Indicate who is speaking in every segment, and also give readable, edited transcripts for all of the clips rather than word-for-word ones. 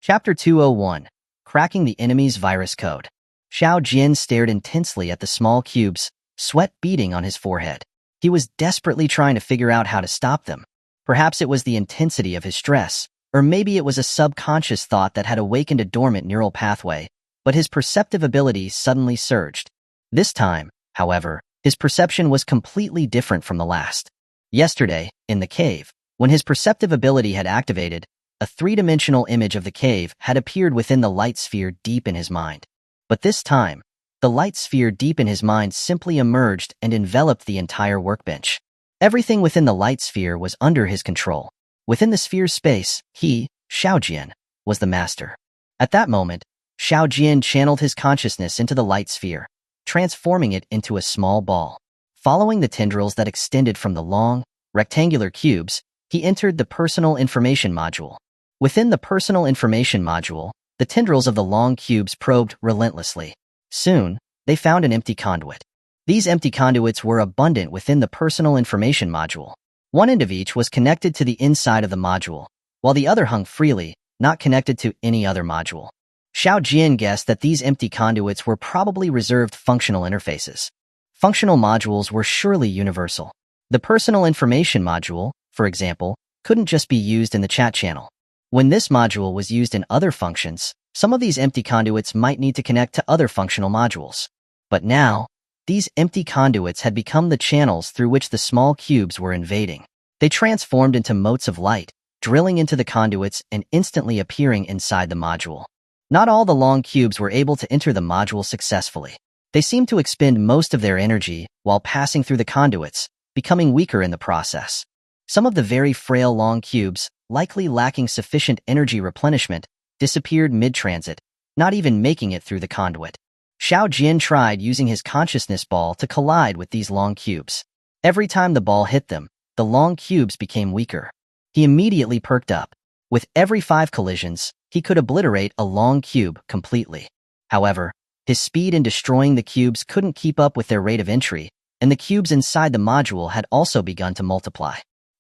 Speaker 1: Chapter 201, Cracking the Enemy's Virus Code. Xiao Jian stared intensely at the small cubes, sweat beading on his forehead. He was desperately trying to figure out how to stop them. Perhaps it was the intensity of his stress, or maybe it was a subconscious thought that had awakened a dormant neural pathway, but his perceptive ability suddenly surged. This time, however, his perception was completely different from the last. Yesterday, in the cave, when his perceptive ability had activated, a three-dimensional image of the cave had appeared within the light sphere deep in his mind. But this time, the light sphere deep in his mind simply emerged and enveloped the entire workbench. Everything within the light sphere was under his control. Within the sphere's space, he, Xiao Jian, was the master. At that moment, Xiao Jian channeled his consciousness into the light sphere, transforming it into a small ball. Following the tendrils that extended from the long, rectangular cubes, he entered the Personal Information Module. Within the Personal Information Module, the tendrils of the long cubes probed relentlessly. Soon, they found an empty conduit. These empty conduits were abundant within the Personal Information Module. One end of each was connected to the inside of the module, while the other hung freely, not connected to any other module. Xiao Jian guessed that these empty conduits were probably reserved functional interfaces. Functional modules were surely universal. The Personal Information Module, for example, couldn't just be used in the chat channel. When this module was used in other functions, some of these empty conduits might need to connect to other functional modules. But now, these empty conduits had become the channels through which the small cubes were invading. They transformed into motes of light, drilling into the conduits and instantly appearing inside the module. Not all the long cubes were able to enter the module successfully. They seemed to expend most of their energy while passing through the conduits, becoming weaker in the process. Some of the very frail long cubes, likely lacking sufficient energy replenishment, disappeared mid-transit, not even making it through the conduit. Xiao Jian tried using his consciousness ball to collide with these long cubes. Every time the ball hit them, the long cubes became weaker. He immediately perked up. With every 5 collisions, he could obliterate a long cube completely. However, his speed in destroying the cubes couldn't keep up with their rate of entry, and the cubes inside the module had also begun to multiply.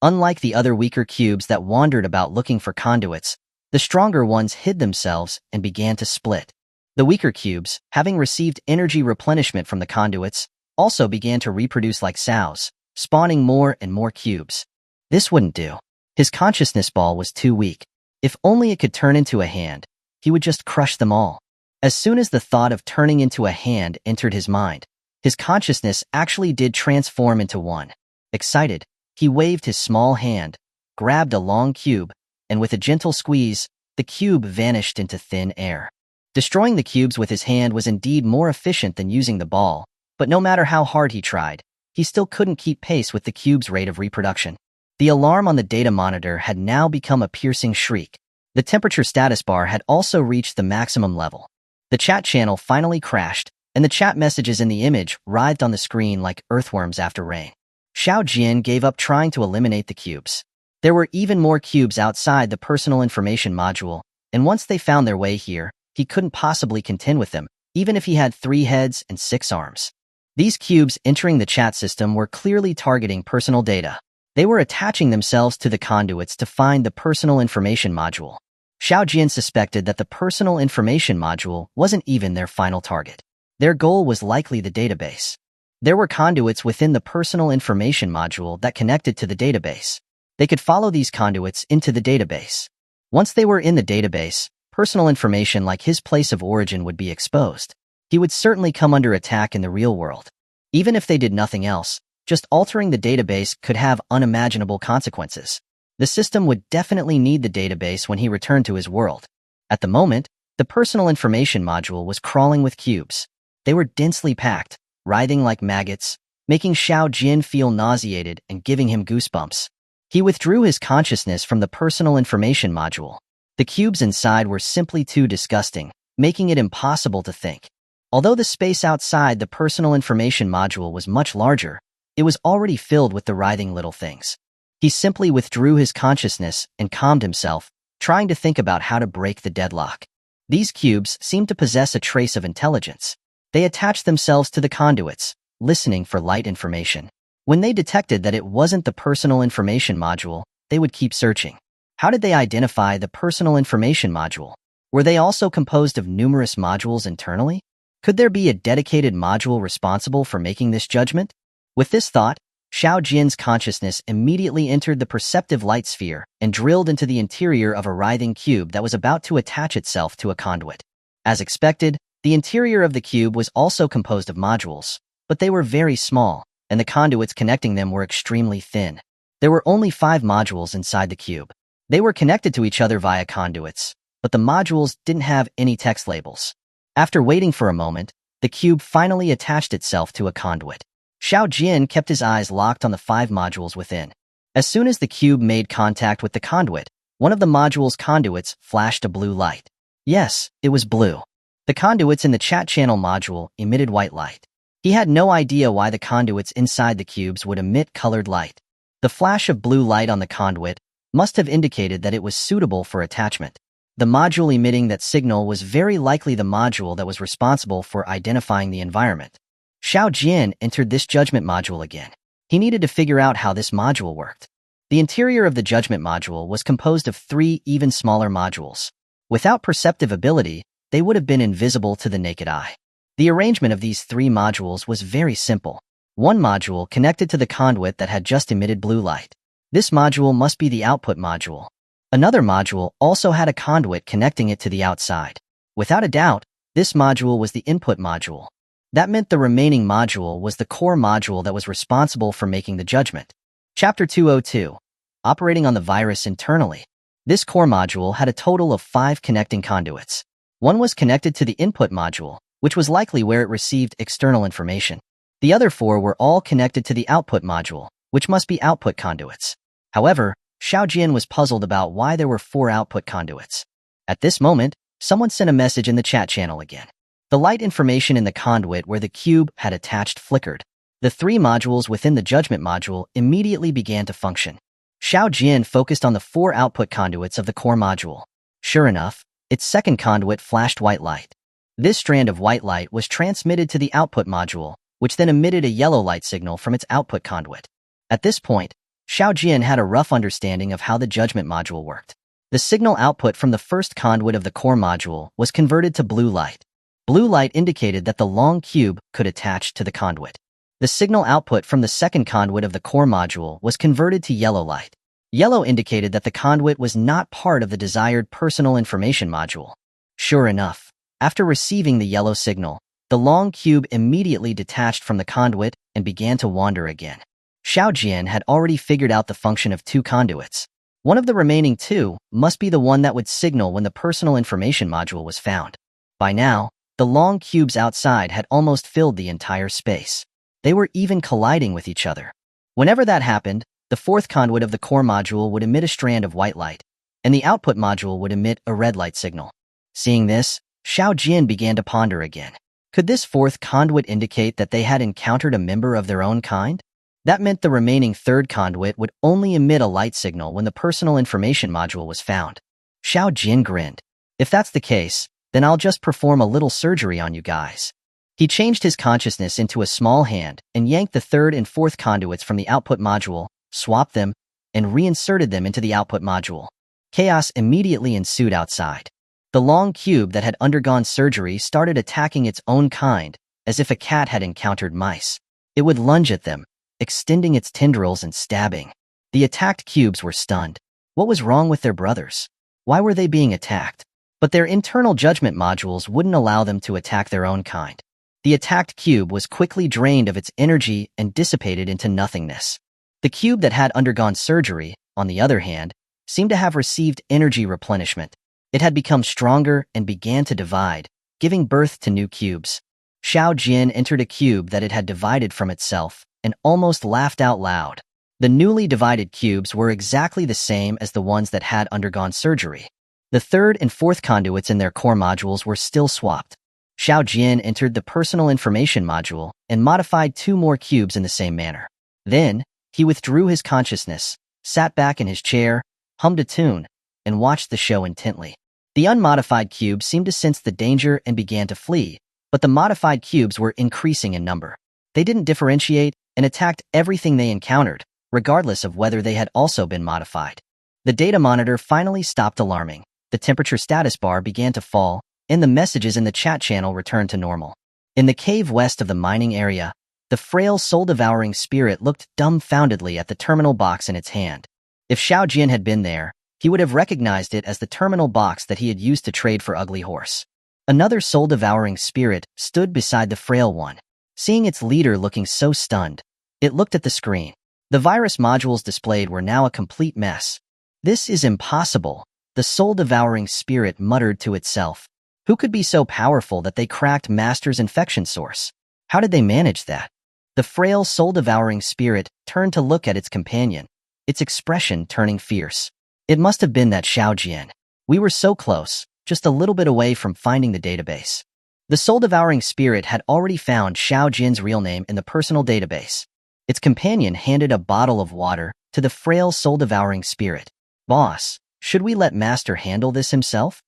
Speaker 1: Unlike the other weaker cubes that wandered about looking for conduits, the stronger ones hid themselves and began to split. The weaker cubes, having received energy replenishment from the conduits, also began to reproduce like sows, spawning more and more cubes. This wouldn't do. His consciousness ball was too weak. If only it could turn into a hand, he would just crush them all. As soon as the thought of turning into a hand entered his mind, his consciousness actually did transform into one. Excited, he waved his small hand, grabbed a long cube, and with a gentle squeeze, the cube vanished into thin air. Destroying the cubes with his hand was indeed more efficient than using the ball, but no matter how hard he tried, he still couldn't keep pace with the cube's rate of reproduction. The alarm on the data monitor had now become a piercing shriek. The temperature status bar had also reached the maximum level. The chat channel finally crashed, and the chat messages in the image writhed on the screen like earthworms after rain. Xiao Jian gave up trying to eliminate the cubes. There were even more cubes outside the Personal Information Module, and once they found their way here, he couldn't possibly contend with them, even if he had 3 heads and 6 arms. These cubes entering the chat system were clearly targeting personal data. They were attaching themselves to the conduits to find the Personal Information Module. Xiao Jian suspected that the Personal Information Module wasn't even their final target. Their goal was likely the database. There were conduits within the Personal Information Module that connected to the database. They could follow these conduits into the database. Once they were in the database, personal information like his place of origin would be exposed. He would certainly come under attack in the real world. Even if they did nothing else, just altering the database could have unimaginable consequences. The system would definitely need the database when he returned to his world. At the moment, the Personal Information Module was crawling with cubes. They were densely packed, writhing like maggots, making Xiao Jian feel nauseated and giving him goosebumps. He withdrew his consciousness from the Personal Information Module. The cubes inside were simply too disgusting, making it impossible to think. Although the space outside the Personal Information Module was much larger, it was already filled with the writhing little things. He simply withdrew his consciousness and calmed himself, trying to think about how to break the deadlock. These cubes seemed to possess a trace of intelligence. They attached themselves to the conduits, listening for light information. When they detected that it wasn't the Personal Information Module, they would keep searching. How did they identify the Personal Information Module? Were they also composed of numerous modules internally? Could there be a dedicated module responsible for making this judgment? With this thought, Xiao Jian's consciousness immediately entered the perceptive light sphere and drilled into the interior of a writhing cube that was about to attach itself to a conduit. As expected, the interior of the cube was also composed of modules, but they were very small, and the conduits connecting them were extremely thin. There were only 5 modules inside the cube. They were connected to each other via conduits, but the modules didn't have any text labels. After waiting for a moment, the cube finally attached itself to a conduit. Xiao Jian kept his eyes locked on the 5 modules within. As soon as the cube made contact with the conduit, one of the module's conduits flashed a blue light. Yes, it was blue. The conduits in the chat channel module emitted white light. He had no idea why the conduits inside the cubes would emit colored light. The flash of blue light on the conduit must have indicated that it was suitable for attachment. The module emitting that signal was very likely the module that was responsible for identifying the environment. Xiao Jian entered this judgment module again. He needed to figure out how this module worked. The interior of the judgment module was composed of 3 even smaller modules. Without perceptive ability, they would have been invisible to the naked eye. The arrangement of these 3 modules was very simple. One module connected to the conduit that had just emitted blue light. This module must be the output module. Another module also had a conduit connecting it to the outside. Without a doubt, this module was the input module. That meant the remaining module was the core module that was responsible for making the judgment. Chapter 202. Operating on the virus internally. This core module had a total of 5 connecting conduits. One was connected to the input module, which was likely where it received external information. The other 4 were all connected to the output module, which must be output conduits. However, Xiao Jian was puzzled about why there were 4 output conduits. At this moment, someone sent a message in the chat channel again. The light information in the conduit where the cube had attached flickered. The 3 modules within the judgment module immediately began to function. Xiao Jian focused on the 4 output conduits of the core module. Sure enough, its second conduit flashed white light. This strand of white light was transmitted to the output module, which then emitted a yellow light signal from its output conduit. At this point, Xiao Jian had a rough understanding of how the judgment module worked. The signal output from the first conduit of the core module was converted to blue light. Blue light indicated that the long cube could attach to the conduit. The signal output from the second conduit of the core module was converted to yellow light. Yellow indicated that the conduit was not part of the desired personal information module. Sure enough, after receiving the yellow signal, the long cube immediately detached from the conduit and began to wander again. Xiao Jian had already figured out the function of 2 conduits. One of the remaining 2 must be the one that would signal when the personal information module was found. By now, the long cubes outside had almost filled the entire space. They were even colliding with each other. Whenever that happened, the 4th conduit of the core module would emit a strand of white light, and the output module would emit a red light signal. Seeing this, Xiao Jian began to ponder again. Could this 4th conduit indicate that they had encountered a member of their own kind? That meant the remaining 3rd conduit would only emit a light signal when the personal information module was found. Xiao Jian grinned. If that's the case, then I'll just perform a little surgery on you guys. He changed his consciousness into a small hand and yanked the 3rd and 4th conduits from the output module, swapped them, and reinserted them into the output module. Chaos immediately ensued outside. The long cube that had undergone surgery started attacking its own kind, as if a cat had encountered mice. It would lunge at them, extending its tendrils and stabbing. The attacked cubes were stunned. What was wrong with their brothers? Why were they being attacked? But their internal judgment modules wouldn't allow them to attack their own kind. The attacked cube was quickly drained of its energy and dissipated into nothingness. The cube that had undergone surgery, on the other hand, seemed to have received energy replenishment. It had become stronger and began to divide, giving birth to new cubes. Xiao Jian entered a cube that it had divided from itself and almost laughed out loud. The newly divided cubes were exactly the same as the ones that had undergone surgery. The 3rd and 4th conduits in their core modules were still swapped. Xiao Jian entered the personal information module and modified 2 more cubes in the same manner. Then, he withdrew his consciousness, sat back in his chair, hummed a tune, and watched the show intently. The unmodified cubes seemed to sense the danger and began to flee, but the modified cubes were increasing in number. They didn't differentiate and attacked everything they encountered, regardless of whether they had also been modified. The data monitor finally stopped alarming. The temperature status bar began to fall, and the messages in the chat channel returned to normal. In the cave west of the mining area, the frail soul-devouring spirit looked dumbfoundedly at the terminal box in its hand. If Xiao Jian had been there, he would have recognized it as the terminal box that he had used to trade for Ugly Horse. Another soul-devouring spirit stood beside the frail one. Seeing its leader looking so stunned, it looked at the screen. The virus modules displayed were now a complete mess. "This is impossible," the soul-devouring spirit muttered to itself. Who could be so powerful that they cracked Master's infection source? How did they manage that? The frail soul-devouring spirit turned to look at its companion, its expression turning fierce. It must have been that Xiao Jian. We were so close, just a little bit away from finding the database. The soul-devouring spirit had already found Xiao Jian's real name in the personal database. Its companion handed a bottle of water to the frail soul-devouring spirit. "Boss, should we let Master handle this himself?"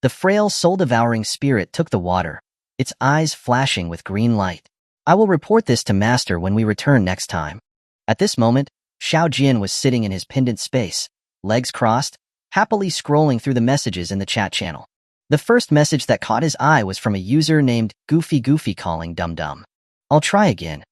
Speaker 1: The frail soul-devouring spirit took the water, its eyes flashing with green light. "I will report this to Master when we return next time." At this moment, Xiao Jian was sitting in his pendant space, legs crossed, happily scrolling through the messages in the chat channel. The first message that caught his eye was from a user named Goofy calling Dum Dum. I'll try again.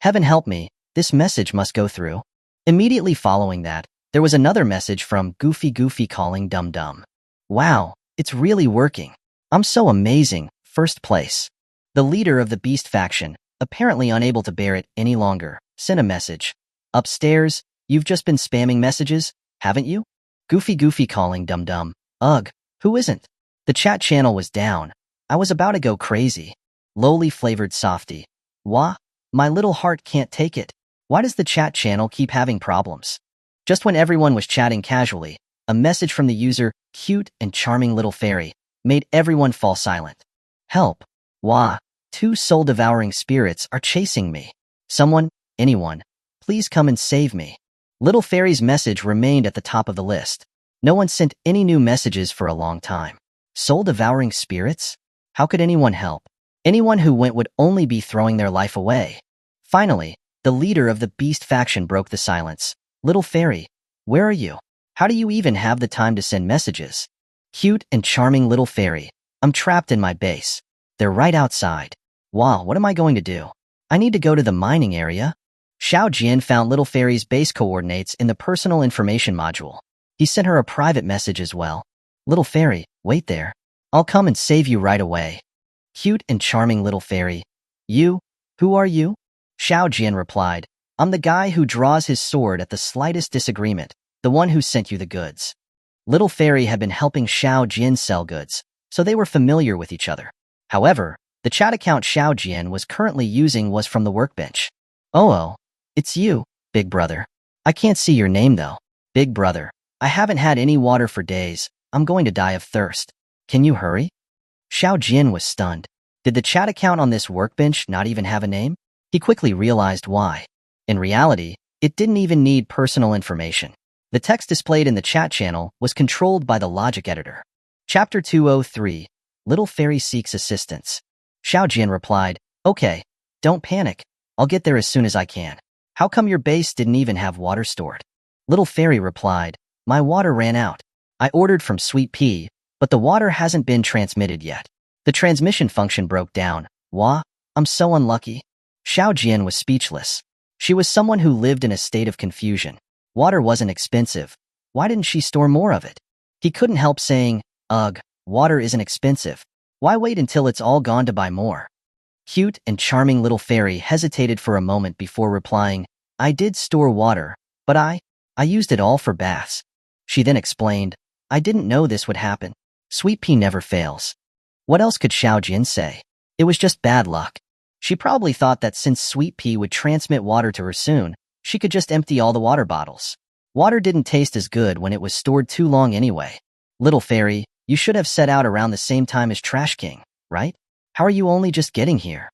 Speaker 1: Heaven help me, this message must go through." Immediately following that, there was another message from Goofy calling Dum Dum. "Wow, it's really working. I'm so amazing, first place." The leader of the Beast faction, apparently unable to bear it any longer, sent a message. "Upstairs, you've just been spamming messages, haven't you?" Goofy calling Dum Dum. "Ugh, who isn't?" The chat channel was down. I was about to go crazy. Lowly flavored softy. Wah, my little heart can't take it. Why does the chat channel keep having problems? Just when everyone was chatting casually, a message from the user, Cute and Charming Little Fairy, made everyone fall silent. "Help. Wah, 2 soul-devouring spirits are chasing me. Someone, anyone, please come and save me." Little Fairy's message remained at the top of the list. No one sent any new messages for a long time. Soul-devouring spirits? How could anyone help? Anyone who went would only be throwing their life away. Finally, the leader of the Beast faction broke the silence. "Little Fairy, where are you? How do you even have the time to send messages?" "Cute and Charming Little Fairy, I'm trapped in my base. They're right outside. Wow, what am I going to do? I need to go to the mining area." Xiao Jian found Little Fairy's base coordinates in the personal information module. He sent her a private message as well. "Little Fairy, wait there. I'll come and save you right away." Cute and Charming Little Fairy. "You? Who are you?" Xiao Jian replied, "I'm the guy who draws his sword at the slightest disagreement, the one who sent you the goods." Little Fairy had been helping Xiao Jian sell goods, so they were familiar with each other. However, the chat account Xiao Jian was currently using was from the workbench. Oh, it's you, Big Brother. I can't see your name though." "Big Brother, I haven't had any water for days. I'm going to die of thirst. Can you hurry?" Xiao Jian was stunned. Did the chat account on this workbench not even have a name? He quickly realized why. In reality, it didn't even need personal information. The text displayed in the chat channel was controlled by the logic editor. Chapter 203, Little Fairy Seeks Assistance. Xiao Jian replied, "Okay, don't panic. I'll get there as soon as I can." "How come your base didn't even have water stored?" Little Fairy replied, "My water ran out. I ordered from Sweet Pea, but the water hasn't been transmitted yet. The transmission function broke down. Wah, I'm so unlucky." Xiao Jian was speechless. She was someone who lived in a state of confusion. Water wasn't expensive. Why didn't she store more of it? He couldn't help saying, "Ugh, water isn't expensive. Why wait until it's all gone to buy more?" Cute and Charming Little Fairy hesitated for a moment before replying, "I did store water, but I used it all for baths." She then explained, "I didn't know this would happen. Sweet Pea never fails." What else could Xiao Jian say? It was just bad luck. She probably thought that since Sweet Pea would transmit water to her soon, she could just empty all the water bottles. Water didn't taste as good when it was stored too long anyway. "Little Fairy, you should have set out around the same time as Trash King, right? How are you only just getting here?"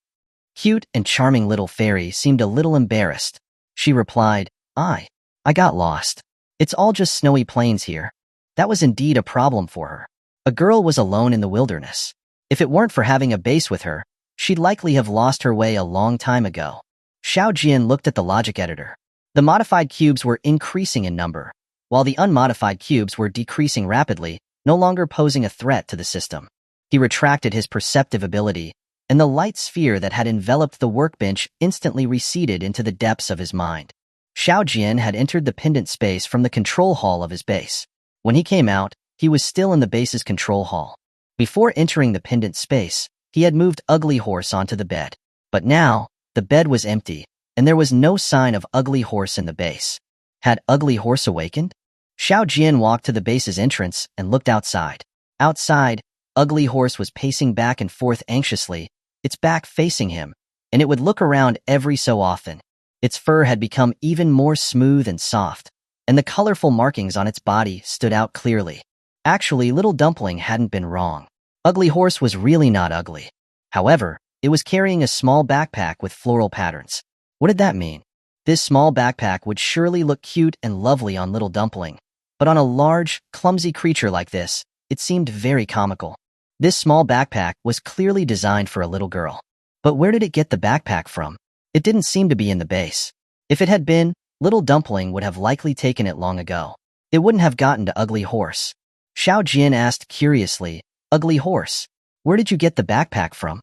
Speaker 1: Cute and Charming Little Fairy seemed a little embarrassed. She replied, I got lost. It's all just snowy plains here." That was indeed a problem for her. A girl was alone in the wilderness. If it weren't for having a base with her, she'd likely have lost her way a long time ago. Xiao Jian looked at the logic editor. The modified cubes were increasing in number. while the unmodified cubes were decreasing rapidly, no longer posing a threat to the system. He retracted his perceptive ability, and the light sphere that had enveloped the workbench instantly receded into the depths of his mind. Xiao Jian had entered the pendant space from the control hall of his base. When he came out, he was still in the base's control hall. Before entering the pendant space, he had moved Ugly Horse onto the bed. But now, the bed was empty, and there was no sign of Ugly Horse in the base. Had Ugly Horse awakened? Xiao Jian walked to the base's entrance and looked outside. Outside, Ugly Horse was pacing back and forth anxiously, its back facing him, and it would look around every so often. Its fur had become even more smooth and soft, and the colorful markings on its body stood out clearly. Actually, Little Dumpling hadn't been wrong. Ugly Horse was really not ugly. However, it was carrying a small backpack with floral patterns. What did that mean? This small backpack would surely look cute and lovely on Little Dumpling, but on a large, clumsy creature like this, it seemed very comical. This small backpack was clearly designed for a little girl. But where did it get the backpack from? It didn't seem to be in the base. If it had been, Little Dumpling would have likely taken it long ago. It wouldn't have gotten to Ugly Horse. Xiao Jian asked curiously, Ugly Horse, where did you get the backpack from?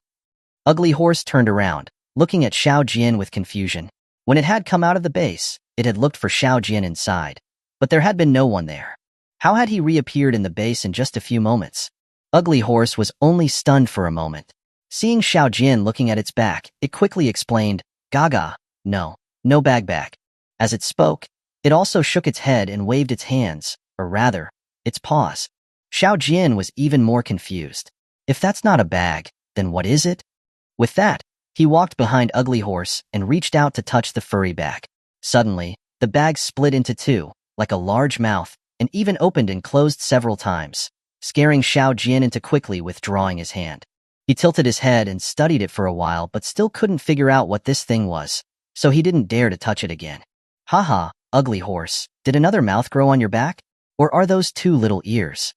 Speaker 1: Ugly Horse turned around, looking at Xiao Jian with confusion. When it had come out of the base, it had looked for Xiao Jian inside, but there had been no one there. How had he reappeared in the base in just a few moments? Ugly Horse was only stunned for a moment. Seeing Xiao Jian looking at its back, it quickly explained, Gaga, no bag. As it spoke, it also shook its head and waved its hands, or rather, its paws. Xiao Jian was even more confused. If that's not a bag, then what is it? With that, he walked behind Ugly Horse and reached out to touch the furry bag. Suddenly, the bag split into two, like a large mouth, and even opened and closed several times, scaring Xiao Jian into quickly withdrawing his hand. He tilted his head and studied it for a while but still couldn't figure out what this thing was, so he didn't dare to touch it again. Haha, Ugly Horse, did another mouth grow on your back? Or are those two little ears?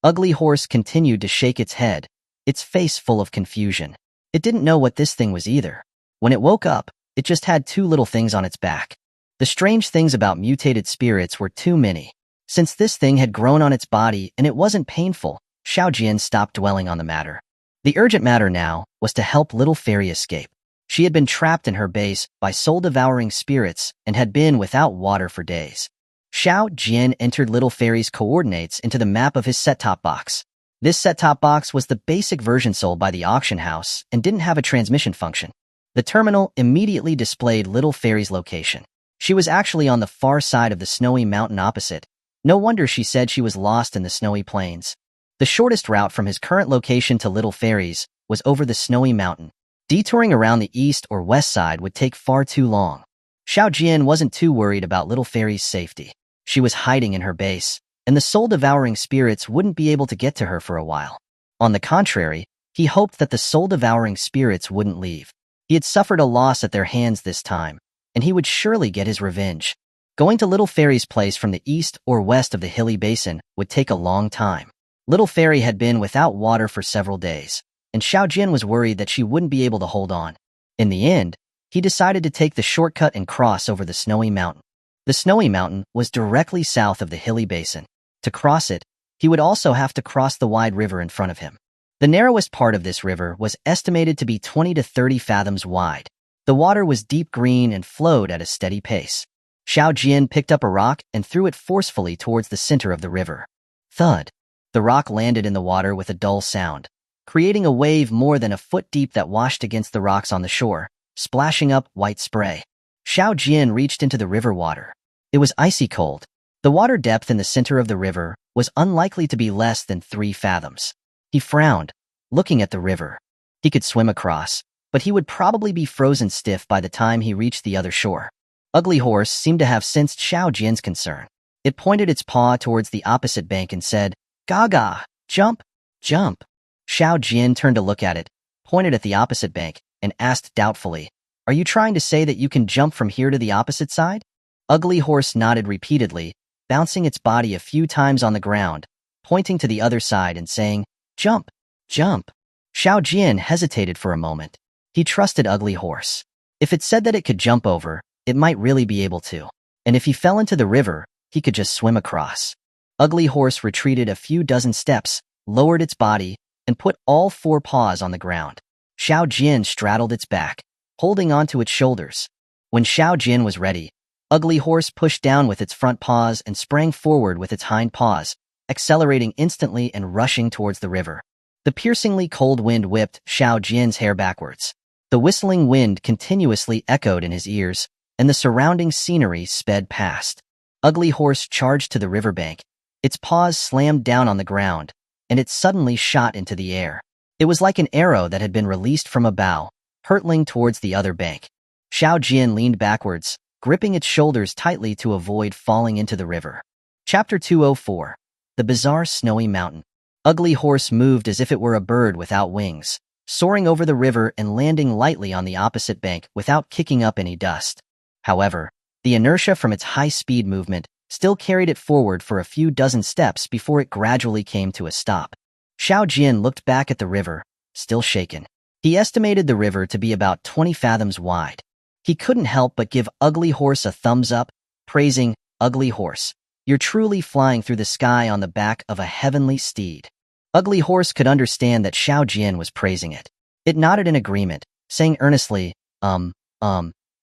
Speaker 1: Ugly Horse continued to shake its head, its face full of confusion. It didn't know what this thing was either. When it woke up, it just had two little things on its back. The strange things about mutated spirits were too many. Since this thing had grown on its body and it wasn't painful, Xiao Jian stopped dwelling on the matter. The urgent matter now was to help Little Fairy escape. She had been trapped in her base by soul-devouring spirits and had been without water for days. Xiao Jian entered Little Fairy's coordinates into the map of his set-top box. This set-top box was the basic version sold by the auction house and didn't have a transmission function. The terminal immediately displayed Little Fairy's location. She was actually on the far side of the snowy mountain opposite. No wonder she said she was lost in the snowy plains. The shortest route from his current location to Little Fairy's was over the snowy mountain. Detouring around the east or west side would take far too long. Xiao Jian wasn't too worried about Little Fairy's safety. She was hiding in her base, and the soul-devouring spirits wouldn't be able to get to her for a while. On the contrary, he hoped that the soul-devouring spirits wouldn't leave. He had suffered a loss at their hands this time, and he would surely get his revenge. Going to Little Fairy's place from the east or west of the hilly basin would take a long time. Little Fairy had been without water for several days, and Xiao Jian was worried that she wouldn't be able to hold on. In the end, he decided to take the shortcut and cross over the snowy mountain. The snowy mountain was directly south of the hilly basin. To cross it, he would also have to cross the wide river in front of him. The narrowest part of this river was estimated to be 20 to 30 fathoms wide. The water was deep green and flowed at a steady pace. Xiao Jian picked up a rock and threw it forcefully towards the center of the river. Thud! The rock landed in the water with a dull sound, creating a wave more than a foot deep that washed against the rocks on the shore, splashing up white spray. Xiao Jian reached into the river water. It was icy cold. The water depth in the center of the river was unlikely to be less than 3 fathoms. He frowned, looking at the river. He could swim across, but he would probably be frozen stiff by the time he reached the other shore. Ugly Horse seemed to have sensed Xiao Jian's concern. It pointed its paw towards the opposite bank and said, Gaga, jump, jump. Xiao Jian turned to look at it, pointed at the opposite bank, and asked doubtfully, Are you trying to say that you can jump from here to the opposite side? Ugly Horse nodded repeatedly, bouncing its body a few times on the ground, pointing to the other side and saying, Jump, jump. Xiao Jian hesitated for a moment. He trusted Ugly Horse. If it said that it could jump over, it might really be able to. And if he fell into the river, he could just swim across. Ugly Horse retreated a few dozen steps, lowered its body, and put all 4 paws on the ground. Xiao Jian straddled its back, holding onto its shoulders. When Xiao Jian was ready, Ugly Horse pushed down with its front paws and sprang forward with its hind paws, accelerating instantly and rushing towards the river. The piercingly cold wind whipped Xiao Jian's hair backwards. The whistling wind continuously echoed in his ears, and the surrounding scenery sped past. Ugly Horse charged to the riverbank. Its paws slammed down on the ground, and it suddenly shot into the air. It was like an arrow that had been released from a bow, hurtling towards the other bank. Xiao Jian leaned backwards, gripping its shoulders tightly to avoid falling into the river. Chapter 204. The Bizarre Snowy Mountain. Ugly Horse moved as if it were a bird without wings, soaring over the river and landing lightly on the opposite bank without kicking up any dust. However, the inertia from its high-speed movement still carried it forward for a few dozen steps before it gradually came to a stop. Xiao Jian looked back at the river, still shaken. He estimated the river to be about 20 fathoms wide. He couldn't help but give Ugly Horse a thumbs up, praising, "Ugly Horse, you're truly flying through the sky on the back of a heavenly steed." Ugly Horse could understand that Xiao Jian was praising it. It nodded in agreement, saying earnestly,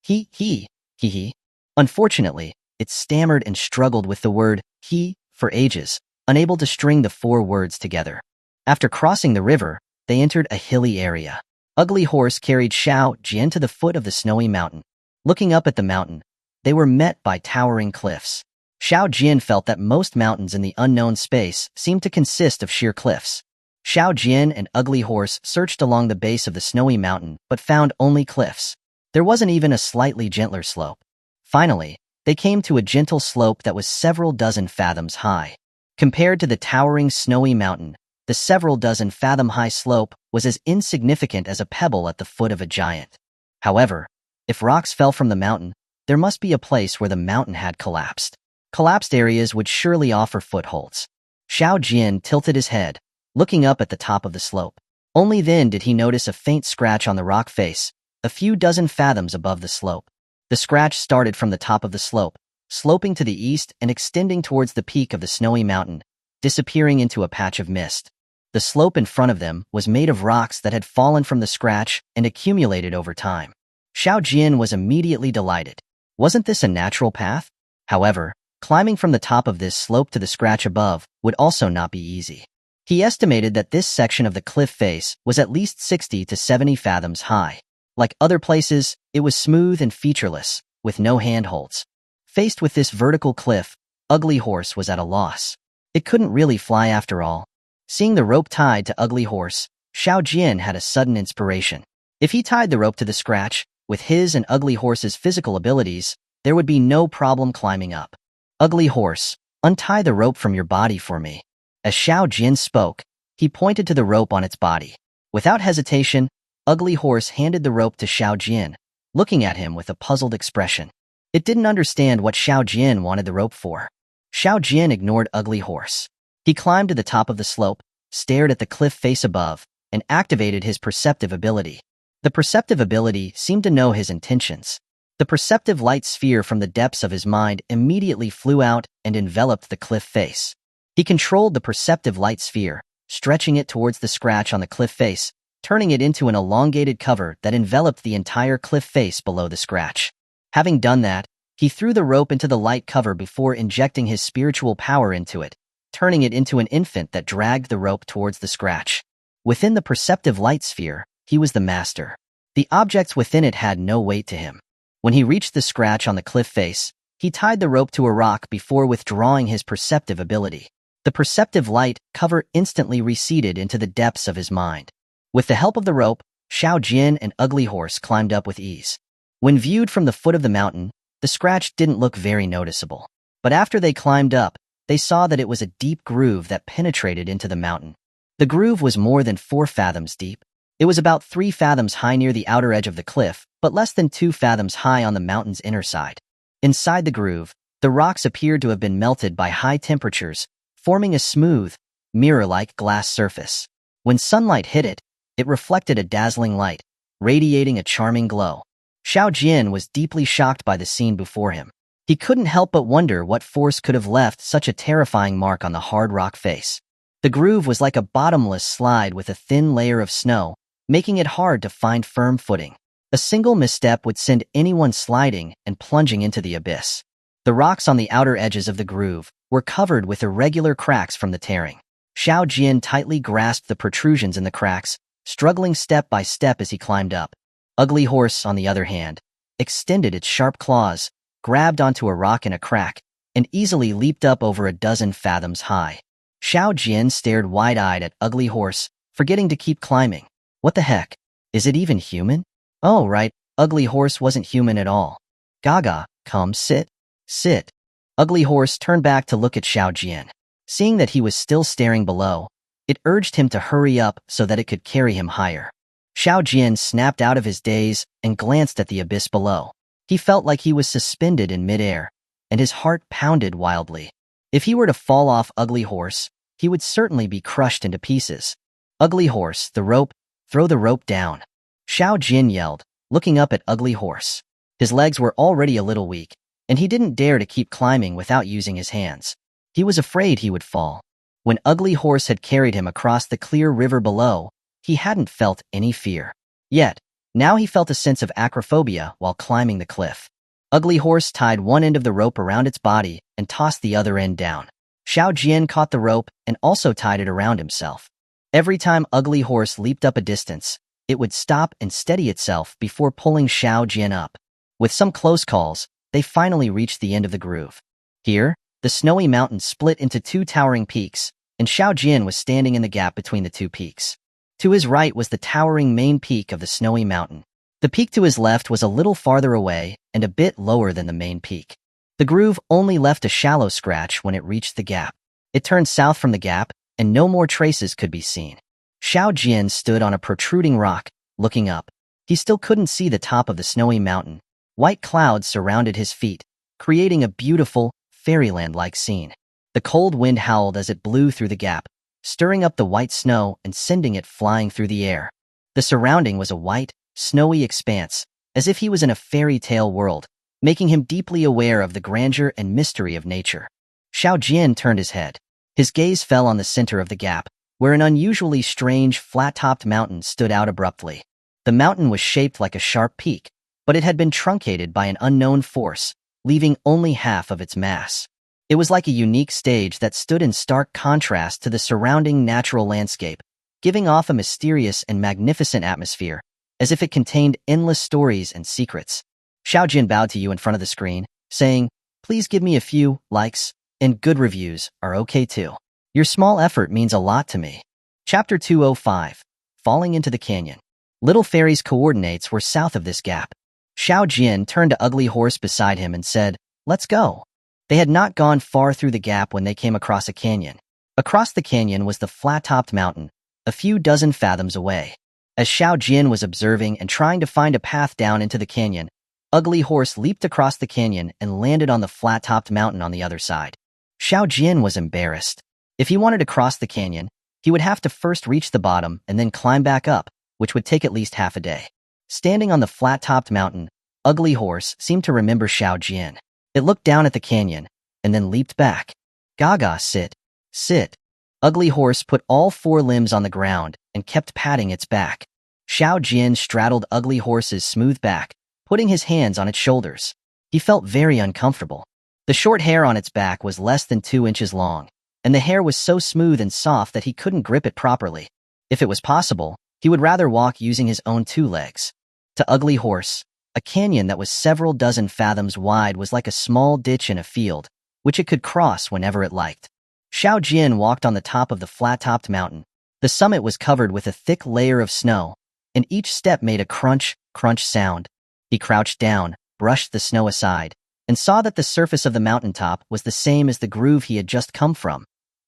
Speaker 1: he. Unfortunately, it stammered and struggled with the word he for ages, unable to string the 4 words together. After crossing the river, they entered a hilly area. Ugly Horse carried Xiao Jian to the foot of the snowy mountain. Looking up at the mountain, they were met by towering cliffs. Xiao Jian felt that most mountains in the unknown space seemed to consist of sheer cliffs. Xiao Jian and Ugly Horse searched along the base of the snowy mountain but found only cliffs. There wasn't even a slightly gentler slope. Finally, they came to a gentle slope that was several dozen fathoms high. Compared to the towering snowy mountain, the several dozen fathom high slope was as insignificant as a pebble at the foot of a giant. However, if rocks fell from the mountain, there must be a place where the mountain had collapsed. Collapsed areas would surely offer footholds. Xiao Jian tilted his head, looking up at the top of the slope. Only then did he notice a faint scratch on the rock face, a few dozen fathoms above the slope. The scratch started from the top of the slope, sloping to the east and extending towards the peak of the snowy mountain, disappearing into a patch of mist. The slope in front of them was made of rocks that had fallen from the scratch and accumulated over time. Xiao Jian was immediately delighted. Wasn't this a natural path? However, climbing from the top of this slope to the scratch above would also not be easy. He estimated that this section of the cliff face was at least 60 to 70 fathoms high. Like other places, it was smooth and featureless, with no handholds. Faced with this vertical cliff, Ugly Horse was at a loss. It couldn't really fly after all. Seeing the rope tied to Ugly Horse, Xiao Jian had a sudden inspiration. If he tied the rope to the scratch, with his and Ugly Horse's physical abilities, there would be no problem climbing up. "Ugly Horse, untie the rope from your body for me." As Xiao Jian spoke, he pointed to the rope on its body. Without hesitation, Ugly Horse handed the rope to Xiao Jian, looking at him with a puzzled expression. It didn't understand what Xiao Jian wanted the rope for. Xiao Jian ignored Ugly Horse. He climbed to the top of the slope, stared at the cliff face above, and activated his perceptive ability. The perceptive ability seemed to know his intentions. The perceptive light sphere from the depths of his mind immediately flew out and enveloped the cliff face. He controlled the perceptive light sphere, stretching it towards the scratch on the cliff face, turning it into an elongated cover that enveloped the entire cliff face below the scratch. Having done that, he threw the rope into the light cover before injecting his spiritual power into it, turning it into an infant that dragged the rope towards the scratch. Within the perceptive light sphere, he was the master. The objects within it had no weight to him. When he reached the scratch on the cliff face, he tied the rope to a rock before withdrawing his perceptive ability. The perceptive light cover instantly receded into the depths of his mind. With the help of the rope, Xiao Jian and Ugly Horse climbed up with ease. When viewed from the foot of the mountain, the scratch didn't look very noticeable. But after they climbed up, they saw that it was a deep groove that penetrated into the mountain. The groove was more than 4 fathoms deep. It was about 3 fathoms high near the outer edge of the cliff, but less than 2 fathoms high on the mountain's inner side. Inside the groove, the rocks appeared to have been melted by high temperatures, forming a smooth, mirror-like glass surface. When sunlight hit it, it reflected a dazzling light, radiating a charming glow. Xiao Jian was deeply shocked by the scene before him. He couldn't help but wonder what force could have left such a terrifying mark on the hard rock face. The groove was like a bottomless slide with a thin layer of snow, making it hard to find firm footing. A single misstep would send anyone sliding and plunging into the abyss. The rocks on the outer edges of the groove were covered with irregular cracks from the tearing. Xiao Jian tightly grasped the protrusions in the cracks, struggling step by step as he climbed up. Ugly Horse, on the other hand, extended its sharp claws, grabbed onto a rock in a crack, and easily leaped up over a dozen fathoms high. Xiao Jian stared wide-eyed at Ugly Horse, forgetting to keep climbing. What the heck? Is it even human? Oh, right, Ugly Horse wasn't human at all. Gaga, come sit. Sit. Ugly Horse turned back to look at Xiao Jian. Seeing that he was still staring below, it urged him to hurry up so that it could carry him higher. Xiao Jian snapped out of his daze and glanced at the abyss below. He felt like he was suspended in midair, and his heart pounded wildly. If he were to fall off Ugly Horse, he would certainly be crushed into pieces. Ugly Horse, the rope, throw the rope down. Xiao Jian yelled, looking up at Ugly Horse. His legs were already a little weak, and he didn't dare to keep climbing without using his hands. He was afraid he would fall. When Ugly Horse had carried him across the clear river below, he hadn't felt any fear. Yet, now he felt a sense of acrophobia while climbing the cliff. Ugly Horse tied one end of the rope around its body and tossed the other end down. Xiao Jian caught the rope and also tied it around himself. Every time Ugly Horse leaped up a distance, it would stop and steady itself before pulling Xiao Jian up. With some close calls, they finally reached the end of the groove. Here, the snowy mountain split into two towering peaks, and Xiao Jian was standing in the gap between the two peaks. To his right was the towering main peak of the snowy mountain. The peak to his left was a little farther away and a bit lower than the main peak. The groove only left a shallow scratch when it reached the gap. It turned south from the gap, and no more traces could be seen. Xiao Jian stood on a protruding rock, looking up. He still couldn't see the top of the snowy mountain. White clouds surrounded his feet, creating a beautiful, fairyland-like scene. The cold wind howled as it blew through the gap, stirring up the white snow and sending it flying through the air. The surrounding was a white, snowy expanse, as if he was in a fairy tale world, making him deeply aware of the grandeur and mystery of nature. Xiao Jian turned his head. His gaze fell on the center of the gap, where an unusually strange, flat-topped mountain stood out abruptly. The mountain was shaped like a sharp peak, but it had been truncated by an unknown force, leaving only half of its mass. It was like a unique stage that stood in stark contrast to the surrounding natural landscape, giving off a mysterious and magnificent atmosphere, as if it contained endless stories and secrets. Xiao Jian bowed to you in front of the screen, saying, "Please give me a few likes, and good reviews are okay too. Your small effort means a lot to me." Chapter 205, Falling into the Canyon. Little Fairy's coordinates were south of this gap. Xiao Jian turned to Ugly Horse beside him and said, "Let's go." They had not gone far through the gap when they came across a canyon. Across the canyon was the flat-topped mountain, a few dozen fathoms away. As Xiao Jian was observing and trying to find a path down into the canyon, Ugly Horse leaped across the canyon and landed on the flat-topped mountain on the other side. Xiao Jian was embarrassed. If he wanted to cross the canyon, he would have to first reach the bottom and then climb back up, which would take at least half a day. Standing on the flat-topped mountain, Ugly Horse seemed to remember Xiao Jian. It looked down at the canyon, and then leaped back. "Gaga, sit. Sit." Ugly Horse put all four limbs on the ground and kept patting its back. Xiao Jian straddled Ugly Horse's smooth back, putting his hands on its shoulders. He felt very uncomfortable. The short hair on its back was less than 2 inches long, and the hair was so smooth and soft that he couldn't grip it properly. If it was possible, he would rather walk using his own 2 legs. To Ugly Horse, a canyon that was several dozen fathoms wide was like a small ditch in a field, which it could cross whenever it liked. Xiao Jian walked on the top of the flat-topped mountain. The summit was covered with a thick layer of snow, and each step made a crunch, crunch sound. He crouched down, brushed the snow aside, and saw that the surface of the mountaintop was the same as the groove he had just come from.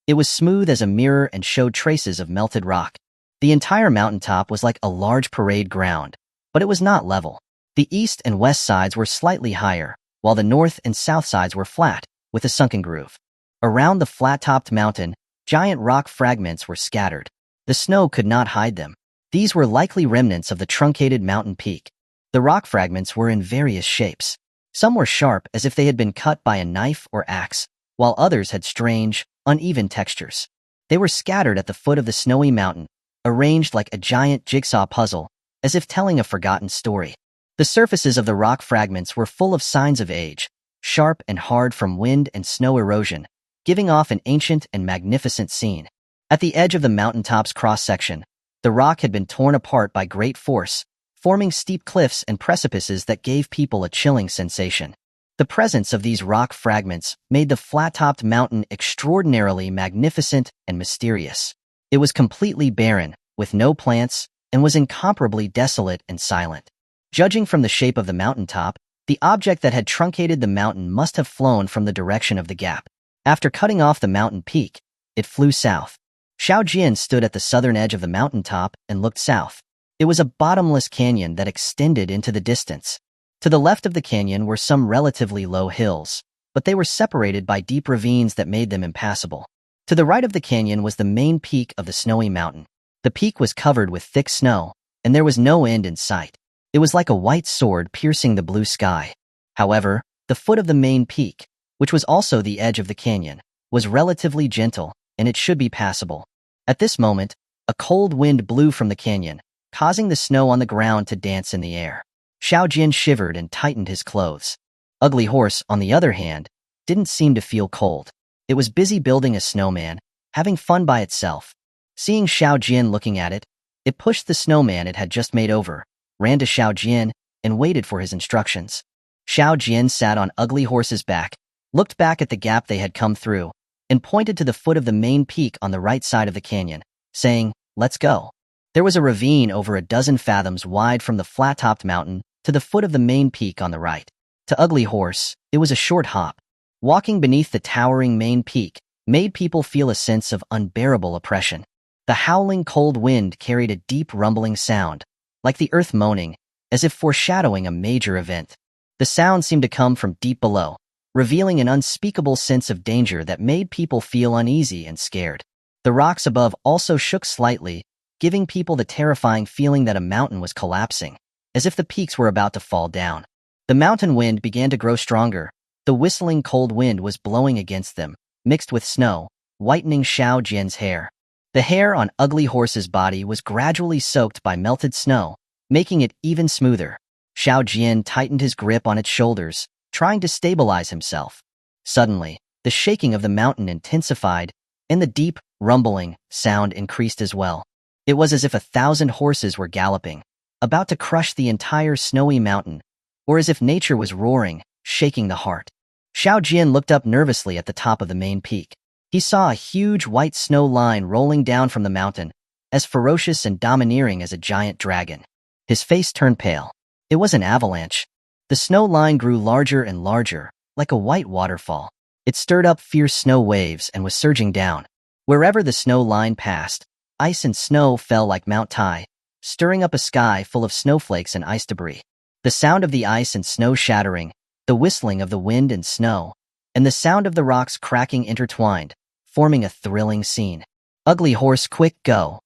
Speaker 1: It was smooth as a mirror and showed traces of melted rock. The entire mountaintop was like a large parade ground, but it was not level. The east and west sides were slightly higher, while the north and south sides were flat, with a sunken groove. Around the flat-topped mountain, giant rock fragments were scattered. The snow could not hide them. These were likely remnants of the truncated mountain peak. The rock fragments were in various shapes. Some were sharp as if they had been cut by a knife or axe, while others had strange, uneven textures. They were scattered at the foot of the snowy mountain, arranged like a giant jigsaw puzzle, as if telling a forgotten story. The surfaces of the rock fragments were full of signs of age, sharp and hard from wind and snow erosion, giving off an ancient and magnificent scene. At the edge of the mountaintop's cross-section, the rock had been torn apart by great force, forming steep cliffs and precipices that gave people a chilling sensation. The presence of these rock fragments made the flat-topped mountain extraordinarily magnificent and mysterious. It was completely barren, with no plants, and was incomparably desolate and silent. Judging from the shape of the mountaintop, the object that had truncated the mountain must have flown from the direction of the gap. After cutting off the mountain peak, it flew south. Xiao Jian stood at the southern edge of the mountaintop and looked south. It was a bottomless canyon that extended into the distance. To the left of the canyon were some relatively low hills, but they were separated by deep ravines that made them impassable. To the right of the canyon was the main peak of the snowy mountain. The peak was covered with thick snow, and there was no end in sight. It was like a white sword piercing the blue sky. However, the foot of the main peak, which was also the edge of the canyon, was relatively gentle, and it should be passable. At this moment, a cold wind blew from the canyon, causing the snow on the ground to dance in the air. Xiao Jian shivered and tightened his clothes. Ugly Horse, on the other hand, didn't seem to feel cold. It was busy building a snowman, having fun by itself. Seeing Xiao Jian looking at it, it pushed the snowman it had just made over, ran to Xiao Jian, and waited for his instructions. Xiao Jian sat on Ugly Horse's back, looked back at the gap they had come through, and pointed to the foot of the main peak on the right side of the canyon, saying, "Let's go." There was a ravine over a dozen fathoms wide from the flat-topped mountain to the foot of the main peak on the right. To Ugly Horse, it was a short hop. Walking beneath the towering main peak made people feel a sense of unbearable oppression. The howling cold wind carried a deep rumbling sound, like the earth moaning, as if foreshadowing a major event. The sound seemed to come from deep below, revealing an unspeakable sense of danger that made people feel uneasy and scared. The rocks above also shook slightly, giving people the terrifying feeling that a mountain was collapsing, as if the peaks were about to fall down. The mountain wind began to grow stronger. The whistling cold wind was blowing against them, mixed with snow, whitening Xiao Jian's hair. The hair on Ugly Horse's body was gradually soaked by melted snow, making it even smoother. Xiao Jian tightened his grip on its shoulders, trying to stabilize himself. Suddenly, the shaking of the mountain intensified, and the deep, rumbling sound increased as well. It was as if 1,000 horses were galloping, about to crush the entire snowy mountain, or as if nature was roaring, shaking the heart. Xiao Jian looked up nervously at the top of the main peak. He saw a huge white snow line rolling down from the mountain, as ferocious and domineering as a giant dragon. His face turned pale. It was an avalanche. The snow line grew larger and larger, like a white waterfall. It stirred up fierce snow waves and was surging down. Wherever the snow line passed, ice and snow fell like Mount Tai, stirring up a sky full of snowflakes and ice debris. The sound of the ice and snow shattering, the whistling of the wind and snow, and the sound of the rocks cracking intertwined, forming a thrilling scene. "Ugly Horse, quick, go!"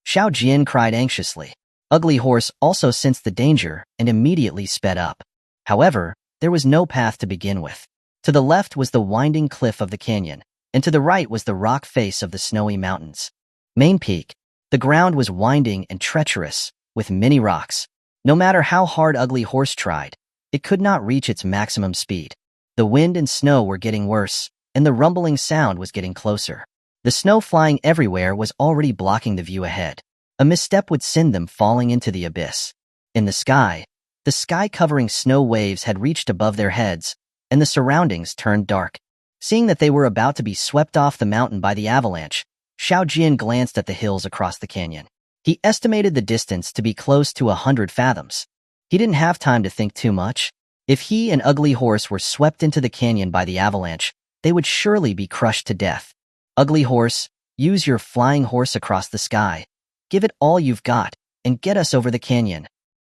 Speaker 1: Xiao Jian cried anxiously. Ugly Horse also sensed the danger and immediately sped up. However, there was no path to begin with. To the left was the winding cliff of the canyon, and to the right was the rock face of the snowy mountains. Main peak. The ground was winding and treacherous, with many rocks. No matter how hard Ugly Horse tried, it could not reach its maximum speed. The wind and snow were getting worse, and the rumbling sound was getting closer. The snow flying everywhere was already blocking the view ahead. A misstep would send them falling into the abyss. In the sky-covering snow waves had reached above their heads, and the surroundings turned dark. Seeing that they were about to be swept off the mountain by the avalanche, Xiao Jian glanced at the hills across the canyon. He estimated the distance to be close to 100 fathoms. He didn't have time to think too much. If he and Ugly Horse were swept into the canyon by the avalanche, they would surely be crushed to death. "Ugly Horse, use your flying horse across the sky. Give it all you've got, and get us over the canyon."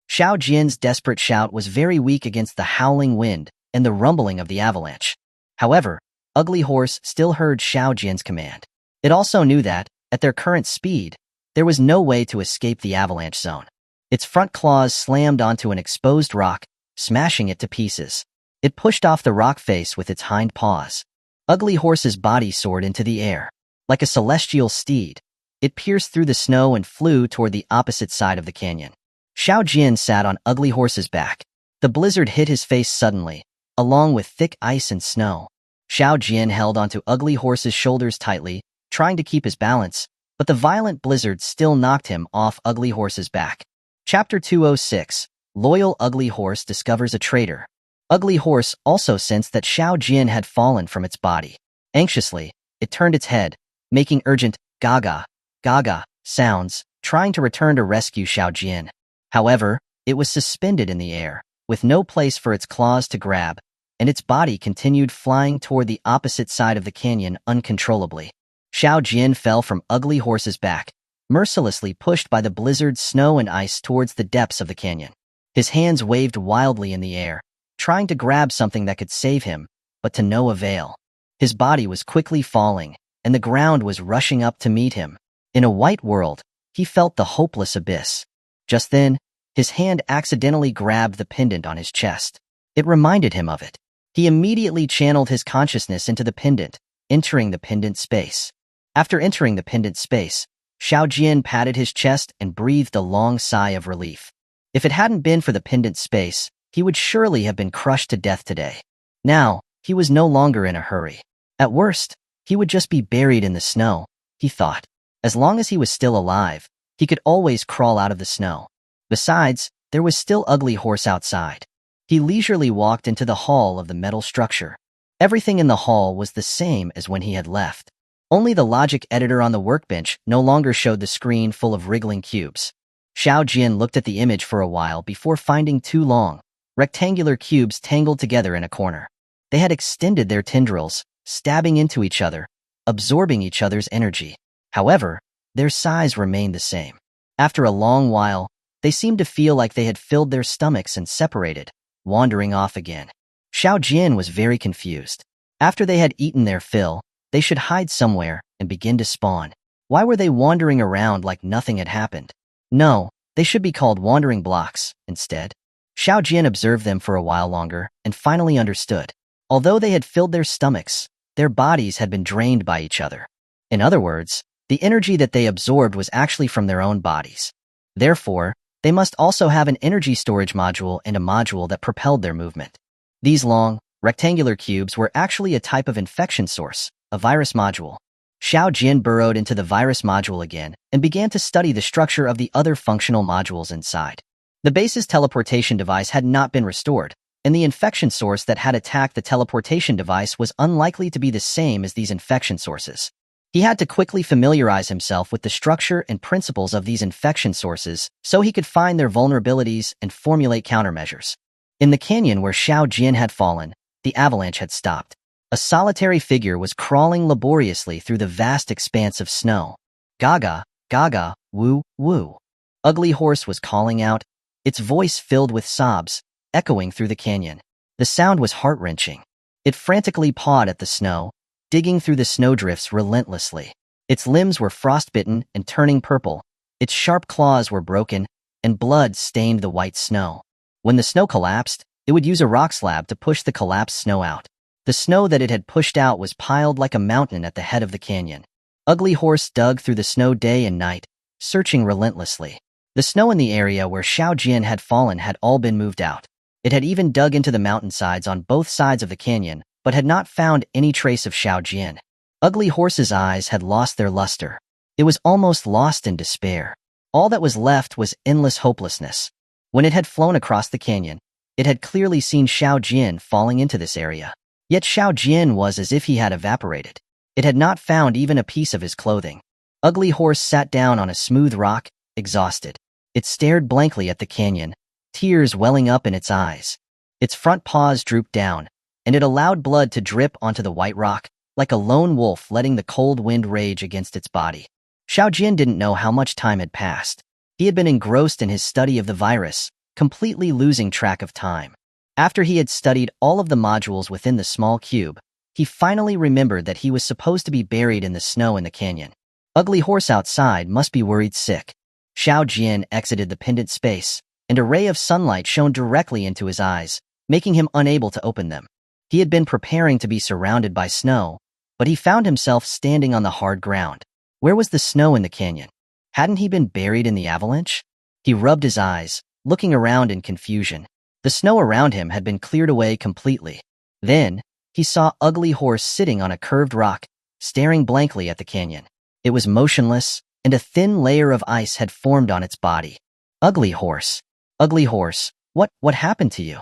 Speaker 1: Xiao Jian's desperate shout was very weak against the howling wind and the rumbling of the avalanche. However, Ugly Horse still heard Xiao Jian's command. It also knew that, at their current speed, there was no way to escape the avalanche zone. Its front claws slammed onto an exposed rock, smashing it to pieces. It pushed off the rock face with its hind paws. Ugly Horse's body soared into the air. Like a celestial steed, it pierced through the snow and flew toward the opposite side of the canyon. Xiao Jian sat on Ugly Horse's back. The blizzard hit his face suddenly, along with thick ice and snow. Xiao Jian held onto Ugly Horse's shoulders tightly, trying to keep his balance, but the violent blizzard still knocked him off Ugly Horse's back. Chapter 206. Loyal Ugly Horse discovers a traitor. Ugly Horse also sensed that Xiao Jian had fallen from its body. Anxiously, it turned its head, making urgent gaga, gaga sounds, trying to return to rescue Xiao Jian. However, it was suspended in the air, with no place for its claws to grab, and its body continued flying toward the opposite side of the canyon uncontrollably. Xiao Jian fell from Ugly Horse's back, mercilessly pushed by the blizzard, snow, and ice towards the depths of the canyon. His hands waved wildly in the air, trying to grab something that could save him, but to no avail. His body was quickly falling, and the ground was rushing up to meet him. In a white world, he felt the hopeless abyss. Just then, his hand accidentally grabbed the pendant on his chest. It reminded him of it. He immediately channeled his consciousness into the pendant, entering the pendant space. After entering the pendant space, Xiao Jian patted his chest and breathed a long sigh of relief. If it hadn't been for the pendant space, he would surely have been crushed to death today. Now, he was no longer in a hurry. At worst, he would just be buried in the snow, he thought. As long as he was still alive, he could always crawl out of the snow. Besides, there was still Ugly Horse outside. He leisurely walked into the hall of the metal structure. Everything in the hall was the same as when he had left. Only the logic editor on the workbench no longer showed the screen full of wriggling cubes. Xiao Jian looked at the image for a while before finding two long, rectangular cubes tangled together in a corner. They had extended their tendrils, stabbing into each other, absorbing each other's energy. However, their size remained the same. After a long while, they seemed to feel like they had filled their stomachs and separated, wandering off again. Xiao Jian was very confused. After they had eaten their fill, they should hide somewhere and begin to spawn. Why were they wandering around like nothing had happened? No, they should be called wandering blocks, instead. Xiao Jian observed them for a while longer and finally understood. Although they had filled their stomachs, their bodies had been drained by each other. In other words, the energy that they absorbed was actually from their own bodies. Therefore, they must also have an energy storage module and a module that propelled their movement. These long, rectangular cubes were actually a type of infection source, a virus module. Xiao Jian burrowed into the virus module again and began to study the structure of the other functional modules inside. The base's teleportation device had not been restored, and the infection source that had attacked the teleportation device was unlikely to be the same as these infection sources. He had to quickly familiarize himself with the structure and principles of these infection sources so he could find their vulnerabilities and formulate countermeasures. In the canyon where Xiao Jian had fallen, the avalanche had stopped. A solitary figure was crawling laboriously through the vast expanse of snow. Gaga, gaga, woo, woo. Ugly Horse was calling out, its voice filled with sobs, echoing through the canyon. The sound was heart-wrenching. It frantically pawed at the snow, digging through the snowdrifts relentlessly. Its limbs were frostbitten and turning purple. Its sharp claws were broken, and blood stained the white snow. When the snow collapsed, it would use a rock slab to push the collapsed snow out. The snow that it had pushed out was piled like a mountain at the head of the canyon. Ugly Horse dug through the snow day and night, searching relentlessly. The snow in the area where Xiao Jian had fallen had all been moved out. It had even dug into the mountainsides on both sides of the canyon, but had not found any trace of Xiao Jian. Ugly Horse's eyes had lost their luster. It was almost lost in despair. All that was left was endless hopelessness. When it had flown across the canyon, it had clearly seen Xiao Jian falling into this area. Yet Xiao Jian was as if he had evaporated. It had not found even a piece of his clothing. Ugly Horse sat down on a smooth rock, exhausted. It stared blankly at the canyon, tears welling up in its eyes. Its front paws drooped down, and it allowed blood to drip onto the white rock, like a lone wolf letting the cold wind rage against its body. Xiao Jian didn't know how much time had passed. He had been engrossed in his study of the virus, completely losing track of time. After he had studied all of the modules within the small cube, he finally remembered that he was supposed to be buried in the snow in the canyon. Ugly Horse outside must be worried sick. Xiao Jian exited the pendant space, and a ray of sunlight shone directly into his eyes, making him unable to open them. He had been preparing to be surrounded by snow, but he found himself standing on the hard ground. Where was the snow in the canyon? Hadn't he been buried in the avalanche? He rubbed his eyes, looking around in confusion. The snow around him had been cleared away completely. Then, he saw Ugly Horse sitting on a curved rock, staring blankly at the canyon. It was motionless, and a thin layer of ice had formed on its body. Ugly Horse. Ugly Horse, what happened to you?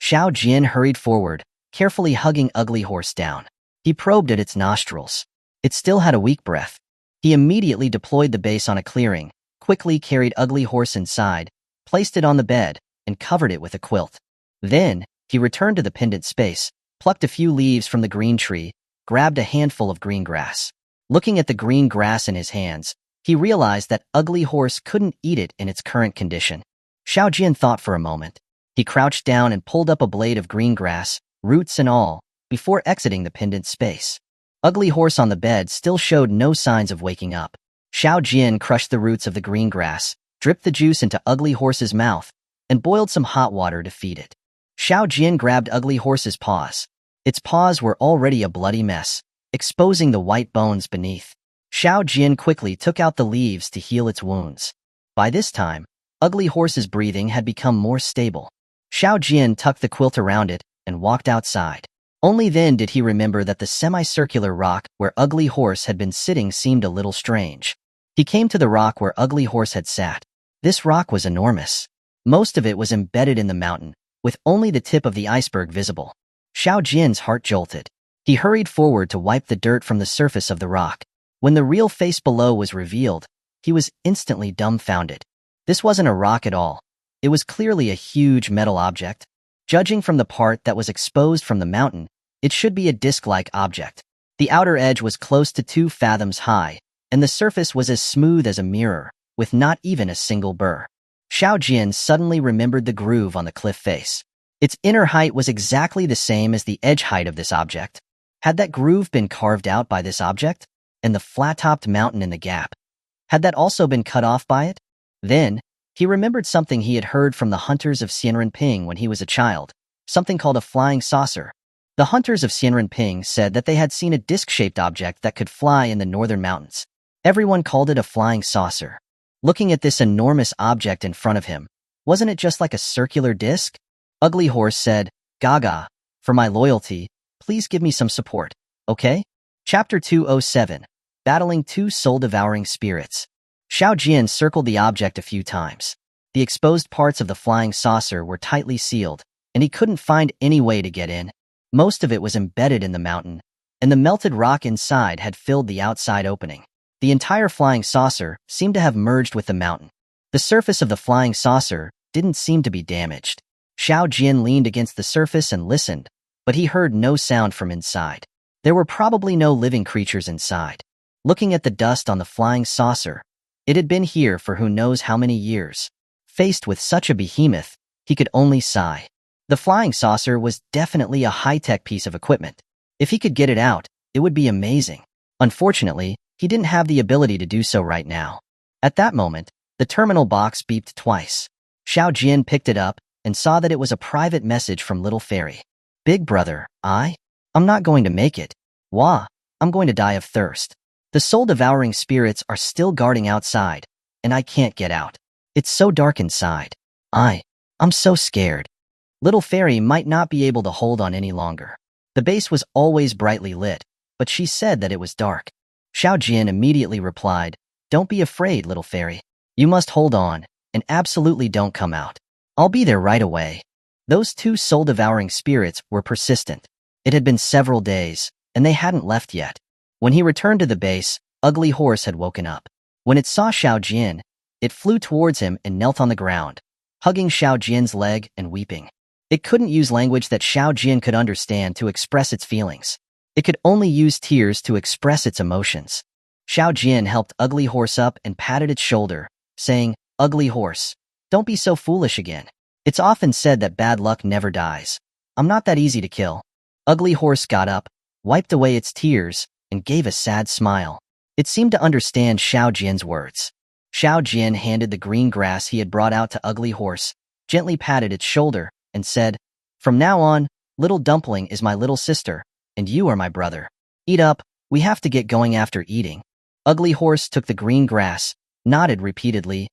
Speaker 1: Xiao Jian hurried forward, carefully hugging Ugly Horse down. He probed at its nostrils. It still had a weak breath. He immediately deployed the base on a clearing, quickly carried Ugly Horse inside, placed it on the bed, and covered it with a quilt. Then, he returned to the pendant space, plucked a few leaves from the green tree, grabbed a handful of green grass. Looking at the green grass in his hands, he realized that Ugly Horse couldn't eat it in its current condition. Xiao Jian thought for a moment. He crouched down and pulled up a blade of green grass, roots and all, before exiting the pendant space. Ugly Horse on the bed still showed no signs of waking up. Xiao Jian crushed the roots of the green grass, dripped the juice into Ugly Horse's mouth, and boiled some hot water to feed it. Xiao Jian grabbed Ugly Horse's paws. Its paws were already a bloody mess, exposing the white bones beneath. Xiao Jian quickly took out the leaves to heal its wounds. By this time, Ugly Horse's breathing had become more stable. Xiao Jian tucked the quilt around it and walked outside. Only then did he remember that the semicircular rock where Ugly Horse had been sitting seemed a little strange. He came to the rock where Ugly Horse had sat. This rock was enormous. Most of it was embedded in the mountain, with only the tip of the iceberg visible. Xiao Jian's heart jolted. He hurried forward to wipe the dirt from the surface of the rock. When the real face below was revealed, he was instantly dumbfounded. This wasn't a rock at all. It was clearly a huge metal object. Judging from the part that was exposed from the mountain, it should be a disc-like object. The outer edge was close to 2 fathoms high, and the surface was as smooth as a mirror, with not even a single burr. Xiao Jian suddenly remembered the groove on the cliff face. Its inner height was exactly the same as the edge height of this object. Had that groove been carved out by this object? And the flat-topped mountain in the gap, had that also been cut off by it? Then, he remembered something he had heard from the hunters of Xianrenping when he was a child, something called a flying saucer. The hunters of Xianrenping said that they had seen a disc-shaped object that could fly in the northern mountains. Everyone called it a flying saucer. Looking at this enormous object in front of him, wasn't it just like a circular disc? Ugly Horse said, "Gaga, for my loyalty, please give me some support, okay?" Chapter 207, Battling 2 Soul-Devouring Spirits. Xiao Jian circled the object a few times. The exposed parts of the flying saucer were tightly sealed, and he couldn't find any way to get in. Most of it was embedded in the mountain, and the melted rock inside had filled the outside opening. The entire flying saucer seemed to have merged with the mountain. The surface of the flying saucer didn't seem to be damaged. Xiao Jian leaned against the surface and listened, but he heard no sound from inside. There were probably no living creatures inside. Looking at the dust on the flying saucer, it had been here for who knows how many years. Faced with such a behemoth, he could only sigh. The flying saucer was definitely a high-tech piece of equipment. If he could get it out, it would be amazing. Unfortunately, he didn't have the ability to do so right now. At that moment, the terminal box beeped twice. Xiao Jian picked it up and saw that it was a private message from Little Fairy. "Big brother, I'm not going to make it. Wah, I'm going to die of thirst. The soul-devouring spirits are still guarding outside, and I can't get out. It's so dark inside. I'm so scared." Little Fairy might not be able to hold on any longer. The base was always brightly lit, but she said that it was dark. Xiao Jian immediately replied, "Don't be afraid, Little Fairy. You must hold on, and absolutely don't come out. I'll be there right away." Those 2 soul-devouring spirits were persistent. It had been several days, and they hadn't left yet. When he returned to the base, Ugly Horse had woken up. When it saw Xiao Jian, it flew towards him and knelt on the ground, hugging Xiao Jian's leg and weeping. It couldn't use language that Xiao Jian could understand to express its feelings. It could only use tears to express its emotions. Xiao Jian helped Ugly Horse up and patted its shoulder, saying, "Ugly Horse, don't be so foolish again. It's often said that bad luck never dies. I'm not that easy to kill." Ugly Horse got up, wiped away its tears, and gave a sad smile. It seemed to understand Xiao Jian's words. Xiao Jian handed the green grass he had brought out to Ugly Horse, gently patted its shoulder, and said, From now on, Little Dumpling is my little sister, and you are my brother. Eat up, we have to get going after eating. Ugly Horse took the green grass, nodded repeatedly,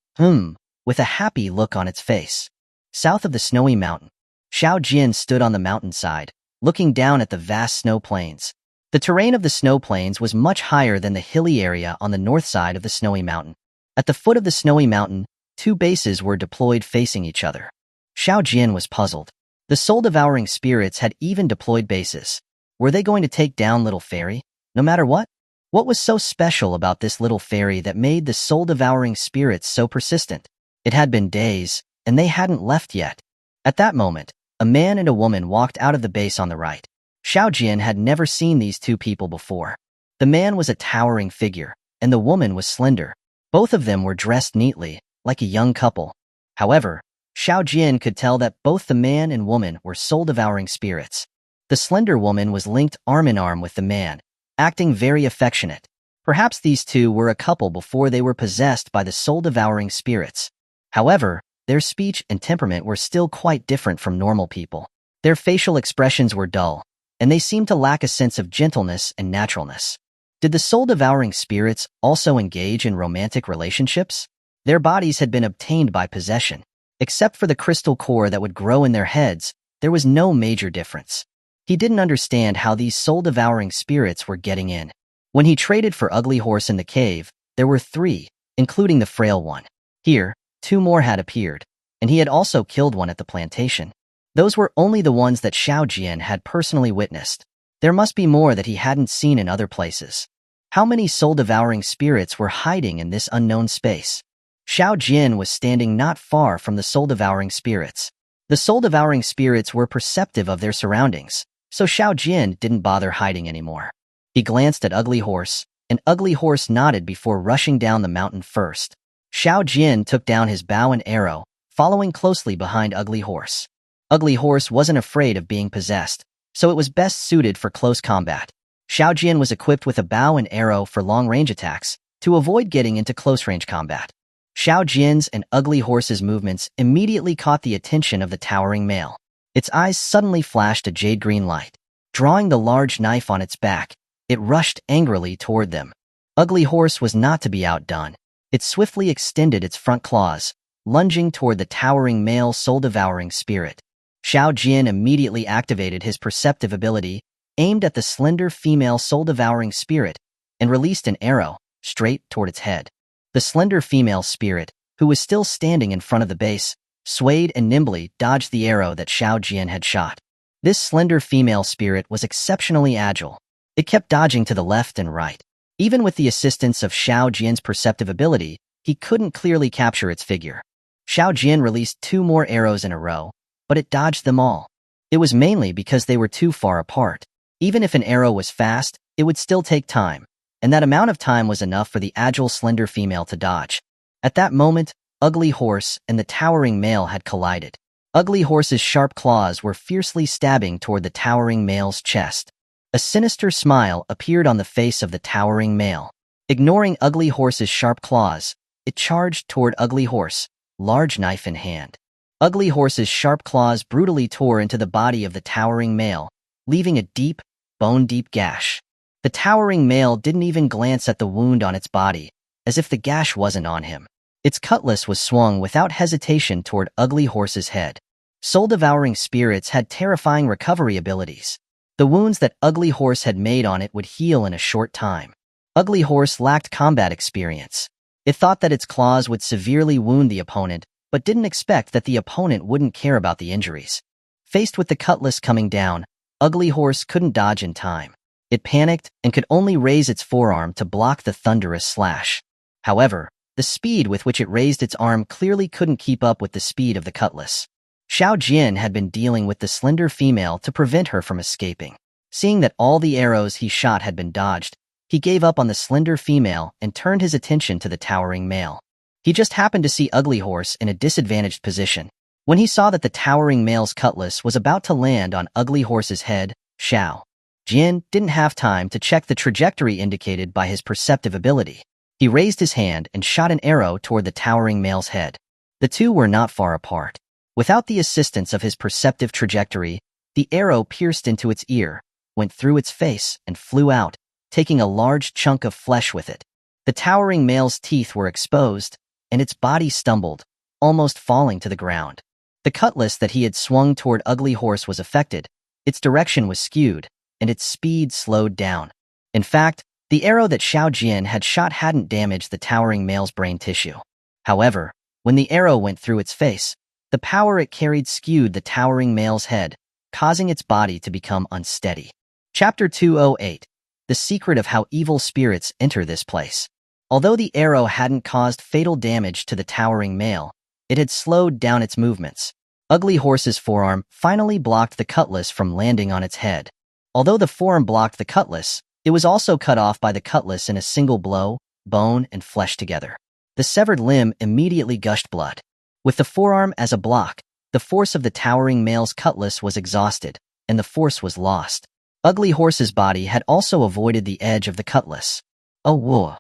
Speaker 1: with a happy look on its face. South of the snowy mountain, Xiao Jian stood on the mountainside, looking down at the vast snow plains. The terrain of the snow plains was much higher than the hilly area on the north side of the snowy mountain. At the foot of the snowy mountain, two bases were deployed facing each other. Xiao Jian was puzzled. The soul-devouring spirits had even deployed bases. Were they going to take down Little Fairy, no matter what? What was so special about this little fairy that made the soul-devouring spirits so persistent? It had been days, and they hadn't left yet. At that moment, a man and a woman walked out of the base on the right. Xiao Jian had never seen these two people before. The man was a towering figure, and the woman was slender. Both of them were dressed neatly, like a young couple. However, Xiao Jian could tell that both the man and woman were soul-devouring spirits. The slender woman was linked arm in arm with the man, acting very affectionate. Perhaps these two were a couple before they were possessed by the soul-devouring spirits. However, their speech and temperament were still quite different from normal people. Their facial expressions were dull, and they seemed to lack a sense of gentleness and naturalness. Did the soul-devouring spirits also engage in romantic relationships? Their bodies had been obtained by possession. Except for the crystal core that would grow in their heads, there was no major difference. He didn't understand how these soul-devouring spirits were getting in. When he traded for Ugly Horse in the cave, there were 3, including the frail one. Here, 2 more had appeared, and he had also killed one at the plantation. Those were only the ones that Xiao Jian had personally witnessed. There must be more that he hadn't seen in other places. How many soul-devouring spirits were hiding in this unknown space? Xiao Jian was standing not far from the soul-devouring spirits. The soul-devouring spirits were perceptive of their surroundings, so Xiao Jian didn't bother hiding anymore. He glanced at Ugly Horse, and Ugly Horse nodded before rushing down the mountain first. Xiao Jian took down his bow and arrow, following closely behind Ugly Horse. Ugly Horse wasn't afraid of being possessed, so it was best suited for close combat. Xiao Jian was equipped with a bow and arrow for long-range attacks, to avoid getting into close-range combat. Xiao Jian's and Ugly Horse's movements immediately caught the attention of the towering male. Its eyes suddenly flashed a jade-green light. Drawing the large knife on its back, it rushed angrily toward them. Ugly Horse was not to be outdone. It swiftly extended its front claws, lunging toward the towering male soul-devouring spirit. Xiao Jian immediately activated his perceptive ability, aimed at the slender female soul-devouring spirit, and released an arrow, straight toward its head. The slender female spirit, who was still standing in front of the base, swayed and nimbly dodged the arrow that Xiao Jian had shot. This slender female spirit was exceptionally agile. It kept dodging to the left and right. Even with the assistance of Xiao Jian's perceptive ability, he couldn't clearly capture its figure. Xiao Jian released 2 more arrows in a row, but it dodged them all. It was mainly because they were too far apart. Even if an arrow was fast, it would still take time, and that amount of time was enough for the agile slender female to dodge. At that moment, Ugly Horse and the towering male had collided. Ugly Horse's sharp claws were fiercely stabbing toward the towering male's chest. A sinister smile appeared on the face of the towering male. Ignoring Ugly Horse's sharp claws, it charged toward Ugly Horse, large knife in hand. Ugly Horse's sharp claws brutally tore into the body of the towering male, leaving a deep, bone-deep gash. The towering male didn't even glance at the wound on its body, as if the gash wasn't on him. Its cutlass was swung without hesitation toward Ugly Horse's head. Soul-devouring spirits had terrifying recovery abilities. The wounds that Ugly Horse had made on it would heal in a short time. Ugly Horse lacked combat experience. It thought that its claws would severely wound the opponent, but didn't expect that the opponent wouldn't care about the injuries. Faced with the cutlass coming down, Ugly Horse couldn't dodge in time. It panicked and could only raise its forearm to block the thunderous slash. However, the speed with which it raised its arm clearly couldn't keep up with the speed of the cutlass. Xiao Jian had been dealing with the slender female to prevent her from escaping. Seeing that all the arrows he shot had been dodged, he gave up on the slender female and turned his attention to the towering male. He just happened to see Ugly Horse in a disadvantaged position. When he saw that the towering male's cutlass was about to land on Ugly Horse's head, Xiao Jian didn't have time to check the trajectory indicated by his perceptive ability. He raised his hand and shot an arrow toward the towering male's head. The two were not far apart. Without the assistance of his perceptive trajectory, The arrow pierced into its ear, went through its face, and flew out, taking a large chunk of flesh with it. The towering male's teeth were exposed, and its body stumbled, almost falling to the ground. The cutlass that he had swung toward Ugly Horse was affected, its direction was skewed, and its speed slowed down. In fact, the arrow that Xiao Jian had shot hadn't damaged the towering male's brain tissue. However, when the arrow went through its face, the power it carried skewed the towering male's head, causing its body to become unsteady. Chapter 208. The Secret of How Evil Spirits Enter This Place. Although the arrow hadn't caused fatal damage to the towering male, it had slowed down its movements. Ugly Horse's forearm finally blocked the cutlass from landing on its head. Although the forearm blocked the cutlass, it was also cut off by the cutlass in a single blow, bone and flesh together. The severed limb immediately gushed blood. With the forearm as a block, the force of the towering male's cutlass was exhausted, and the force was lost. Ugly Horse's body had also avoided the edge of the cutlass. "Oh, whoa!"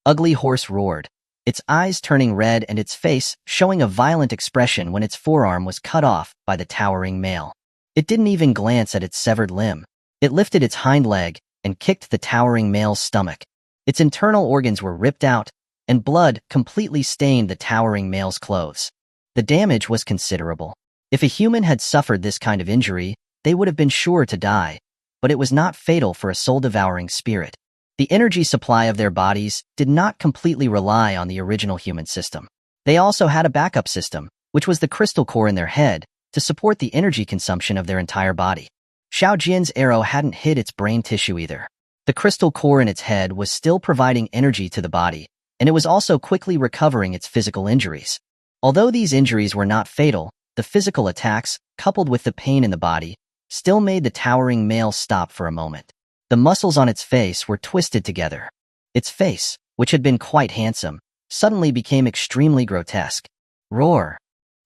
Speaker 1: Ugly Horse roared, its eyes turning red and its face showing a violent expression when its forearm was cut off by the towering male. It didn't even glance at its severed limb. It lifted its hind leg and kicked the towering male's stomach. Its internal organs were ripped out, and blood completely stained the towering male's clothes. The damage was considerable. If a human had suffered this kind of injury, they would have been sure to die, but it was not fatal for a soul-devouring spirit. The energy supply of their bodies did not completely rely on the original human system. They also had a backup system, which was the crystal core in their head, to support the energy consumption of their entire body. Xiao Jian's arrow hadn't hit its brain tissue either. The crystal core in its head was still providing energy to the body, and it was also quickly recovering its physical injuries. Although these injuries were not fatal, the physical attacks, coupled with the pain in the body, still made the towering male stop for a moment. The muscles on its face were twisted together. Its face, which had been quite handsome, suddenly became extremely grotesque. Roar!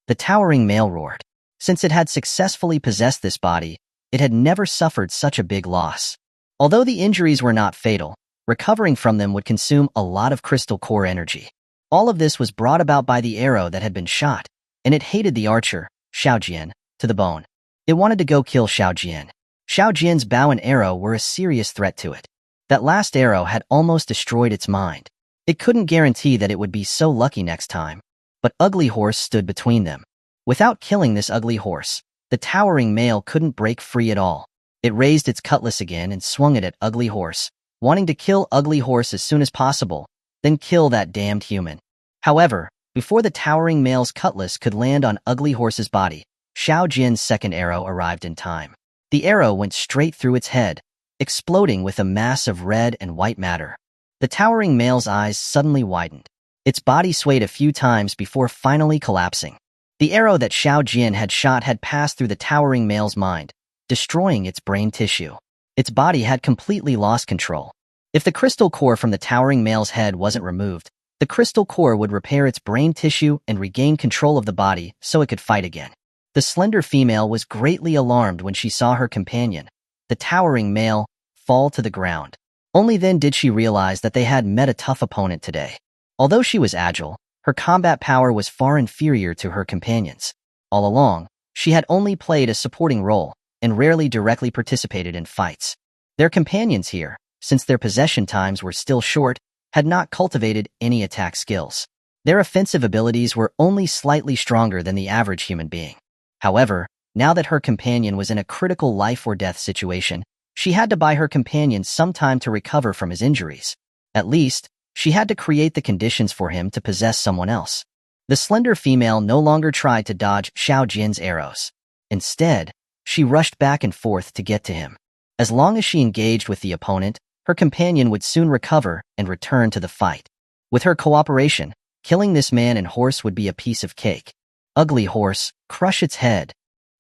Speaker 1: The towering male roared. Since it had successfully possessed this body, it had never suffered such a big loss. Although the injuries were not fatal, recovering from them would consume a lot of crystal core energy. All of this was brought about by the arrow that had been shot, and it hated the archer, Xiao Jian, to the bone. It wanted to go kill Xiao Jian. Xiao Jian's bow and arrow were a serious threat to it. That last arrow had almost destroyed its mind. It couldn't guarantee that it would be so lucky next time. But Ugly Horse stood between them. Without killing this Ugly Horse, the towering male couldn't break free at all. It raised its cutlass again and swung it at Ugly Horse, wanting to kill Ugly Horse as soon as possible, then kill that damned human. However, before the towering male's cutlass could land on Ugly Horse's body, Xiao Jian's second arrow arrived in time. The arrow went straight through its head, exploding with a mass of red and white matter. The towering male's eyes suddenly widened. Its body swayed a few times before finally collapsing. The arrow that Xiao Jian had shot had passed through the towering male's mind, destroying its brain tissue. Its body had completely lost control. If the crystal core from the towering male's head wasn't removed, the crystal core would repair its brain tissue and regain control of the body so it could fight again. The slender female was greatly alarmed when she saw her companion, the towering male, fall to the ground. Only then did she realize that they had met a tough opponent today. Although she was agile, her combat power was far inferior to her companions. All along, she had only played a supporting role and rarely directly participated in fights. Their companions here, since their possession times were still short, had not cultivated any attack skills. Their offensive abilities were only slightly stronger than the average human being. However, now that her companion was in a critical life-or-death situation, she had to buy her companion some time to recover from his injuries. At least, she had to create the conditions for him to possess someone else. The slender female no longer tried to dodge Xiao Jian's arrows. Instead, she rushed back and forth to get to him. As long as she engaged with the opponent, her companion would soon recover and return to the fight. With her cooperation, killing this man and horse would be a piece of cake. Ugly Horse, crush its head.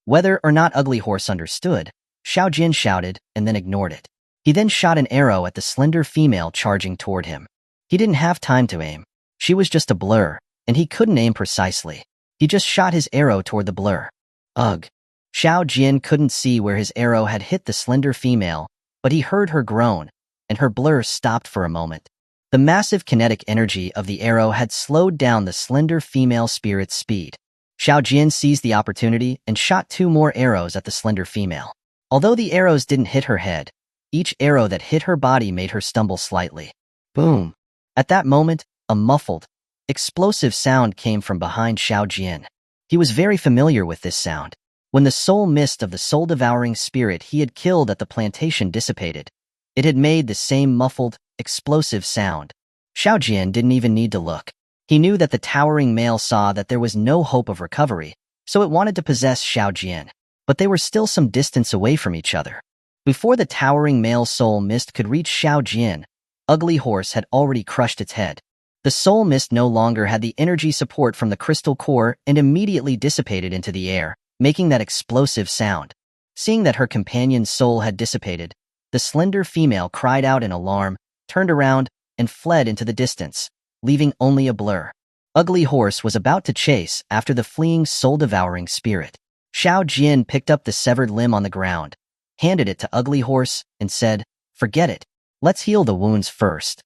Speaker 1: Whether or not Ugly Horse understood, Xiao Jian shouted and then ignored it. He then shot an arrow at the slender female charging toward him. He didn't have time to aim. She was just a blur, and he couldn't aim precisely. He just shot his arrow toward the blur. Ugh. Xiao Jian couldn't see where his arrow had hit the slender female, but he heard her groan, and her blur stopped for a moment. The massive kinetic energy of the arrow had slowed down the slender female spirit's speed. Xiao Jian seized the opportunity and shot 2 more arrows at the slender female. Although the arrows didn't hit her head, each arrow that hit her body made her stumble slightly. Boom! At that moment, a muffled, explosive sound came from behind Xiao Jian. He was very familiar with this sound. When the soul mist of the soul-devouring spirit he had killed at the plantation dissipated, it had made the same muffled, explosive sound. Xiao Jian didn't even need to look. He knew that the towering male saw that there was no hope of recovery, so it wanted to possess Xiao Jian. But they were still some distance away from each other. Before the towering male soul mist could reach Xiao Jian, Ugly Horse had already crushed its head. The soul mist no longer had the energy support from the crystal core and immediately dissipated into the air, making that explosive sound. Seeing that her companion's soul had dissipated, the slender female cried out in alarm, turned around, and fled into the distance, leaving only a blur. Ugly Horse was about to chase after the fleeing soul-devouring spirit. Xiao Jian picked up the severed limb on the ground, handed it to Ugly Horse, and said, "Forget it. Let's heal the wounds first."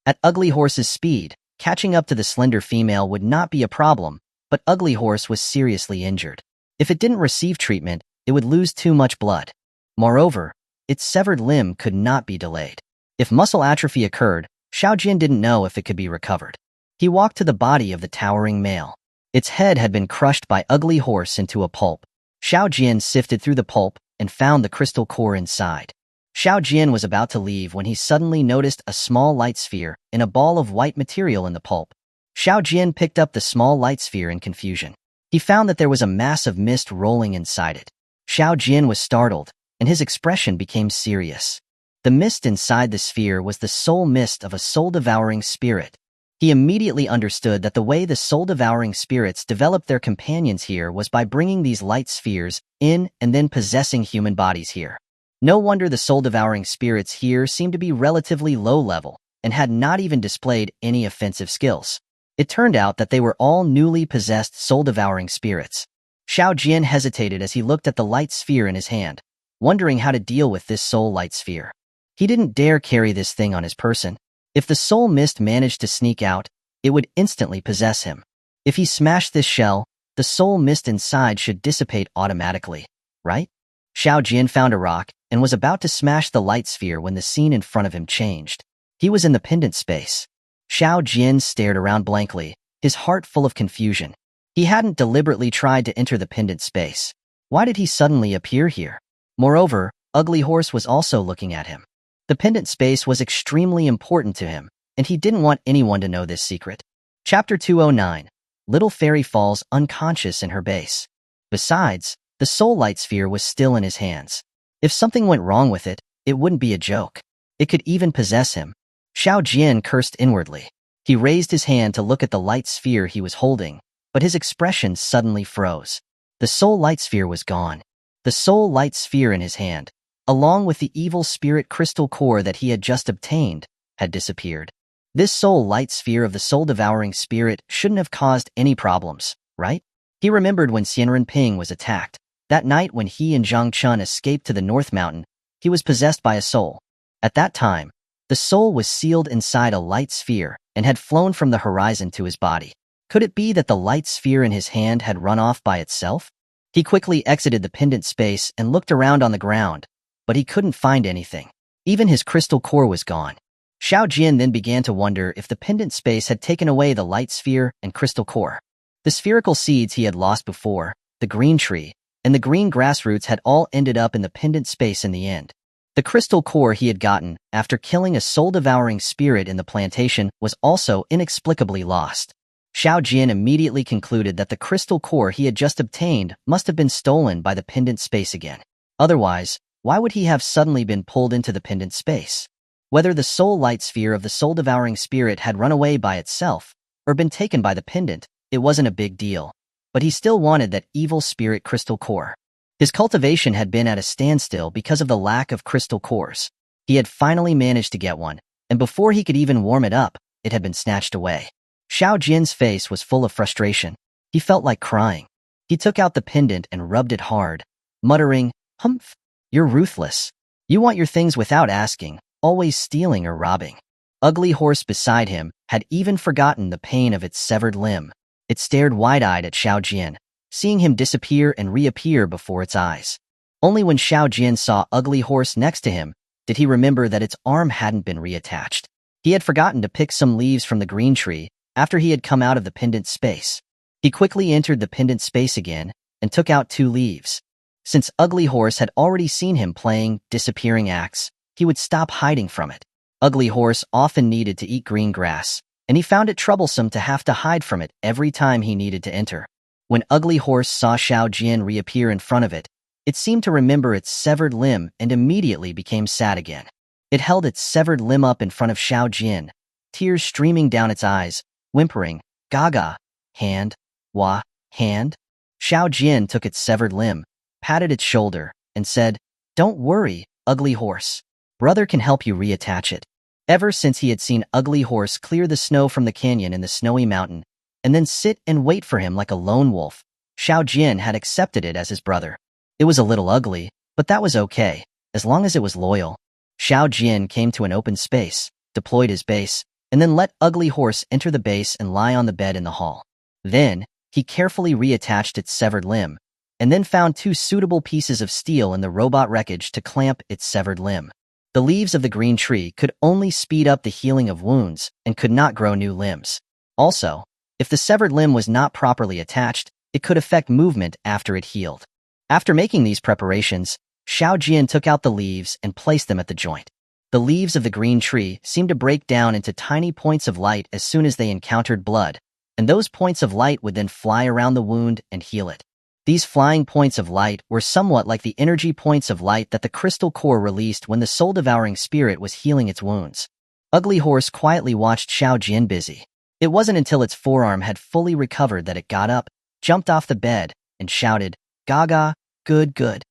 Speaker 1: At Ugly Horse's speed, catching up to the slender female would not be a problem, but Ugly Horse was seriously injured. If it didn't receive treatment, it would lose too much blood. Moreover, its severed limb could not be delayed. If muscle atrophy occurred, Xiao Jian didn't know if it could be recovered. He walked to the body of the towering male. Its head had been crushed by Ugly Horse into a pulp. Xiao Jian sifted through the pulp and found the crystal core inside. Xiao Jian was about to leave when he suddenly noticed a small light sphere in a ball of white material in the pulp. Xiao Jian picked up the small light sphere in confusion. He found that there was a mass of mist rolling inside it. Xiao Jian was startled, and his expression became serious. The mist inside the sphere was the soul mist of a soul-devouring spirit. He immediately understood that the way the soul-devouring spirits developed their companions here was by bringing these light spheres in and then possessing human bodies here. No wonder the soul-devouring spirits here seemed to be relatively low-level and had not even displayed any offensive skills. It turned out that they were all newly possessed soul-devouring spirits. Xiao Jian hesitated as he looked at the light sphere in his hand, wondering how to deal with this soul light sphere. He didn't dare carry this thing on his person. If the soul mist managed to sneak out, it would instantly possess him. If he smashed this shell, the soul mist inside should dissipate automatically, right? Xiao Jian found a rock and was about to smash the light sphere when the scene in front of him changed. He was in the pendant space. Xiao Jian stared around blankly, his heart full of confusion. He hadn't deliberately tried to enter the pendant space. Why did he suddenly appear here? Moreover, Ugly Horse was also looking at him. The pendant space was extremely important to him, and he didn't want anyone to know this secret. Chapter 209. Little Fairy falls unconscious in her base. Besides, the soul light sphere was still in his hands. If something went wrong with it, it wouldn't be a joke. It could even possess him. Xiao Jian cursed inwardly. He raised his hand to look at the light sphere he was holding, but his expression suddenly froze. The soul light sphere was gone. The soul light sphere in his hand, along with the evil spirit crystal core that he had just obtained, had disappeared. This soul light sphere of the soul-devouring spirit shouldn't have caused any problems, right? He remembered when Xianren Ping was attacked. That night when he and Zhang Chun escaped to the North Mountain, he was possessed by a soul. At that time, the soul was sealed inside a light sphere and had flown from the horizon to his body. Could it be that the light sphere in his hand had run off by itself? He quickly exited the pendant space and looked around on the ground, but he couldn't find anything. Even his crystal core was gone. Xiao Jian then began to wonder if the pendant space had taken away the light sphere and crystal core. The spherical seeds he had lost before, the green tree, and the green grass roots had all ended up in the pendant space in the end. The crystal core he had gotten after killing a soul-devouring spirit in the plantation was also inexplicably lost. Xiao Jian immediately concluded that the crystal core he had just obtained must have been stolen by the pendant space again. Otherwise, why would he have suddenly been pulled into the pendant space? Whether the soul light sphere of the soul-devouring spirit had run away by itself or been taken by the pendant, it wasn't a big deal. But he still wanted that evil spirit crystal core. His cultivation had been at a standstill because of the lack of crystal cores. He had finally managed to get one, and before he could even warm it up, it had been snatched away. Xiao Jian's face was full of frustration. He felt like crying. He took out the pendant and rubbed it hard, muttering, "Humph, you're ruthless. You want your things without asking, always stealing or robbing." Ugly Horse beside him had even forgotten the pain of its severed limb. It stared wide-eyed at Xiao Jian. seeing him disappear and reappear before its eyes. Only when Xiao Jian saw Ugly Horse next to him did he remember that its arm hadn't been reattached. He had forgotten to pick some leaves from the green tree after he had come out of the pendant space. He quickly entered the pendant space again and took out 2 leaves. Since Ugly Horse had already seen him playing disappearing acts, he would stop hiding from it. Ugly Horse often needed to eat green grass, and he found it troublesome to have to hide from it every time he needed to enter. When Ugly Horse saw Xiao Jian reappear in front of it, it seemed to remember its severed limb and immediately became sad again. It held its severed limb up in front of Xiao Jian, tears streaming down its eyes, whimpering, "Gaga, hand, wa, hand?" Xiao Jian took its severed limb, patted its shoulder, and said, "Don't worry, Ugly Horse. Brother can help you reattach it." Ever since he had seen Ugly Horse clear the snow from the canyon in the snowy mountain, and then sit and wait for him like a lone wolf, Xiao Jian had accepted it as his brother. It was a little ugly, but that was okay, as long as it was loyal. Xiao Jian came to an open space, deployed his base, and then let Ugly Horse enter the base and lie on the bed in the hall. Then, he carefully reattached its severed limb, and then found 2 suitable pieces of steel in the robot wreckage to clamp its severed limb. The leaves of the green tree could only speed up the healing of wounds and could not grow new limbs. Also, if the severed limb was not properly attached, it could affect movement after it healed. After making these preparations, Xiao Jian took out the leaves and placed them at the joint. The leaves of the green tree seemed to break down into tiny points of light as soon as they encountered blood, and those points of light would then fly around the wound and heal it. These flying points of light were somewhat like the energy points of light that the crystal core released when the soul-devouring spirit was healing its wounds. Ugly Horse quietly watched Xiao Jian busy. It wasn't until its forearm had fully recovered that it got up, jumped off the bed, and shouted, "Gaga, good, good."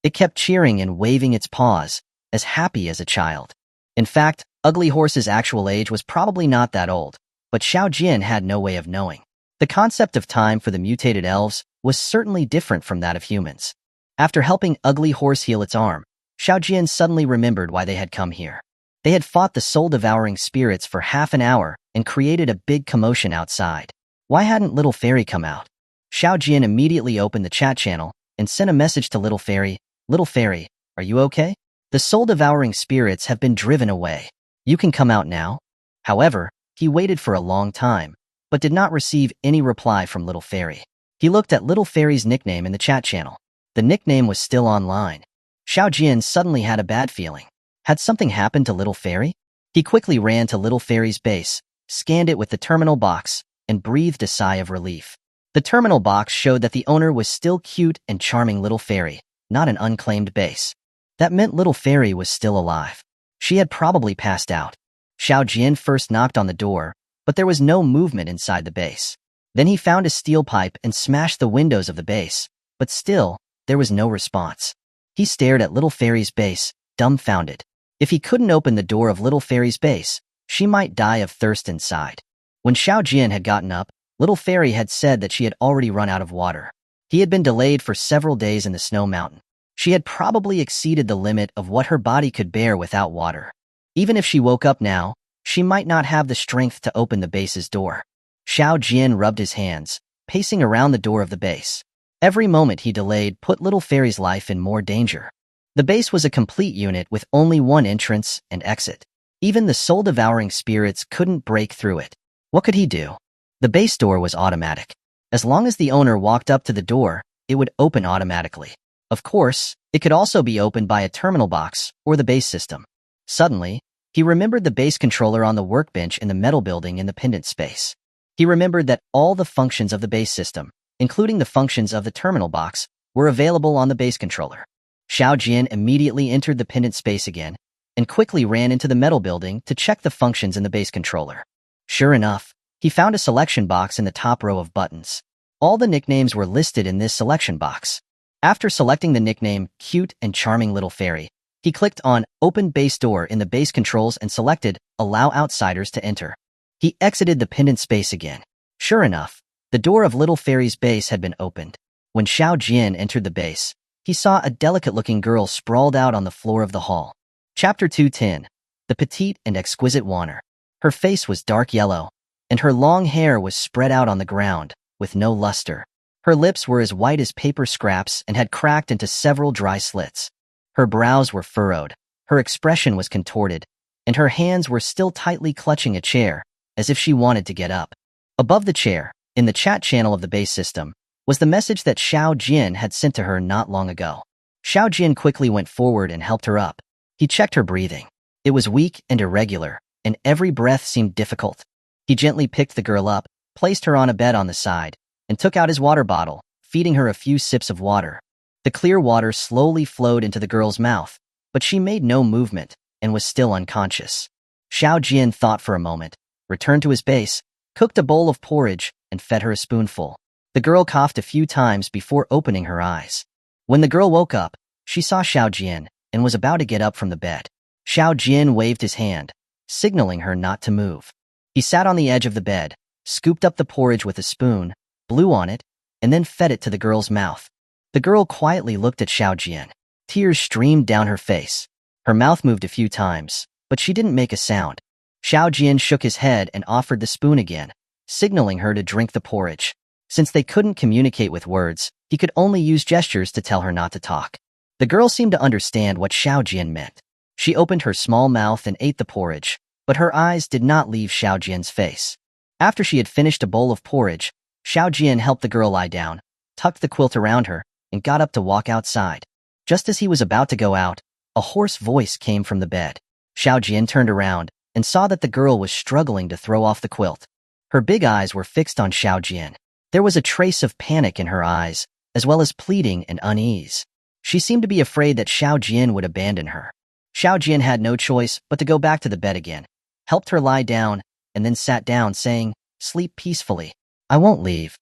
Speaker 1: It kept cheering and waving its paws, as happy as a child. In fact, Ugly Horse's actual age was probably not that old, but Xiao Jian had no way of knowing. The concept of time for the mutated elves was certainly different from that of humans. After helping Ugly Horse heal its arm, Xiao Jian suddenly remembered why they had come here. They had fought the soul-devouring spirits for half an hour and created a big commotion outside. Why hadn't Little Fairy come out? Xiao Jian immediately opened the chat channel and sent a message to Little Fairy. "Little Fairy, are you okay? The soul-devouring spirits have been driven away. You can come out now." However, he waited for a long time, but did not receive any reply from Little Fairy. He looked at Little Fairy's nickname in the chat channel. The nickname was still online. Xiao Jian suddenly had a bad feeling. Had something happened to Little Fairy? He quickly ran to Little Fairy's base, scanned it with the terminal box, and breathed a sigh of relief. The terminal box showed that the owner was still cute and charming Little Fairy, not an unclaimed base. That meant Little Fairy was still alive. She had probably passed out. Xiao Jian first knocked on the door, but there was no movement inside the base. Then he found a steel pipe and smashed the windows of the base, but still, there was no response. He stared at Little Fairy's base, dumbfounded. If he couldn't open the door of Little Fairy's base, she might die of thirst inside. When Xiao Jian had gotten up, Little Fairy had said that she had already run out of water. He had been delayed for several days in the snow mountain. She had probably exceeded the limit of what her body could bear without water. Even if she woke up now, she might not have the strength to open the base's door. Xiao Jian rubbed his hands, pacing around the door of the base. Every moment he delayed put Little Fairy's life in more danger. The base was a complete unit with only one entrance and exit. Even the soul-devouring spirits couldn't break through it. What could he do? The base door was automatic. As long as the owner walked up to the door, it would open automatically. Of course, it could also be opened by a terminal box or the base system. Suddenly, he remembered the base controller on the workbench in the metal building in the pendant space. He remembered that all the functions of the base system, including the functions of the terminal box, were available on the base controller. Xiao Jian immediately entered the pendant space again and quickly ran into the metal building to check the functions in the base controller. Sure enough, he found a selection box in the top row of buttons. All the nicknames were listed in this selection box. After selecting the nickname Cute and Charming Little Fairy, he clicked on Open Base Door in the base controls and selected Allow Outsiders to Enter. He exited the pendant space again. Sure enough, the door of Little Fairy's base had been opened. When Xiao Jian entered the base, he saw a delicate-looking girl sprawled out on the floor of the hall. Chapter 210. The Petite and Exquisite Wanner. Her face was dark yellow, and her long hair was spread out on the ground, with no luster. Her lips were as white as paper scraps and had cracked into several dry slits. Her brows were furrowed, her expression was contorted, and her hands were still tightly clutching a chair, as if she wanted to get up. Above the chair, in the chat channel of the base system, was the message that Xiao Jian had sent to her not long ago. Xiao Jian quickly went forward and helped her up. He checked her breathing. It was weak and irregular, and every breath seemed difficult. He gently picked the girl up, placed her on a bed on the side, and took out his water bottle, feeding her a few sips of water. The clear water slowly flowed into the girl's mouth, but she made no movement and was still unconscious. Xiao Jian thought for a moment, returned to his base, cooked a bowl of porridge, and fed her a spoonful. The girl coughed a few times before opening her eyes. When the girl woke up, she saw Xiao Jian and was about to get up from the bed. Xiao Jian waved his hand, signaling her not to move. He sat on the edge of the bed, scooped up the porridge with a spoon, blew on it, and then fed it to the girl's mouth. The girl quietly looked at Xiao Jian. Tears streamed down her face. Her mouth moved a few times, but she didn't make a sound. Xiao Jian shook his head and offered the spoon again, signaling her to drink the porridge. Since they couldn't communicate with words, he could only use gestures to tell her not to talk. The girl seemed to understand what Xiao Jian meant. She opened her small mouth and ate the porridge, but her eyes did not leave Xiao Jian's face. After she had finished a bowl of porridge, Xiao Jian helped the girl lie down, tucked the quilt around her, and got up to walk outside. Just as he was about to go out, a hoarse voice came from the bed. Xiao Jian turned around and saw that the girl was struggling to throw off the quilt. Her big eyes were fixed on Xiao Jian. There was a trace of panic in her eyes, as well as pleading and unease. She seemed to be afraid that Xiao Jian would abandon her. Xiao Jian had no choice but to go back to the bed again, helped her lie down, and then sat down, saying, "Sleep peacefully. I won't leave."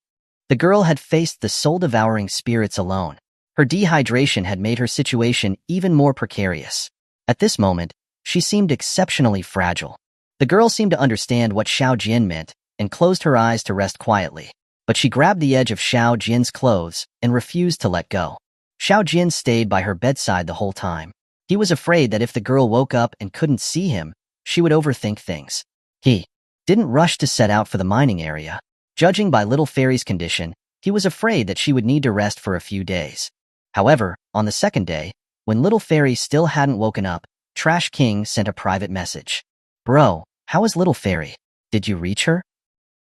Speaker 1: The girl had faced the soul-devouring spirits alone. Her dehydration had made her situation even more precarious. At this moment, she seemed exceptionally fragile. The girl seemed to understand what Xiao Jian meant and closed her eyes to rest quietly. But she grabbed the edge of Xiao Jian's clothes and refused to let go. Xiao Jian stayed by her bedside the whole time. He was afraid that if the girl woke up and couldn't see him, she would overthink things. He didn't rush to set out for the mining area. Judging by Little Fairy's condition, he was afraid that she would need to rest for a few days. However, on the second day, when Little Fairy still hadn't woken up, Trash King sent a private message. "Bro, how is Little Fairy? Did you reach her?"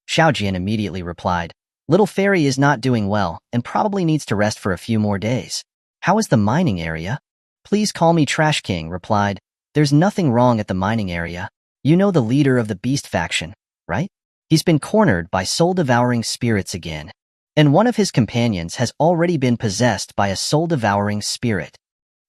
Speaker 1: Xiao Jian immediately replied, "Little Fairy is not doing well and probably needs to rest for a few more days." "How is the mining area?" "Please call me Trash King," replied. "There's nothing wrong at the mining area. You know the leader of the Beast faction, right? He's been cornered by soul-devouring spirits again, and one of his companions has already been possessed by a soul-devouring spirit."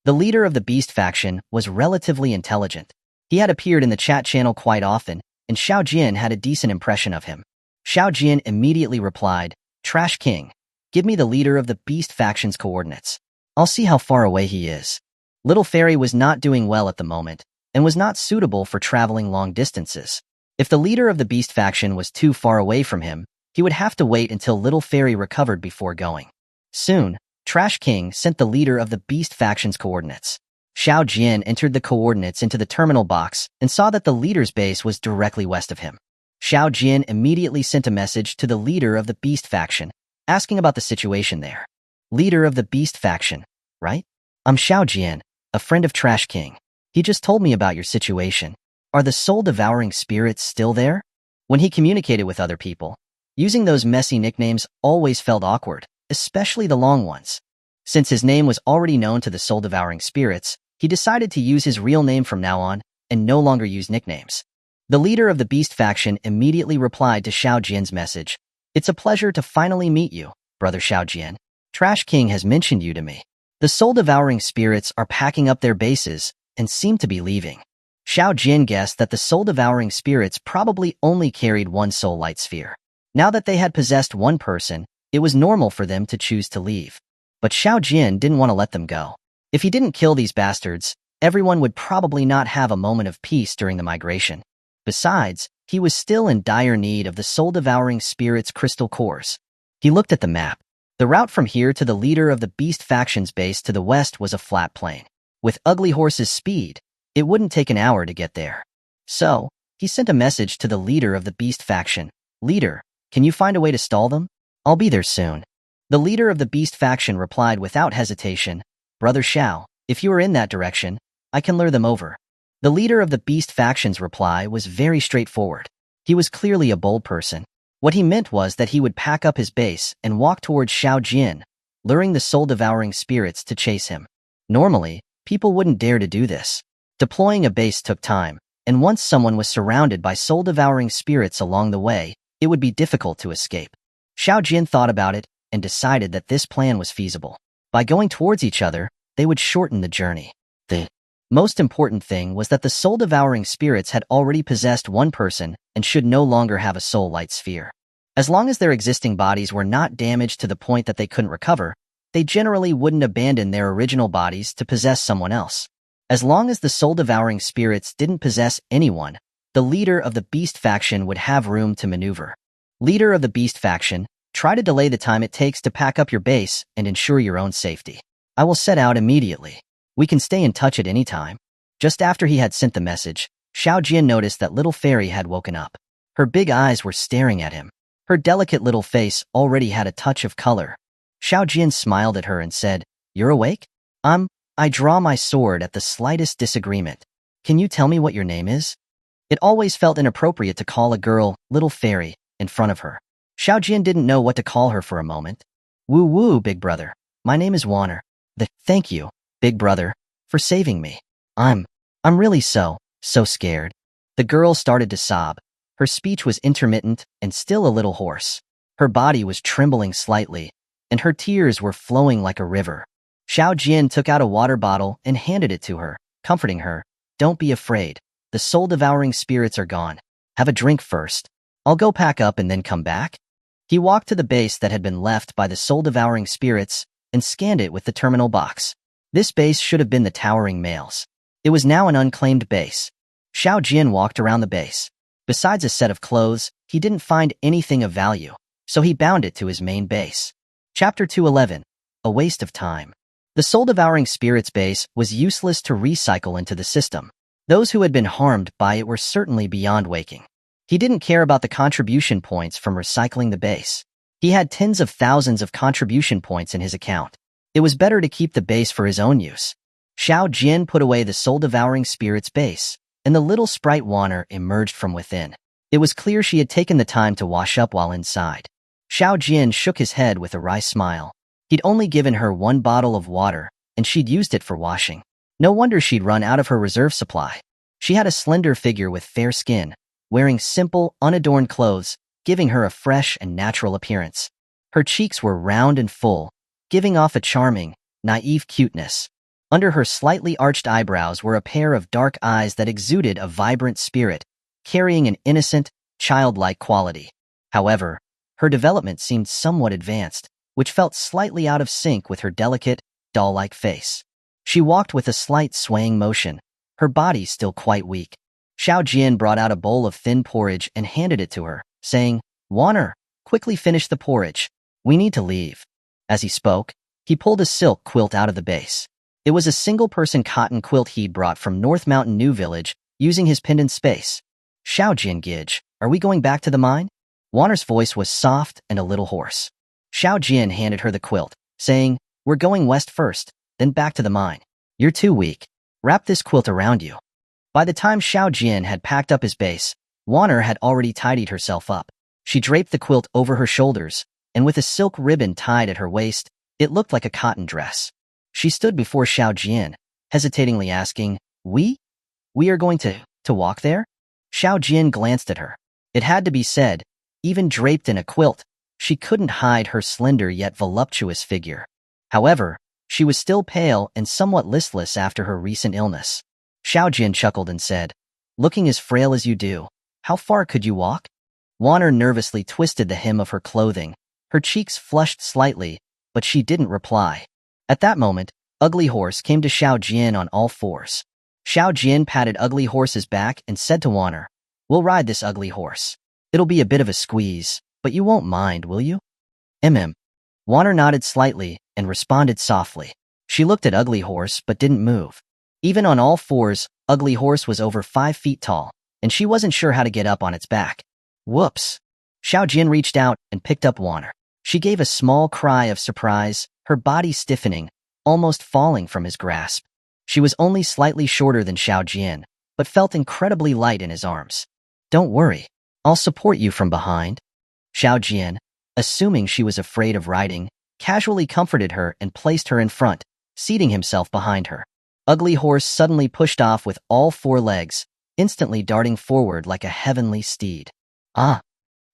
Speaker 1: The leader of the Beast faction was relatively intelligent. He had appeared in the chat channel quite often, and Xiao Jian had a decent impression of him. Xiao Jian immediately replied, "Trash King, give me the leader of the Beast faction's coordinates. I'll see how far away he is." Little Fairy was not doing well at the moment, and was not suitable for traveling long distances. If the leader of the Beast faction was too far away from him, he would have to wait until Little Fairy recovered before going. Soon, Trash King sent the leader of the Beast faction's coordinates. Xiao Jian entered the coordinates into the terminal box and saw that the leader's base was directly west of him. Xiao Jian immediately sent a message to the leader of the Beast faction, asking about the situation there. "Leader of the Beast faction, right? I'm Xiao Jian, a friend of Trash King. He just told me about your situation. Are the soul-devouring spirits still there?" When he communicated with other people, using those messy nicknames always felt awkward, especially the long ones. Since his name was already known to the soul-devouring spirits, he decided to use his real name from now on and no longer use nicknames. The leader of the Beast faction immediately replied to Xiao Jian's message. "It's a pleasure to finally meet you, brother Xiao Jian. Trash King has mentioned you to me. The soul-devouring spirits are packing up their bases and seem to be leaving." Xiao Jian guessed that the soul-devouring spirits probably only carried one soul light sphere. Now that they had possessed one person, it was normal for them to choose to leave. But Xiao Jian didn't want to let them go. If he didn't kill these bastards, everyone would probably not have a moment of peace during the migration. Besides, he was still in dire need of the soul-devouring spirit's crystal cores. He looked at the map. The route from here to the leader of the Beast faction's base to the west was a flat plain. With Ugly Horse's speed, it wouldn't take an hour to get there. So, he sent a message to the leader of the Beast faction. "Leader, can you find a way to stall them? I'll be there soon." The leader of the beast faction replied without hesitation, Brother Xiao, if you are in that direction, I can lure them over. The leader of the beast faction's reply was very straightforward. He was clearly a bold person. What he meant was that he would pack up his base and walk towards Xiao Jian, luring the soul-devouring spirits to chase him. Normally, people wouldn't dare to do this. Deploying a base took time, and once someone was surrounded by soul-devouring spirits along the way, it would be difficult to escape. Xiao Jian thought about it and decided that this plan was feasible. By going towards each other, they would shorten the journey. The most important thing was that the soul-devouring spirits had already possessed one person and should no longer have a soul light sphere. As long as their existing bodies were not damaged to the point that they couldn't recover, they generally wouldn't abandon their original bodies to possess someone else. As long as the soul-devouring spirits didn't possess anyone, the leader of the beast faction would have room to maneuver. Leader of the beast faction, try to delay the time it takes to pack up your base and ensure your own safety. I will set out immediately. We can stay in touch at any time. Just after he had sent the message, Xiao Jian noticed that little fairy had woken up. Her big eyes were staring at him. Her delicate little face already had a touch of color. Xiao Jian smiled at her and said, You're awake? I draw my sword at the slightest disagreement. Can you tell me what your name is? It always felt inappropriate to call a girl, little fairy, in front of her. Xiao Jian didn't know what to call her for a moment. Woo, big brother. My name is Warner. Thank you, big brother, for saving me. I'm really so scared. The girl started to sob. Her speech was intermittent and still a little hoarse. Her body was trembling slightly, and her tears were flowing like a river. Xiao Jian took out a water bottle and handed it to her, comforting her. Don't be afraid. The soul-devouring spirits are gone. Have a drink first. I'll go pack up and then come back. He walked to the base that had been left by the soul-devouring spirits and scanned it with the terminal box. This base should have been the towering males. It was now an unclaimed base. Xiao Jian walked around the base. Besides a set of clothes, he didn't find anything of value, so he bound it to his main base. Chapter 211. A waste of time. The soul-devouring spirits base was useless to recycle into the system. Those who had been harmed by it were certainly beyond waking. He didn't care about the contribution points from recycling the base. He had tens of thousands of contribution points in his account. It was better to keep the base for his own use. Xiao Jian put away the soul-devouring spirits base, and the little sprite Warner emerged from within. It was clear she had taken the time to wash up while inside. Xiao Jian shook his head with a wry smile. He'd only given her one bottle of water, and she'd used it for washing. No wonder she'd run out of her reserve supply. She had a slender figure with fair skin, wearing simple, unadorned clothes, giving her a fresh and natural appearance. Her cheeks were round and full, giving off a charming, naive cuteness. Under her slightly arched eyebrows were a pair of dark eyes that exuded a vibrant spirit, carrying an innocent, childlike quality. However, her development seemed somewhat advanced, which felt slightly out of sync with her delicate, doll-like face. She walked with a slight swaying motion, her body still quite weak. Xiao Jian brought out a bowl of thin porridge and handed it to her, saying, Warner, quickly finish the porridge. We need to leave. As he spoke, he pulled a silk quilt out of the base. It was a single-person cotton quilt he'd brought from North Mountain New Village, using his pendant space. Xiao Jian Gij, are we going back to the mine? Warner's voice was soft and a little hoarse. Xiao Jian handed her the quilt, saying, We're going west first, then back to the mine. You're too weak. Wrap this quilt around you. By the time Xiao Jian had packed up his base, Warner had already tidied herself up. She draped the quilt over her shoulders, and with a silk ribbon tied at her waist, it looked like a cotton dress. She stood before Xiao Jian, hesitatingly asking, We are going to walk there? Xiao Jian glanced at her. It had to be said, even draped in a quilt, she couldn't hide her slender yet voluptuous figure. However, she was still pale and somewhat listless after her recent illness. Xiao Jian chuckled and said, Looking as frail as you do, how far could you walk? Warner nervously twisted the hem of her clothing. Her cheeks flushed slightly, but she didn't reply. At that moment, Ugly Horse came to Xiao Jian on all fours. Xiao Jian patted Ugly Horse's back and said to Warner, We'll ride this Ugly Horse. It'll be a bit of a squeeze, but you won't mind, will you? Warner nodded slightly and responded softly. She looked at Ugly Horse but didn't move. Even on all fours, Ugly Horse was over 5 feet tall, and she wasn't sure how to get up on its back. Whoops! Xiao Jian reached out and picked up Warner. She gave a small cry of surprise, her body stiffening, almost falling from his grasp. She was only slightly shorter than Xiao Jian, but felt incredibly light in his arms. "Don't worry, I'll support you from behind." Xiao Jian, assuming she was afraid of riding, casually comforted her and placed her in front, seating himself behind her. Ugly Horse suddenly pushed off with all four legs, instantly darting forward like a heavenly steed. "Ah!"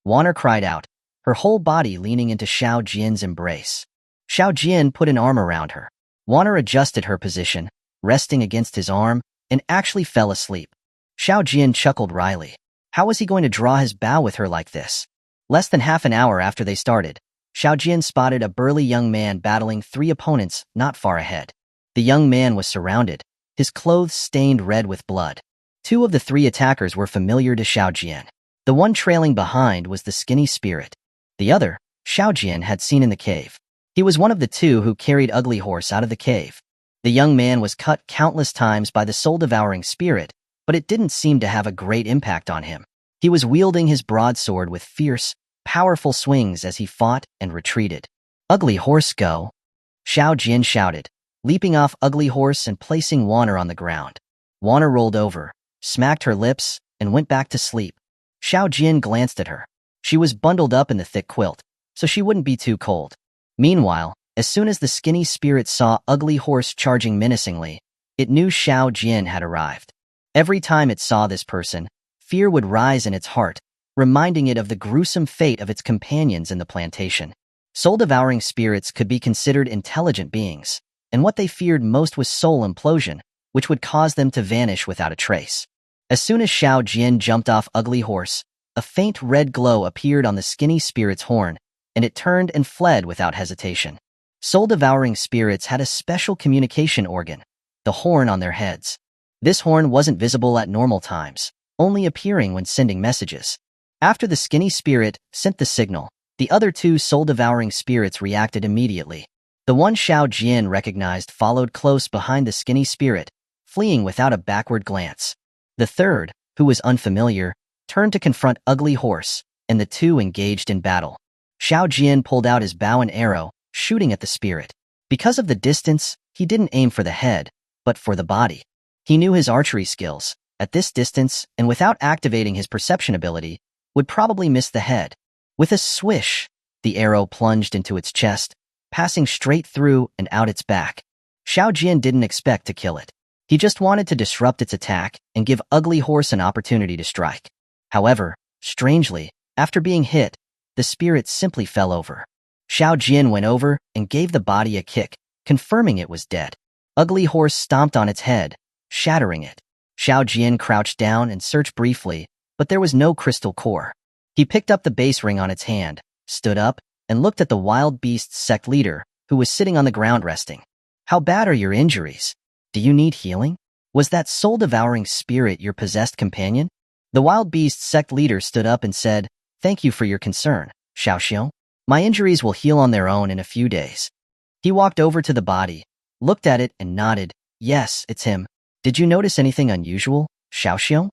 Speaker 1: Warner cried out, her whole body leaning into Xiao Jian's embrace. Xiao Jian put an arm around her. Warner adjusted her position, resting against his arm, and actually fell asleep. Xiao Jian chuckled wryly. How was he going to draw his bow with her like this? Less than half an hour after they started, Xiao Jian spotted a burly young man battling 3 opponents not far ahead. The young man was surrounded, his clothes stained red with blood. 2 of the 3 attackers were familiar to Xiao Jian. The one trailing behind was the skinny spirit. The other, Xiao Jian had seen in the cave. He was one of the 2 who carried Ugly Horse out of the cave. The young man was cut countless times by the soul-devouring spirit, but it didn't seem to have a great impact on him. He was wielding his broadsword with fierce, powerful swings as he fought and retreated. "Ugly Horse, go!" Xiao Jian shouted, leaping off Ugly Horse and placing Warner on the ground. Warner rolled over, smacked her lips, and went back to sleep. Xiao Jian glanced at her. She was bundled up in the thick quilt, so she wouldn't be too cold. Meanwhile, as soon as the skinny spirit saw Ugly Horse charging menacingly, it knew Xiao Jian had arrived. Every time it saw this person, fear would rise in its heart, reminding it of the gruesome fate of its companions in the plantation. Soul-devouring spirits could be considered intelligent beings, and what they feared most was soul implosion, which would cause them to vanish without a trace. As soon as Xiao Jian jumped off Ugly Horse, a faint red glow appeared on the skinny spirit's horn, and it turned and fled without hesitation. Soul-devouring spirits had a special communication organ, the horn on their heads. This horn wasn't visible at normal times, only appearing when sending messages. After the skinny spirit sent the signal, the other 2 soul-devouring spirits reacted immediately. The one Xiao Jian recognized followed close behind the skinny spirit, fleeing without a backward glance. The third, who was unfamiliar, turned to confront Ugly Horse, and the 2 engaged in battle. Xiao Jian pulled out his bow and arrow, shooting at the spirit. Because of the distance, he didn't aim for the head, but for the body. He knew his archery skills. At this distance, and without activating his perception ability, would probably miss the head. With a swish, the arrow plunged into its chest, passing straight through and out its back. Xiao Jian didn't expect to kill it. He just wanted to disrupt its attack and give Ugly Horse an opportunity to strike. However, strangely, after being hit, the spirit simply fell over. Xiao Jian went over and gave the body a kick, confirming it was dead. Ugly Horse stomped on its head, shattering it. Xiao Jian crouched down and searched briefly, but there was no crystal core. He picked up the base ring on its hand, stood up, and looked at the wild beasts sect leader, who was sitting on the ground resting. "How bad are your injuries? Do you need healing? Was that soul-devouring spirit your possessed companion?" The wild beast sect leader stood up and said, "Thank you for your concern, Xiaoxiu. My injuries will heal on their own in a few days." He walked over to the body, looked at it and nodded. "Yes, it's him. Did you notice anything unusual, Xiaoxiu?"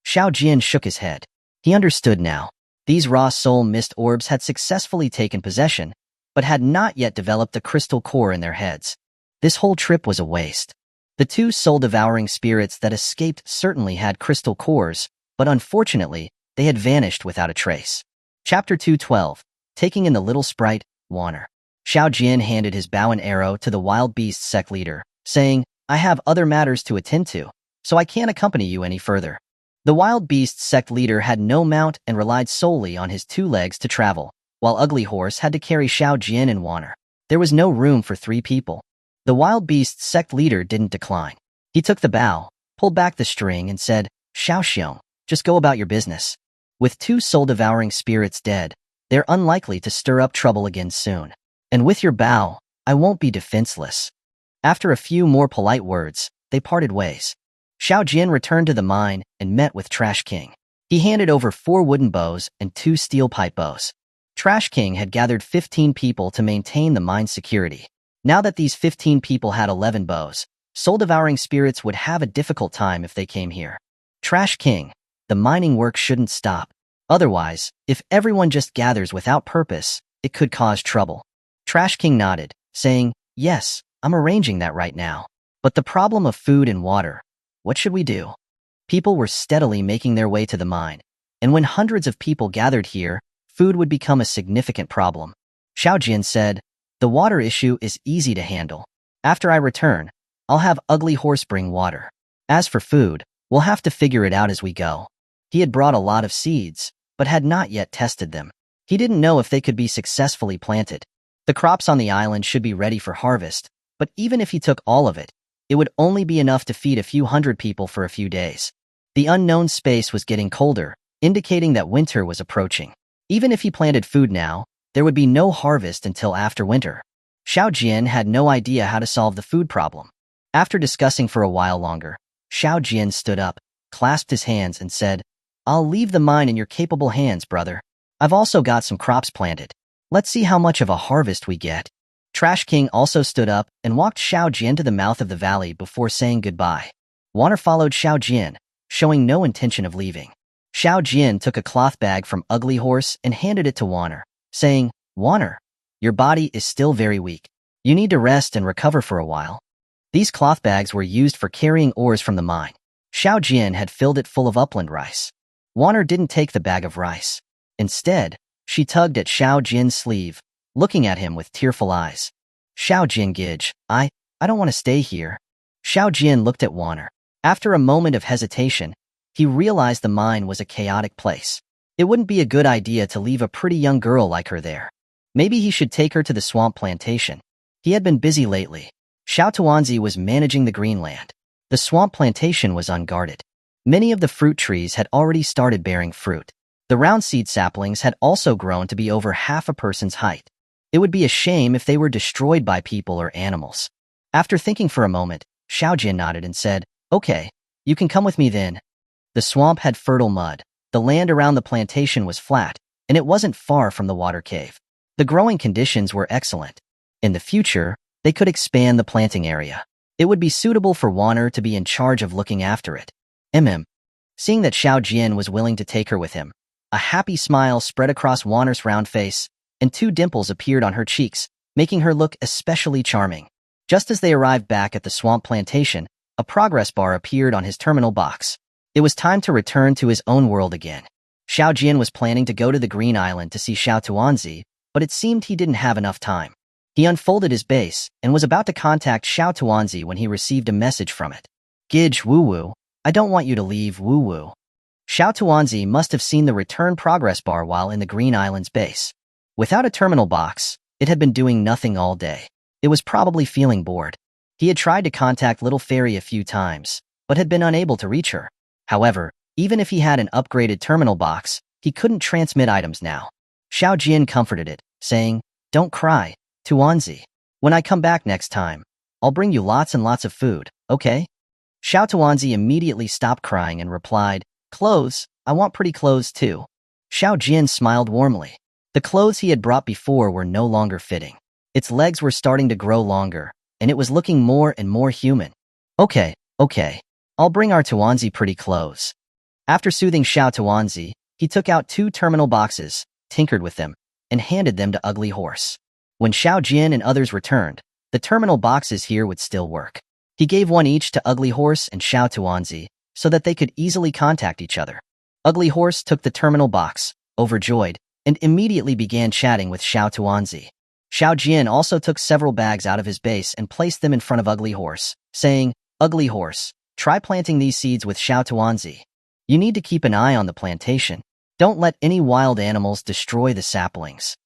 Speaker 1: Xiao Jian shook his head. He understood now. These raw soul mist orbs had successfully taken possession, but had not yet developed a crystal core in their heads. This whole trip was a waste. The 2 soul-devouring spirits that escaped certainly had crystal cores, but unfortunately, they had vanished without a trace. Chapter 212, Taking in the Little Sprite, Warner. Xiao Jian handed his bow and arrow to the wild beast sect leader, saying, "I have other matters to attend to, so I can't accompany you any further." The wild beast sect leader had no mount and relied solely on his 2 legs to travel, while Ugly Horse had to carry Xiao Jian and Warner. There was no room for 3 people. The wild beast sect leader didn't decline. He took the bow, pulled back the string, and said, "Xiaoxiu, just go about your business. With 2 soul-devouring spirits dead, they're unlikely to stir up trouble again soon. And with your bow, I won't be defenseless." After a few more polite words, they parted ways. Xiao Jian returned to the mine and met with Trash King. He handed over 4 wooden bows and 2 steel pipe bows. Trash King had gathered 15 people to maintain the mine's security. Now that these 15 people had 11 bows, soul-devouring spirits would have a difficult time if they came here. Trash King, the mining work shouldn't stop. Otherwise, if everyone just gathers without purpose, it could cause trouble. Trash King nodded, saying, "Yes, I'm arranging that right now. But the problem of food and water, what should we do?" People were steadily making their way to the mine, and when hundreds of people gathered here, food would become a significant problem. Xiaojian said, "The water issue is easy to handle. After I return, I'll have Ugly Horse bring water. As for food, we'll have to figure it out as we go." He had brought a lot of seeds, but had not yet tested them. He didn't know if they could be successfully planted. The crops on the island should be ready for harvest, but even if he took all of it, it would only be enough to feed a few hundred people for a few days. The unknown space was getting colder, indicating that winter was approaching. Even if he planted food now, there would be no harvest until after winter. Xiaojian had no idea how to solve the food problem. After discussing for a while longer, Xiaojian stood up, clasped his hands, and said, "I'll leave the mine in your capable hands, brother. I've also got some crops planted. Let's see how much of a harvest we get." Trash King also stood up and walked Xiaojian to the mouth of the valley before saying goodbye. Water followed Xiaojian, showing no intention of leaving. Xiaojian took a cloth bag from Ugly Horse and handed it to Water, saying, "Water, your body is still very weak. You need to rest and recover for a while." These cloth bags were used for carrying ores from the mine. Xiaojian had filled it full of upland rice. Water didn't take the bag of rice. Instead, she tugged at Xiaojian's sleeve, looking at him with tearful eyes. "Xiaojian Gij, I don't want to stay here." Xiaojian looked at Water. After a moment of hesitation, he realized the mine was a chaotic place. It wouldn't be a good idea to leave a pretty young girl like her there. Maybe he should take her to the swamp plantation. He had been busy lately. Xiao Tuanzi was managing the greenland. The swamp plantation was unguarded. Many of the fruit trees had already started bearing fruit. The round seed saplings had also grown to be over half a person's height. It would be a shame if they were destroyed by people or animals. After thinking for a moment, Xiaojian nodded and said, "Okay, you can come with me then." The swamp had fertile mud. The land around the plantation was flat, and it wasn't far from the water cave. The growing conditions were excellent. In the future, they could expand the planting area. It would be suitable for Waner to be in charge of looking after it. Seeing that Xiaojian was willing to take her with him, a happy smile spread across Waner's round face, and 2 dimples appeared on her cheeks, making her look especially charming. Just as they arrived back at the swamp plantation, a progress bar appeared on his terminal box. It was time to return to his own world again. Xiaojian was planning to go to the Green Island to see Xiao Tuanzi, but it seemed he didn't have enough time. He unfolded his base and was about to contact Xiao Tuanzi when he received a message from it. "Gij Wu-Wu, I don't want you to leave, Wu-Wu." Xiao Tuanzi must have seen the return progress bar while in the Green Island's base. Without a terminal box, it had been doing nothing all day. It was probably feeling bored. He had tried to contact Little Fairy a few times, but had been unable to reach her. However, even if he had an upgraded terminal box, he couldn't transmit items now. Xiaojian comforted it, saying, "Don't cry, Tuanzi. When I come back next time, I'll bring you lots and lots of food, okay?" Xiao Tuanzi immediately stopped crying and replied, "Clothes, I want pretty clothes too." Xiaojian smiled warmly. The clothes he had brought before were no longer fitting. Its legs were starting to grow longer, and it was looking more and more human. Okay, I'll bring our Tuanzi pretty clothes." After soothing Xiao Tuanzi, he took out 2 terminal boxes, tinkered with them, and handed them to Ugly Horse. When Xiaojian and others returned, the terminal boxes here would still work. He gave one each to Ugly Horse and Xiao Tuanzi so that they could easily contact each other. Ugly Horse took the terminal box, overjoyed, and immediately began chatting with Xiao Tuanzi. Xiaojian also took several bags out of his base and placed them in front of Ugly Horse, saying, "Ugly Horse, try planting these seeds with Xiao Tuanzi. You need to keep an eye on the plantation. Don't let any wild animals destroy the saplings."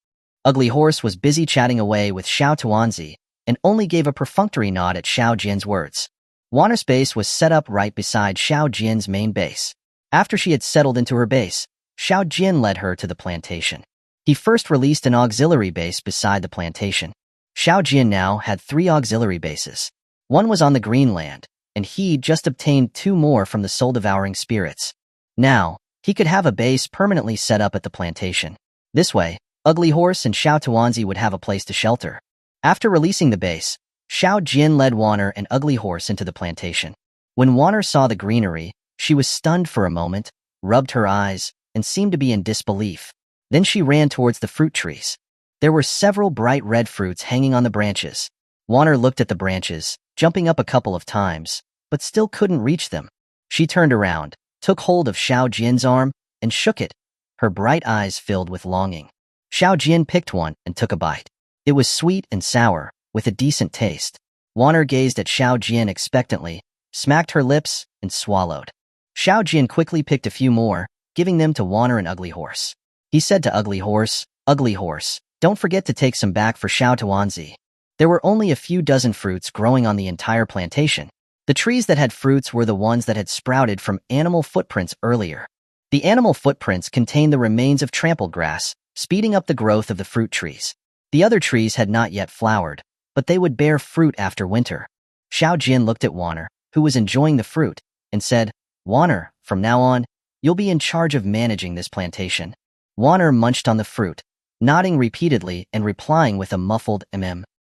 Speaker 1: Ugly Horse was busy chatting away with Xiao Tuanzi and only gave a perfunctory nod at Xiaojian's words. Waner's base was set up right beside Xiaojian's main base. After she had settled into her base, Xiaojian led her to the plantation. He first released an auxiliary base beside the plantation. Xiaojian now had 3 auxiliary bases. One was on the Greenland, and he just obtained 2 more from the soul-devouring spirits. Now, he could have a base permanently set up at the plantation. This way, Ugly Horse and Xiao Tuanzi would have a place to shelter. After releasing the base, Xiaojian led Waner and Ugly Horse into the plantation. When Waner saw the greenery, she was stunned for a moment, rubbed her eyes, and seemed to be in disbelief. Then she ran towards the fruit trees. There were several bright red fruits hanging on the branches. Warner looked at the branches, jumping up a couple of times, but still couldn't reach them. She turned around, took hold of Xiao Jian's arm, and shook it, her bright eyes filled with longing. Xiao Jian picked one and took a bite. It was sweet and sour, with a decent taste. Warner gazed at Xiao Jian expectantly, smacked her lips, and swallowed. Xiao Jian quickly picked a few more, giving them to Warner and Ugly Horse. He said to Ugly Horse, don't forget to take some back for Xiao Tuanzi. There were only a few dozen fruits growing on the entire plantation. The trees that had fruits were the ones that had sprouted from animal footprints earlier. The animal footprints contained the remains of trampled grass, speeding up the growth of the fruit trees. The other trees had not yet flowered, but they would bear fruit after winter. Xiao Jian looked at Warner, who was enjoying the fruit, and said, Warner, from now on, you'll be in charge of managing this plantation. Warner munched on the fruit, nodding repeatedly and replying with a muffled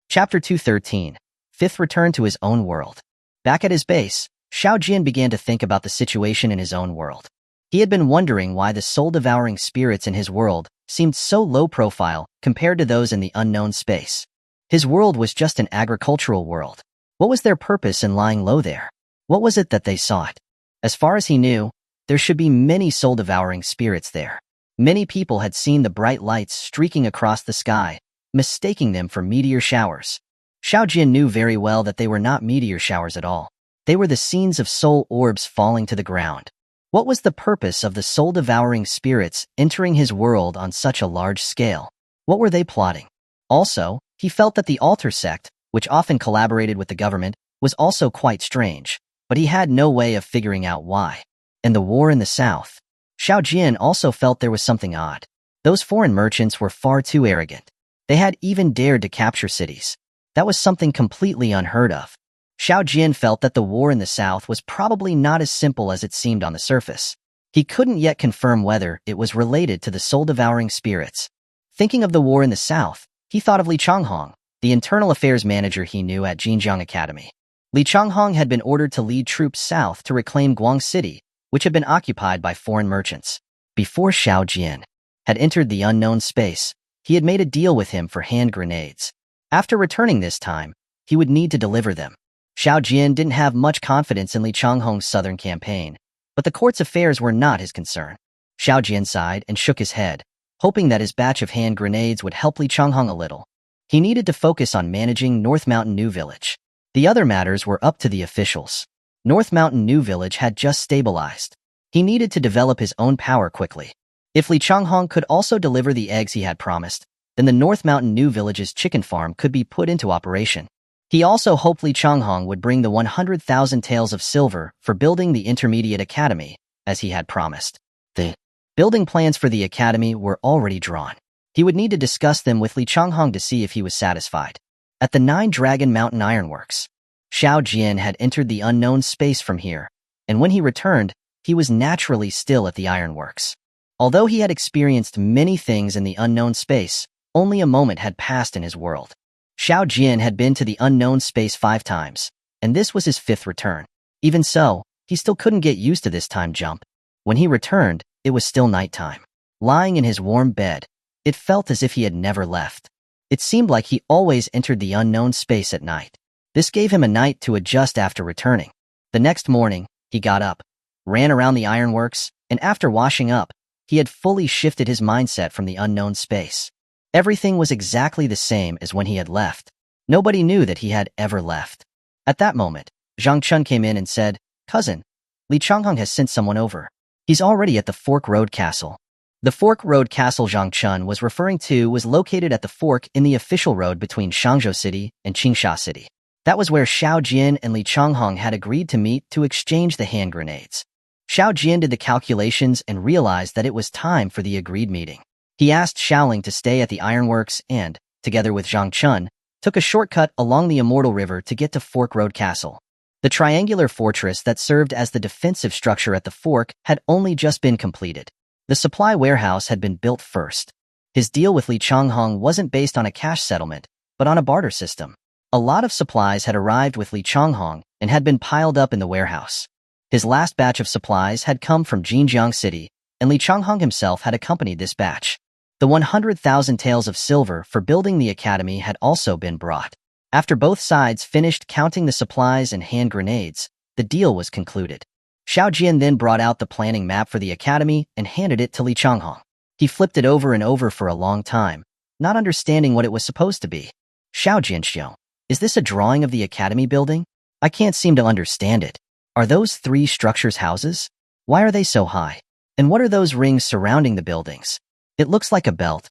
Speaker 1: Chapter 213. Fifth Return to his own world. Back at his base, Xiao Jian began to think about the situation in his own world. He had been wondering why the soul-devouring spirits in his world seemed so low-profile compared to those in the unknown space. His world was just an agricultural world. What was their purpose in lying low there? What was it that they sought? As far as he knew, there should be many soul-devouring spirits there. Many people had seen the bright lights streaking across the sky, mistaking them for meteor showers. Xiao Jian knew very well that they were not meteor showers at all. They were the scenes of soul orbs falling to the ground. What was the purpose of the soul-devouring spirits entering his world on such a large scale? What were they plotting? Also, he felt that the altar sect, which often collaborated with the government, was also quite strange, but he had no way of figuring out why. And the war in the south. Xiao Jian also felt there was something odd. Those foreign merchants were far too arrogant. They had even dared to capture cities. That was something completely unheard of. Xiao Jian felt that the war in the south was probably not as simple as it seemed on the surface. He couldn't yet confirm whether it was related to the soul-devouring spirits. Thinking of the war in the south, he thought of Li Changhong, the internal affairs manager he knew at Jinjiang Academy. Li Changhong had been ordered to lead troops south to reclaim Guang City, which had been occupied by foreign merchants. Before Xiao Jian had entered the unknown space, he had made a deal with him for hand grenades. After returning this time, he would need to deliver them. Xiao Jian didn't have much confidence in Li Changhong's southern campaign, but the court's affairs were not his concern. Xiao Jian sighed and shook his head, hoping that his batch of hand grenades would help Li Changhong a little. He needed to focus on managing North Mountain New Village. The other matters were up to the officials. North Mountain New Village had just stabilized. He needed to develop his own power quickly. If Li Changhong could also deliver the eggs he had promised, then the North Mountain New Village's chicken farm could be put into operation. He also hoped Li Changhong would bring the 100,000 taels of silver for building the Intermediate Academy, as he had promised. The building plans for the academy were already drawn. He would need to discuss them with Li Changhong to see if he was satisfied. At the Nine Dragon Mountain Ironworks, Xiao Jian had entered the unknown space from here, and when he returned, he was naturally still at the ironworks. Although he had experienced many things in the unknown space, only a moment had passed in his world. Xiao Jian had been to the unknown space 5 times, and this was his 5th return. Even so, he still couldn't get used to this time jump. When he returned, it was still nighttime. Lying in his warm bed, it felt as if he had never left. It seemed like he always entered the unknown space at night. This gave him a night to adjust after returning. The next morning, he got up, ran around the ironworks, and after washing up, he had fully shifted his mindset from the unknown space. Everything was exactly the same as when he had left. Nobody knew that he had ever left. At that moment, Zhang Chun came in and said, "Cousin, Li Changhong has sent someone over. He's already at the Fork Road Castle." The Fork Road Castle Zhang Chun was referring to was located at the fork in the official road between Shangzhou City and Qingsha City. That was where Xiao Jian and Li Changhong had agreed to meet to exchange the hand grenades. Xiao Jian did the calculations and realized that it was time for the agreed meeting. He asked Xiaoling to stay at the ironworks and, together with Zhang Chun, took a shortcut along the Immortal River to get to Fork Road Castle. The triangular fortress that served as the defensive structure at the fork had only just been completed. The supply warehouse had been built first. His deal with Li Changhong wasn't based on a cash settlement, but on a barter system. A lot of supplies had arrived with Li Changhong and had been piled up in the warehouse. His last batch of supplies had come from Jinjiang City, and Li Changhong himself had accompanied this batch. The 100,000 taels of silver for building the academy had also been brought. After both sides finished counting the supplies and hand grenades, the deal was concluded. Xiao Jian then brought out the planning map for the academy and handed it to Li Changhong. He flipped it over and over for a long time, not understanding what it was supposed to be. Xiao Jianxiong, is this a drawing of the academy building? I can't seem to understand it. Are those 3 structures houses? Why are they so high? And what are those rings surrounding the buildings? It looks like a belt.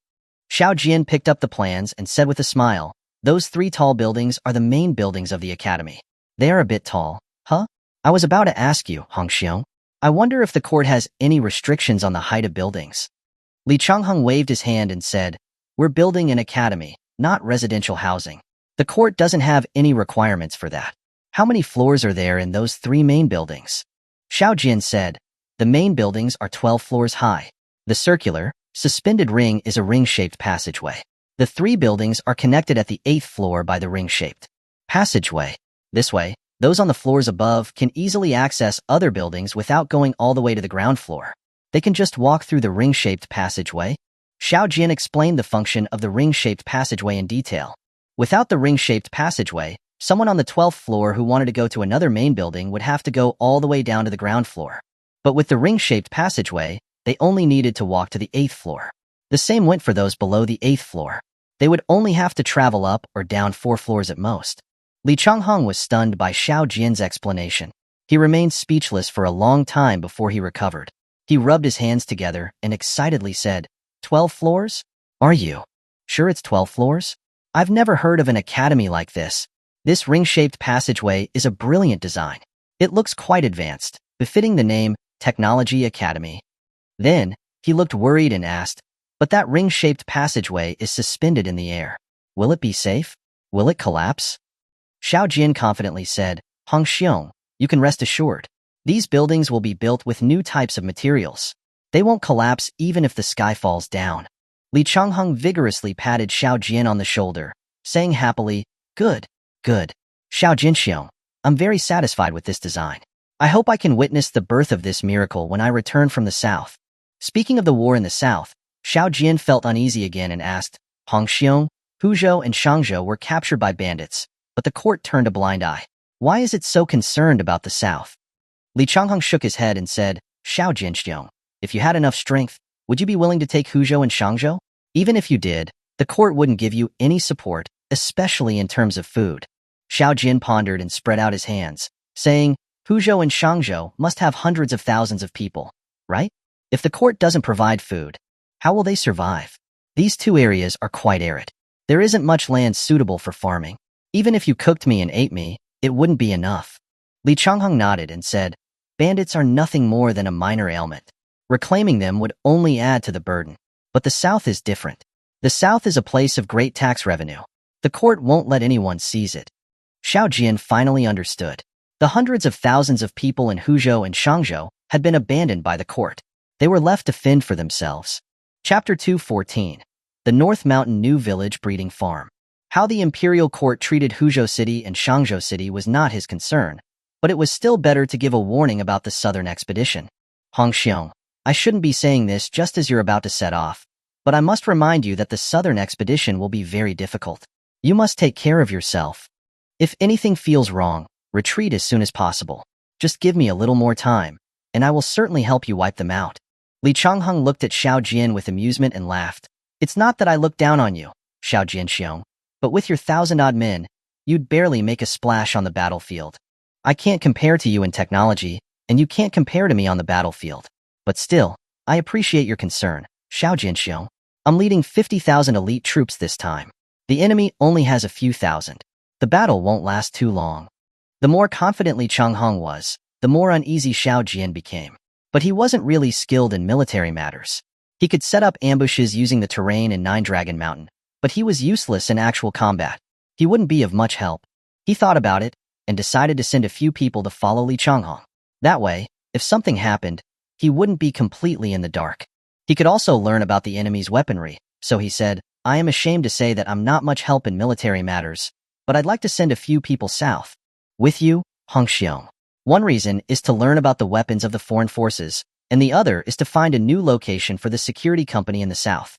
Speaker 1: Xiao Jian picked up the plans and said with a smile, those 3 tall buildings are the main buildings of the academy. They are a bit tall, huh? I was about to ask you, Hongxiong. I wonder if the court has any restrictions on the height of buildings. Li Changhong waved his hand and said, we're building an academy, not residential housing. The court doesn't have any requirements for that. How many floors are there in those 3 main buildings? Xiao Jian said, the main buildings are 12 floors high. The circular, suspended ring is a ring-shaped passageway. The 3 buildings are connected at the 8th floor by the ring-shaped passageway. This way, those on the floors above can easily access other buildings without going all the way to the ground floor. They can just walk through the ring-shaped passageway. Xiao Jian explained the function of the ring-shaped passageway in detail. Without the ring-shaped passageway, someone on the 12th floor who wanted to go to another main building would have to go all the way down to the ground floor. But with the ring-shaped passageway, they only needed to walk to the 8th floor. The same went for those below the 8th floor. They would only have to travel up or down 4 floors at most. Li Changhong was stunned by Xiao Jian's explanation. He remained speechless for a long time before he recovered. He rubbed his hands together and excitedly said, 12 floors? Are you sure it's 12 floors? I've never heard of an academy like this. This ring-shaped passageway is a brilliant design. It looks quite advanced, befitting the name Technology Academy. Then, he looked worried and asked, but that ring-shaped passageway is suspended in the air. Will it be safe? Will it collapse? Xiao Jian confidently said, Hongxiong, you can rest assured. These buildings will be built with new types of materials. They won't collapse even if the sky falls down. Li Changhong vigorously patted Xiao Jian on the shoulder, saying happily, good, good. Xiao Jianxiong, I'm very satisfied with this design. I hope I can witness the birth of this miracle when I return from the south. Speaking of the war in the south, Xiao Jian felt uneasy again and asked, Hongxiong, Huzhou and Shangzhou were captured by bandits, but the court turned a blind eye. Why is it so concerned about the south? Li Changhong shook his head and said, Xiao Jianxiong, if you had enough strength, would you be willing to take Huzhou and Shangzhou? Even if you did, the court wouldn't give you any support, especially in terms of food. Xiao Jian pondered and spread out his hands, saying, Huzhou and Shangzhou must have hundreds of thousands of people, right? If the court doesn't provide food, how will they survive? These 2 areas are quite arid. There isn't much land suitable for farming. Even if you cooked me and ate me, it wouldn't be enough. Li Changhong nodded and said, bandits are nothing more than a minor ailment. Reclaiming them would only add to the burden. But the south is different. The south is a place of great tax revenue. The court won't let anyone seize it. Xiao Jian finally understood. The hundreds of thousands of people in Huzhou and Shangzhou had been abandoned by the court. They were left to fend for themselves. Chapter 214. The North Mountain New Village Breeding Farm. How the imperial court treated Huzhou City and Shangzhou City was not his concern, but it was still better to give a warning about the southern expedition. Hongxiong, I shouldn't be saying this just as you're about to set off, but I must remind you that the southern expedition will be very difficult. You must take care of yourself. If anything feels wrong, retreat as soon as possible. Just give me a little more time, and I will certainly help you wipe them out. Li Changhong looked at Xiao Jian with amusement and laughed. It's not that I look down on you, Xiao Jianxiong, but with your 1,000-odd men, you'd barely make a splash on the battlefield. I can't compare to you in technology, and you can't compare to me on the battlefield. But still, I appreciate your concern, Xiao Jianxiong. I'm leading 50,000 elite troops this time. The enemy only has a few thousand. The battle won't last too long. The more confidently Changhong was, the more uneasy Xiao Jian became. But he wasn't really skilled in military matters. He could set up ambushes using the terrain in Nine Dragon Mountain, but he was useless in actual combat. He wouldn't be of much help. He thought about it and decided to send a few people to follow Li Changhong. That way, if something happened, he wouldn't be completely in the dark. He could also learn about the enemy's weaponry, so he said, I am ashamed to say that I'm not much help in military matters, but I'd like to send a few people south. With you, Hongxiong. One reason is to learn about the weapons of the foreign forces, and the other is to find a new location for the security company in the south.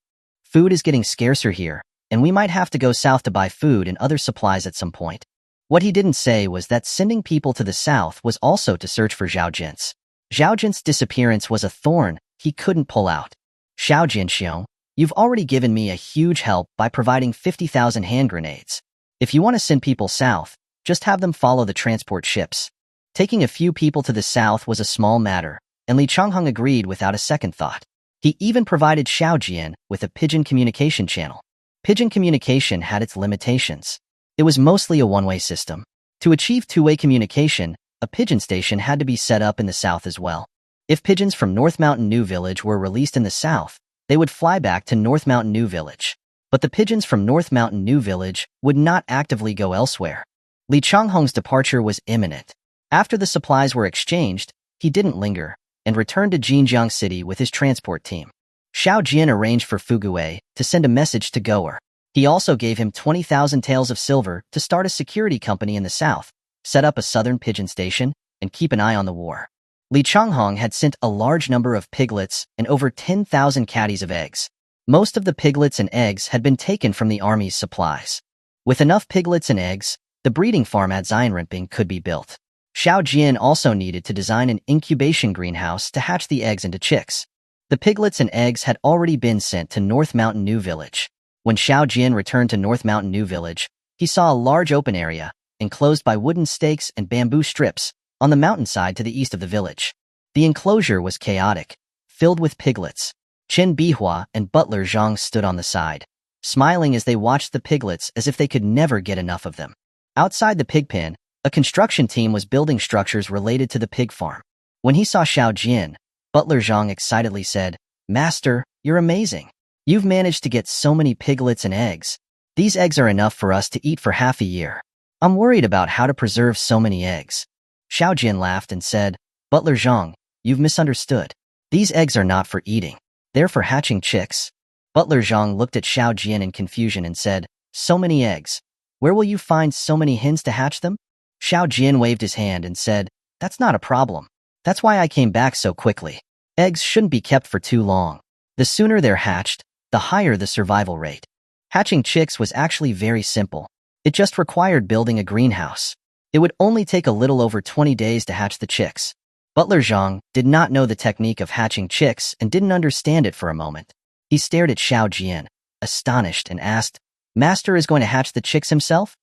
Speaker 1: Food is getting scarcer here, and we might have to go south to buy food and other supplies at some point. What he didn't say was that sending people to the south was also to search for Zhao Jin's. Zhao Jin's disappearance was a thorn he couldn't pull out. Xiao Jinxiong, you've already given me a huge help by providing 50,000 hand grenades. If you want to send people south, just have them follow the transport ships. Taking a few people to the south was a small matter, and Li Changheng agreed without a second thought. He even provided Xiao Jian with a pigeon communication channel. Pigeon communication had its limitations. It was mostly a one-way system. To achieve two-way communication, a pigeon station had to be set up in the south as well. If pigeons from North Mountain New Village were released in the south, they would fly back to North Mountain New Village. But the pigeons from North Mountain New Village would not actively go elsewhere. Li Changheng's departure was imminent. After the supplies were exchanged, he didn't linger and returned to Jinjiang City with his transport team. Xiao Jian arranged for Fugui to send a message to Goer. He also gave him 20,000 taels of silver to start a security company in the south, set up a southern pigeon station, and keep an eye on the war. Li Changheng had sent a large number of piglets and over 10,000 caddies of eggs. Most of the piglets and eggs had been taken from the army's supplies. With enough piglets and eggs, the breeding farm at Xianrenping could be built. Xiao Jian also needed to design an incubation greenhouse to hatch the eggs into chicks. The piglets and eggs had already been sent to North Mountain New Village. When Xiao Jian returned to North Mountain New Village, he saw a large open area, enclosed by wooden stakes and bamboo strips, on the mountainside to the east of the village. The enclosure was chaotic, filled with piglets. Qin Bihua and Butler Zhang stood on the side, smiling as they watched the piglets as if they could never get enough of them. Outside the pig pen, a construction team was building structures related to the pig farm. When he saw Xiao Jian, Butler Zhang excitedly said, "Master, you're amazing. You've managed to get so many piglets and eggs. These eggs are enough for us to eat for half a year. I'm worried about how to preserve so many eggs." Xiao Jian laughed and said, "Butler Zhang, you've misunderstood. These eggs are not for eating. They're for hatching chicks." Butler Zhang looked at Xiao Jian in confusion and said, "So many eggs. Where will you find so many hens to hatch them?" Xiao Jian waved his hand and said, "That's not a problem. That's why I came back so quickly. Eggs shouldn't be kept for too long. The sooner they're hatched, the higher the survival rate." Hatching chicks was actually very simple. It just required building a greenhouse. It would only take a little over 20 days to hatch the chicks. Butler Zhang did not know the technique of hatching chicks and didn't understand it for a moment. He stared at Xiao Jian, astonished, and asked, "Master is going to hatch the chicks himself?"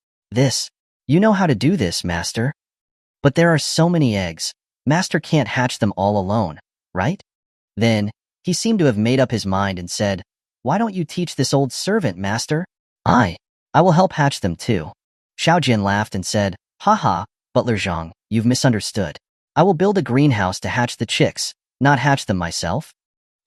Speaker 1: You know how to do this, Master." "But there are so many eggs. Master can't hatch them all alone, right?" Then, he seemed to have made up his mind and said, "Why don't you teach this old servant, Master? I will help hatch them too." Xiao Jian laughed and said, "Haha, Butler Zhang, you've misunderstood. I will build a greenhouse to hatch the chicks, not hatch them myself."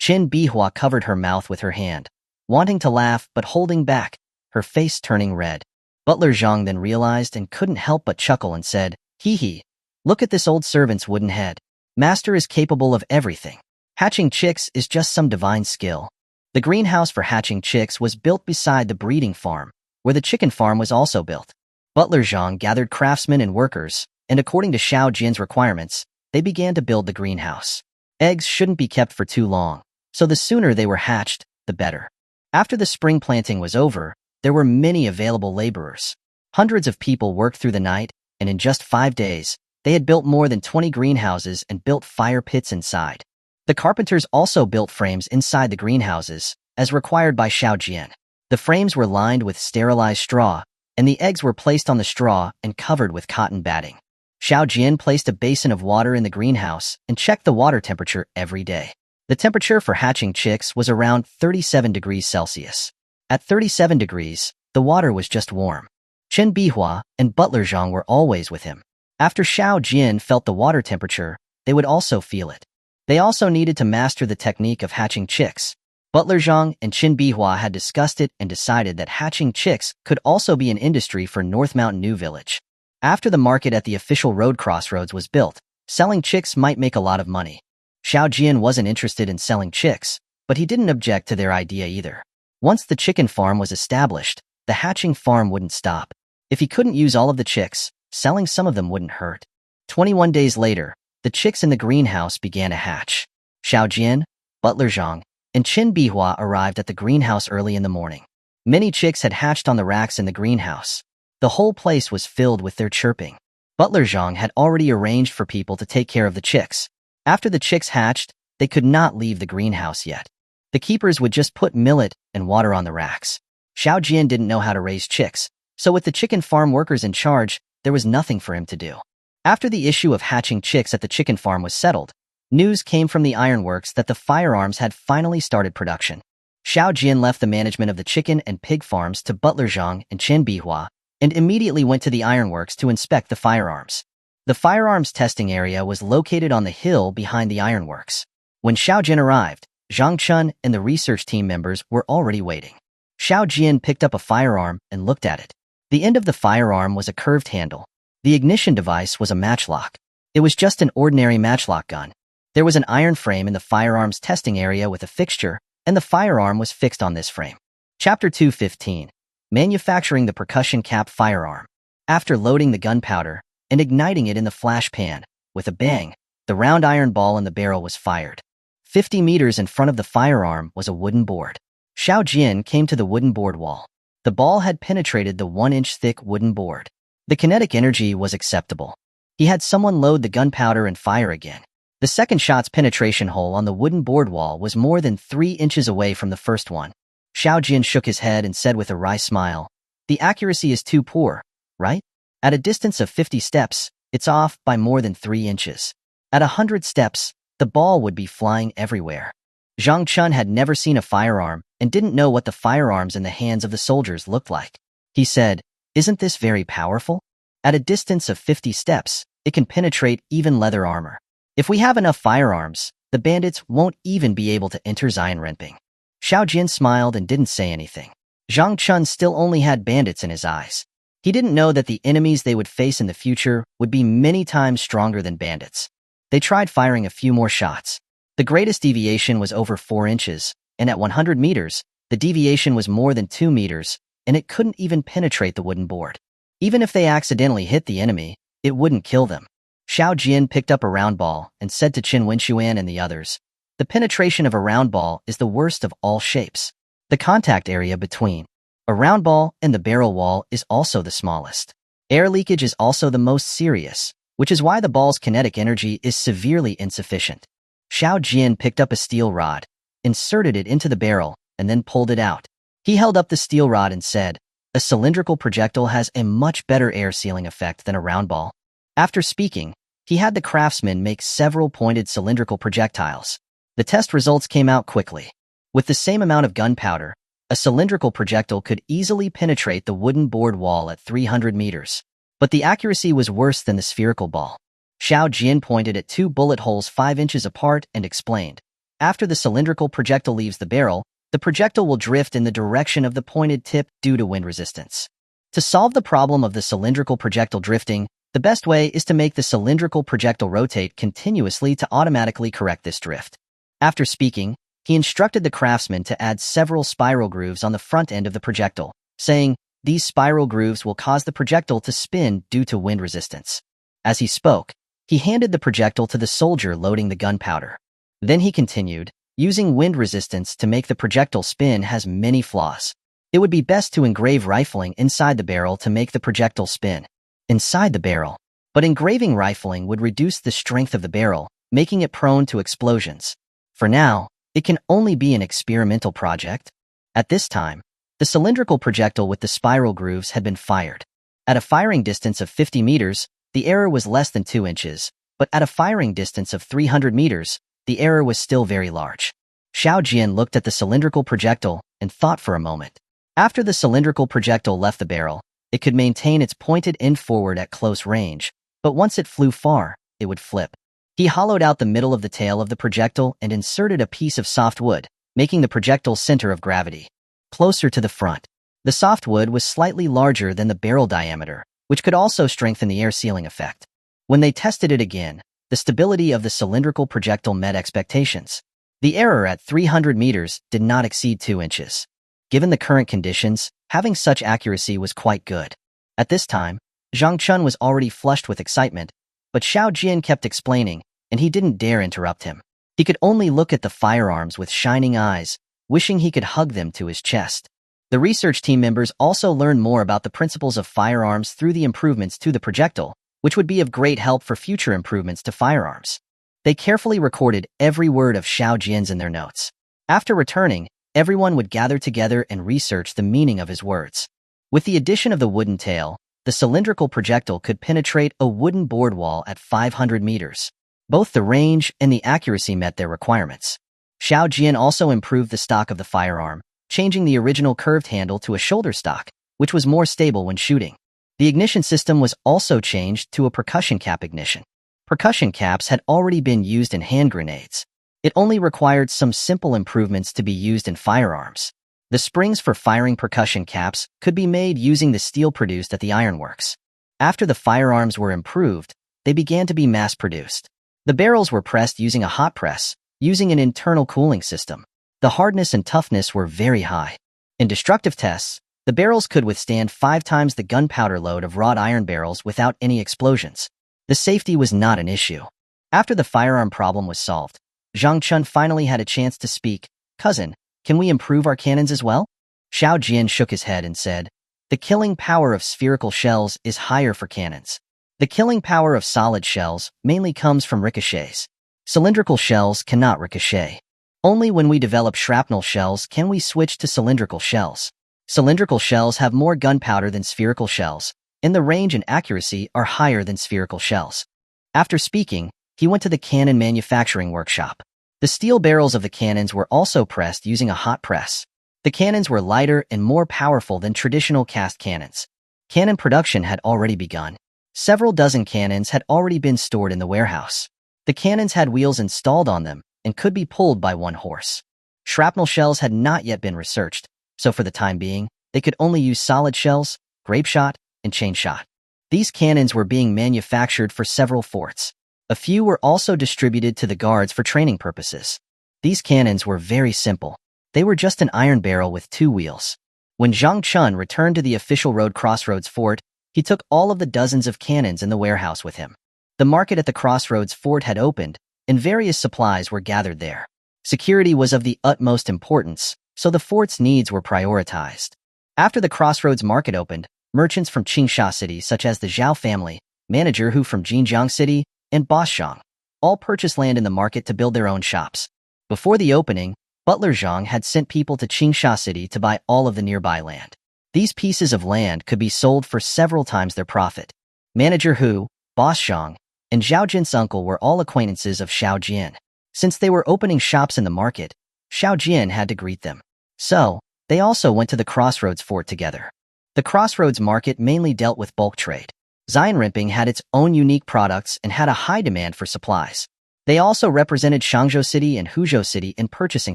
Speaker 1: Qin Bihua covered her mouth with her hand, wanting to laugh but holding back, her face turning red. Butler Zhang then realized and couldn't help but chuckle and said, "Hee hee, look at this old servant's wooden head. Master is capable of everything. Hatching chicks is just some divine skill." The greenhouse for hatching chicks was built beside the breeding farm, where the chicken farm was also built. Butler Zhang gathered craftsmen and workers, and according to Xiao Jian's requirements, they began to build the greenhouse. Eggs shouldn't be kept for too long, so the sooner they were hatched, the better. After the spring planting was over, there were many available laborers. Hundreds of people worked through the night, and in just 5 days, they had built more than 20 greenhouses and built fire pits inside. The carpenters also built frames inside the greenhouses, as required by Xiao Jian. The frames were lined with sterilized straw, and the eggs were placed on the straw and covered with cotton batting. Xiao Jian placed a basin of water in the greenhouse and checked the water temperature every day. The temperature for hatching chicks was around 37 degrees Celsius. At 37 degrees, the water was just warm. Qin Bihua and Butler Zhang were always with him. After Xiao Jian felt the water temperature, they would also feel it. They also needed to master the technique of hatching chicks. Butler Zhang and Qin Bihua had discussed it and decided that hatching chicks could also be an industry for North Mountain New Village. After the market at the official road crossroads was built, selling chicks might make a lot of money. Xiao Jian wasn't interested in selling chicks, but he didn't object to their idea either. Once the chicken farm was established, the hatching farm wouldn't stop. If he couldn't use all of the chicks, selling some of them wouldn't hurt. 21 days later, the chicks in the greenhouse began to hatch. Xiao Jian, Butler Zhang, and Qin Bihua arrived at the greenhouse early in the morning. Many chicks had hatched on the racks in the greenhouse. The whole place was filled with their chirping. Butler Zhang had already arranged for people to take care of the chicks. After the chicks hatched, they could not leave the greenhouse yet. The keepers would just put millet and water on the racks. Xiao Jian didn't know how to raise chicks, so with the chicken farm workers in charge, there was nothing for him to do. After the issue of hatching chicks at the chicken farm was settled, news came from the ironworks that the firearms had finally started production. Xiao Jian left the management of the chicken and pig farms to Butler Zhang and Chen Bihua, and immediately went to the ironworks to inspect the firearms. The firearms testing area was located on the hill behind the ironworks. When Xiao Jian arrived, Zhang Chun and the research team members were already waiting. Xiao Jian picked up a firearm and looked at it. The end of the firearm was a curved handle. The ignition device was a matchlock. It was just an ordinary matchlock gun. There was an iron frame in the firearms testing area with a fixture, and the firearm was fixed on this frame. Chapter 2:15. Manufacturing the percussion cap firearm. After loading the gunpowder and igniting it in the flash pan, with a bang, the round iron ball in the barrel was fired. 50 meters in front of the firearm was a wooden board. Xiao Jian came to the wooden board wall. The ball had penetrated the 1-inch thick wooden board. The kinetic energy was acceptable. He had someone load the gunpowder and fire again. The second shot's penetration hole on the wooden board wall was more than 3 inches away from the first one. Xiao Jian shook his head and said with a wry smile, "The accuracy is too poor, right? At a distance of 50 steps, it's off by more than 3 inches. At 100 steps, the ball would be flying everywhere." Zhang Chun had never seen a firearm and didn't know what the firearms in the hands of the soldiers looked like. He said, "Isn't this very powerful? At a distance of 50 steps, it can penetrate even leather armor. If we have enough firearms, the bandits won't even be able to enter Xianrenping." Xiao Jian smiled and didn't say anything. Zhang Chun still only had bandits in his eyes. He didn't know that the enemies they would face in the future would be many times stronger than bandits. They tried firing a few more shots. The greatest deviation was over 4 inches, and at 100 meters, the deviation was more than 2 meters, and it couldn't even penetrate the wooden board. Even if they accidentally hit the enemy, it wouldn't kill them. Xiao Jian picked up a round ball and said to Qin Wenxuan and the others, "The penetration of a round ball is the worst of all shapes. The contact area between a round ball and the barrel wall is also the smallest. Air leakage is also the most serious, which is why the ball's kinetic energy is severely insufficient." Xiao Jian picked up a steel rod, inserted it into the barrel, and then pulled it out. He held up the steel rod and said, "A cylindrical projectile has a much better air sealing effect than a round ball." After speaking, he had the craftsman make several pointed cylindrical projectiles. The test results came out quickly. With the same amount of gunpowder, a cylindrical projectile could easily penetrate the wooden board wall at 300 meters. But the accuracy was worse than the spherical ball. Xiao Jian pointed at 2 bullet holes 5 inches apart and explained, "After the cylindrical projectile leaves the barrel, the projectile will drift in the direction of the pointed tip due to wind resistance. To solve the problem of the cylindrical projectile drifting, the best way is to make the cylindrical projectile rotate continuously to automatically correct this drift." After speaking, he instructed the craftsman to add several spiral grooves on the front end of the projectile, saying, "These spiral grooves will cause the projectile to spin due to wind resistance." As he spoke, he handed the projectile to the soldier loading the gunpowder. Then he continued, "Using wind resistance to make the projectile spin has many flaws. It would be best to engrave rifling inside the barrel to make the projectile spin inside the barrel. But engraving rifling would reduce the strength of the barrel, making it prone to explosions. For now, it can only be an experimental project." At this time, the cylindrical projectile with the spiral grooves had been fired. At a firing distance of 50 meters, the error was less than 2 inches, but at a firing distance of 300 meters, the error was still very large. Xiao Jian looked at the cylindrical projectile and thought for a moment. After the cylindrical projectile left the barrel, it could maintain its pointed end forward at close range, but once it flew far, it would flip. He hollowed out the middle of the tail of the projectile and inserted a piece of soft wood, making the projectile's center of gravity closer to the front. The soft wood was slightly larger than the barrel diameter, which could also strengthen the air sealing effect. When they tested it again, the stability of the cylindrical projectile met expectations. The error at 300 meters did not exceed 2 inches. Given the current conditions, having such accuracy was quite good. At this time, Zhang Chun was already flushed with excitement, but Xiao Jian kept explaining, and he didn't dare interrupt him. He could only look at the firearms with shining eyes, wishing he could hug them to his chest. The research team members also learned more about the principles of firearms through the improvements to the projectile, which would be of great help for future improvements to firearms. They carefully recorded every word of Xiao Jian's in their notes. After returning, everyone would gather together and research the meaning of his words. With the addition of the wooden tail, the cylindrical projectile could penetrate a wooden board wall at 500 meters. Both the range and the accuracy met their requirements. Xiao Jian also improved the stock of the firearm, changing the original curved handle to a shoulder stock, which was more stable when shooting. The ignition system was also changed to a percussion cap ignition. Percussion caps had already been used in hand grenades. It only required some simple improvements to be used in firearms. The springs for firing percussion caps could be made using the steel produced at the ironworks. After the firearms were improved, they began to be mass-produced. The barrels were pressed using a hot press, using an internal cooling system. The hardness and toughness were very high. In destructive tests, the barrels could withstand 5 times the gunpowder load of wrought iron barrels without any explosions. The safety was not an issue. After the firearm problem was solved, Zhang Chun finally had a chance to speak. "Cousin, can we improve our cannons as well?" Xiao Jian shook his head and said, "The killing power of spherical shells is higher for cannons. The killing power of solid shells mainly comes from ricochets. Cylindrical shells cannot ricochet. Only when we develop shrapnel shells can we switch to cylindrical shells. Cylindrical shells have more gunpowder than spherical shells, and the range and accuracy are higher than spherical shells." After speaking, he went to the cannon manufacturing workshop. The steel barrels of the cannons were also pressed using a hot press. The cannons were lighter and more powerful than traditional cast cannons. Cannon production had already begun. Several dozen cannons had already been stored in the warehouse. The cannons had wheels installed on them and could be pulled by one horse. Shrapnel shells had not yet been researched, so for the time being, they could only use solid shells, grape shot, and chain shot. These cannons were being manufactured for several forts. A few were also distributed to the guards for training purposes. These cannons were very simple. They were just an iron barrel with 2 wheels. When Zhang Chun returned to the official road Crossroads Fort, he took all of the dozens of cannons in the warehouse with him. The market at the Crossroads Fort had opened, and various supplies were gathered there. Security was of the utmost importance, so the fort's needs were prioritized. After the Crossroads Market opened, merchants from Qingsha City such as the Zhao family, manager Hu from Jinjiang City, and Boss Zhang all purchased land in the market to build their own shops. Before the opening, Butler Zhang had sent people to Qingsha City to buy all of the nearby land. These pieces of land could be sold for several times their profit. Manager Hu, Boss Zhang, and Zhao Jin's uncle were all acquaintances of Xiao Jian. Since they were opening shops in the market, Xiao Jian had to greet them. So, they also went to the Crossroads Fort together. The Crossroads Market mainly dealt with bulk trade. Xianrimping had its own unique products and had a high demand for supplies. They also represented Shangzhou City and Huzhou City in purchasing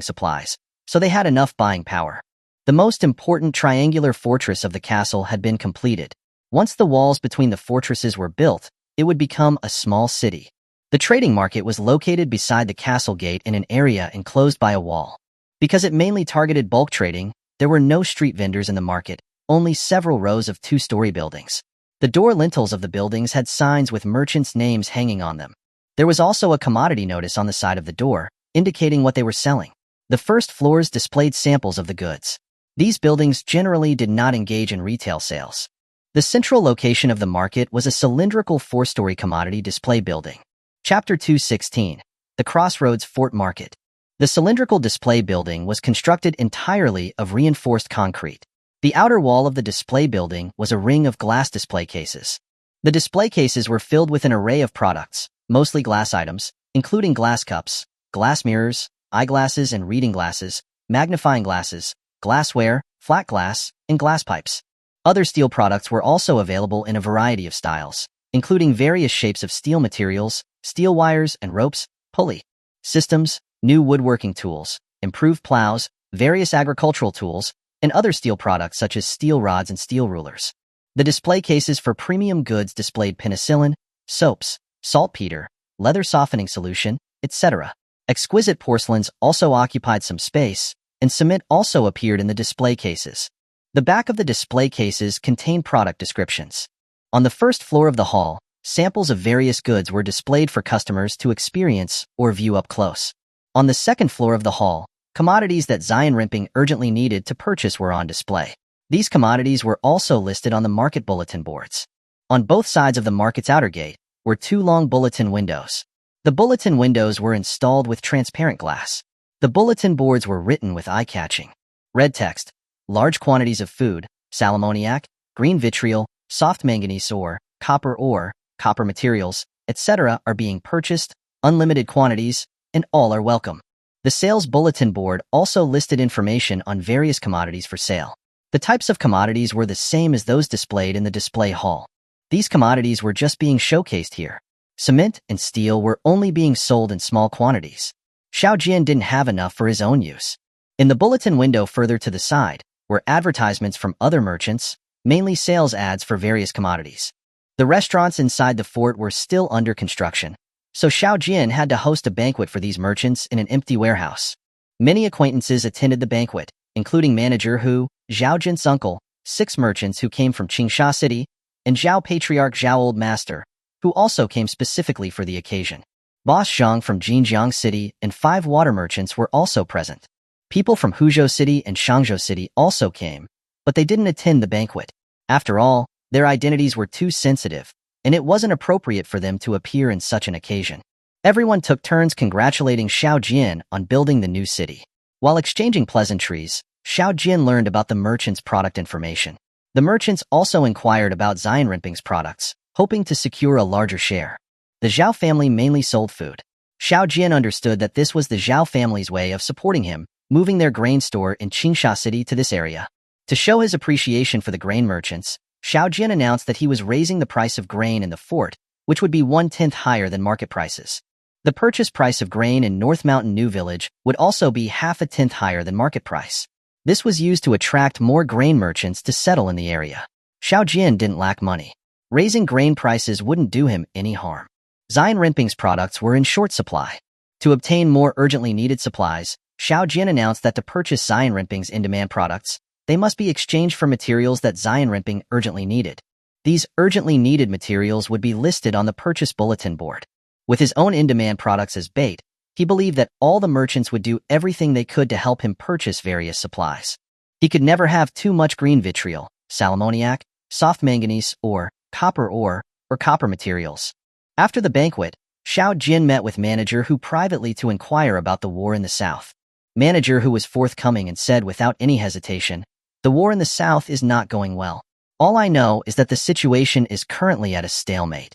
Speaker 1: supplies, so they had enough buying power. The most important triangular fortress of the castle had been completed. Once the walls between the fortresses were built, it would become a small city. The trading market was located beside the castle gate in an area enclosed by a wall. Because it mainly targeted bulk trading, there were no street vendors in the market, only several rows of 2-story buildings. The door lintels of the buildings had signs with merchants' names hanging on them. There was also a commodity notice on the side of the door, indicating what they were selling. The first floors displayed samples of the goods. These buildings generally did not engage in retail sales. The central location of the market was a cylindrical 4-story commodity display building. Chapter 2:16. The Crossroads Fort Market. The cylindrical display building was constructed entirely of reinforced concrete. The outer wall of the display building was a ring of glass display cases. The display cases were filled with an array of products, mostly glass items, including glass cups, glass mirrors, eyeglasses and reading glasses, magnifying glasses, glassware, flat glass, and glass pipes. Other steel products were also available in a variety of styles, including various shapes of steel materials, steel wires and ropes, pulley systems, new woodworking tools, improved plows, various agricultural tools, and other steel products such as steel rods and steel rulers. The display cases for premium goods displayed penicillin, soaps, saltpeter, leather softening solution, etc. Exquisite porcelains also occupied some space, and cement also appeared in the display cases. The back of the display cases contained product descriptions. On the first floor of the hall, samples of various goods were displayed for customers to experience or view up close. On the second floor of the hall, commodities that Zion Rimping urgently needed to purchase were on display. These commodities were also listed on the market bulletin boards. On both sides of the market's outer gate were two long bulletin windows. The bulletin windows were installed with transparent glass. The bulletin boards were written with eye-catching red text: large quantities of food, sal ammoniac, green vitriol, soft manganese ore, copper materials, etc. are being purchased, unlimited quantities, and all are welcome. The sales bulletin board also listed information on various commodities for sale. The types of commodities were the same as those displayed in the display hall. These commodities were just being showcased here. Cement and steel were only being sold in small quantities. Xiao Jian didn't have enough for his own use. In the bulletin window further to the side were advertisements from other merchants, mainly sales ads for various commodities. The restaurants inside the fort were still under construction, so Xiao Jian had to host a banquet for these merchants in an empty warehouse. Many acquaintances attended the banquet, including manager Hu, Zhao Jin's uncle, 6 merchants who came from Qingsha City, and Zhao Patriarch Zhao Old Master, who also came specifically for the occasion. Boss Zhang from Jinjiang City and 5 water merchants were also present. People from Huzhou City and Shangzhou City also came, but they didn't attend the banquet. After all, their identities were too sensitive, and it wasn't appropriate for them to appear in such an occasion. Everyone took turns congratulating Xiao Jian on building the new city. While exchanging pleasantries, Xiao Jian learned about the merchants' product information. The merchants also inquired about Zion Rimping's products, hoping to secure a larger share. The Zhao family mainly sold food. Xiao Jian understood that this was the Zhao family's way of supporting him, moving their grain store in Qingsha City to this area. To show his appreciation for the grain merchants, Xiao Jian announced that he was raising the price of grain in the fort, which would be 1/10 higher than market prices. The purchase price of grain in North Mountain New Village would also be 1/2 higher than market price. This was used to attract more grain merchants to settle in the area. Xiao Jian didn't lack money. Raising grain prices wouldn't do him any harm. Zion Rimping's products were in short supply. To obtain more urgently needed supplies, Xiao Jian announced that to purchase Zion Rimping's in-demand products, they must be exchanged for materials that Zion Rimping urgently needed. These urgently needed materials would be listed on the purchase bulletin board. With his own in-demand products as bait, he believed that all the merchants would do everything they could to help him purchase various supplies. He could never have too much green vitriol, sal ammoniac, soft manganese ore, or copper materials. After the banquet, Xiao Jian met with manager Hu privately to inquire about the war in the south. Manager Hu was forthcoming and said without any hesitation, "The war in the south is not going well. All I know is that the situation is currently at a stalemate.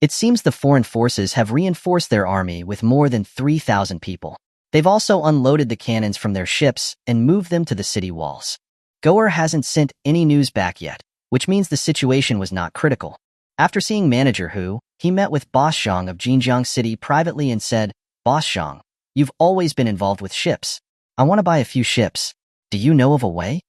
Speaker 1: It seems the foreign forces have reinforced their army with more than 3,000 people. They've also unloaded the cannons from their ships and moved them to the city walls. Goer hasn't sent any news back yet, which means the situation was not critical." After seeing manager Hu, he met with Boss Zhang of Jinjiang City privately and said, "Boss Zhang, you've always been involved with ships. I want to buy a few ships. Do you know of a way?"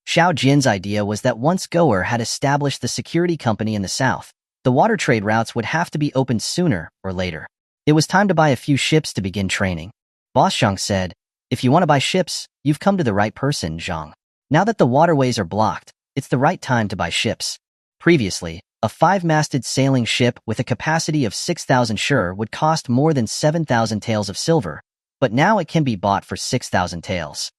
Speaker 1: Xiao Jian's idea was that once Goer had established the security company in the south, the water trade routes would have to be opened sooner or later. It was time to buy a few ships to begin training. Boss Zhang said, "If you want to buy ships, you've come to the right person, Zhang. Now that the waterways are blocked, it's the right time to buy ships." Previously, a 5-masted sailing ship with a capacity of 6,000 sher would cost more than 7,000 taels of silver, but now it can be bought for 6,000 taels.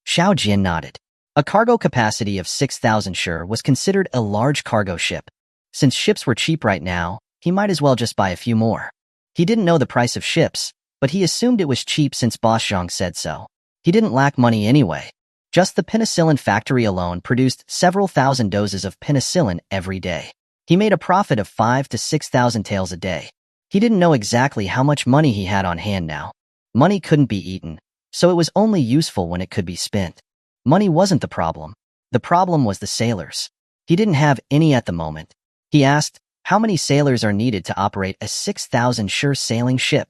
Speaker 1: Xiao Jian nodded. A cargo capacity of 6,000 sher was considered a large cargo ship. Since ships were cheap right now, he might as well just buy a few more. He didn't know the price of ships, but he assumed it was cheap since Boss Zhang said so. He didn't lack money anyway. Just the penicillin factory alone produced several thousand doses of penicillin every day. He made a profit of 5,000 to 6,000 taels a day. He didn't know exactly how much money he had on hand now. Money couldn't be eaten, so it was only useful when it could be spent. Money wasn't the problem. The problem was the sailors. He didn't have any at the moment. He asked, how many sailors are needed to operate a 6,000 sher sailing ship?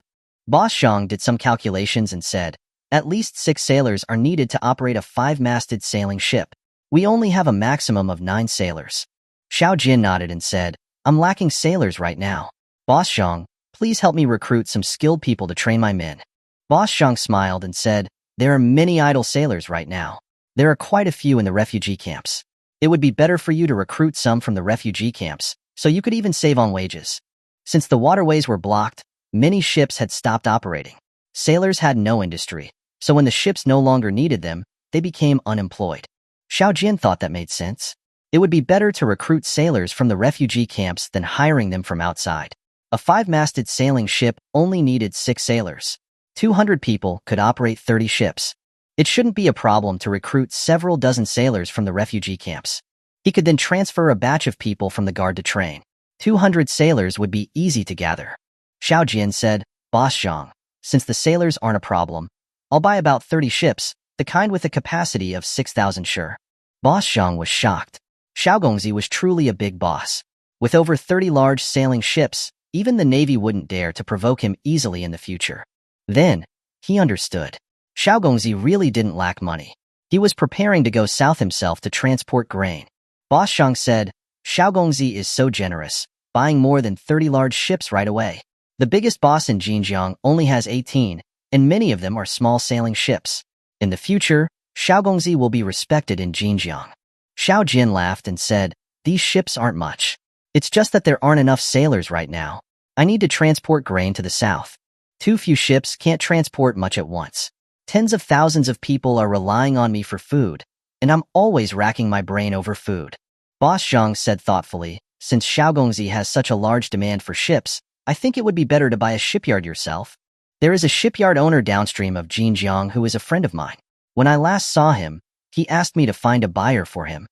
Speaker 1: Boss Zhang did some calculations and said, at least 6 sailors are needed to operate a 5-masted sailing ship. We only have a maximum of 9 sailors. Xiao Jian nodded and said, I'm lacking sailors right now. Boss Zhang, please help me recruit some skilled people to train my men. Boss Zhang smiled and said, there are many idle sailors right now. There are quite a few in the refugee camps. It would be better for you to recruit some from the refugee camps, so you could even save on wages. Since the waterways were blocked, many ships had stopped operating. Sailors had no industry, so when the ships no longer needed them, they became unemployed. Xiao Jian thought that made sense. It would be better to recruit sailors from the refugee camps than hiring them from outside. A 5-masted sailing ship only needed 6 sailors. 200 people could operate 30 ships. It shouldn't be a problem to recruit several dozen sailors from the refugee camps. He could then transfer a batch of people from the guard to train. 200 sailors would be easy to gather. Xiao Jian said, "Boss Zhang, since the sailors aren't a problem, I'll buy about 30 ships, the kind with a capacity of 6,000 sure." Boss Zhang was shocked. Xiao Gongzi was truly a big boss. With over 30 large sailing ships, even the Navy wouldn't dare to provoke him easily in the future. Then, he understood. Xiao Gongzi really didn't lack money. He was preparing to go south himself to transport grain. Boss Zhang said, "Xiao Gongzi is so generous, buying more than 30 large ships right away. The biggest boss in Xinjiang only has 18, and many of them are small sailing ships. In the future, Xiao Gongzi will be respected in Xinjiang." Xiao Jian laughed and said, "These ships aren't much. It's just that there aren't enough sailors right now. I need to transport grain to the south. Too few ships can't transport much at once. Tens of thousands of people are relying on me for food, and I'm always racking my brain over food." Boss Zhang said thoughtfully, "Since Xiao Gongzi has such a large demand for ships, I think it would be better to buy a shipyard yourself. There is a shipyard owner downstream of Xinjiang who is a friend of mine. When I last saw him, he asked me to find a buyer for him."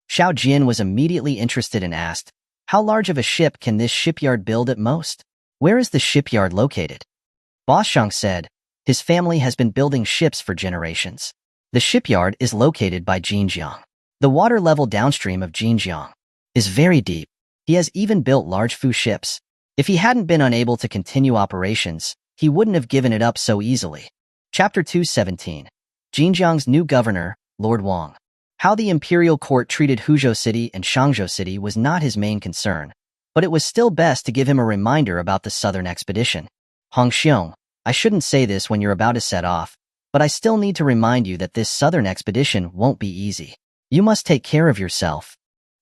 Speaker 1: Xiao Jian was immediately interested and asked, "How large of a ship can this shipyard build at most? Where is the shipyard located?" Boss Zhang said, "His family has been building ships for generations. The shipyard is located by Xinjiang. The water level downstream of Xinjiang is very deep. He has even built large Fu ships. If he hadn't been unable to continue operations, he wouldn't have given it up so easily." Chapter 217. Xinjiang's new governor, Lord Wang. How the imperial court treated Huzhou City and Shangzhou City was not his main concern, but it was still best to give him a reminder about the southern expedition. "Hong Xiong, I shouldn't say this when you're about to set off, but I still need to remind you that this southern expedition won't be easy. You must take care of yourself.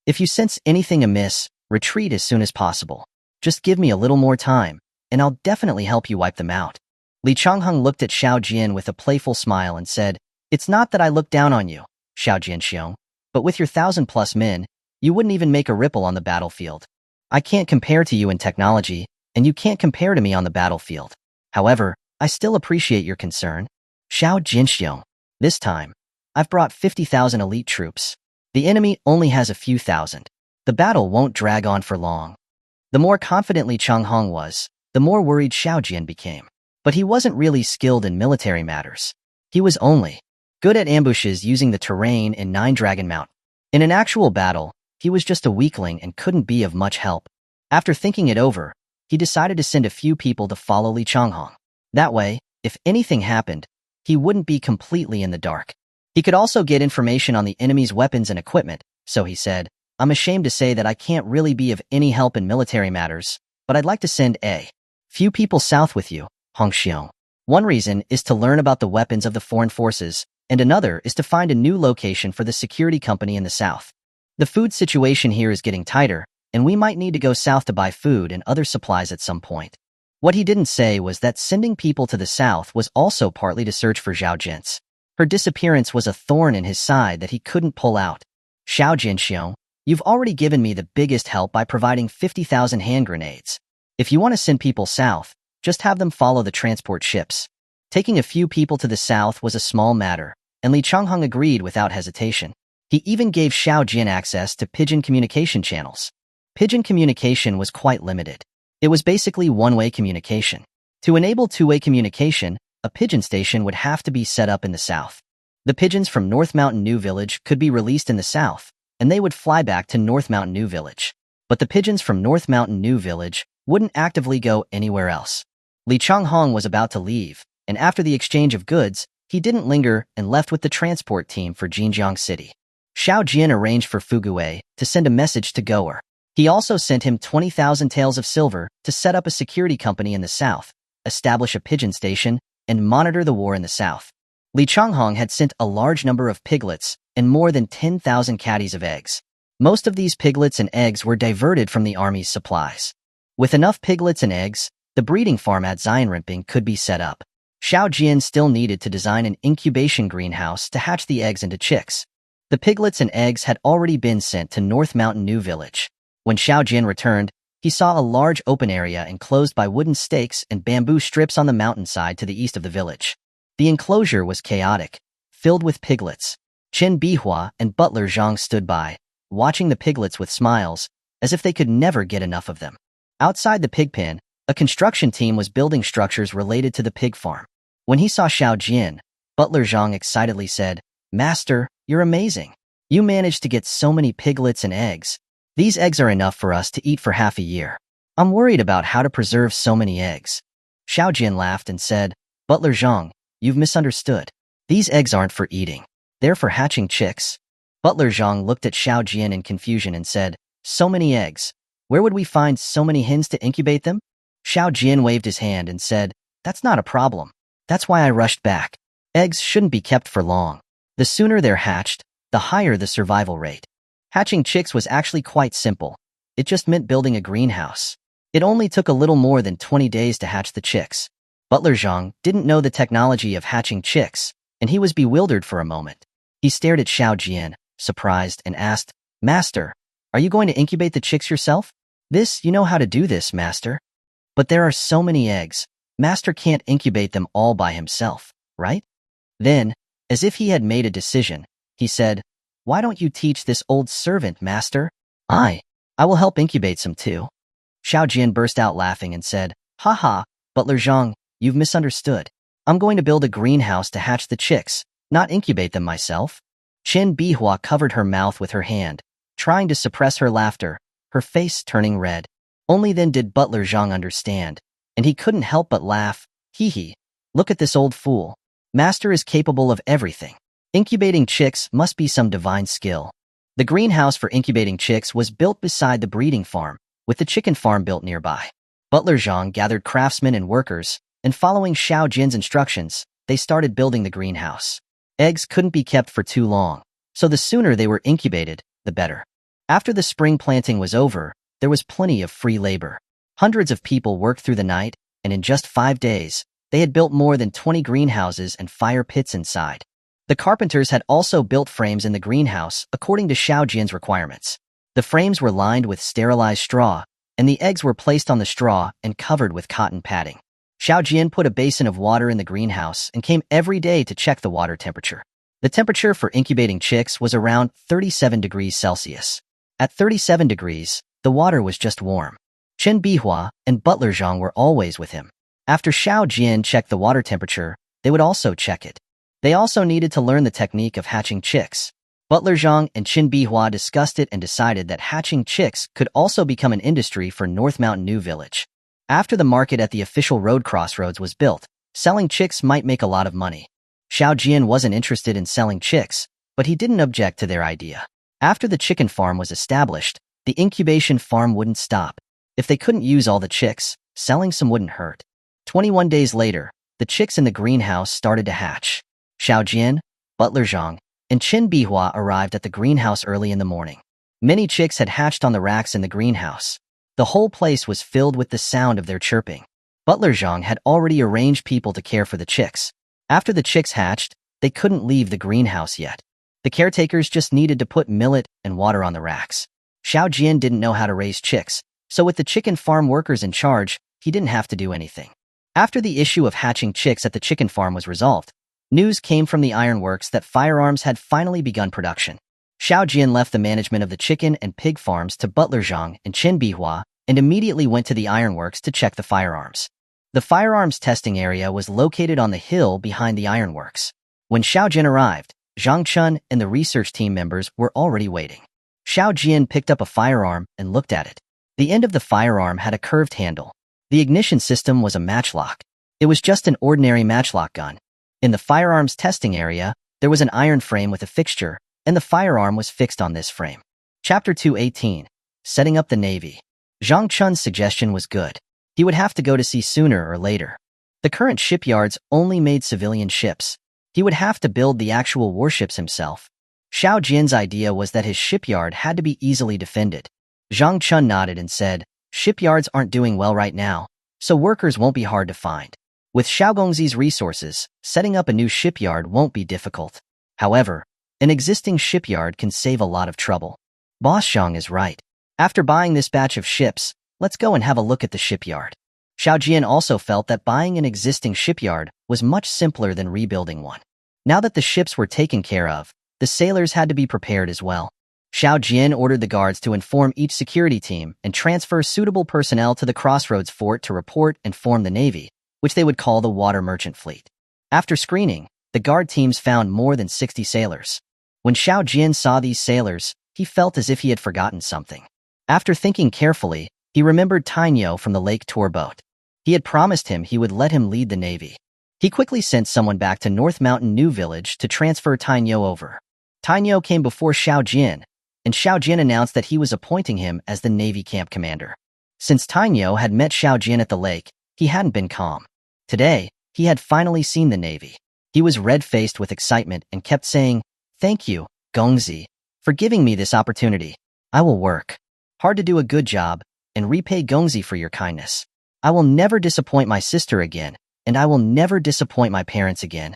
Speaker 1: If you sense anything amiss, retreat as soon as possible. Just give me a little more time, and I'll definitely help you wipe them out." Li Changheng looked at Xiao Jian with a playful smile and said, "It's not that I look down on you, Xiao Jianxiong, but with your 1,000+ men, you wouldn't even make a ripple on the battlefield. I can't compare to you in technology, and you can't compare to me on the battlefield. However, I still appreciate your concern. Xiao Jianxiong, this time, I've brought 50,000 elite troops. The enemy only has a few thousand. The battle won't drag on for long." The more confident Li Changheng was, the more worried Xiao Jian became. But he wasn't really skilled in military matters. He was only good at ambushes using the terrain in 9 Dragon Mountain. In an actual battle, he was just a weakling and couldn't be of much help. After thinking it over, he decided to send a few people to follow Li Changheng. That way, if anything happened, he wouldn't be completely in the dark. He could also get information on the enemy's weapons and equipment, so he said, "I'm ashamed to say that I can't really be of any help in military matters, but I'd like to send a few people south with you, Hong Xiong. One reason is to learn about the weapons of the foreign forces, and another is to find a new location for the security company in the south. The food situation here is getting tighter, and we might need to go south to buy food and other supplies at some point." What he didn't say was that sending people to the south was also partly to search for Zhao Jin's. Her disappearance was a thorn in his side that he couldn't pull out. "Xiao Jinxiong, you've already given me the biggest help by providing 50,000 hand grenades. If you want to send people south, just have them follow the transport ships." Taking a few people to the south was a small matter, and Li Changheng agreed without hesitation. He even gave Xiao Jian access to pigeon communication channels. Pigeon communication was quite limited. It was basically one-way communication. To enable two-way communication, a pigeon station would have to be set up in the south. The pigeons from North Mountain New Village could be released in the south, and they would fly back to North Mountain New Village. But the pigeons from North Mountain New Village wouldn't actively go anywhere else. Li Changheng was about to leave, and after the exchange of goods, he didn't linger and left with the transport team for Xinjiang City. Xiao Jian arranged for Fuguwei to send a message to Goer. He also sent him 20,000 taels of silver to set up a security company in the south, establish a pigeon station, and monitor the war in the south. Li Changheng had sent a large number of piglets and more than 10,000 caddies of eggs. Most of these piglets and eggs were diverted from the army's supplies. With enough piglets and eggs, the breeding farm at Xianrimping could be set up. Xiao Jian still needed to design an incubation greenhouse to hatch the eggs into chicks. The piglets and eggs had already been sent to North Mountain New Village. When Xiao Jian returned, he saw a large open area enclosed by wooden stakes and bamboo strips on the mountainside to the east of the village. The enclosure was chaotic, filled with piglets. Qin Bihua and butler Zhang stood by, watching the piglets with smiles, as if they could never get enough of them. Outside the pig pen, a construction team was building structures related to the pig farm. When he saw Xiao Jian, butler Zhang excitedly said, "Master, you're amazing. You managed to get so many piglets and eggs. These eggs are enough for us to eat for half a year. I'm worried about how to preserve so many eggs." Xiao Jian laughed and said, "Butler Zhang, you've misunderstood. These eggs aren't for eating. They're for hatching chicks." Butler Zhang looked at Xiao Jian in confusion and said, "So many eggs. Where would we find so many hens to incubate them?" Xiao Jian waved his hand and said, "That's not a problem. That's why I rushed back. Eggs shouldn't be kept for long. The sooner they're hatched, the higher the survival rate." Hatching chicks was actually quite simple. It just meant building a greenhouse. It only took a little more than 20 days to hatch the chicks. Butler Zhang didn't know the technology of hatching chicks, and he was bewildered for a moment. He stared at Xiao Jian, surprised, and asked, "Master, are you going to incubate the chicks yourself?" You know how to do this, Master." "But there are so many eggs. Master can't incubate them all by himself, right?" Then, as if he had made a decision, he said, "Why don't you teach this old servant, Master? I will help incubate some too." Xiao Jian burst out laughing and said, "Ha, Butler Zhang, you've misunderstood. I'm going to build a greenhouse to hatch the chicks, not incubate them myself." Qin Bihua covered her mouth with her hand, trying to suppress her laughter, her face turning red. Only then did Butler Zhang understand, and he couldn't help but laugh. Hee, look at this old fool. Master is capable of everything. Incubating chicks must be some divine skill. The greenhouse for incubating chicks was built beside the breeding farm, with the chicken farm built nearby. Butler Zhang gathered craftsmen and workers, and following Xiao Jian's instructions, they started building the greenhouse. Eggs couldn't be kept for too long, so the sooner they were incubated, the better. After the spring planting was over, there was plenty of free labor. Hundreds of people worked through the night, and in just 5 days, they had built more than 20 greenhouses and fire pits inside. The carpenters had also built frames in the greenhouse according to Xiao Jian's requirements. The frames were lined with sterilized straw, and the eggs were placed on the straw and covered with cotton padding. Xiao Jian put a basin of water in the greenhouse and came every day to check the water temperature. The temperature for incubating chicks was around 37 degrees Celsius. At 37 degrees, the water was just warm. Qin Bihua and Butler Zhang were always with him. After Xiao Jian checked the water temperature, they would also check it. They also needed to learn the technique of hatching chicks. Butler Zhang and Qin Bihua discussed it and decided that hatching chicks could also become an industry for North Mountain New Village. After the market at the official road crossroads was built, selling chicks might make a lot of money. Xiao Jian wasn't interested in selling chicks, but he didn't object to their idea. After the chicken farm was established, the incubation farm wouldn't stop. If they couldn't use all the chicks, selling some wouldn't hurt. 21 days later, the chicks in the greenhouse started to hatch. Xiao Jian, Butler Zhang, and Qin Bihua arrived at the greenhouse early in the morning. Many chicks had hatched on the racks in the greenhouse. The whole place was filled with the sound of their chirping. Butler Zhang had already arranged people to care for the chicks. After the chicks hatched, they couldn't leave the greenhouse yet. The caretakers just needed to put millet and water on the racks. Xiao Jian didn't know how to raise chicks, so with the chicken farm workers in charge, he didn't have to do anything. After the issue of hatching chicks at the chicken farm was resolved, news came from the ironworks that firearms had finally begun production. Xiao Jian left the management of the chicken and pig farms to Butler Zhang and Qin Bihua and immediately went to the ironworks to check the firearms. The firearms testing area was located on the hill behind the ironworks. When Xiao Jian arrived, Zhang Chun and the research team members were already waiting. Xiao Jian picked up a firearm and looked at it. The end of the firearm had a curved handle. The ignition system was a matchlock. It was just an ordinary matchlock gun. In the firearms testing area, there was an iron frame with a fixture, and the firearm was fixed on this frame. Chapter 218. Setting up the Navy. Zhang Chun's suggestion was good. He would have to go to sea sooner or later. The current shipyards only made civilian ships. He would have to build the actual warships himself. Xiao Jian's idea was that his shipyard had to be easily defended. Zhang Chun nodded and said, "Shipyards aren't doing well right now, so workers won't be hard to find. With Xiaogongzi's resources, setting up a new shipyard won't be difficult. However, an existing shipyard can save a lot of trouble. Boss Zhang is right. After buying this batch of ships, let's go and have a look at the shipyard. Xiao Jian also felt that buying an existing shipyard was much simpler than rebuilding one. Now that the ships were taken care of, the sailors had to be prepared as well. Xiao Jian ordered the guards to inform each security team and transfer suitable personnel to the Crossroads Fort to report and form the Navy, which they would call the Water Merchant Fleet. After screening, the guard teams found more than 60 sailors. When Xiao Jian saw these sailors, he felt as if he had forgotten something. After thinking carefully, he remembered Tainyo from the lake tour boat. He had promised him he would let him lead the Navy. He quickly sent someone back to North Mountain New Village to transfer Tainyo over. Tainyo came before Xiao Jian, and Xiao Jian announced that he was appointing him as the Navy camp commander. Since Tainyo had met Xiao Jian at the lake, he hadn't been calm. Today, he had finally seen the Navy. He was red-faced with excitement and kept saying, "Thank you, Gongzi, for giving me this opportunity. I will work hard to do a good job and repay Gongzi for your kindness. I will never disappoint my sister again, and I will never disappoint my parents again."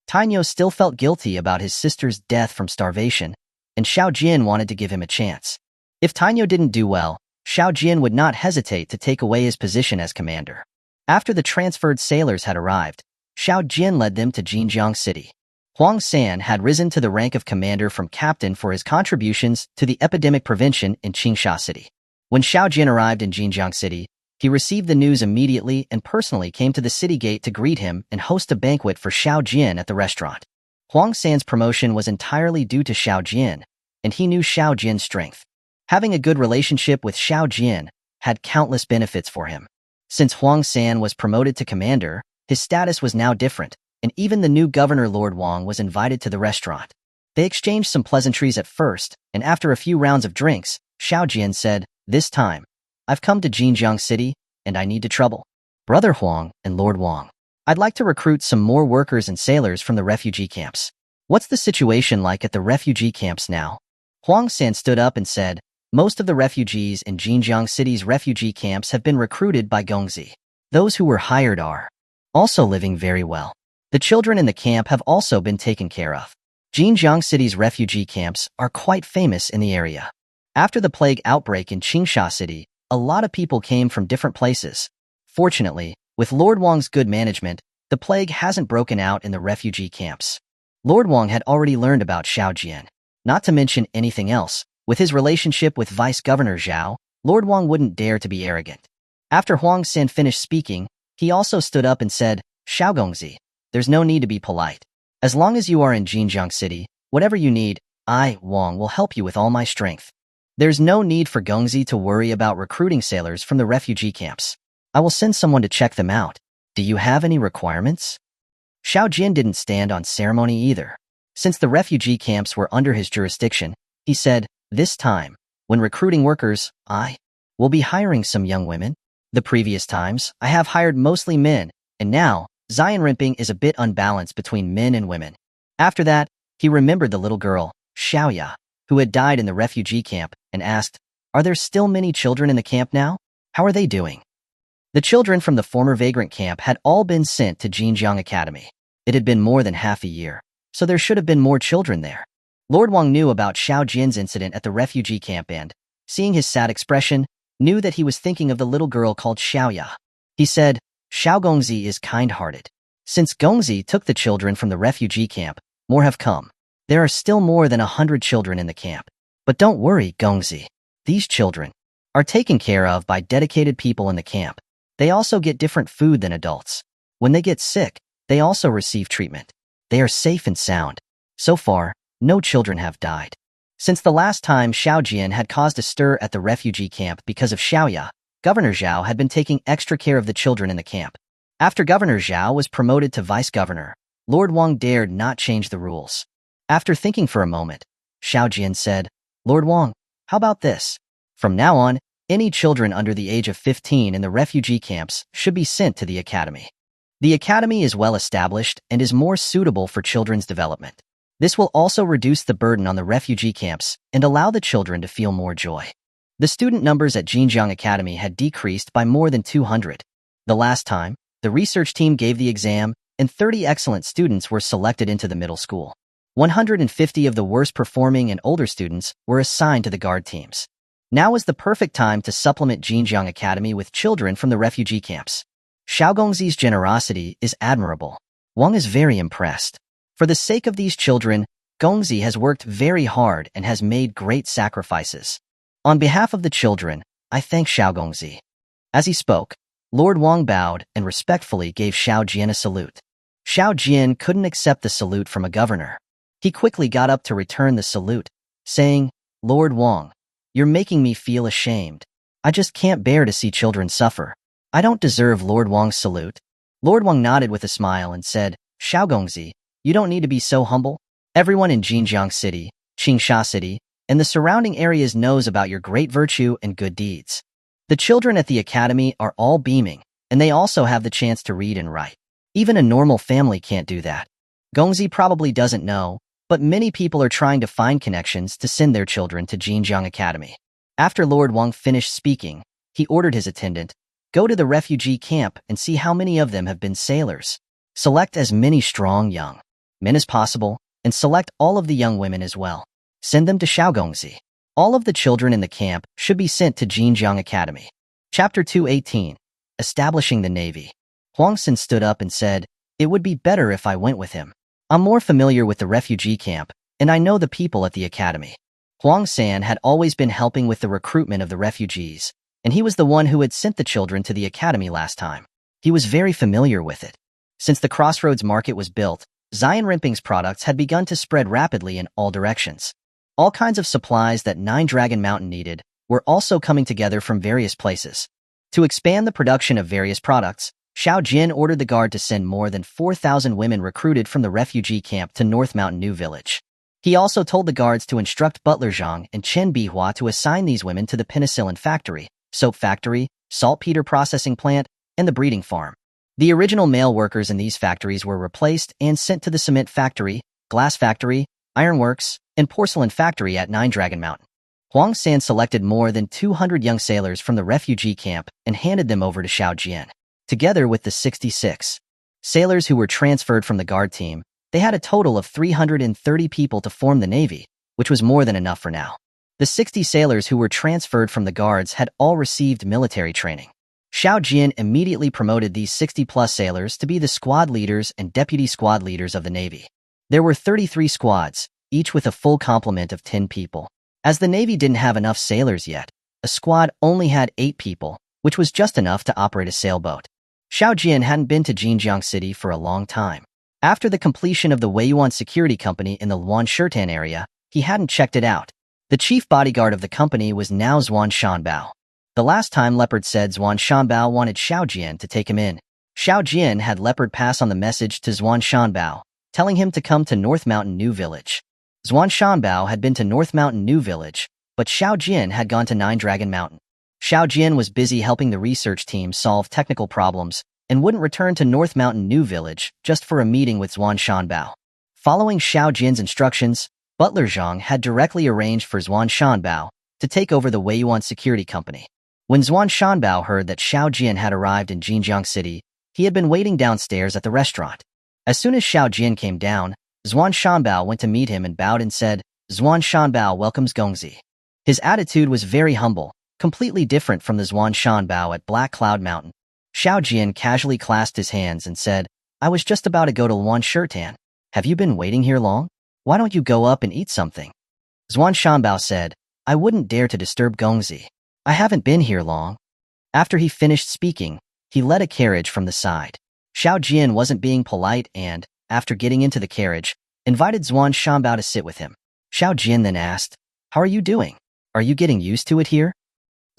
Speaker 1: Tainyo still felt guilty about his sister's death from starvation, and Xiao Jian wanted to give him a chance. If Tainyo didn't do well, Xiao Jian would not hesitate to take away his position as commander. After the transferred sailors had arrived, Xiao Jian led them to Jinjiang City. Huang San had risen to the rank of commander from captain for his contributions to the epidemic prevention in Qingsha City. When Xiao Jian arrived in Jinjiang City, he received the news immediately and personally came to the city gate to greet him and host a banquet for Xiao Jian at the restaurant. Huang San's promotion was entirely due to Xiao Jian, and he knew Xiao Jian's strength. Having a good relationship with Xiao Jian had countless benefits for him. Since Huang San was promoted to commander, his status was now different, and even the new governor Lord Wang was invited to the restaurant. They exchanged some pleasantries at first, and after a few rounds of drinks, Xiao Jian said, "This time, I've come to Jinjiang City, and I need to trouble Brother Huang and Lord Wang. I'd like to recruit some more workers and sailors from the refugee camps. What's the situation like at the refugee camps now?" Huang San stood up and said, "Most of the refugees in Jinjiang City's refugee camps have been recruited by Gongzi. Those who were hired are also living very well. The children in the camp have also been taken care of. Jinjiang City's refugee camps are quite famous in the area." After the plague outbreak in Qingsha City, a lot of people came from different places. Fortunately, with Lord Wang's good management, the plague hasn't broken out in the refugee camps. Lord Wang had already learned about Xiao Jian. Not to mention anything else, with his relationship with Vice Governor Zhao, Lord Wang wouldn't dare to be arrogant. After Huang San finished speaking, he also stood up and said, "Xiao Gongzi, there's no need to be polite. As long as you are in Jinjiang City, whatever you need, I, Wang, will help you with all my strength. There's no need for Gongzi to worry about recruiting sailors from the refugee camps. I will send someone to check them out. Do you have any requirements?" Xiao Jian didn't stand on ceremony either. Since the refugee camps were under his jurisdiction, he said, "This time, when recruiting workers, I will be hiring some young women. The previous times, I have hired mostly men, and now, Zion Rimping is a bit unbalanced between men and women." After that, he remembered the little girl, Xiaoya, who had died in the refugee camp, and asked, "Are there still many children in the camp now? How are they doing?" The children from the former vagrant camp had all been sent to Jinjiang Academy. It had been more than half a year, so there should have been more children there. Lord Wang knew about Xiao Jian's incident at the refugee camp and, seeing his sad expression, knew that he was thinking of the little girl called Xiaoya. He said, "Xiao Gongzi is kind-hearted. Since Gongzi took the children from the refugee camp, more have come. There are still more than 100 children in the camp. But don't worry, Gongzi. These children are taken care of by dedicated people in the camp. They also get different food than adults. When they get sick, they also receive treatment. They are safe and sound. So far, no children have died." Since the last time Xiao Jian had caused a stir at the refugee camp because of Xiaoya, Governor Zhao had been taking extra care of the children in the camp. After Governor Zhao was promoted to vice governor, Lord Wang dared not change the rules. After thinking for a moment, Xiao Jian said, "Lord Wang, how about this? From now on, any children under the age of 15 in the refugee camps should be sent to the academy. The academy is well established and is more suitable for children's development. This will also reduce the burden on the refugee camps and allow the children to feel more joy." The student numbers at Jinjiang Academy had decreased by more than 200. The last time, The research team gave the exam, and 30 excellent students were selected into the middle school. 150 of the worst performing and older students were assigned to the guard teams. Now was the perfect time to supplement Jinjiang Academy with children from the refugee camps. Xiaogongzi's generosity is admirable. Wang is very impressed. For the sake of these children, Gongzi has worked very hard and has made great sacrifices. On behalf of the children, I thank Xiaogongzi. As he spoke, Lord Wang bowed and respectfully gave Xiao Jian a salute. Xiao Jian couldn't accept the salute from a governor. He quickly got up to return the salute, saying, "Lord Wang, you're making me feel ashamed. I just can't bear to see children suffer. I don't deserve Lord Wang's salute." Lord Wang nodded with a smile and said, "Xiaogongzi, you don't need to be so humble. Everyone in Jinjiang City, Qingsha City, and the surrounding areas knows about your great virtue and good deeds. The children at the academy are all beaming, and they also have the chance to read and write. Even a normal family can't do that. Gongzi probably doesn't know, but many people are trying to find connections to send their children to Jinjiang Academy." After Lord Wang finished speaking, he ordered his attendant, "Go to the refugee camp and see how many of them have been sailors. Select as many strong young men as possible, and select all of the young women as well. Send them to Xiaogongzi. All of the children in the camp should be sent to Jinjiang Academy." Chapter 218. Establishing the Navy. Huang Xin stood up and said, "It would be better if I went with him. I'm more familiar with the refugee camp, and I know the people at the academy." Huang San had always been helping with the recruitment of the refugees, and he was the one who had sent the children to the academy last time. He was very familiar with it. Since the Crossroads Market was built, Zion Rimping's products had begun to spread rapidly in all directions. All kinds of supplies that Nine Dragon Mountain needed were also coming together from various places. To expand the production of various products, Xiao Jin ordered the guard to send more than 4,000 women recruited from the refugee camp to North Mountain New Village. He also told the guards to instruct Butler Zhang and Chen Bihua to assign these women to the penicillin factory, soap factory, saltpeter processing plant, and the breeding farm. The original male workers in these factories were replaced and sent to the cement factory, glass factory, ironworks, and porcelain factory at Nine Dragon Mountain. Huang San selected more than 200 young sailors from the refugee camp and handed them over to Xiao Jian. Together with the 66 sailors who were transferred from the guard team, they had a total of 330 people to form the Navy, which was more than enough for now. The 60 sailors who were transferred from the guards had all received military training. Xiao Jian immediately promoted these 60-plus sailors to be the squad leaders and deputy squad leaders of the Navy. There were 33 squads, each with a full complement of 10 people. As the Navy didn't have enough sailors yet, a squad only had 8 people, which was just enough to operate a sailboat. Xiao Jian hadn't been to Jinjiang City for a long time. After the completion of the Weiyuan Security Company in the Luan Shirtan area, he hadn't checked it out. The chief bodyguard of the company was now Zhuan Shanbao. The last time Leopard said Zhuan Shanbao wanted Xiao Jian to take him in. Xiao Jian had Leopard pass on the message to Zhuan Shanbao, telling him to come to North Mountain New Village. Zhuan Shanbao had been to North Mountain New Village, but Xiao Jian had gone to Nine Dragon Mountain. Xiao Jian was busy helping the research team solve technical problems and wouldn't return to North Mountain New Village just for a meeting with Zhuan Shanbao. Following Xiao Jian's instructions, Butler Zhang had directly arranged for Zhuan Shanbao to take over the Weiyuan Security Company. When Zhuan Shanbao heard that Xiao Jian had arrived in Jinjiang City, he had been waiting downstairs at the restaurant. As soon as Xiao Jian came down, Zhuan Shanbao went to meet him and bowed and said, "Zhuan Shanbao welcomes Gongzi." His attitude was very humble, completely different from the Zhuan Shanbao at Black Cloud Mountain. Xiao Jian casually clasped his hands and said, "I was just about to go to Luan Shirtan. Have you been waiting here long? Why don't you go up and eat something?" Zhuan Shanbao said, "I wouldn't dare to disturb Gongzi. I haven't been here long." After he finished speaking, he led a carriage from the side. Xiao Jian wasn't being polite and, after getting into the carriage, invited Zhuan Shanbao to sit with him. Xiao Jian then asked, "How are you doing? Are you getting used to it here?"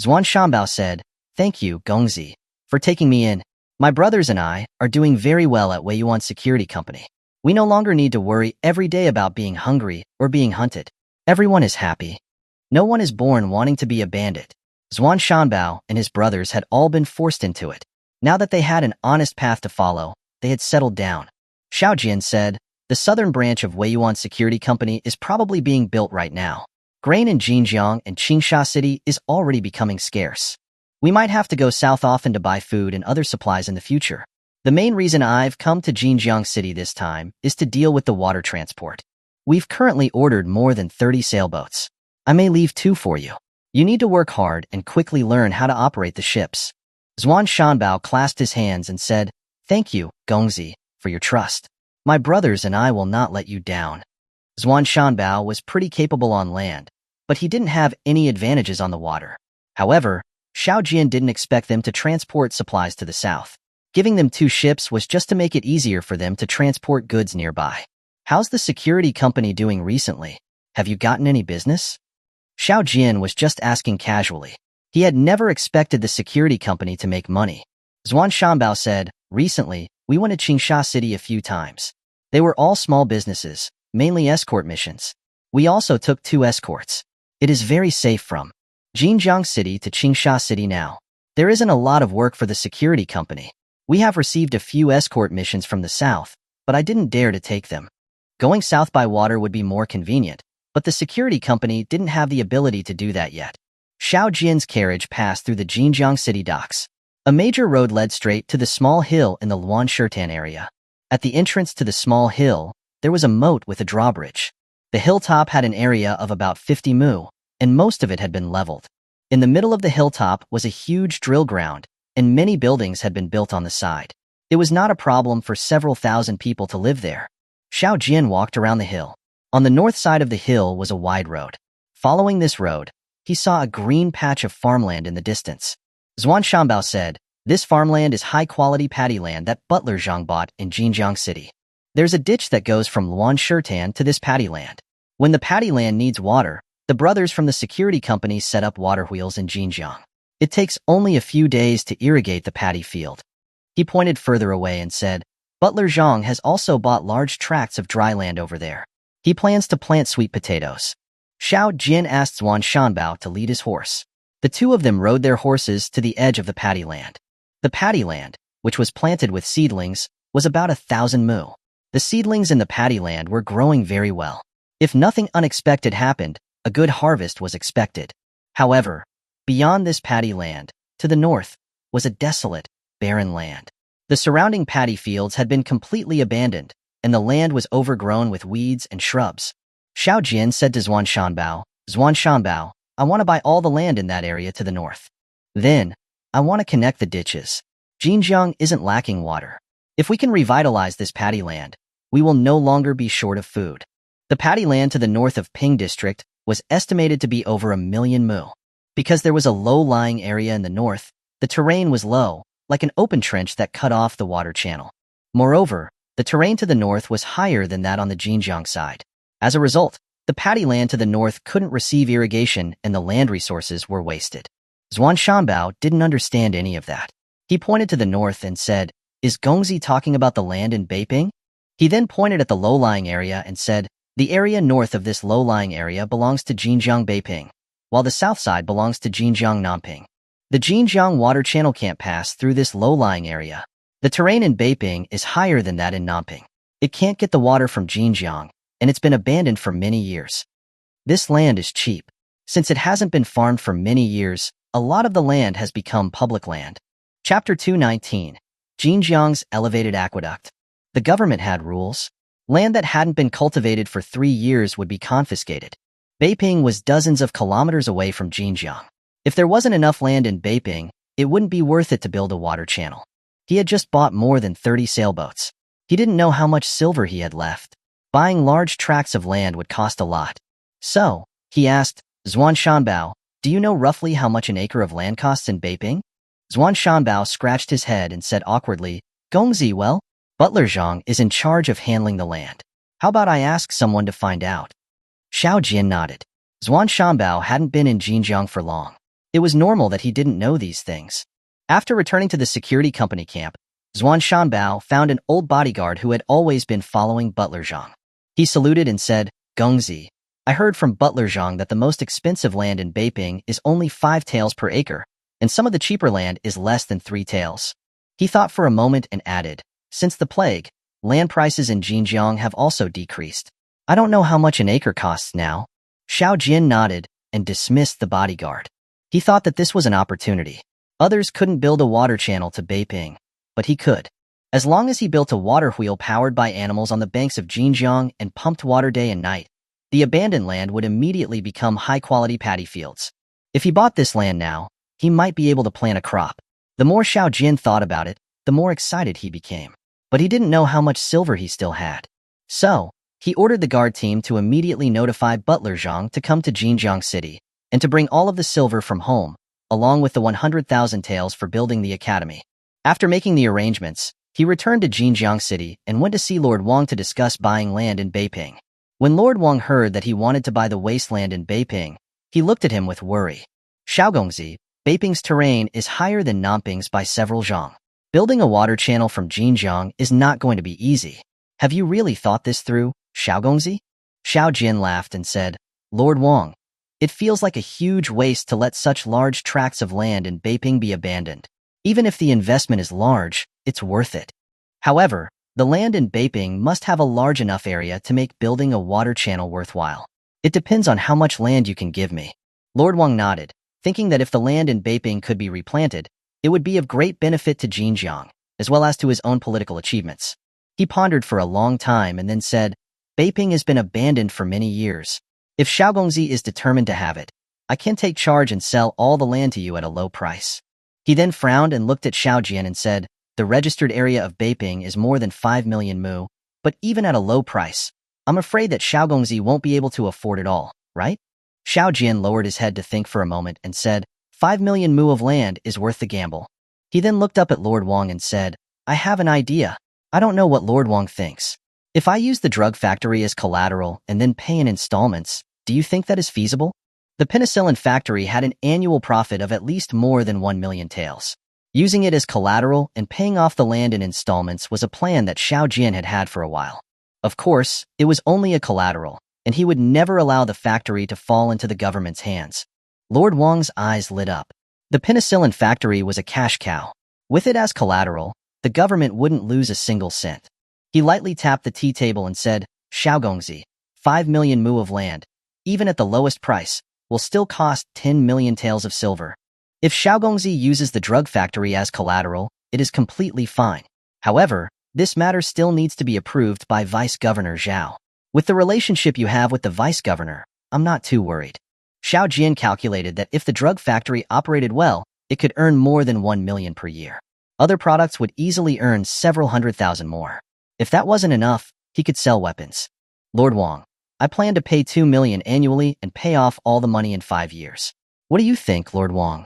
Speaker 1: Zhuan Shanbao said, "Thank you, Gongzi, for taking me in. My brothers and I are doing very well at Weiyuan Security Company. We no longer need to worry every day about being hungry or being hunted. Everyone is happy. No one is born wanting to be a bandit." Zhuan Shanbao and his brothers had all been forced into it. Now that they had an honest path to follow, they had settled down. Xiao Jian said, "The southern branch of Weiyuan Security Company is probably being built right now. Grain in Jinjiang and Qingsha City is already becoming scarce. We might have to go south often to buy food and other supplies in the future. The main reason I've come to Jinjiang City this time is to deal with the water transport. We've currently ordered more than 30 sailboats. I may leave 2 for you. You need to work hard and quickly learn how to operate the ships." Zhuan Shanbao clasped his hands and said, "Thank you, Gongzi, for your trust. My brothers and I will not let you down." Zhuan Shanbao was pretty capable on land, but he didn't have any advantages on the water. However, Xiao Jian didn't expect them to transport supplies to the south. Giving them 2 ships was just to make it easier for them to transport goods nearby. "How's the security company doing recently? Have you gotten any business?" Xiao Jian was just asking casually. He had never expected the security company to make money. Zhuan Shanbao said, "Recently, we went to Qingsha City a few times. They were all small businesses, mainly escort missions. We also took 2 escorts. It is very safe from Jinjiang City to Qingsha City now. There isn't a lot of work for the security company. We have received a few escort missions from the south, but I didn't dare to take them. Going south by water would be more convenient, but the security company didn't have the ability to do that yet." Xiao Jian's carriage passed through the Jinjiang City docks. A major road led straight to the small hill in the Luan Shirtan area. At the entrance to the small hill, there was a moat with a drawbridge. The hilltop had an area of about 50 mu, and most of it had been leveled. In the middle of the hilltop was a huge drill ground, and many buildings had been built on the side. It was not a problem for several thousand people to live there. Xiao Jian walked around the hill. On the north side of the hill was a wide road. Following this road, he saw a green patch of farmland in the distance. Zhuan Shanbao said, "This farmland is high-quality paddy land that Butler Zhang bought in Jinjiang City. There's a ditch that goes from Luan Shirtan to this paddy land. When the paddy land needs water, the brothers from the security company set up water wheels in Jinjiang. It takes only a few days to irrigate the paddy field." He pointed further away and said, "Butler Zhang has also bought large tracts of dry land over there. He plans to plant sweet potatoes." Xiao Jian asked Zhuan Shanbao to lead his horse. The 2 of them rode their horses to the edge of the paddy land. The paddy land, which was planted with seedlings, was about 1,000 mu. The seedlings in the paddy land were growing very well. If nothing unexpected happened, a good harvest was expected. However, beyond this paddy land, to the north, was a desolate, barren land. The surrounding paddy fields had been completely abandoned, and the land was overgrown with weeds and shrubs. Xiao Jian said to Zhuan Shanbao, "I want to buy all the land in that area to the north. Then, I want to connect the ditches. Jinjiang isn't lacking water. If we can revitalize this paddy land, we will no longer be short of food." The paddy land to the north of Ping District was estimated to be over 1,000,000 mu. Because there was a low-lying area in the north, the terrain was low, like an open trench that cut off the water channel. Moreover, the terrain to the north was higher than that on the Jinjiang side. As a result, the paddy land to the north couldn't receive irrigation and the land resources were wasted. Zhuan Shanbao didn't understand any of that. He pointed to the north and said, "Is Gongzi talking about the land in Beiping?" He then pointed at the low-lying area and said, "The area north of this low-lying area belongs to Jinjiang Beiping, while the south side belongs to Jinjiang Nanping. The Jinjiang water channel can't pass through this low-lying area. The terrain in Beiping is higher than that in Nanping. It can't get the water from Jinjiang, and it's been abandoned for many years. This land is cheap. Since it hasn't been farmed for many years, a lot of the land has become public land." Chapter 219. Jinjiang's Elevated Aqueduct. The government had rules. Land that hadn't been cultivated for 3 years would be confiscated. Beiping was dozens of kilometers away from Jinjiang. If there wasn't enough land in Beiping, it wouldn't be worth it to build a water channel. He had just bought more than 30 sailboats. He didn't know how much silver he had left. Buying large tracts of land would cost a lot. So, he asked, "Zhuan Shanbao, do you know roughly how much an acre of land costs in Beiping?" Zhuan Shanbao scratched his head and said awkwardly, "Gongzi, well, Butler Zhang is in charge of handling the land. How about I ask someone to find out?" Xiao Jian nodded. Zhuan Shanbao hadn't been in Jinjiang for long. It was normal that he didn't know these things. After returning to the security company camp, Zhuan Shanbao found an old bodyguard who had always been following Butler Zhang. He saluted and said, "Gongzi, I heard from Butler Zhang that the most expensive land in Beiping is only 5 taels per acre, and some of the cheaper land is less than 3 taels. He thought for a moment and added, "Since the plague, land prices in Jinjiang have also decreased. I don't know how much an acre costs now." Xiao Jian nodded and dismissed the bodyguard. He thought that this was an opportunity. Others couldn't build a water channel to Beiping, but he could. As long as he built a water wheel powered by animals on the banks of Jinjiang and pumped water day and night, the abandoned land would immediately become high-quality paddy fields. If he bought this land now, he might be able to plant a crop. The more Xiao Jian thought about it, the more excited he became. But he didn't know how much silver he still had. So, he ordered the guard team to immediately notify Butler Zhang to come to Jinjiang City and to bring all of the silver from home, along with the 100,000 taels for building the academy. After making the arrangements, he returned to Jinjiang City and went to see Lord Wang to discuss buying land in Beiping. When Lord Wang heard that he wanted to buy the wasteland in Beiping, he looked at him with worry. Xiaogongzi, Beiping's terrain is higher than Nanping's by several zhang. Building a water channel from Jinjiang is not going to be easy. Have you really thought this through, Xiaogongzi? Xiao Jian laughed and said, Lord Wang, it feels like a huge waste to let such large tracts of land in Beiping be abandoned. Even if the investment is large, it's worth it. However, the land in Beiping must have a large enough area to make building a water channel worthwhile. It depends on how much land you can give me. Lord Wang nodded, thinking that if the land in Beiping could be replanted, it would be of great benefit to Jinjiang, as well as to his own political achievements. He pondered for a long time and then said, Beiping has been abandoned for many years. If Xiaogongzi is determined to have it, I can take charge and sell all the land to you at a low price. He then frowned and looked at Xiao Jian and said, the registered area of Beiping is more than 5 million mu, but even at a low price, I'm afraid that Xiaogongzi won't be able to afford it all, right? Xiao Jian lowered his head to think for a moment and said, 5 million mu of land is worth the gamble. He then looked up at Lord Wang and said, I have an idea. I don't know what Lord Wang thinks. If I use the drug factory as collateral and then pay in installments, do you think that is feasible? The penicillin factory had an annual profit of at least more than 1 million taels. Using it as collateral and paying off the land in installments was a plan that Xiao Jian had had for a while. Of course, it was only a collateral, and he would never allow the factory to fall into the government's hands. Lord Wang's eyes lit up. The penicillin factory was a cash cow. With it as collateral, the government wouldn't lose a single cent. He lightly tapped the tea table and said, Xiaogongzi, 5 million mu of land, even at the lowest price, will still cost 10 million taels of silver. If Xiaogongzi uses the drug factory as collateral, it is completely fine. However, this matter still needs to be approved by Vice Governor Zhao. With the relationship you have with the Vice Governor, I'm not too worried. Xiao Jian calculated that if the drug factory operated well, it could earn more than 1 million per year. Other products would easily earn several 100,000 more. If that wasn't enough, he could sell weapons. Lord Wang, I plan to pay 2 million annually and pay off all the money in 5 years. What do you think, Lord Wang?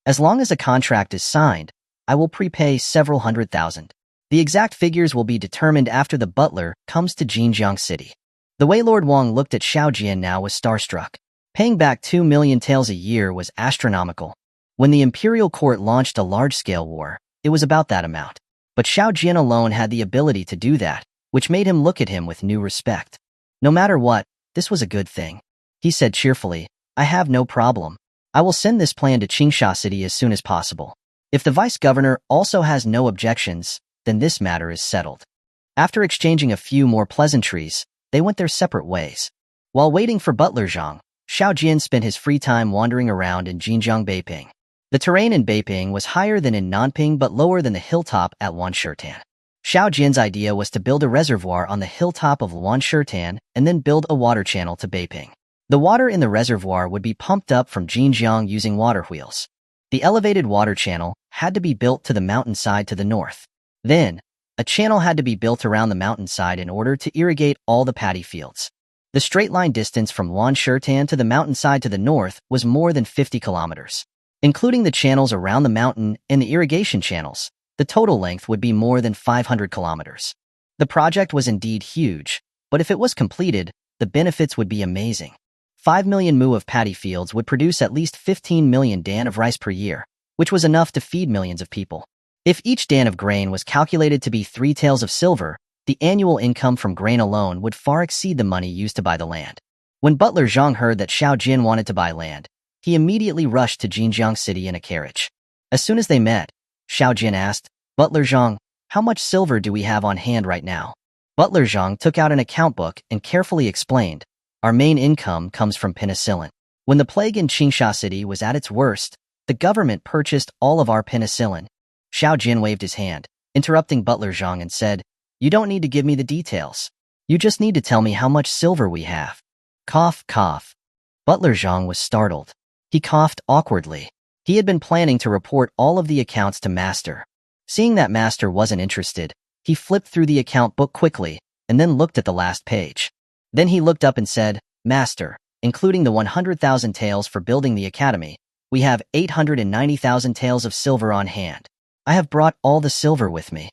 Speaker 1: As long as a contract is signed, I will prepay several 100,000. The exact figures will be determined after the butler comes to Jinjiang City. The way Lord Wang looked at Xiao Jian now was starstruck. Paying back 2 million taels a year was astronomical. When the imperial court launched a large-scale war, it was about that amount. But Xiao Jian alone had the ability to do that, which made him look at him with new respect. No matter what, this was a good thing. He said cheerfully, I have no problem. I will send this plan to Qingsha City as soon as possible. If the vice governor also has no objections, then this matter is settled. After exchanging a few more pleasantries, they went their separate ways. While waiting for Butler Zhang, Xiao Jian spent his free time wandering around in Jinjiang Beiping. The terrain in Beiping was higher than in Nanping but lower than the hilltop at Wanshertan. Xiao Jian's idea was to build a reservoir on the hilltop of Wanshertan and then build a water channel to Beiping. The water in the reservoir would be pumped up from Jinjiang using water wheels. The elevated water channel had to be built to the mountainside to the north. Then, a channel had to be built around the mountainside in order to irrigate all the paddy fields. The straight-line distance from Wanshertan to the mountainside to the north was more than 50 kilometers. Including the channels around the mountain and the irrigation channels, the total length would be more than 500 kilometers. The project was indeed huge, but if it was completed, the benefits would be amazing. 5 million mu of paddy fields would produce at least 15 million dan of rice per year, which was enough to feed millions of people. If each dan of grain was calculated to be 3 taels of silver, the annual income from grain alone would far exceed the money used to buy the land. When Butler Zhang heard that Xiao Jian wanted to buy land, he immediately rushed to Jinjiang City in a carriage. As soon as they met, Xiao Jian asked, Butler Zhang, how much silver do we have on hand right now? Butler Zhang took out an account book and carefully explained, our main income comes from penicillin. When the plague in Qingsha City was at its worst, the government purchased all of our penicillin. Xiao Jian waved his hand, interrupting Butler Zhang and said, "You don't need to give me the details. You just need to tell me how much silver we have." Cough, cough. Butler Zhang was startled. He coughed awkwardly. He had been planning to report all of the accounts to Master. Seeing that Master wasn't interested, he flipped through the account book quickly and then looked at the last page. Then he looked up and said, "Master, including the 100,000 taels for building the academy, we have 890,000 taels of silver on hand. I have brought all the silver with me."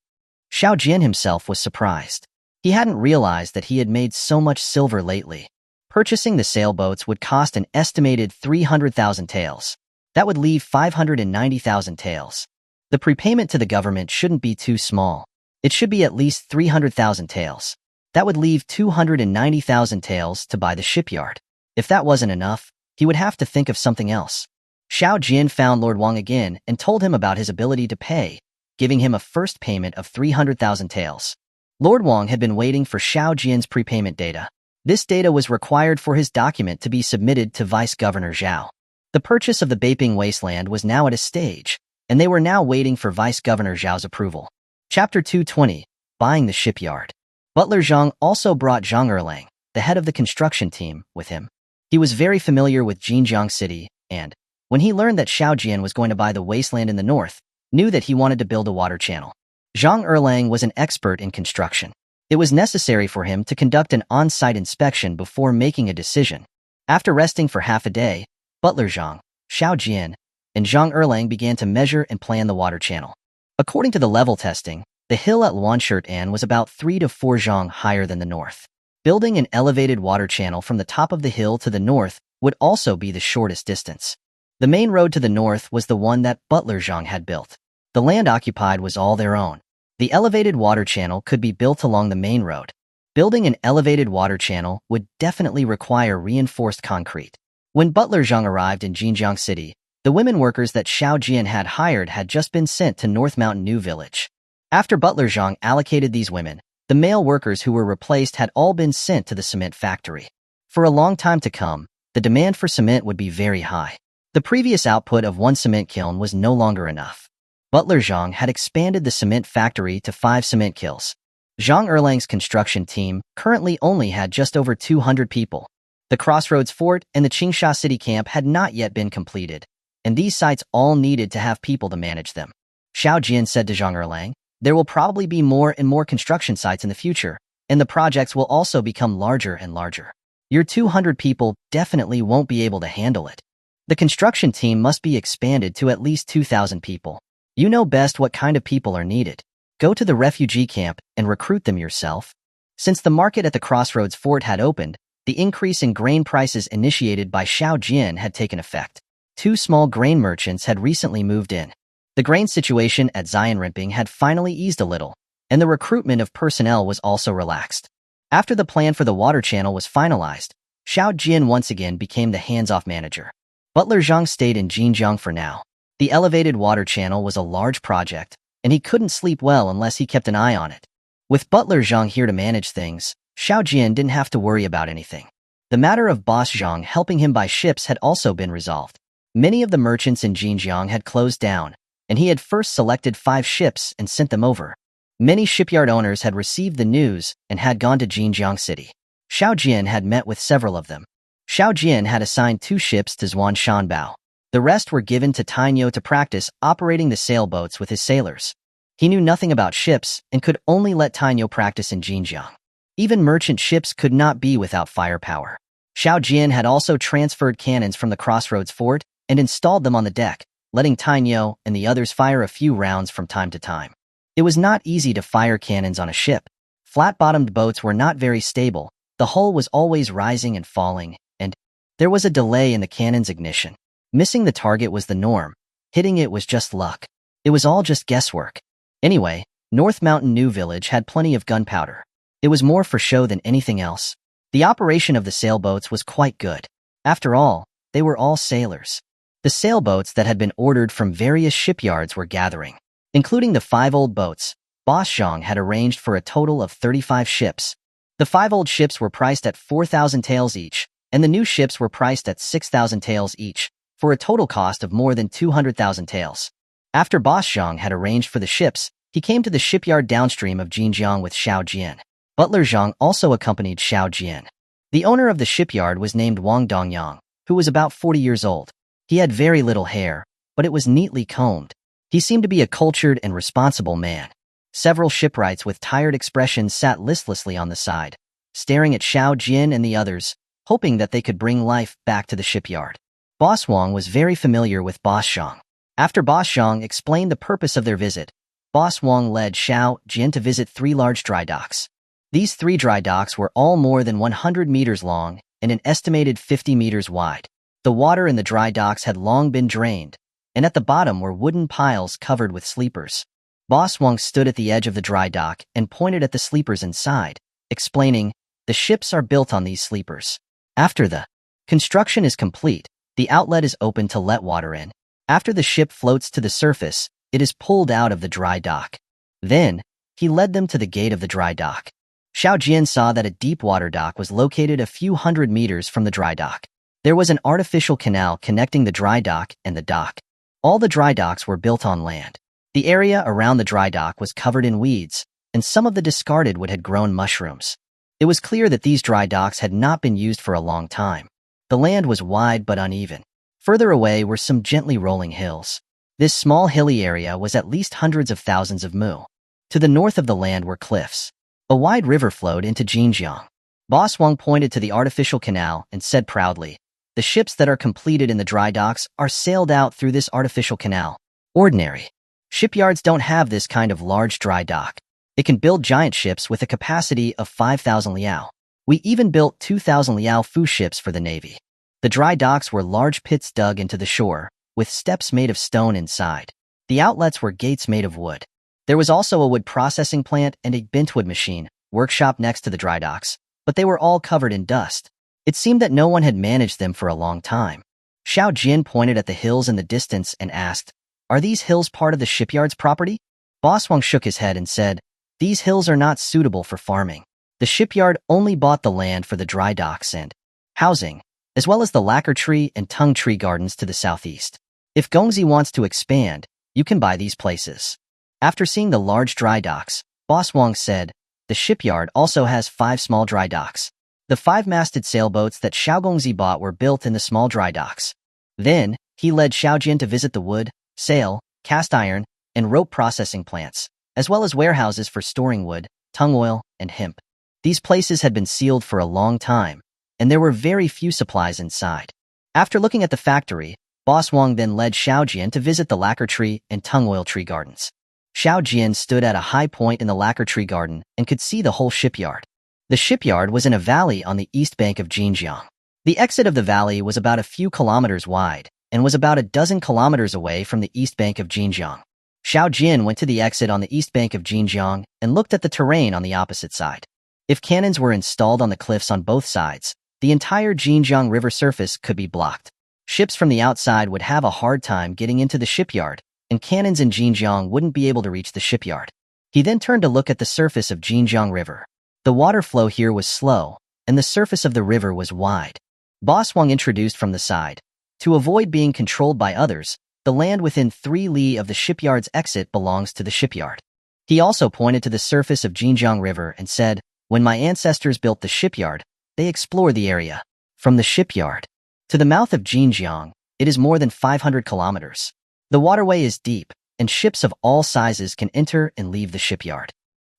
Speaker 1: Xiao Jian himself was surprised. He hadn't realized that he had made so much silver lately. Purchasing the sailboats would cost an estimated 300,000 taels. That would leave 590,000 taels. The prepayment to the government shouldn't be too small. It should be at least 300,000 taels. That would leave 290,000 taels to buy the shipyard. If that wasn't enough, he would have to think of something else. Xiao Jian found Lord Wang again and told him about his ability to pay, giving him a first payment of 300,000 taels. Lord Wang had been waiting for Xiao Jian's prepayment data. This data was required for his document to be submitted to Vice Governor Zhao. The purchase of the Baping Wasteland was now at a stage, and they were now waiting for Vice Governor Zhao's approval. Chapter 220, Buying the Shipyard. Butler Zhang also brought Zhang Erlang, the head of the construction team, with him. He was very familiar with Jinjiang City, and, when he learned that Xiao Jian was going to buy the wasteland in the north, knew that he wanted to build a water channel. Zhang Erlang was an expert in construction. It was necessary for him to conduct an on-site inspection before making a decision. After resting for half a day, Butler Zhang, Xiao Jian, and Zhang Erlang began to measure and plan the water channel. According to the level testing, the hill at Luanshirt was about 3 to 4 zhang higher than the north. Building an elevated water channel from the top of the hill to the north would also be the shortest distance. The main road to the north was the one that Butler Zhang had built. The land occupied was all their own. The elevated water channel could be built along the main road. Building an elevated water channel would definitely require reinforced concrete. When Butler Zhang arrived in Jinjiang City, the women workers that Xiao Jian had hired had just been sent to North Mountain New Village. After Butler Zhang allocated these women, the male workers who were replaced had all been sent to the cement factory. For a long time to come, the demand for cement would be very high. The previous output of one cement kiln was no longer enough. Butler Zhang had expanded the cement factory to 5 cement kilns. Zhang Erlang's construction team currently only had just over 200 people. The Crossroads Fort and the Qingsha City Camp had not yet been completed, and these sites all needed to have people to manage them. Xiao Jian said to Zhang Erlang, "There will probably be more and more construction sites in the future, and the projects will also become larger and larger. Your 200 people definitely won't be able to handle it. The construction team must be expanded to at least 2,000 people. You know best what kind of people are needed. Go to the refugee camp and recruit them yourself." Since the market at the Crossroads Fort had opened, the increase in grain prices initiated by Xiao Jian had taken effect. 2 small grain merchants had recently moved in. The grain situation at Xianrimping had finally eased a little, and the recruitment of personnel was also relaxed. After the plan for the water channel was finalized, Xiao Jian once again became the hands-off manager. Butler Zhang stayed in Jinjiang for now. The elevated water channel was a large project, and he couldn't sleep well unless he kept an eye on it. With Butler Zhang here to manage things, Xiao Jian didn't have to worry about anything. The matter of Boss Zhang helping him buy ships had also been resolved. Many of the merchants in Jinjiang had closed down, and he had first selected 5 ships and sent them over. Many shipyard owners had received the news and had gone to Jinjiang City. Xiao Jian had met with several of them. Xiao Jian had assigned 2 ships to Zhuan Shanbao. The rest were given to Tainyo to practice operating the sailboats with his sailors. He knew nothing about ships and could only let Tainyo practice in Jinjiang. Even merchant ships could not be without firepower. Xiao Jian had also transferred cannons from the Crossroads Fort and installed them on the deck, letting Tainyo and the others fire a few rounds from time to time. It was not easy to fire cannons on a ship. Flat-bottomed boats were not very stable, the hull was always rising and falling, and there was a delay in the cannon's ignition. Missing the target was the norm. Hitting it was just luck. It was all just guesswork. Anyway, North Mountain New Village had plenty of gunpowder. It was more for show than anything else. The operation of the sailboats was quite good. After all, they were all sailors. The sailboats that had been ordered from various shipyards were gathering. Including the 5 old boats, Boss Zhang had arranged for a total of 35 ships. The 5 old ships were priced at 4,000 taels each, and the new ships were priced at 6,000 taels each, for a total cost of more than 200,000 taels. After Boss Zhang had arranged for the ships, He came to the shipyard downstream of Jinjiang with Xiao Jian. Butler Zhang also accompanied Xiao Jian. The owner of the shipyard was named Wang Dongyang, who was about 40 years old. He had very little hair, but it was neatly combed. He seemed to be a cultured and responsible man. Several shipwrights with tired expressions sat listlessly on the side, staring at Xiao Jian and the others, hoping that they could bring life back to the shipyard. Boss Wang was very familiar with Boss Zhang. After Boss Zhang explained the purpose of their visit, Boss Wang led Xiao Jian to visit 3 large dry docks. These 3 dry docks were all more than 100 meters long and an estimated 50 meters wide. The water in the dry docks had long been drained, and at the bottom were wooden piles covered with sleepers. Boss Wang stood at the edge of the dry dock and pointed at the sleepers inside, explaining, "The ships are built on these sleepers. After the construction is complete, the outlet is open to let water in. After the ship floats to the surface, it is pulled out of the dry dock." Then, he led them to the gate of the dry dock. Xiao Jian saw that a deep water dock was located a few hundred meters from the dry dock. There was an artificial canal connecting the dry dock and the dock. All the dry docks were built on land. The area around the dry dock was covered in weeds, and some of the discarded wood had grown mushrooms. It was clear that these dry docks had not been used for a long time. The land was wide but uneven. Further away were some gently rolling hills. This small hilly area was at least hundreds of thousands of mu. To the north of the land were cliffs. A wide river flowed into Jinjiang. Boss Wang pointed to the artificial canal and said proudly, "The ships that are completed in the dry docks are sailed out through this artificial canal. Ordinary shipyards don't have this kind of large dry dock. It can build giant ships with a capacity of 5,000 liao. We even built 2,000 liao fu ships for the Navy." The dry docks were large pits dug into the shore, with steps made of stone inside. The outlets were gates made of wood. There was also a wood processing plant and a bentwood machine workshop next to the dry docks, but they were all covered in dust. It seemed that no one had managed them for a long time. Xiao Jian pointed at the hills in the distance and asked, "Are these hills part of the shipyard's property?" Boss Wang shook his head and said, "These hills are not suitable for farming. The shipyard only bought the land for the dry docks and housing, as well as the lacquer tree and tung tree gardens to the southeast. If Gongzi wants to expand, you can buy these places." After seeing the large dry docks, Boss Wang said, "The shipyard also has 5 small dry docks. The 5-masted sailboats that Xiao Gongzi bought were built in the small dry docks." Then, he led Xiao Jian to visit the wood, sail, cast iron, and rope processing plants, as well as warehouses for storing wood, tung oil, and hemp. These places had been sealed for a long time, and there were very few supplies inside. After looking at the factory, Boss Wang then led Xiao Jian to visit the lacquer tree and tung oil tree gardens. Xiao Jian stood at a high point in the lacquer tree garden and could see the whole shipyard. The shipyard was in a valley on the east bank of Jinjiang. The exit of the valley was about a few kilometers wide and was about a dozen kilometers away from the east bank of Jinjiang. Xiao Jian went to the exit on the east bank of Jinjiang and looked at the terrain on the opposite side. If cannons were installed on the cliffs on both sides, the entire Jinjiang River surface could be blocked. Ships from the outside would have a hard time getting into the shipyard, and cannons in Jinjiang wouldn't be able to reach the shipyard. He then turned to look at the surface of Jinjiang River. The water flow here was slow, and the surface of the river was wide. Boss Wang introduced from the side. To avoid being controlled by others, the land within 3 li of the shipyard's exit belongs to the shipyard. He also pointed to the surface of Jinjiang River and said, "When my ancestors built the shipyard, they explored the area. From the shipyard to the mouth of Jinjiang, it is more than 500 kilometers. The waterway is deep, and ships of all sizes can enter and leave the shipyard.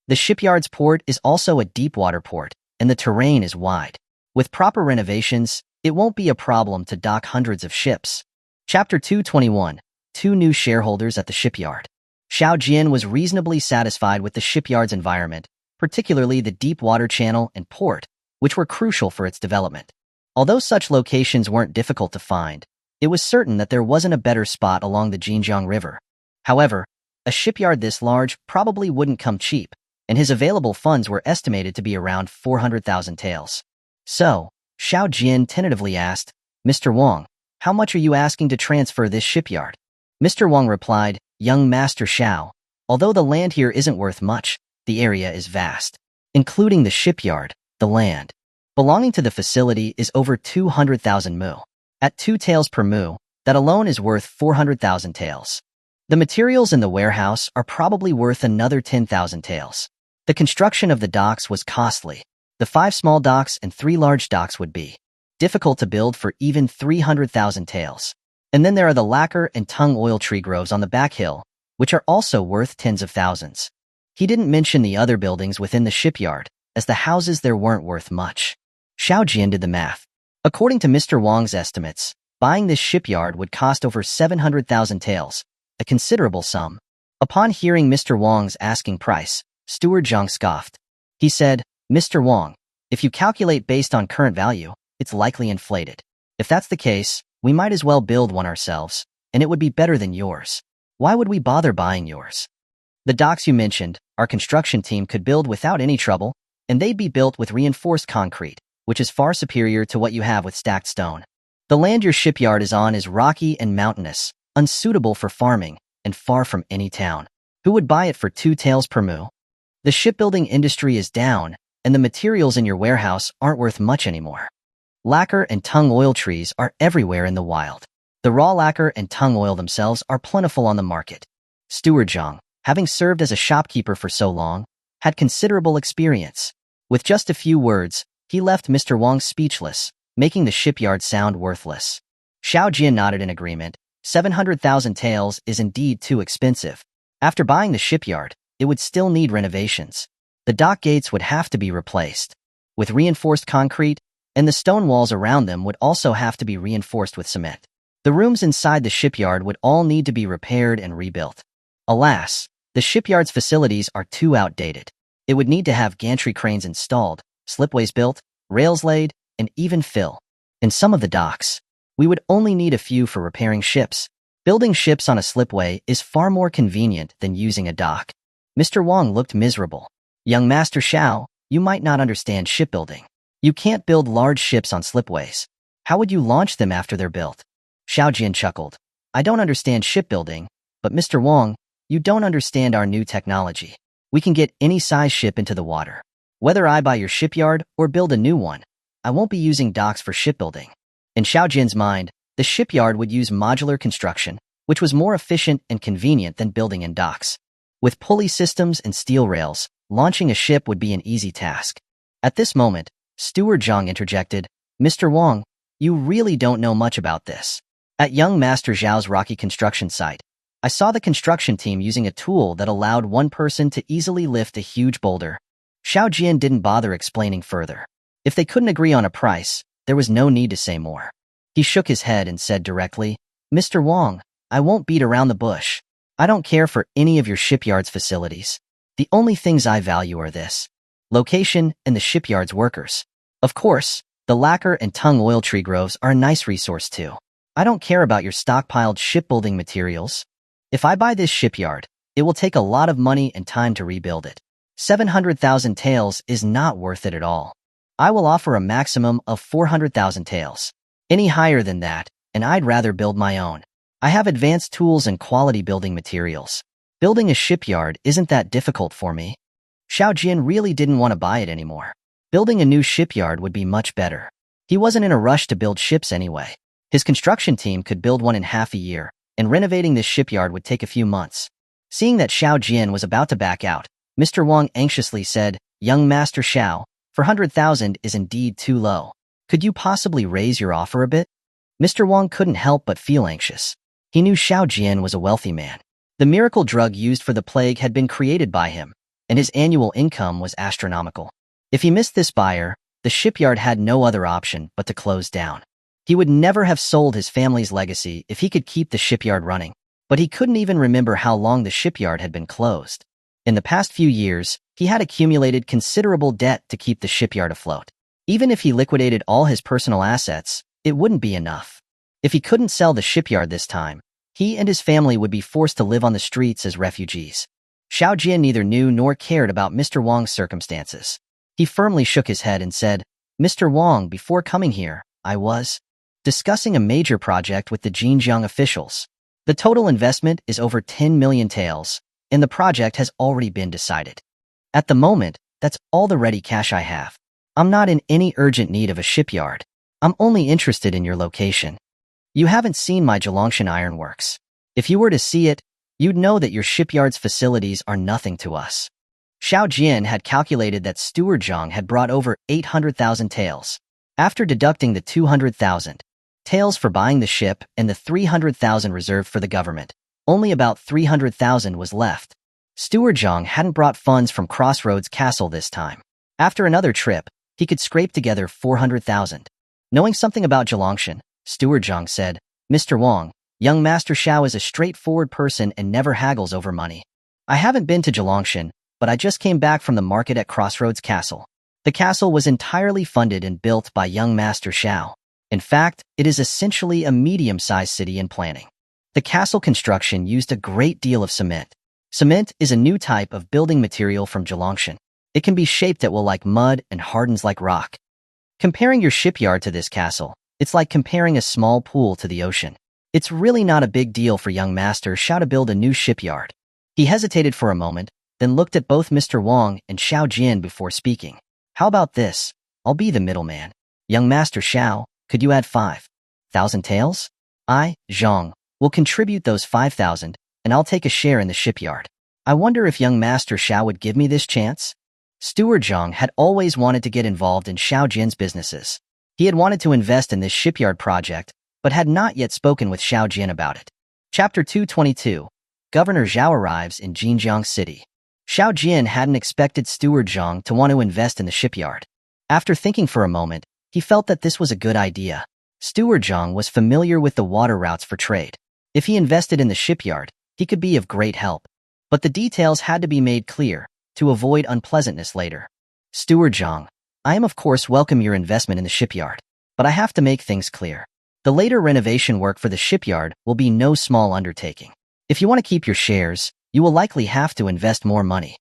Speaker 1: The shipyard's port is also a deep water port, and the terrain is wide. With proper renovations, it won't be a problem to dock hundreds of ships." Chapter 221, 2 new shareholders at the shipyard. Xiao Jian was reasonably satisfied with the shipyard's environment, particularly the deep water channel and port, which were crucial for its development. Although such locations weren't difficult to find, it was certain that there wasn't a better spot along the Jinjiang River. However, a shipyard this large probably wouldn't come cheap, and his available funds were estimated to be around 400,000 taels. So, Xiao Jian tentatively asked, "Mr. Wang, how much are you asking to transfer this shipyard?" Mr. Wang replied, "Young Master Xiao, although the land here isn't worth much, the area is vast. Including the shipyard, the land belonging to the facility is over 200,000 mu. At 2 taels per mu, that alone is worth 400,000 taels. The materials in the warehouse are probably worth another 10,000 taels. The construction of the docks was costly. The 5 small docks and 3 large docks would be difficult to build for even 300,000 taels. And then there are the lacquer and tung oil tree groves on the back hill, which are also worth tens of thousands. He didn't mention the other buildings within the shipyard, as the houses there weren't worth much. Xiao Jian did the math. According to Mr. Wang's estimates, buying this shipyard would cost over 700,000 taels, a considerable sum. Upon hearing Mr. Wang's asking price, Steward Zhang scoffed. He said, "Mr. Wang, if you calculate based on current value, it's likely inflated. If that's the case, we might as well build one ourselves, and it would be better than yours. Why would we bother buying yours? The docks you mentioned, our construction team could build without any trouble, and they'd be built with reinforced concrete, which is far superior to what you have with stacked stone. The land your shipyard is on is rocky and mountainous, unsuitable for farming, and far from any town. Who would buy it for 2 taels per mu? The shipbuilding industry is down, and the materials in your warehouse aren't worth much anymore. Lacquer and tung oil trees are everywhere in the wild. The raw lacquer and tung oil themselves are plentiful on the market." Steward Zhang, having served as a shopkeeper for so long, had considerable experience. With just a few words, he left Mr. Wang speechless, making the shipyard sound worthless. Xiao Jian nodded in agreement. 700,000 taels is indeed too expensive. After buying the shipyard, it would still need renovations. The dock gates would have to be replaced with reinforced concrete, and the stone walls around them would also have to be reinforced with cement. The rooms inside the shipyard would all need to be repaired and rebuilt. Alas, the shipyard's facilities are too outdated. It would need to have gantry cranes installed, slipways built, rails laid, and even fill. In some of the docks, we would only need a few for repairing ships. Building ships on a slipway is far more convenient than using a dock. Mr. Wang looked miserable. "Young Master Xiao, you might not understand shipbuilding. You can't build large ships on slipways. How would you launch them after they're built?" Xiao Jian chuckled. "I don't understand shipbuilding, but Mr. Wang, you don't understand our new technology. We can get any size ship into the water. Whether I buy your shipyard or build a new one, I won't be using docks for shipbuilding." In Xiao Jian's mind, the shipyard would use modular construction, which was more efficient and convenient than building in docks. With pulley systems and steel rails, launching a ship would be an easy task. At this moment, Steward Zhang interjected, "Mr. Wang, you really don't know much about this. At young Master Zhao's rocky construction site, I saw the construction team using a tool that allowed one person to easily lift a huge boulder." Xiao Jian didn't bother explaining further. If they couldn't agree on a price, there was no need to say more. He shook his head and said directly, "Mr. Wang, I won't beat around the bush. I don't care for any of your shipyard's facilities. The only things I value are this: location and the shipyard's workers. Of course, the lacquer and tung oil tree groves are a nice resource too. I don't care about your stockpiled shipbuilding materials. If I buy this shipyard, it will take a lot of money and time to rebuild it. 700,000 taels is not worth it at all. I will offer a maximum of 400,000 taels. Any higher than that, and I'd rather build my own. I have advanced tools and quality building materials. Building a shipyard isn't that difficult for me." Xiao Jian really didn't want to buy it anymore. Building a new shipyard would be much better. He wasn't in a rush to build ships anyway. His construction team could build one in half a year, and renovating this shipyard would take a few months. Seeing that Xiao Jian was about to back out, Mr. Wang anxiously said, "Young Master Xiao, 400,000 is indeed too low. Could you possibly raise your offer a bit?" Mr. Wang couldn't help but feel anxious. He knew Xiao Jian was a wealthy man. The miracle drug used for the plague had been created by him, and his annual income was astronomical. If he missed this buyer, the shipyard had no other option but to close down. He would never have sold his family's legacy if he could keep the shipyard running, but he couldn't even remember how long the shipyard had been closed. In the past few years, he had accumulated considerable debt to keep the shipyard afloat. Even if he liquidated all his personal assets, it wouldn't be enough. If he couldn't sell the shipyard this time, he and his family would be forced to live on the streets as refugees. Xiao Jian neither knew nor cared about Mr. Wang's circumstances. He firmly shook his head and said, "Mr. Wang, before coming here, I was discussing a major project with the Xinjiang officials. The total investment is over 10 million taels, and the project has already been decided. At the moment, that's all the ready cash I have. I'm not in any urgent need of a shipyard. I'm only interested in your location. You haven't seen my Zhelongshan ironworks. If you were to see it, you'd know that your shipyard's facilities are nothing to us. Xiao Jian had calculated that Steward Zhang had brought over 800,000 taels. After deducting the 200,000 taels for buying the ship and the 300,000 reserved for the government, only about 300,000 was left. Steward Zhang hadn't brought funds from Crossroads Castle this time. After another trip, he could scrape together 400,000. Knowing something about Zhilongshan, Steward Zhang said, Mr. Wang, young Master Xiao is a straightforward person and never haggles over money. I haven't been to Zhilongshan, but I just came back from the market at Crossroads Castle. The castle was entirely funded and built by young Master Xiao. In fact, it is essentially a medium-sized city in planning. The castle construction used a great deal of cement. Cement is a new type of building material from Zhilongshan. It can be shaped at will like mud and hardens like rock. Comparing your shipyard to this castle, it's like comparing a small pool to the ocean. It's really not a big deal for young Master Xiao to build a new shipyard. He hesitated for a moment, then looked at both Mr. Wang and Xiao Jian before speaking. How about this? I'll be the middleman. Young Master Xiao, could you add 5,000 taels? I, Zhang, will contribute those 5,000, and I'll take a share in the shipyard. I wonder if young Master Xiao would give me this chance? Steward Zhang had always wanted to get involved in Xiao Jian's businesses. He had wanted to invest in this shipyard project, but had not yet spoken with Xiao Jian about it. Chapter 222. Governor Zhao arrives in Jinjiang City. Xiao Jian hadn't expected Steward Zhang to want to invest in the shipyard. After thinking for a moment, he felt that this was a good idea. Steward Zhang was familiar with the water routes for trade. If he invested in the shipyard, he could be of great help. But the details had to be made clear, to avoid unpleasantness later. Steward Zhang, I am of course welcome your investment in the shipyard, but I have to make things clear. The later renovation work for the shipyard will be no small undertaking. If you want to keep your shares, you will likely have to invest more money.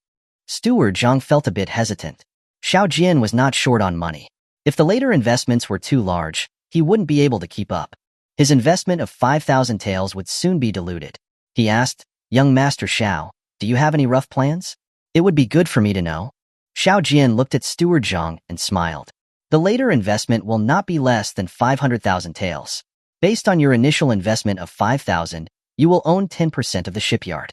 Speaker 1: Steward Zhang felt a bit hesitant. Xiao Jian was not short on money. If the later investments were too large, he wouldn't be able to keep up. His investment of 5,000 taels would soon be diluted. He asked, Young Master Xiao, do you have any rough plans? It would be good for me to know. Xiao Jian looked at Steward Zhang and smiled. The later investment will not be less than 500,000 taels. Based on your initial investment of 5,000, you will own 10% of the shipyard.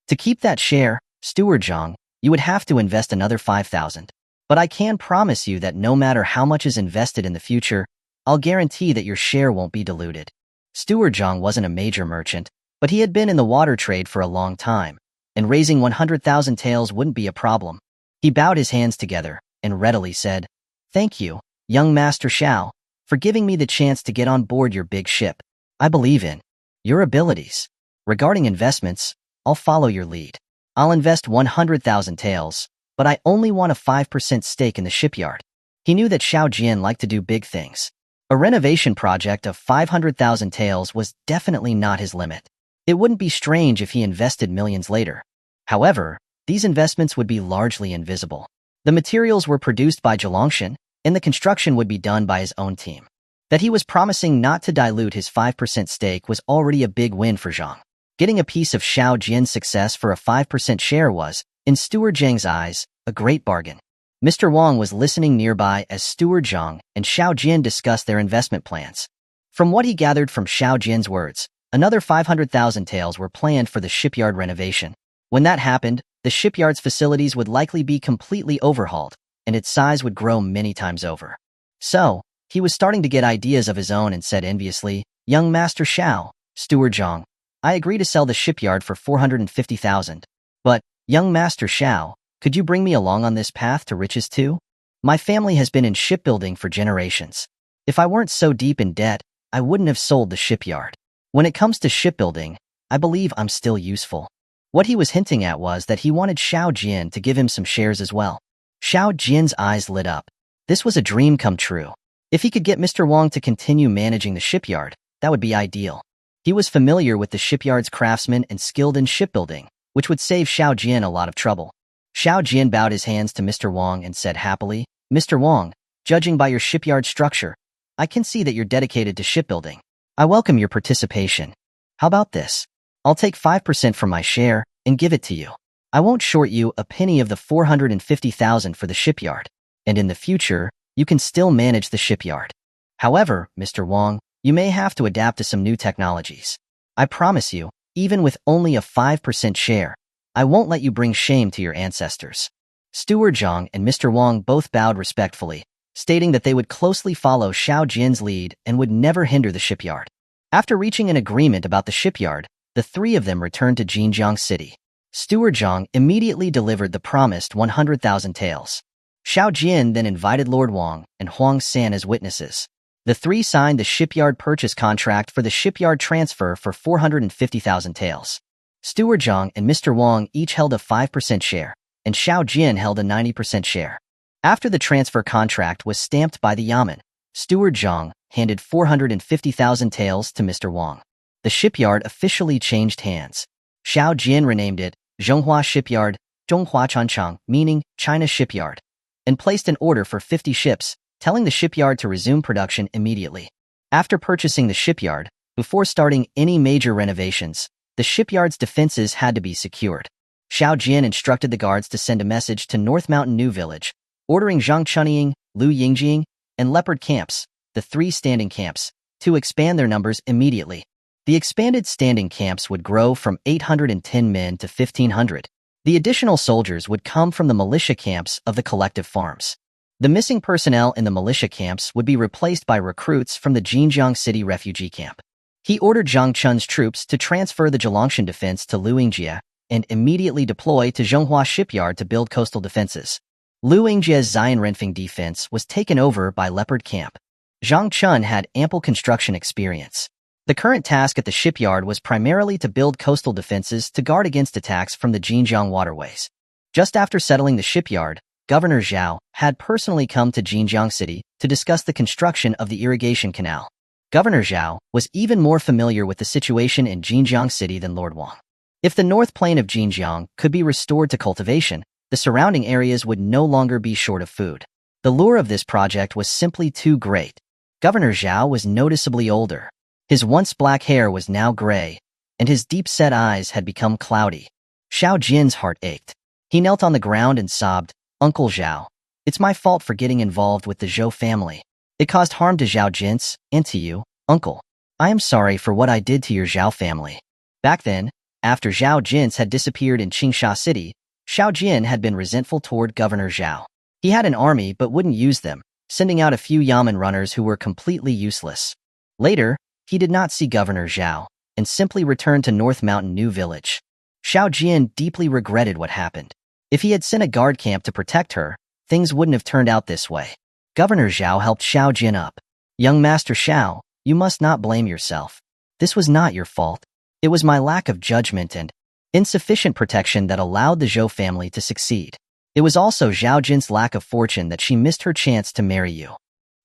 Speaker 1: To keep that share, Steward Zhang, you would have to invest another 5,000. But I can promise you that no matter how much is invested in the future, I'll guarantee that your share won't be diluted. Steward Zhang wasn't a major merchant, but he had been in the water trade for a long time, and raising 100,000 taels wouldn't be a problem. He bowed his hands together and readily said, Thank you, young Master Xiao, for giving me the chance to get on board your big ship. I believe in your abilities. Regarding investments, I'll follow your lead. I'll invest 100,000 taels, but I only want a 5% stake in the shipyard. He knew that Xiao Jian liked to do big things. A renovation project of 500,000 taels was definitely not his limit. It wouldn't be strange if he invested millions later. However, these investments would be largely invisible. The materials were produced by Zhilongshan, and the construction would be done by his own team. That he was promising not to dilute his 5% stake was already a big win for Zhang. Getting a piece of Xiao Jian's success for a 5% share was, in Steward Zhang's eyes, a great bargain. Mr. Wang was listening nearby as Steward Zhang and Xiao Jian discussed their investment plans. From what he gathered from Xiao Jian's words, another 500,000 taels were planned for the shipyard renovation. When that happened, the shipyard's facilities would likely be completely overhauled, and its size would grow many times over. So, he was starting to get ideas of his own and said enviously, Young Master Xiao, Steward Zhang, I agree to sell the shipyard for 450,000. But, young Master Xiao, could you bring me along on this path to riches too? My family has been in shipbuilding for generations. If I weren't so deep in debt, I wouldn't have sold the shipyard. When it comes to shipbuilding, I believe I'm still useful. What he was hinting at was that he wanted Xiao Jian to give him some shares as well. Xiao Jian's eyes lit up. This was a dream come true. If he could get Mr. Wang to continue managing the shipyard, that would be ideal. He was familiar with the shipyard's craftsmen and skilled in shipbuilding, which would save Xiao Jian a lot of trouble. Xiao Jian bowed his hands to Mr. Wang and said happily, Mr. Wang, judging by your shipyard structure, I can see that you're dedicated to shipbuilding. I welcome your participation. How about this? I'll take 5% from my share and give it to you. I won't short you a penny of the 450,000 for the shipyard, and in the future, you can still manage the shipyard. However, Mr. Wang, you may have to adapt to some new technologies. I promise you, even with only a 5% share. I won't let you bring shame to your ancestors." Steward Zhang and Mr. Wang both bowed respectfully, stating that they would closely follow Xiao Jian's lead and would never hinder the shipyard. After reaching an agreement about the shipyard, the three of them returned to Jinjiang City. Steward Zhang immediately delivered the promised 100,000 taels. Xiao Jian then invited Lord Wang and Huang San as witnesses. The three signed the shipyard purchase contract for the shipyard transfer for 450,000 taels. Steward Zhang and Mr. Wang each held a 5% share, and Xiao Jian held a 90% share. After the transfer contract was stamped by the Yamen, Steward Zhang handed 450,000 taels to Mr. Wang. The shipyard officially changed hands. Xiao Jian renamed it Zhonghua Shipyard, Zhonghua Chanchang, meaning China Shipyard, and placed an order for 50 ships, telling the shipyard to resume production immediately. After purchasing the shipyard, before starting any major renovations, the shipyard's defenses had to be secured. Xiao Jian instructed the guards to send a message to North Mountain New Village, ordering Zhang Chunying, Lu Yingjing, and Leopard camps, the three standing camps, to expand their numbers immediately. The expanded standing camps would grow from 810 men to 1,500. The additional soldiers would come from the militia camps of the collective farms. The missing personnel in the militia camps would be replaced by recruits from the Jinjiang City refugee camp. He ordered Zhang Chun's troops to transfer the Zhelongshan defense to Luingjie and immediately deploy to Zhonghua Shipyard to build coastal defenses. Luingjie's Zion Renfeng defense was taken over by Leopard Camp. Zhang Chun had ample construction experience. The current task at the shipyard was primarily to build coastal defenses to guard against attacks from the Jinjiang waterways. Just after settling the shipyard, Governor Zhao had personally come to Jinjiang City to discuss the construction of the irrigation canal. Governor Zhao was even more familiar with the situation in Jinjiang City than Lord Wang. If the north plain of Jinjiang could be restored to cultivation, the surrounding areas would no longer be short of food. The lure of this project was simply too great. Governor Zhao was noticeably older. His once black hair was now gray, and his deep-set eyes had become cloudy. Xiao Jian's heart ached. He knelt on the ground and sobbed, "Uncle Zhao, it's my fault for getting involved with the Zhou family. It caused harm to Zhao Jin's and to you, uncle. I am sorry for what I did to your Zhao family." Back then, after Zhao Jin's had disappeared in Qingsha City, Xiao Jian had been resentful toward Governor Zhao. He had an army but wouldn't use them, sending out a few Yamen runners who were completely useless. Later, he did not see Governor Zhao and simply returned to North Mountain New Village. Xiao Jian deeply regretted what happened. If he had sent a guard camp to protect her, things wouldn't have turned out this way. Governor Zhao helped Xiao Jian up. "Young Master Xiao, you must not blame yourself. This was not your fault. It was my lack of judgment and insufficient protection that allowed the Zhou family to succeed. It was also Xiao Jin's lack of fortune that she missed her chance to marry you.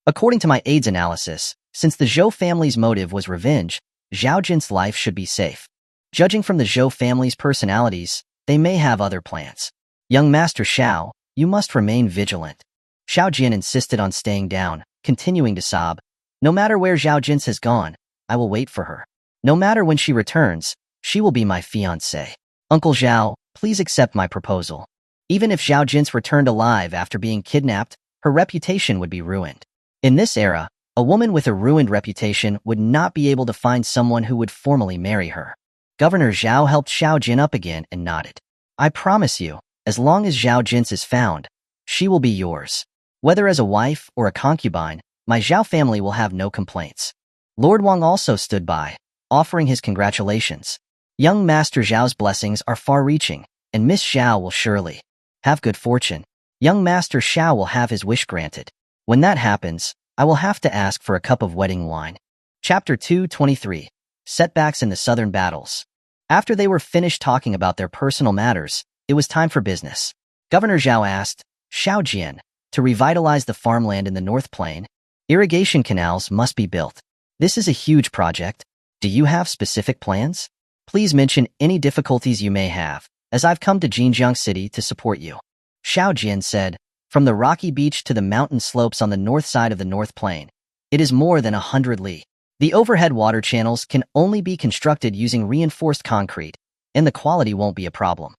Speaker 1: According to my aide's analysis, since the Zhou family's motive was revenge, Xiao Jin's life should be safe. Judging from the Zhou family's personalities, they may have other plans. Young Master Xiao, you must remain vigilant." Xiao Jian insisted on staying down, continuing to sob. "No matter where Xiao Jin's has gone, I will wait for her. No matter when she returns, she will be my fiancée. Uncle Zhao, please accept my proposal." Even if Xiao Jin's returned alive after being kidnapped, her reputation would be ruined. In this era, a woman with a ruined reputation would not be able to find someone who would formally marry her. Governor Zhao helped Xiao Jin up again and nodded. "I promise you, as long as Xiao Jin's is found, she will be yours. Whether as a wife or a concubine, my Zhao family will have no complaints." Lord Wang also stood by, offering his congratulations. Young Master Zhao's blessings are far-reaching, and Miss Zhao will surely have good fortune. Young Master Xiao will have his wish granted. When that happens, I will have to ask for a cup of wedding wine. Chapter 223. Setbacks in the Southern Battles. After they were finished talking about their personal matters, it was time for business. Governor Zhao asked Xiao Jian to revitalize the farmland in the North Plain. Irrigation canals must be built. This is a huge project. Do you have specific plans? Please mention any difficulties you may have, as I've come to Jinjiang City to support you. Xiao Jian said, "From the rocky beach to the mountain slopes on the north side of the North Plain, it is more than 100 li. The overhead water channels can only be constructed using reinforced concrete, and the quality won't be a problem.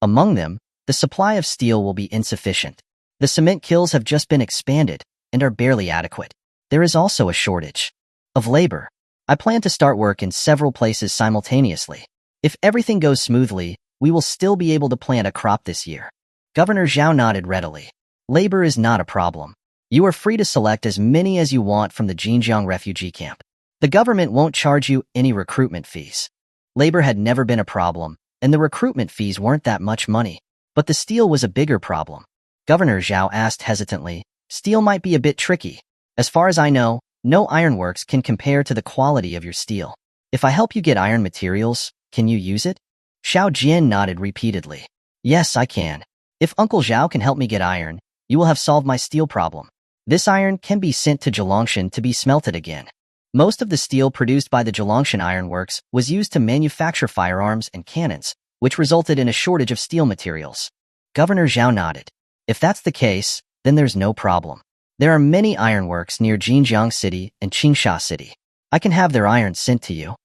Speaker 1: Among them, the supply of steel will be insufficient. The cement kilns have just been expanded and are barely adequate. There is also a shortage of labor. I plan to start work in several places simultaneously. If everything goes smoothly, we will still be able to plant a crop this year. Governor Zhao nodded readily. Labor is not a problem. You are free to select as many as you want from the Xinjiang refugee camp. The government won't charge you any recruitment fees. Labor had never been a problem, and the recruitment fees weren't that much money. But the steel was a bigger problem. Governor Zhao asked hesitantly, steel might be a bit tricky. As far as I know, no ironworks can compare to the quality of your steel. If I help you get iron materials, can you use it? Xiao Jian nodded repeatedly. Yes, I can. If Uncle Zhao can help me get iron, you will have solved my steel problem. This iron can be sent to Zhelongshan to be smelted again. Most of the steel produced by the Zhelongshan ironworks was used to manufacture firearms and cannons, which resulted in a shortage of steel materials. Governor Zhao nodded. If that's the case, then there's no problem. There are many ironworks near Xinjiang City and Qingsha City. I can have their iron sent to you.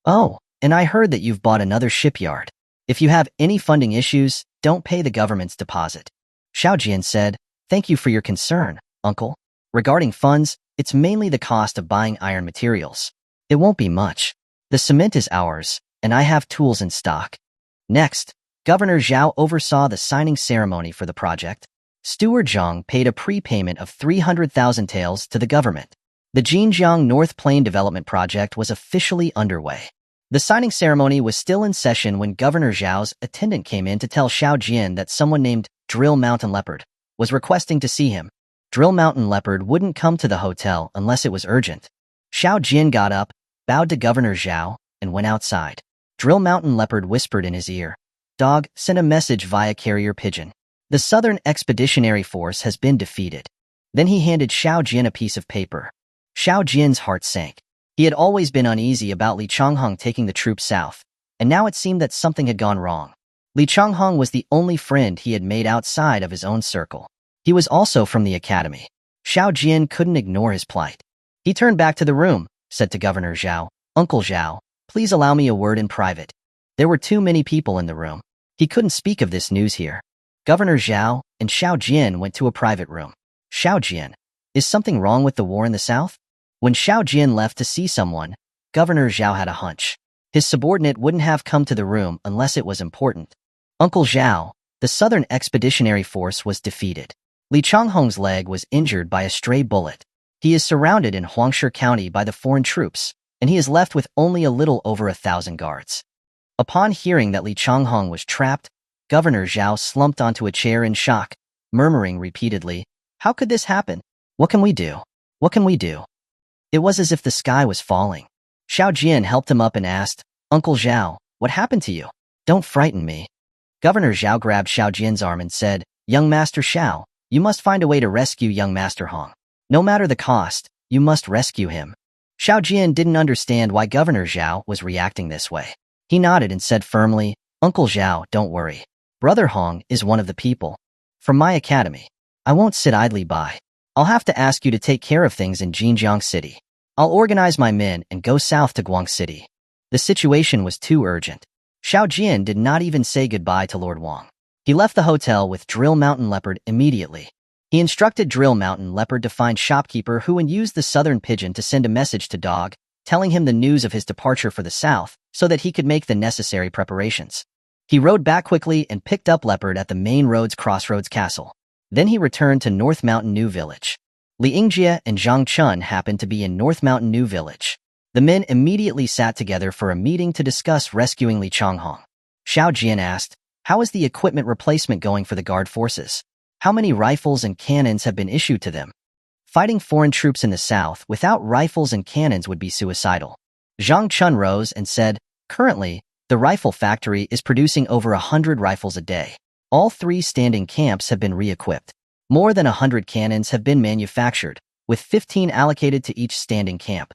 Speaker 1: Oh, and I heard that you've bought another shipyard. If you have any funding issues, don't pay the government's deposit. Xiao Jian said, thank you for your concern, uncle. Regarding funds, it's mainly the cost of buying iron materials. It won't be much. The cement is ours, and I have tools in stock. Next, Governor Zhao oversaw the signing ceremony for the project. Steward Zhang paid a prepayment of 300,000 taels to the government. The Xinjiang North Plain Development Project was officially underway. The signing ceremony was still in session when Governor Zhao's attendant came in to tell Xiao Jian that someone named Drill Mountain Leopard was requesting to see him. Drill Mountain Leopard wouldn't come to the hotel unless it was urgent. Xiao Jian got up, bowed to Governor Zhao, and went outside. Drill Mountain Leopard whispered in his ear, Dog, send a message via carrier pigeon. The Southern Expeditionary Force has been defeated. Then he handed Xiao Jian a piece of paper. Xiao Jian's heart sank. He had always been uneasy about Li Changhong taking the troops south, and now it seemed that something had gone wrong. Li Changhong was the only friend he had made outside of his own circle. He was also from the academy. Xiao Jian couldn't ignore his plight. He turned back to the room, said to Governor Zhao, Uncle Zhao, please allow me a word in private. There were too many people in the room. He couldn't speak of this news here. Governor Zhao and Xiao Jian went to a private room. Xiao Jian, is something wrong with the war in the south? When Xiao Jian left to see someone, Governor Zhao had a hunch. His subordinate wouldn't have come to the room unless it was important. Uncle Zhao, the Southern Expeditionary Force was defeated. Li Changhong's leg was injured by a stray bullet. He is surrounded in Huangshi County by the foreign troops, and he is left with only a little over 1,000 guards. Upon hearing that Li Changhong was trapped, Governor Zhao slumped onto a chair in shock, murmuring repeatedly, How could this happen? What can we do? What can we do? It was as if the sky was falling. Xiao Jian helped him up and asked, Uncle Zhao, what happened to you? Don't frighten me. Governor Zhao grabbed Xiao Jian's arm and said, Young Master Xiao, you must find a way to rescue young Master Hong. No matter the cost, you must rescue him. Xiao Jian didn't understand why Governor Zhao was reacting this way. He nodded and said firmly, Uncle Zhao, don't worry. Brother Hong is one of the people from my academy. I won't sit idly by. I'll have to ask you to take care of things in Xinjiang City. I'll organize my men and go south to Guang City. The situation was too urgent. Xiao Jian did not even say goodbye to Lord Wang. He left the hotel with Drill Mountain Leopard immediately. He instructed Drill Mountain Leopard to find shopkeeper who would use the Southern Pigeon to send a message to Dog, telling him the news of his departure for the south so that he could make the necessary preparations. He rode back quickly and picked up Leopard at the main road's Crossroads Castle. Then he returned to North Mountain New Village. Li Yingjie and Zhang Chun happened to be in North Mountain New Village. The men immediately sat together for a meeting to discuss rescuing Li Changhong. Xiao Jian asked, How is the equipment replacement going for the guard forces? How many rifles and cannons have been issued to them? Fighting foreign troops in the south without rifles and cannons would be suicidal. Zhang Chun rose and said, Currently, the rifle factory is producing over 100 rifles a day. All 3 standing camps have been re-equipped. More than 100 cannons have been manufactured, with 15 allocated to each standing camp.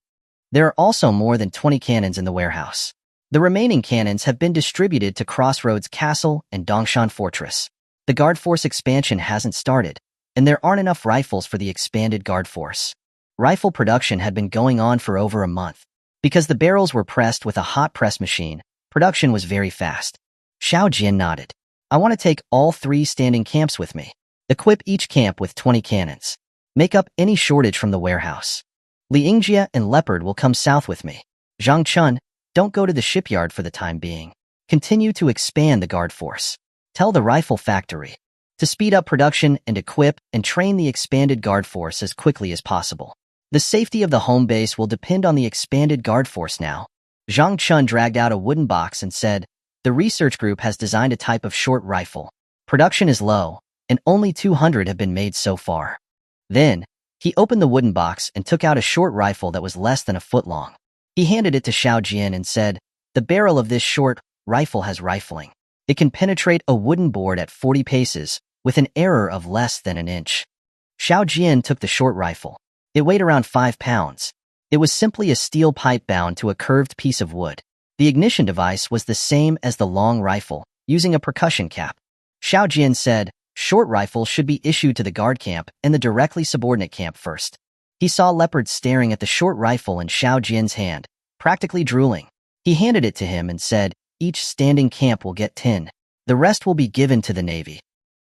Speaker 1: There are also more than 20 cannons in the warehouse. The remaining cannons have been distributed to Crossroads Castle and Dongshan Fortress. The guard force expansion hasn't started, and there aren't enough rifles for the expanded guard force. Rifle production had been going on for over a month. Because the barrels were pressed with a hot press machine, production was very fast. Xiao Jian nodded. I want to take all 3 standing camps with me. Equip each camp with 20 cannons. Make up any shortage from the warehouse. Li Yingjie and Leopard will come south with me. Zhang Chun, don't go to the shipyard for the time being. Continue to expand the guard force. Tell the rifle factory to speed up production and equip and train the expanded guard force as quickly as possible. The safety of the home base will depend on the expanded guard force now. Zhang Chun dragged out a wooden box and said, the research group has designed a type of short rifle. Production is low, and only 200 have been made so far. Then, he opened the wooden box and took out a short rifle that was less than a foot long. He handed it to Xiao Jian and said, the barrel of this short rifle has rifling. It can penetrate a wooden board at 40 paces, with an error of less than an inch. Xiao Jian took the short rifle. It weighed around 5 pounds. It was simply a steel pipe bound to a curved piece of wood. The ignition device was the same as the long rifle, using a percussion cap. Xiao Jian said, short rifles should be issued to the guard camp and the directly subordinate camp first. He saw Leopard staring at the short rifle in Xiao Jian's hand, practically drooling. He handed it to him and said, each standing camp will get 10. The rest will be given to the Navy.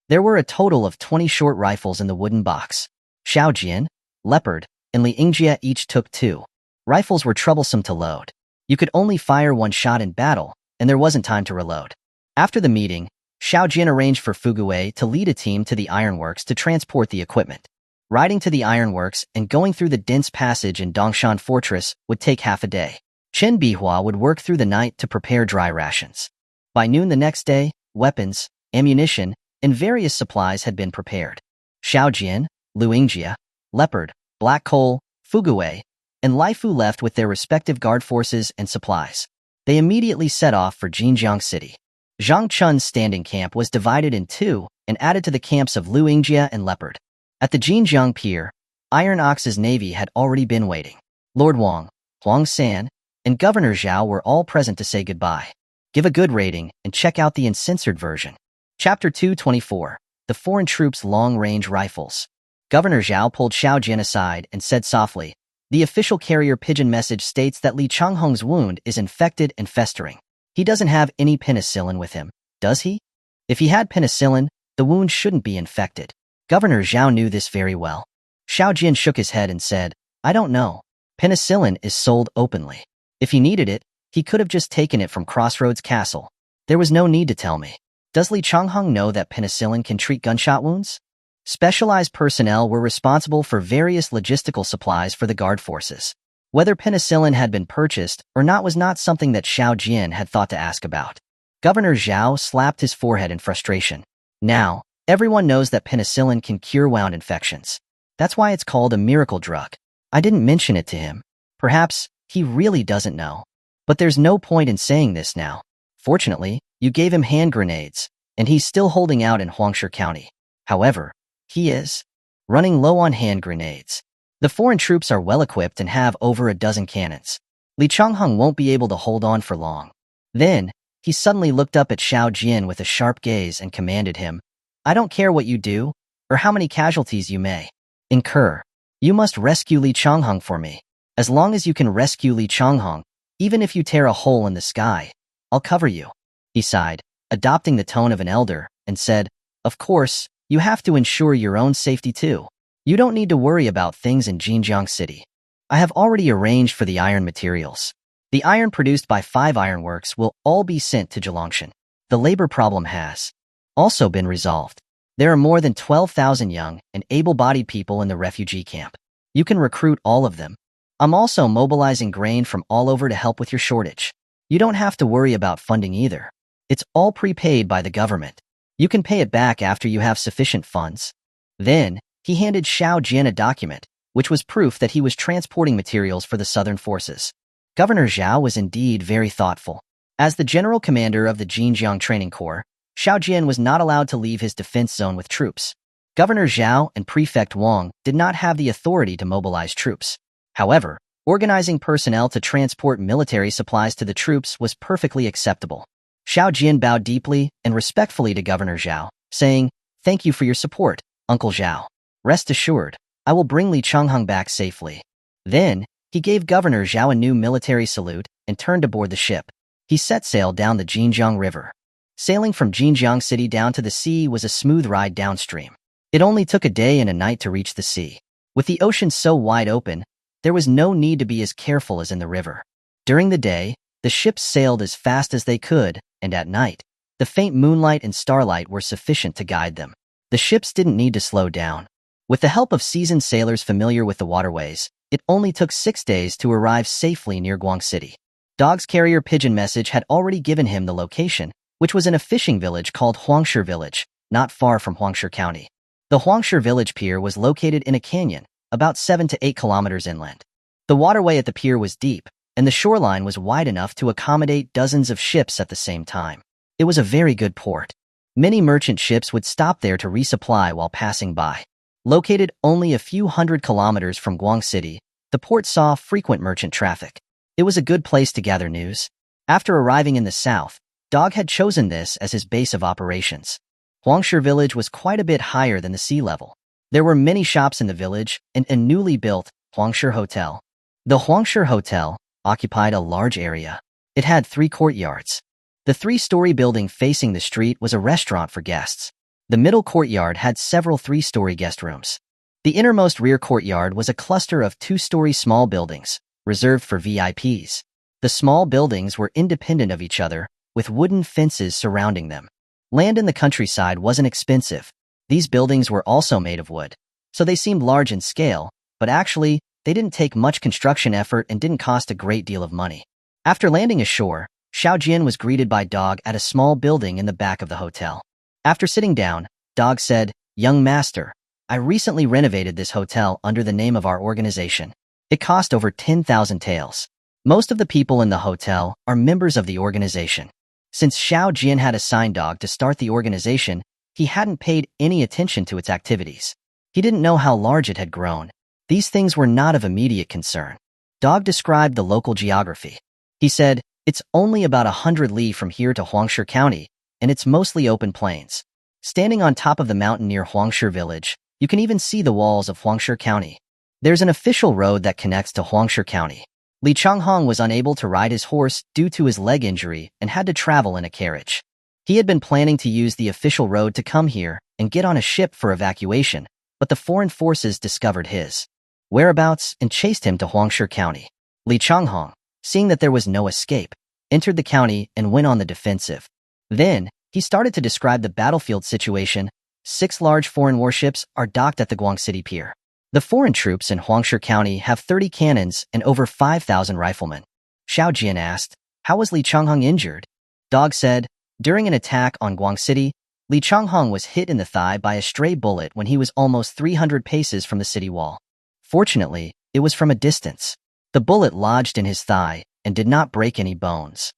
Speaker 1: There were a total of 20 short rifles in the wooden box. Xiao Jian, Leopard, and Li Yingjie each took 2. Rifles were troublesome to load. You could only fire one shot in battle, and there wasn't time to reload. After the meeting, Xiao Jian arranged for Fugui to lead a team to the ironworks to transport the equipment. Riding to the ironworks and going through the dense passage in Dongshan Fortress would take half a day. Chen Bihua would work through the night to prepare dry rations. By noon the next day, weapons, ammunition, and various supplies had been prepared. Xiao Jian, Lu Yingjie, Leopard, Black Coal, Fugui, and Laifu left with their respective guard forces and supplies. They immediately set off for Jinjiang City. Zhang Chun's standing camp was divided in 2 and added to the camps of Lu Yingjie and Leopard. At the Jinjiang Pier, Iron Ox's navy had already been waiting. Lord Wang, Huang San, and Governor Zhao were all present to say goodbye. Give a good rating and check out the uncensored version. Chapter 224, The Foreign Troops' Long-Range Rifles. Governor Zhao pulled Xiao Jian aside and said softly, the official carrier pigeon message states that Li Changhong's wound is infected and festering. He doesn't have any penicillin with him, does he? If he had penicillin, the wound shouldn't be infected. Governor Zhao knew this very well. Xiao Jian shook his head and said, I don't know. Penicillin is sold openly. If he needed it, he could have just taken it from Crossroads Castle. There was no need to tell me. Does Li Changhong know that penicillin can treat gunshot wounds? Specialized personnel were responsible for various logistical supplies for the guard forces. Whether penicillin had been purchased or not was not something that Xiao Jian had thought to ask about. Governor Zhao slapped his forehead in frustration. Now, everyone knows that penicillin can cure wound infections. That's why it's called a miracle drug. I didn't mention it to him. Perhaps he really doesn't know. But there's no point in saying this now. Fortunately, you gave him hand grenades, and he's still holding out in Huangshe County. However, he is running low on hand grenades. The foreign troops are well-equipped and have over a dozen cannons. Li Changhong won't be able to hold on for long. Then, he suddenly looked up at Xiao Jian with a sharp gaze and commanded him, I don't care what you do, or how many casualties you may incur. You must rescue Li Changhong for me. As long as you can rescue Li Changhong, even if you tear a hole in the sky, I'll cover you. He sighed, adopting the tone of an elder, and said, of course, you have to ensure your own safety too. You don't need to worry about things in Jinjiang City. I have already arranged for the iron materials. The iron produced by 5 ironworks will all be sent to Zhilongshan. The labor problem has also been resolved. There are more than 12,000 young and able-bodied people in the refugee camp. You can recruit all of them. I'm also mobilizing grain from all over to help with your shortage. You don't have to worry about funding either. It's all prepaid by the government. You can pay it back after you have sufficient funds. Then, he handed Xiao Jian a document, which was proof that he was transporting materials for the southern forces. Governor Zhao was indeed very thoughtful. As the general commander of the Jinjiang Training Corps, Xiao Jian was not allowed to leave his defense zone with troops. Governor Zhao and Prefect Wang did not have the authority to mobilize troops. However, organizing personnel to transport military supplies to the troops was perfectly acceptable. Xiao Jian bowed deeply and respectfully to Governor Zhao, saying, thank you for your support, Uncle Zhao. Rest assured, I will bring Li Changhong back safely. Then, he gave Governor Zhao a new military salute and turned aboard the ship. He set sail down the Jinjiang River. Sailing from Jinjiang City down to the sea was a smooth ride downstream. It only took a day and a night to reach the sea. With the ocean so wide open, there was no need to be as careful as in the river. During the day, the ships sailed as fast as they could, and at night, the faint moonlight and starlight were sufficient to guide them. The ships didn't need to slow down. With the help of seasoned sailors familiar with the waterways, it only took 6 days to arrive safely near Guang City. Dog's carrier pigeon message had already given him the location, which was in a fishing village called Huangshe Village, not far from Huangshe County. The Huangshe Village pier was located in a canyon, about 7 to 8 kilometers inland. The waterway at the pier was deep, and the shoreline was wide enough to accommodate dozens of ships at the same time. It was a very good port. Many merchant ships would stop there to resupply while passing by. Located only a few hundred kilometers from Guang City, the port saw frequent merchant traffic. It was a good place to gather news. After arriving in the south, Dog had chosen this as his base of operations. Huangshe Village was quite a bit higher than the sea level. There were many shops in the village and a newly built Huangshe Hotel. The Huangshe Hotel occupied a large area. It had 3 courtyards. The 3-story building facing the street was a restaurant for guests. The middle courtyard had several 3-story guest rooms. The innermost rear courtyard was a cluster of 2-story small buildings, reserved for VIPs. The small buildings were independent of each other, with wooden fences surrounding them. Land in the countryside wasn't expensive. These buildings were also made of wood, so they seemed large in scale, but actually, they didn't take much construction effort and didn't cost a great deal of money. After landing ashore, Xiao Jian was greeted by Dog at a small building in the back of the hotel. After sitting down, Dog said, "Young master, I recently renovated this hotel under the name of our organization. It cost over 10,000 taels. Most of the people in the hotel are members of the organization." Since Xiao Jian had assigned Dog to start the organization, he hadn't paid any attention to its activities. He didn't know how large it had grown. These things were not of immediate concern. Dog described the local geography. He said, "It's only about 100 li from here to Huangshe County, and it's mostly open plains. Standing on top of the mountain near Huangshe Village, you can even see the walls of Huangshe County. There's an official road that connects to Huangshe County." Li Changhong was unable to ride his horse due to his leg injury and had to travel in a carriage. He had been planning to use the official road to come here and get on a ship for evacuation, but the foreign forces discovered his whereabouts and chased him to Huangshe County. Li Changhong, seeing that there was no escape, entered the county and went on the defensive. Then, he started to describe the battlefield situation. 6 large foreign warships are docked at the Guang City pier. The foreign troops in Huangshe County have 30 cannons and over 5,000 riflemen. Xiao Jian asked, "How was Li Changhong injured?" Dog said, "During an attack on Guang City, Li Changhong was hit in the thigh by a stray bullet when he was almost 300 paces from the city wall. Fortunately, it was from a distance. The bullet lodged in his thigh and did not break any bones."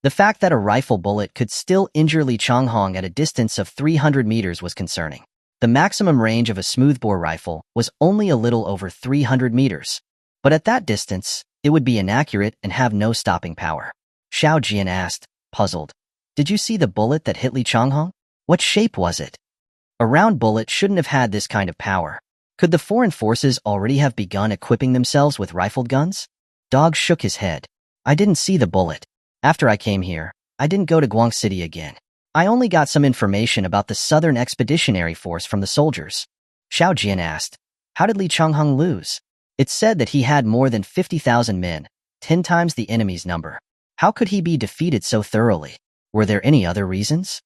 Speaker 1: The fact that a rifle bullet could still injure Li Changhong at a distance of 300 meters was concerning. The maximum range of a smoothbore rifle was only a little over 300 meters. But at that distance, it would be inaccurate and have no stopping power. Xiao Jian asked, puzzled, "Did you see the bullet that hit Li Changhong? What shape was it?" A round bullet shouldn't have had this kind of power. Could the foreign forces already have begun equipping themselves with rifled guns? Dog shook his head. "I didn't see the bullet. After I came here, I didn't go to Guang City again. I only got some information about the Southern Expeditionary Force from the soldiers." Xiao Jian asked, "How did Li Changhong lose?" It said that he had more than 50,000 men, 10 times the enemy's number. How could he be defeated so thoroughly? Were there any other reasons?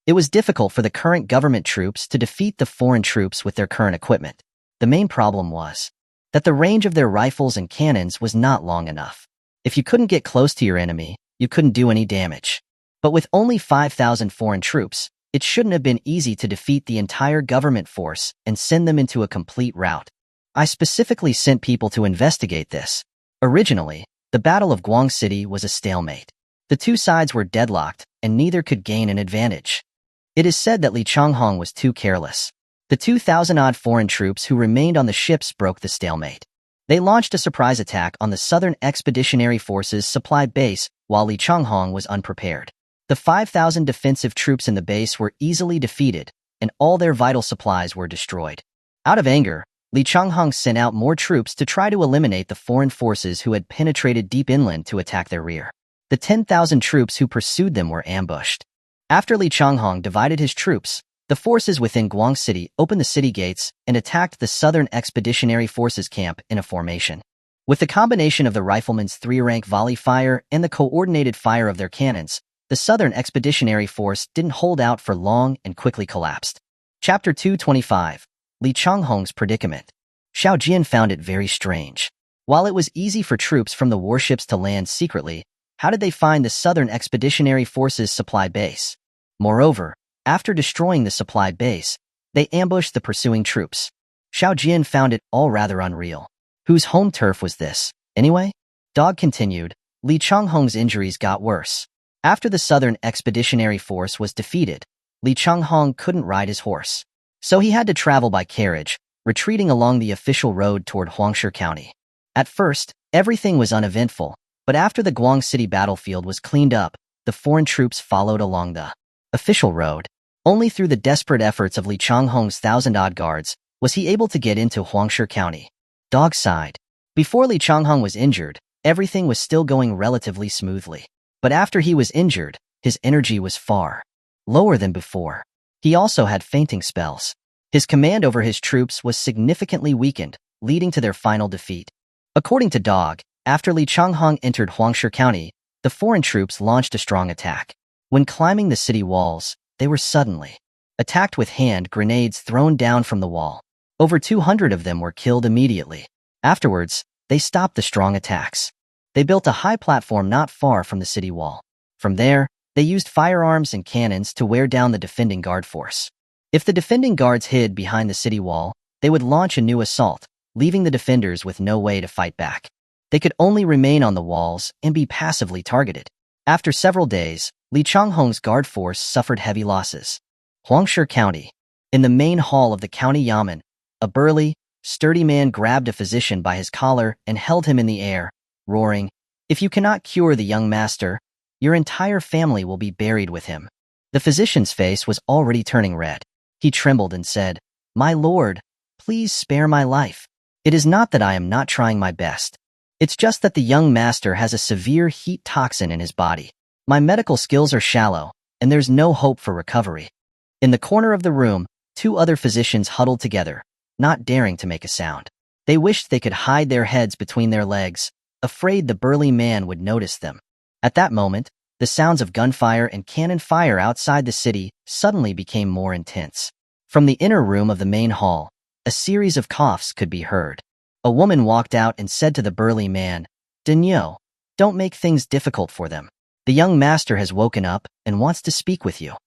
Speaker 1: It was difficult for the current government troops to defeat the foreign troops with their current equipment. The main problem was that the range of their rifles and cannons was not long enough. If you couldn't get close to your enemy, you couldn't do any damage. But with only 5,000 foreign troops, it shouldn't have been easy to defeat the entire government force and send them into a complete rout. I specifically sent people to investigate this. Originally, the Battle of Guang City was a stalemate. The two sides were deadlocked, and neither could gain an advantage. It is said that Li Changhong was too careless. The 2,000-odd foreign troops who remained on the ships broke the stalemate. They launched a surprise attack on the Southern Expeditionary Force's supply base while Li Changhong was unprepared. The 5,000 defensive troops in the base were easily defeated, and all their vital supplies were destroyed. Out of anger, Li Changhong sent out more troops to try to eliminate the foreign forces who had penetrated deep inland to attack their rear. The 10,000 troops who pursued them were ambushed. After Li Changhong divided his troops, the forces within Guang City opened the city gates and attacked the Southern Expeditionary Forces camp in a formation. With the combination of the riflemen's 3-rank volley fire and the coordinated fire of their cannons, The Southern Expeditionary Force didn't hold out for long and quickly collapsed. Chapter 225, Li Changhong's Predicament. Xiao Jian found it very strange. While it was easy for troops from the warships to land secretly, how did they find the Southern Expeditionary Force's supply base? Moreover, after destroying the supply base, they ambushed the pursuing troops. Xiao Jian found it all rather unreal. Whose home turf was this, anyway? Dog continued. Li Changhong's injuries got worse. After the Southern Expeditionary Force was defeated, Li Changhong couldn't ride his horse. So he had to travel by carriage, retreating along the official road toward Huangshi County. At first, everything was uneventful, but after the Guang City battlefield was cleaned up, the foreign troops followed along the official road. Only through the desperate efforts of Li Changhong's 1,000-odd guards was he able to get into Huangshi County. Dog sighed. Before Li Changhong was injured, everything was still going relatively smoothly. But after he was injured, his energy was far lower than before. He also had fainting spells. His command over his troops was significantly weakened, leading to their final defeat. According to Dog, after Li Changhong entered Huangshi County, the foreign troops launched a strong attack. When climbing the city walls, they were suddenly attacked with hand grenades thrown down from the wall. Over 200 of them were killed immediately. Afterwards, they stopped the strong attacks. They built a high platform not far from the city wall. From there, they used firearms and cannons to wear down the defending guard force. If the defending guards hid behind the city wall, they would launch a new assault, leaving the defenders with no way to fight back. They could only remain on the walls and be passively targeted. After several days, Li Changhong's guard force suffered heavy losses. Huangshi County. In the main hall of the county yamen, a burly, sturdy man grabbed a physician by his collar and held him in the air, roaring, "If you cannot cure the young master, your entire family will be buried with him." The physician's face was already turning red. He trembled and said, "My lord, please spare my life. It is not that I am not trying my best. It's just that the young master has a severe heat toxin in his body. My medical skills are shallow, and there's no hope for recovery." In the corner of the room, 2 other physicians huddled together, not daring to make a sound. They wished they could hide their heads between their legs, afraid the burly man would notice them. At that moment, the sounds of gunfire and cannon fire outside the city suddenly became more intense. From the inner room of the main hall, a series of coughs could be heard. A woman walked out and said to the burly man, "Denyo, don't make things difficult for them. The young master has woken up and wants to speak with you."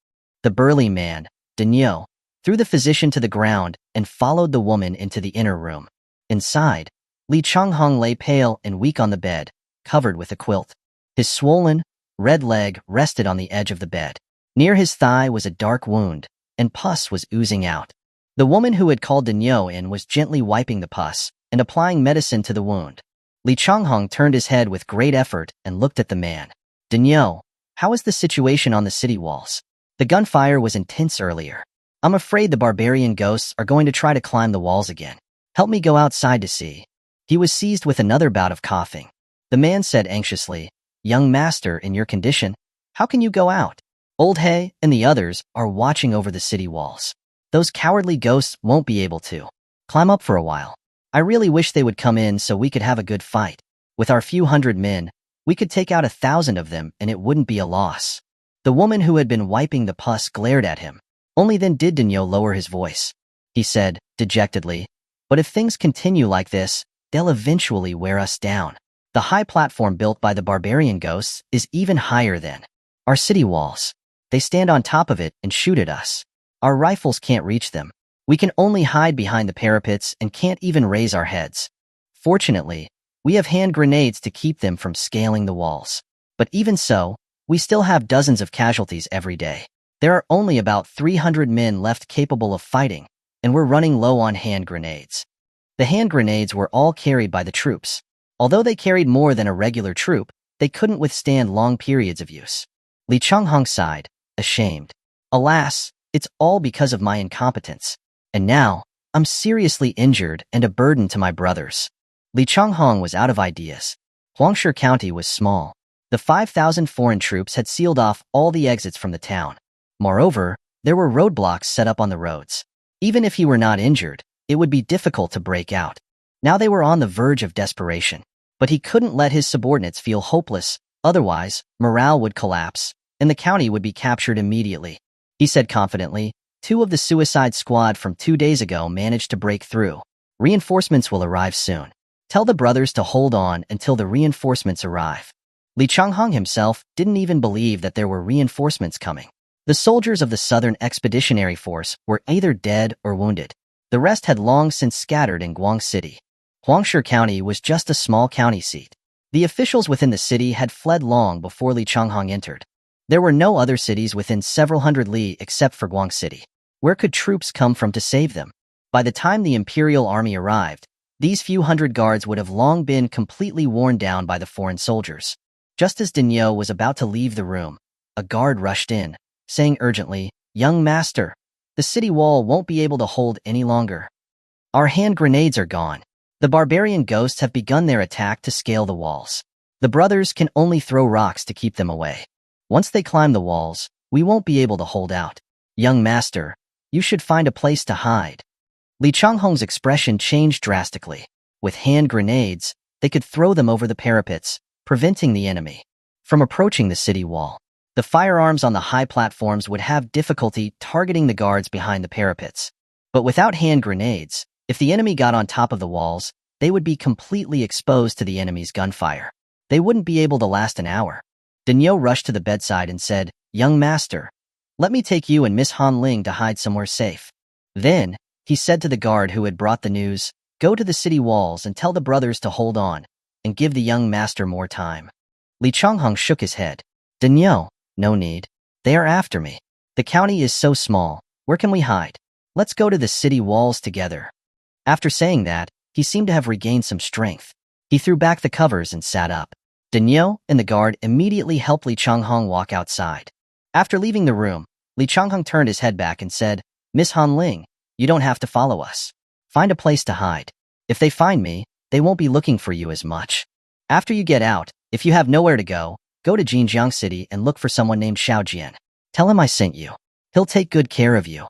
Speaker 1: The burly man, Denyo, threw the physician to the ground and followed the woman into the inner room. Inside, Li Changhong lay pale and weak on the bed, covered with a quilt. His swollen, red leg rested on the edge of the bed. Near his thigh was a dark wound, and pus was oozing out. The woman who had called Denyo in was gently wiping the pus and applying medicine to the wound. Li Changhong turned his head with great effort and looked at the man. "Denyo, how is the situation on the city walls? The gunfire was intense earlier. I'm afraid the barbarian ghosts are going to try to climb the walls again. Help me go outside to see." He was seized with another bout of coughing. The man said anxiously, "Young master, in your condition, how can you go out? Old He and the others are watching over the city walls. Those cowardly ghosts won't be able to climb up for a while. I really wish they would come in so we could have a good fight. With our few hundred men, we could take out 1,000 of them and it wouldn't be a loss." The woman who had been wiping the pus glared at him. Only then did Denyo lower his voice. He said, dejectedly, "But if things continue like this, they'll eventually wear us down. The high platform built by the barbarian ghosts is even higher than our city walls. They stand on top of it and shoot at us. Our rifles can't reach them. We can only hide behind the parapets and can't even raise our heads. Fortunately, we have hand grenades to keep them from scaling the walls. But even so, we still have dozens of casualties every day. There are only about 300 men left capable of fighting, and we're running low on hand grenades." The hand grenades were all carried by the troops. Although they carried more than a regular troop, they couldn't withstand long periods of use. Li Changhong sighed, ashamed. "Alas, it's all because of my incompetence. And now, I'm seriously injured and a burden to my brothers." Li Changhong was out of ideas. Huangshi County was small. The 5,000 foreign troops had sealed off all the exits from the town. Moreover, there were roadblocks set up on the roads. Even if he were not injured, it would be difficult to break out. Now they were on the verge of desperation. But he couldn't let his subordinates feel hopeless, otherwise, morale would collapse. and the county would be captured immediately. He said confidently, 2 of the suicide squad from 2 days ago managed to break through. Reinforcements will arrive soon. Tell the brothers to hold on until the reinforcements arrive. Li Changhong himself didn't even believe that there were reinforcements coming. The soldiers of the Southern Expeditionary Force were either dead or wounded. The rest had long since scattered in Guang City. Huangshi County was just a small county seat. The officials within the city had fled long before Li Changhong entered. There were no other cities within several hundred li except for Guang City. Where could troops come from to save them? By the time the Imperial Army arrived, these few hundred guards would have long been completely worn down by the foreign soldiers. Just as Daniel was about to leave the room, a guard rushed in, saying urgently, "Young master, the city wall won't be able to hold any longer. Our hand grenades are gone. The barbarian ghosts have begun their attack to scale the walls. The brothers can only throw rocks to keep them away. Once they climb the walls, we won't be able to hold out. Young master, you should find a place to hide." Li Changhong's expression changed drastically. With hand grenades, they could throw them over the parapets, preventing the enemy from approaching the city wall. The firearms on the high platforms would have difficulty targeting the guards behind the parapets. But without hand grenades, if the enemy got on top of the walls, they would be completely exposed to the enemy's gunfire. They wouldn't be able to last an hour. Daniel rushed to the bedside and said, "Young master, let me take you and Miss Han Ling to hide somewhere safe." Then, he said to the guard who had brought the news, "Go to the city walls and tell the brothers to hold on, and give the young master more time." Li Changhong shook his head. "Daniel, no need. They are after me. The county is so small, where can we hide? Let's go to the city walls together." After saying that, he seemed to have regained some strength. He threw back the covers and sat up. Daniel and the guard immediately helped Li Changhong walk outside. After leaving the room, Li Changhong turned his head back and said, "Miss Han Ling, you don't have to follow us. Find a place to hide. If they find me, they won't be looking for you as much. After you get out, if you have nowhere to go to Jinjiang City and look for someone named Xiao Jian. Tell him I sent you. He'll take good care of you."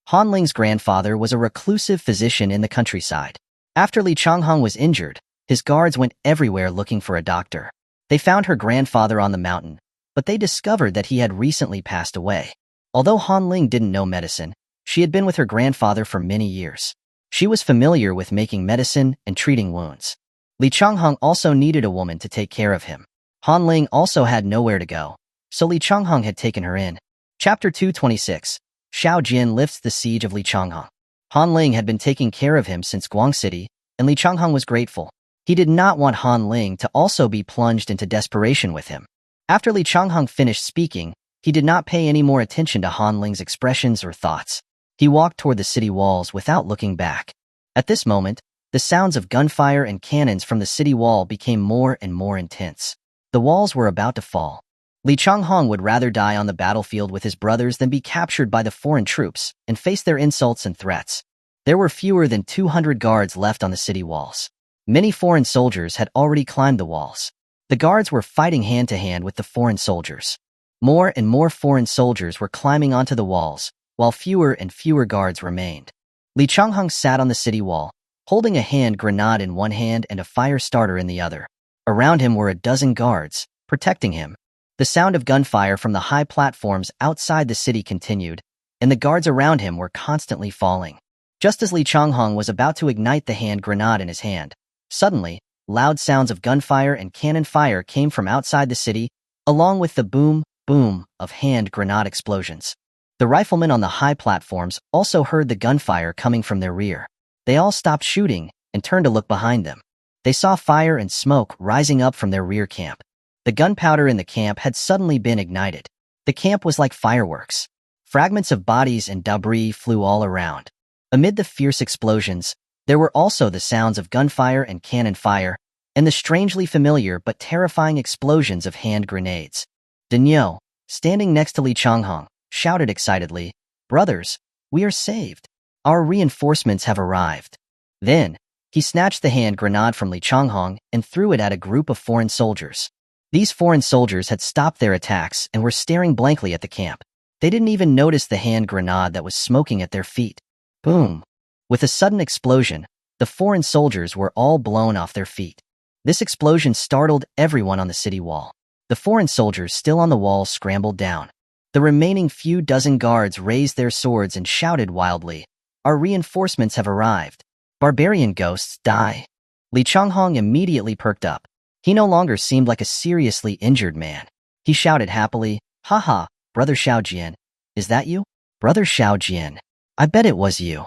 Speaker 1: Han Ling's grandfather was a reclusive physician in the countryside. After Li Changhong was injured, his guards went everywhere looking for a doctor. They found her grandfather on the mountain, but they discovered that he had recently passed away. Although Han Ling didn't know medicine, she had been with her grandfather for many years. She was familiar with making medicine and treating wounds. Li Changhong also needed a woman to take care of him. Han Ling also had nowhere to go, so Li Changhong had taken her in. Chapter 226. Xiao Jian lifts the siege of Li Changhong. Han Ling had been taking care of him since Guang City, and Li Changhong was grateful. He did not want Han Ling to also be plunged into desperation with him. After Li Changhong finished speaking, he did not pay any more attention to Han Ling's expressions or thoughts. He walked toward the city walls without looking back. At this moment, the sounds of gunfire and cannons from the city wall became more and more intense. The walls were about to fall. Li Changhong would rather die on the battlefield with his brothers than be captured by the foreign troops and face their insults and threats. There were fewer than 200 guards left on the city walls. Many foreign soldiers had already climbed the walls. The guards were fighting hand-to-hand with the foreign soldiers. More and more foreign soldiers were climbing onto the walls, while fewer and fewer guards remained. Li Changhong sat on the city wall, holding a hand grenade in one hand and a fire starter in the other. Around him were a dozen guards, protecting him. The sound of gunfire from the high platforms outside the city continued, and the guards around him were constantly falling. Just as Li Changhong was about to ignite the hand grenade in his hand, suddenly, loud sounds of gunfire and cannon fire came from outside the city, along with the boom, boom of hand grenade explosions. The riflemen on the high platforms also heard the gunfire coming from their rear. They all stopped shooting and turned to look behind them. They saw fire and smoke rising up from their rear camp. The gunpowder in the camp had suddenly been ignited. The camp was like fireworks. Fragments of bodies and debris flew all around. Amid the fierce explosions, there were also the sounds of gunfire and cannon fire, and the strangely familiar but terrifying explosions of hand grenades. Daniel, standing next to Li Changhong, shouted excitedly, "Brothers, we are saved. Our reinforcements have arrived." Then, he snatched the hand grenade from Li Changhong and threw it at a group of foreign soldiers. These foreign soldiers had stopped their attacks and were staring blankly at the camp. They didn't even notice the hand grenade that was smoking at their feet. Boom! With a sudden explosion, the foreign soldiers were all blown off their feet. This explosion startled everyone on the city wall. The foreign soldiers still on the wall scrambled down. The remaining few dozen guards raised their swords and shouted wildly, "Our reinforcements have arrived. Barbarian ghosts, die." Li Changhong immediately perked up. He no longer seemed like a seriously injured man. He shouted happily, "Haha, Brother Xiaojian, is that you? Brother Xiaojian, I bet it was you."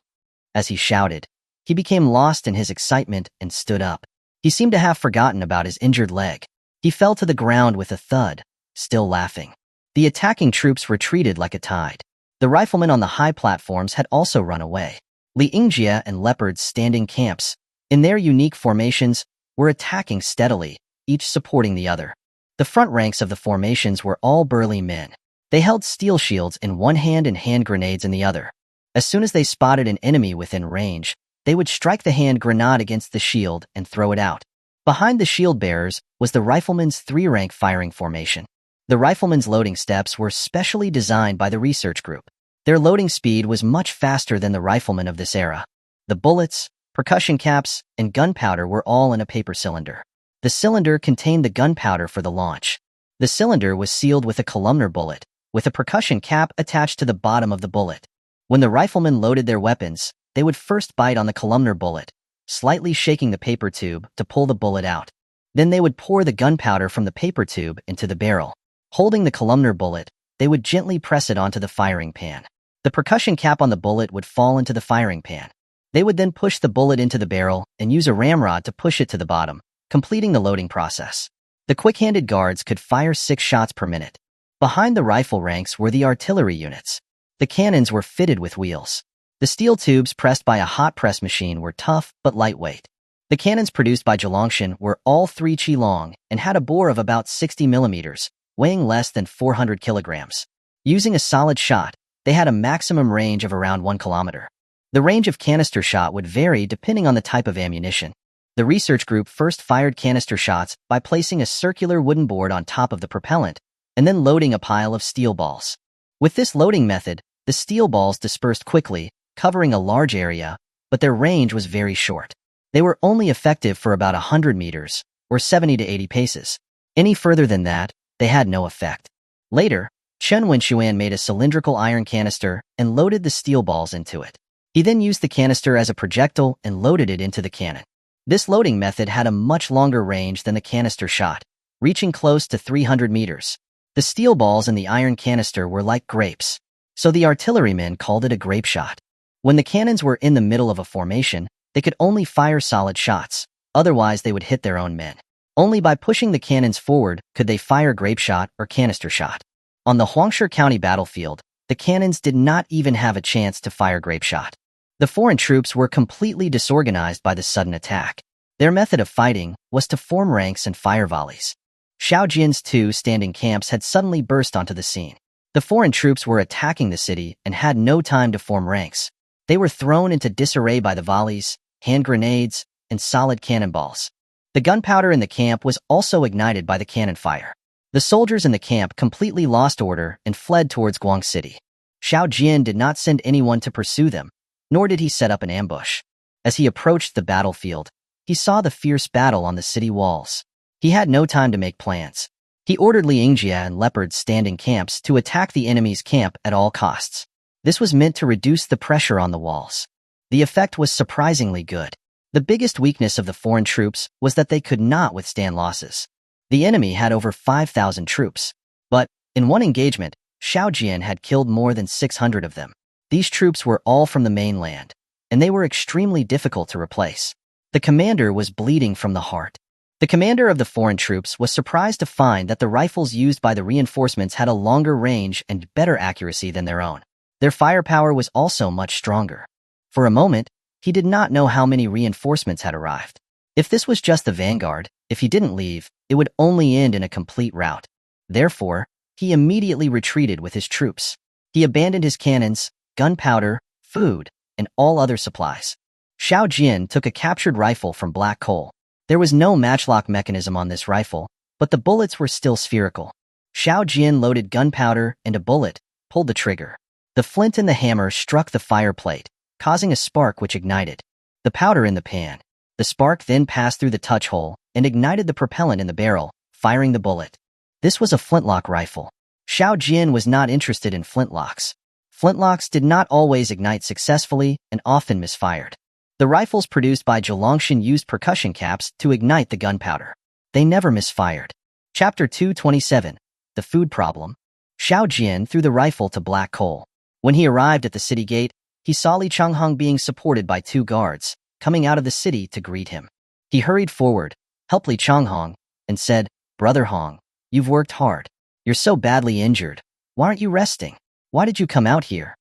Speaker 1: As he shouted, he became lost in his excitement and stood up. He seemed to have forgotten about his injured leg. He fell to the ground with a thud, still laughing. The attacking troops retreated like a tide. The riflemen on the high platforms had also run away. Li Yingjie and leopards standing camps, in their unique formations, were attacking steadily, each supporting the other. The front ranks of the formations were all burly men. They held steel shields in one hand and hand grenades in the other. As soon as they spotted an enemy within range, they would strike the hand grenade against the shield and throw it out. Behind the shield bearers was the riflemen's three-rank firing formation. The riflemen's loading steps were specially designed by the research group. Their loading speed was much faster than the riflemen of this era. The bullets, percussion caps, and gunpowder were all in a paper cylinder. The cylinder contained the gunpowder for the launch. The cylinder was sealed with a columnar bullet, with a percussion cap attached to the bottom of the bullet. When the riflemen loaded their weapons, they would first bite on the columnar bullet, slightly shaking the paper tube to pull the bullet out. Then they would pour the gunpowder from the paper tube into the barrel. Holding the columnar bullet, they would gently press it onto the firing pan. The percussion cap on the bullet would fall into the firing pan. They would then push the bullet into the barrel and use a ramrod to push it to the bottom, completing the loading process. The quick-handed guards could fire 6 shots per minute. Behind the rifle ranks were the artillery units. The cannons were fitted with wheels. The steel tubes pressed by a hot press machine were tough but lightweight. The cannons produced by Zhelongshan were all 3 chi long and had a bore of about 60 millimeters, weighing less than 400 kilograms. Using a solid shot, they had a maximum range of around 1 kilometer. The range of canister shot would vary depending on the type of ammunition. The research group first fired canister shots by placing a circular wooden board on top of the propellant and then loading a pile of steel balls. With this loading method, the steel balls dispersed quickly, covering a large area, but their range was very short. They were only effective for about 100 meters, or 70 to 80 paces. Any further than that, they had no effect. Later, Chen Wenxuan made a cylindrical iron canister and loaded the steel balls into it. He then used the canister as a projectile and loaded it into the cannon. This loading method had a much longer range than the canister shot, reaching close to 300 meters. The steel balls in the iron canister were like grapes, so the artillerymen called it a grape shot. When the cannons were in the middle of a formation, they could only fire solid shots, otherwise they would hit their own men. Only by pushing the cannons forward could they fire grape shot or canister shot. On the Huangshe County battlefield, the cannons did not even have a chance to fire grape shot. The foreign troops were completely disorganized by the sudden attack. Their method of fighting was to form ranks and fire volleys. Xiao Jian's 2 standing camps had suddenly burst onto the scene. The foreign troops were attacking the city and had no time to form ranks. They were thrown into disarray by the volleys, hand grenades, and solid cannonballs. The gunpowder in the camp was also ignited by the cannon fire. The soldiers in the camp completely lost order and fled towards Guang City. Xiao Jian did not send anyone to pursue them, nor did he set up an ambush. As he approached the battlefield, he saw the fierce battle on the city walls. He had no time to make plans. He ordered Li Yingjie and leopards standing camps to attack the enemy's camp at all costs. This was meant to reduce the pressure on the walls. The effect was surprisingly good. The biggest weakness of the foreign troops was that they could not withstand losses. The enemy had over 5,000 troops, but, in one engagement, Xiao Jian had killed more than 600 of them. These troops were all from the mainland, and they were extremely difficult to replace. The commander was bleeding from the heart. The commander of the foreign troops was surprised to find that the rifles used by the reinforcements had a longer range and better accuracy than their own. Their firepower was also much stronger. For a moment, he did not know how many reinforcements had arrived. If this was just the vanguard, if he didn't leave, it would only end in a complete rout. Therefore, he immediately retreated with his troops. He abandoned his cannons, gunpowder, food, and all other supplies. Xiao Jian took a captured rifle from black coal. There was no matchlock mechanism on this rifle, but the bullets were still spherical. Xiao Jian loaded gunpowder and a bullet, pulled the trigger. The flint and the hammer struck the fireplate, causing a spark which ignited the powder in the pan. The spark then passed through the touch hole and ignited the propellant in the barrel, firing the bullet. This was a flintlock rifle. Xiao Jian was not interested in flintlocks. Flintlocks did not always ignite successfully and often misfired. The rifles produced by Zhilongshan used percussion caps to ignite the gunpowder. They never misfired. Chapter 227. The Food Problem. Xiao Jian threw the rifle to black coal. When he arrived at the city gate, he saw Li Changhong being supported by 2 guards, coming out of the city to greet him. He hurried forward, helped Li Changhong, and said, "Brother Hong, you've worked hard. You're so badly injured. Why aren't you resting? Why did you come out here?"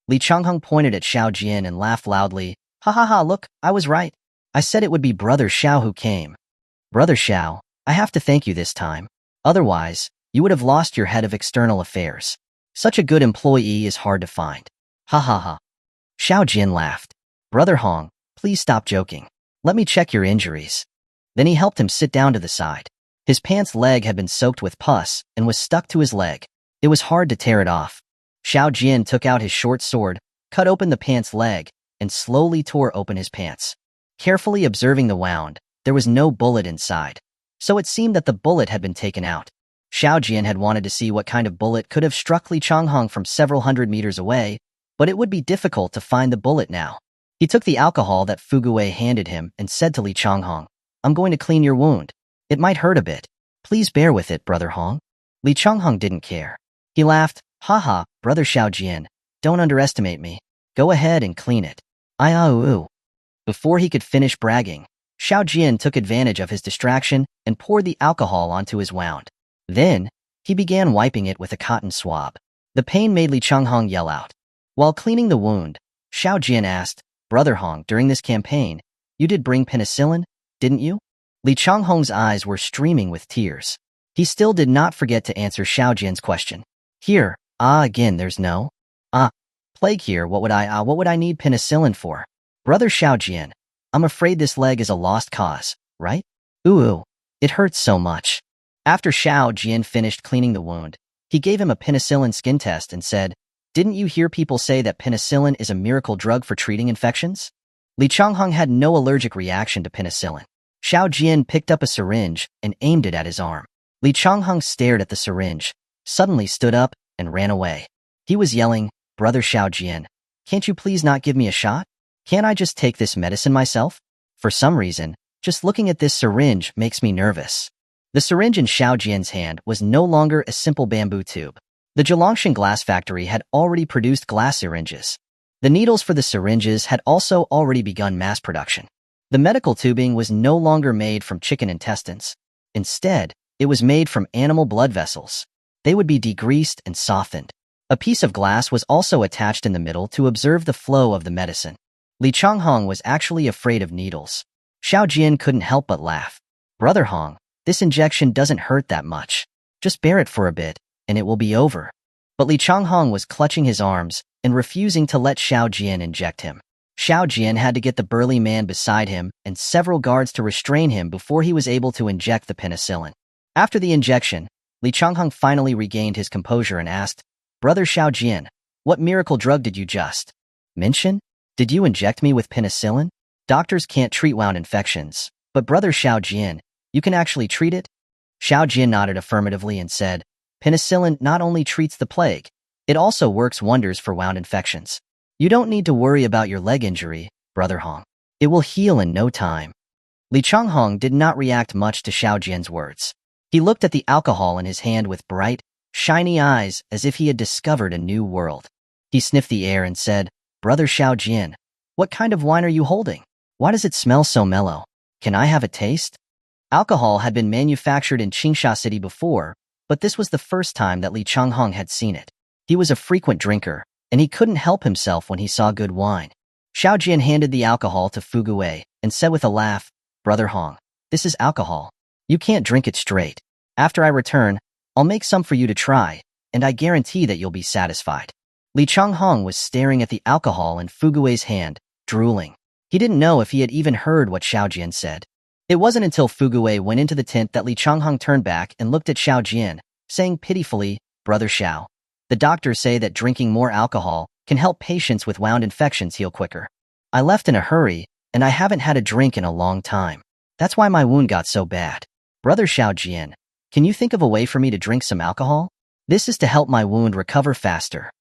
Speaker 1: Li Changhong pointed at Xiao Jian and laughed loudly. "Ha ha ha, look, I was right. I said it would be Brother Xiao who came. Brother Xiao, I have to thank you this time. Otherwise, you would have lost your head of external affairs. Such a good employee is hard to find." Ha ha ha. Xiao Jian laughed. "Brother Hong, please stop joking. Let me check your injuries." Then he helped him sit down to the side. His pants leg had been soaked with pus and was stuck to his leg. It was hard to tear it off. Xiao Jian took out his short sword, cut open the pants leg, and slowly tore open his pants. Carefully observing the wound, there was no bullet inside, so it seemed that the bullet had been taken out. Xiao Jian had wanted to see what kind of bullet could have struck Li Changhong from several hundred meters away, but it would be difficult to find the bullet now. He took the alcohol that Fuguwei handed him and said to Li Changhong, "I'm going to clean your wound. It might hurt a bit. Please bear with it, Brother Hong." Li Changhong didn't care. He laughed. "Haha, Brother Xiao Jian, don't underestimate me. Go ahead and clean it." Ooh. Before he could finish bragging, Xiao Jian took advantage of his distraction and poured the alcohol onto his wound. Then, he began wiping it with a cotton swab. The pain made Li Changhong yell out. While cleaning the wound, Xiao Jian asked, "Brother Hong, during this campaign, you did bring penicillin, didn't you?" Li Changhong's eyes were streaming with tears. He still did not forget to answer Xiao Jian's question. "Here, again, there's no plague here. What would I need penicillin for? Brother Xiao Jian, I'm afraid this leg is a lost cause, right? Ooh, it hurts so much." After Xiao Jian finished cleaning the wound, he gave him a penicillin skin test and said, "Didn't you hear people say that penicillin is a miracle drug for treating infections?" Li Changhong had no allergic reaction to penicillin. Xiao Jian picked up a syringe and aimed it at his arm. Li Changhong stared at the syringe, suddenly stood up, and ran away. He was yelling, "Brother Xiao Jian, can't you please not give me a shot? Can't I just take this medicine myself? For some reason, just looking at this syringe makes me nervous." The syringe in Xiao Jian's hand was no longer a simple bamboo tube. The Zhilongshan glass factory had already produced glass syringes. The needles for the syringes had also already begun mass production. The medical tubing was no longer made from chicken intestines. Instead, it was made from animal blood vessels. They would be degreased and softened. A piece of glass was also attached in the middle to observe the flow of the medicine. Li Changhong was actually afraid of needles. Xiao Jian couldn't help but laugh. "Brother Hong, this injection doesn't hurt that much. Just bear it for a bit, and it will be over." But Li Changhong was clutching his arms and refusing to let Xiao Jian inject him. Xiao Jian had to get the burly man beside him and several guards to restrain him before he was able to inject the penicillin. After the injection, Li Changhong finally regained his composure and asked, "Brother Xiao Jian, what miracle drug did you just mention? Did you inject me with penicillin? Doctors can't treat wound infections, but Brother Xiao Jian, you can actually treat it?" Xiao Jian nodded affirmatively and said, "Penicillin not only treats the plague, it also works wonders for wound infections. You don't need to worry about your leg injury, Brother Hong. It will heal in no time." Li Changhong did not react much to Xiao Jian's words. He looked at the alcohol in his hand with bright, shiny eyes as if he had discovered a new world. He sniffed the air and said, "Brother Xiao Jian, what kind of wine are you holding? Why does it smell so mellow? Can I have a taste?" Alcohol had been manufactured in Qingsha City before, but this was the first time that Li Changhong had seen it. He was a frequent drinker, and he couldn't help himself when he saw good wine. Xiao Jian handed the alcohol to Fuguwei and said with a laugh, "Brother Hong, this is alcohol. You can't drink it straight. After I return, I'll make some for you to try, and I guarantee that you'll be satisfied." Li Changhong was staring at the alcohol in Fuguwei's hand, drooling. He didn't know if he had even heard what Xiao Jian said. It wasn't until Fuguwei went into the tent that Li Changhong turned back and looked at Xiao Jian, saying pitifully, "Brother Xiao, the doctors say that drinking more alcohol can help patients with wound infections heal quicker. I left in a hurry, and I haven't had a drink in a long time. That's why my wound got so bad. Brother Xiao Jian, Can you think of a way for me to drink some alcohol? This is to help my wound recover faster.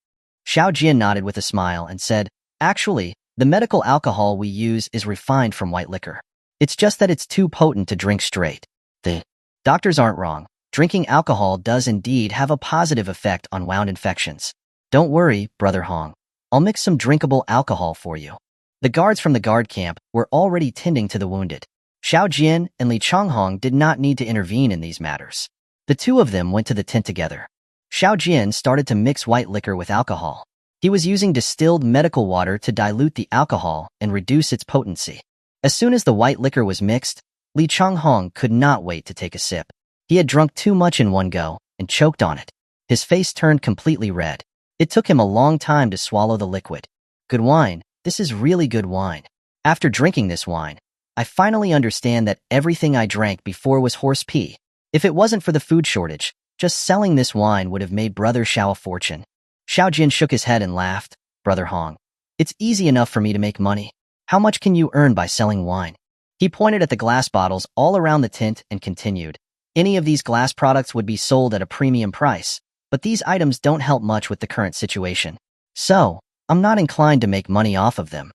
Speaker 1: Xiao Jian nodded with a smile and said, actually, the medical alcohol we use is refined from white liquor. It's just that it's too potent to drink straight. The doctors aren't wrong. Drinking alcohol does indeed have a positive effect on wound infections. Don't worry, Brother Hong. I'll mix some drinkable alcohol for you. The guards from the guard camp were already tending to the wounded. Xiao Jian and Li Changhong did not need to intervene in these matters. The two of them went to the tent together. Xiao Jian started to mix white liquor with alcohol. He was using distilled medical water to dilute the alcohol and reduce its potency. As soon as the white liquor was mixed, Li Changhong could not wait to take a sip. He had drunk too much in one go and choked on it. His face turned completely red. It took him a long time to swallow the liquid. Good wine. This is really good wine. After drinking this wine, I finally understand that everything I drank before was horse pee. If it wasn't for the food shortage, just selling this wine would have made Brother Xiao a fortune. Xiao Jin shook his head and laughed. Brother Hong, it's easy enough for me to make money. How much can you earn by selling wine? He pointed at the glass bottles all around the tent and continued. Any of these glass products would be sold at a premium price, but these items don't help much with the current situation. So, I'm not inclined to make money off of them.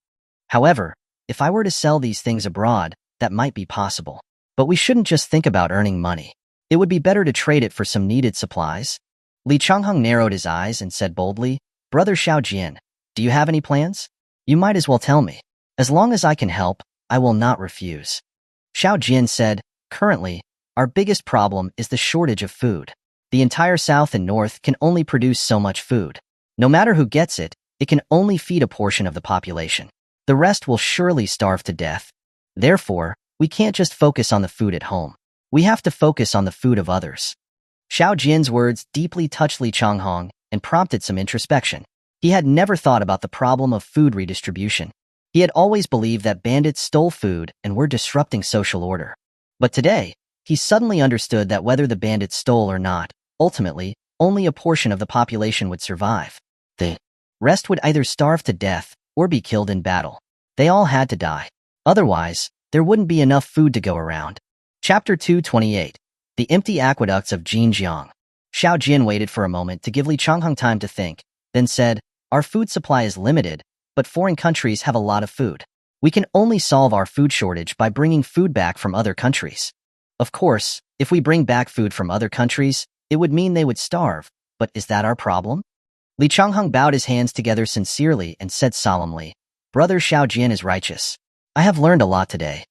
Speaker 1: However, if I were to sell these things abroad, that might be possible. But we shouldn't just think about earning money. It would be better to trade it for some needed supplies. Li Changhong narrowed his eyes and said boldly, Brother Xiao Jian, do you have any plans? You might as well tell me. As long as I can help, I will not refuse. Xiao Jian said, currently, our biggest problem is the shortage of food. The entire South and North can only produce so much food. No matter who gets it, it can only feed a portion of the population. The rest will surely starve to death. Therefore, we can't just focus on the food at home. We have to focus on the food of others. Xiao Jian's words deeply touched Li Changhong and prompted some introspection. He had never thought about the problem of food redistribution. He had always believed that bandits stole food and were disrupting social order. But today, he suddenly understood that whether the bandits stole or not, ultimately, only a portion of the population would survive. The rest would either starve to death or be killed in battle. They all had to die. Otherwise, there wouldn't be enough food to go around. Chapter 228. The Empty Aqueducts of Xinjiang. Xiao Jian waited for a moment to give Li Changhong time to think, then said, our food supply is limited, but foreign countries have a lot of food. We can only solve our food shortage by bringing food back from other countries. Of course, if we bring back food from other countries, it would mean they would starve, but is that our problem? Li Changhong bowed his hands together sincerely and said solemnly, Brother Xiao Jian is righteous. I have learned a lot today.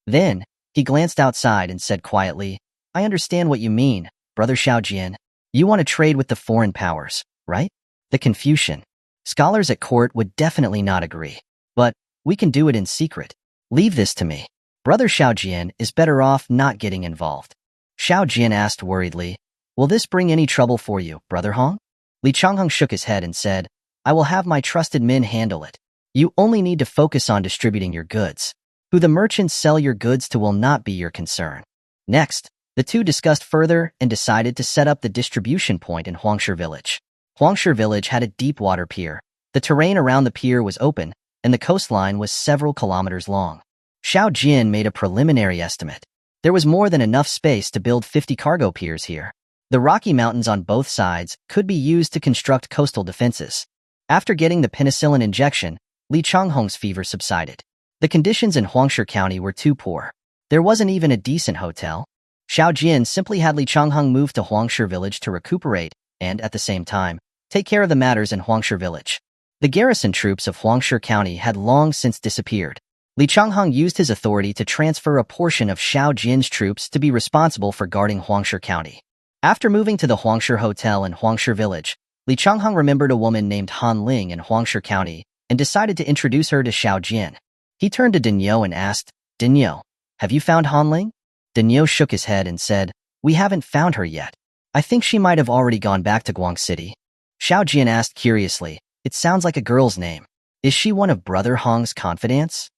Speaker 1: Then, he glanced outside and said quietly, I understand what you mean, Brother Xiao Jian. You want to trade with the foreign powers, right? The Confucian. Scholars at court would definitely not agree. But, we can do it in secret. Leave this to me. Brother Xiao Jian is better off not getting involved. Xiao Jian asked worriedly, will this bring any trouble for you, Brother Hong? Li Changhong shook his head and said, I will have my trusted men handle it. You only need to focus on distributing your goods. Who the merchants sell your goods to will not be your concern. Next, the two discussed further and decided to set up the distribution point in Huangshe Village. Huangshe Village had a deep water pier. The terrain around the pier was open, and the coastline was several kilometers long. Xiao Jian made a preliminary estimate. There was more than enough space to build 50 cargo piers here. The Rocky Mountains on both sides could be used to construct coastal defenses. After getting the penicillin injection, Li Changhong's fever subsided. The conditions in Huangshe County were too poor. There wasn't even a decent hotel. Xiao Jian simply had Li Changhong move to Huangshe Village to recuperate and, at the same time, take care of the matters in Huangshe Village. The garrison troops of Huangshe County had long since disappeared. Li Changhong used his authority to transfer a portion of Xiao Jian's troops to be responsible for guarding Huangshe County. After moving to the Huangshe Hotel in Huangshe Village, Li Changhong remembered a woman named Han Ling in Huangshe County and decided to introduce her to Xiao Jian. He turned to Dinyo and asked, Dinyo, have you found Han Ling? Dinyo shook his head and said, we haven't found her yet. I think she might have already gone back to Guang City. Xiao Jian asked curiously, it sounds like a girl's name. Is she one of Brother Hong's confidants?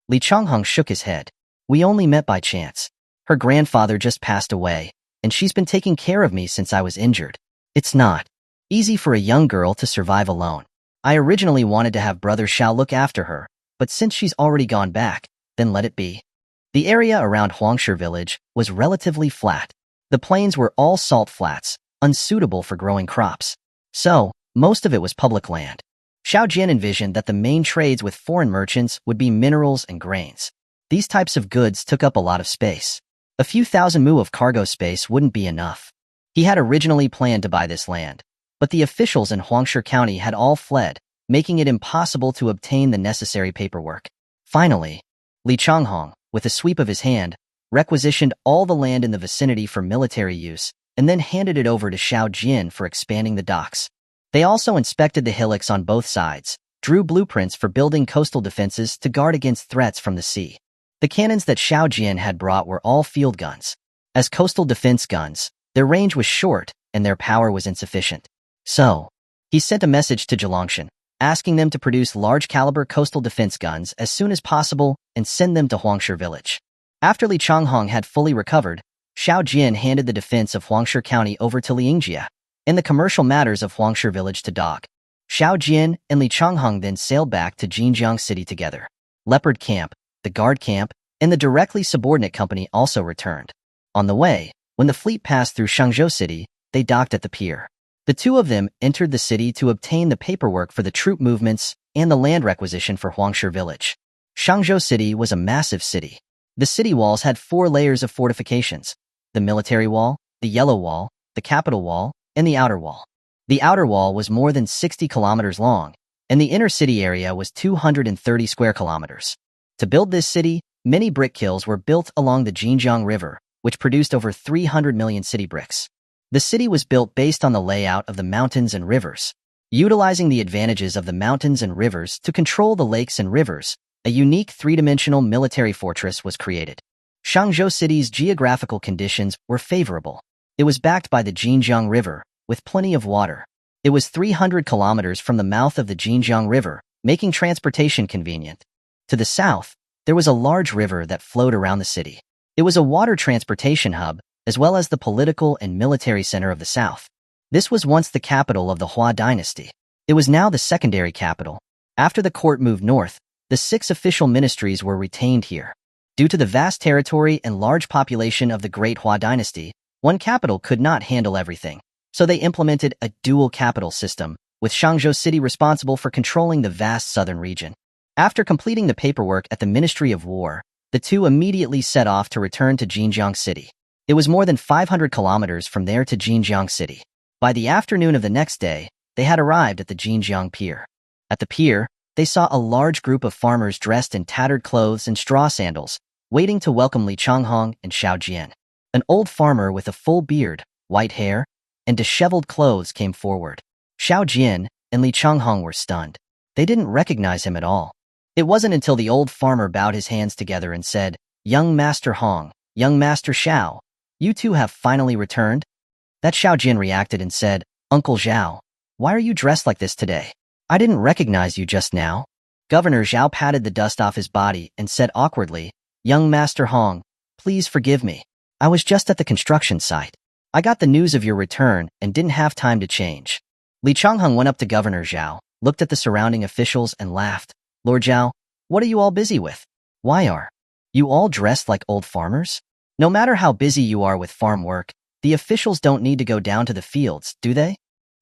Speaker 1: Li Changhong shook his head. We only met by chance. Her grandfather just passed away, and she's been taking care of me since I was injured. It's not easy for a young girl to survive alone. I originally wanted to have Brother Xiao look after her, but since she's already gone back, then let it be. The area around Huangshe Village was relatively flat. The plains were all salt flats, unsuitable for growing crops. So, most of it was public land. Xiao Jian envisioned that the main trades with foreign merchants would be minerals and grains. These types of goods took up a lot of space. A few thousand mu of cargo space wouldn't be enough. He had originally planned to buy this land, but the officials in Huangshi County had all fled, making it impossible to obtain the necessary paperwork. Finally, Li Changhong, with a sweep of his hand, requisitioned all the land in the vicinity for military use, and then handed it over to Xiao Jian for expanding the docks. They also inspected the hillocks on both sides, drew blueprints for building coastal defenses to guard against threats from the sea. The cannons that Xiao Jian had brought were all field guns. As coastal defense guns, their range was short and their power was insufficient. So, he sent a message to Zhilongshan, asking them to produce large-caliber coastal defense guns as soon as possible and send them to Huangshi village. After Li Changhong had fully recovered, Xiao Jian handed the defense of Huangshi County over to Liangjia, and the commercial matters of Huangshi village to Dog. Xiao Jian and Li Changhong then sailed back to Jinjiang City together. Leopard Camp, the guard camp, and the directly subordinate company also returned. On the way, when the fleet passed through Shangzhou City, they docked at the pier. The two of them entered the city to obtain the paperwork for the troop movements and the land requisition for Huangshi village. Shangzhou City was a massive city. The city walls had 4 layers of fortifications: the military wall, the yellow wall, the capital wall, and the outer wall. The outer wall was more than 60 kilometers long, and the inner city area was 230 square kilometers. To build this city, many brick kilns were built along the Jinjiang River, which produced over 300 million city bricks. The city was built based on the layout of the mountains and rivers. Utilizing the advantages of the mountains and rivers to control the lakes and rivers, a unique three-dimensional military fortress was created. Shangzhou City's geographical conditions were favorable. It was backed by the Jinjiang River, with plenty of water. It was 300 kilometers from the mouth of the Jinjiang River, making transportation convenient. To the south, there was a large river that flowed around the city. It was a water transportation hub, as well as the political and military center of the south. This was once the capital of the Hua dynasty. It was now the secondary capital. After the court moved north, the 6 official ministries were retained here. Due to the vast territory and large population of the Great Hua dynasty, one capital could not handle everything, so they implemented a dual capital system, with Shangzhou City responsible for controlling the vast southern region. After completing the paperwork at the Ministry of War, the two immediately set off to return to Jinjiang City. It was more than 500 kilometers from there to Jinjiang City. By the afternoon of the next day, they had arrived at the Jinjiang Pier. At the pier, they saw a large group of farmers dressed in tattered clothes and straw sandals, waiting to welcome Li Changhong and Xiao Jian. An old farmer with a full beard, white hair, and disheveled clothes came forward. Xiao Jian and Li Changhong were stunned. They didn't recognize him at all. It wasn't until the old farmer bowed his hands together and said, "Young Master Hong, young Master Xiao, you two have finally returned?" That Xiao Jian reacted and said, "Uncle Zhao, why are you dressed like this today? I didn't recognize you just now." Governor Zhao patted the dust off his body and said awkwardly, "Young Master Hong, please forgive me. I was just at the construction site. I got the news of your return and didn't have time to change." Li Changhong went up to Governor Zhao, looked at the surrounding officials and laughed. "Lord Zhao, what are you all busy with? Why are you all dressed like old farmers? No matter how busy you are with farm work, the officials don't need to go down to the fields, do they?"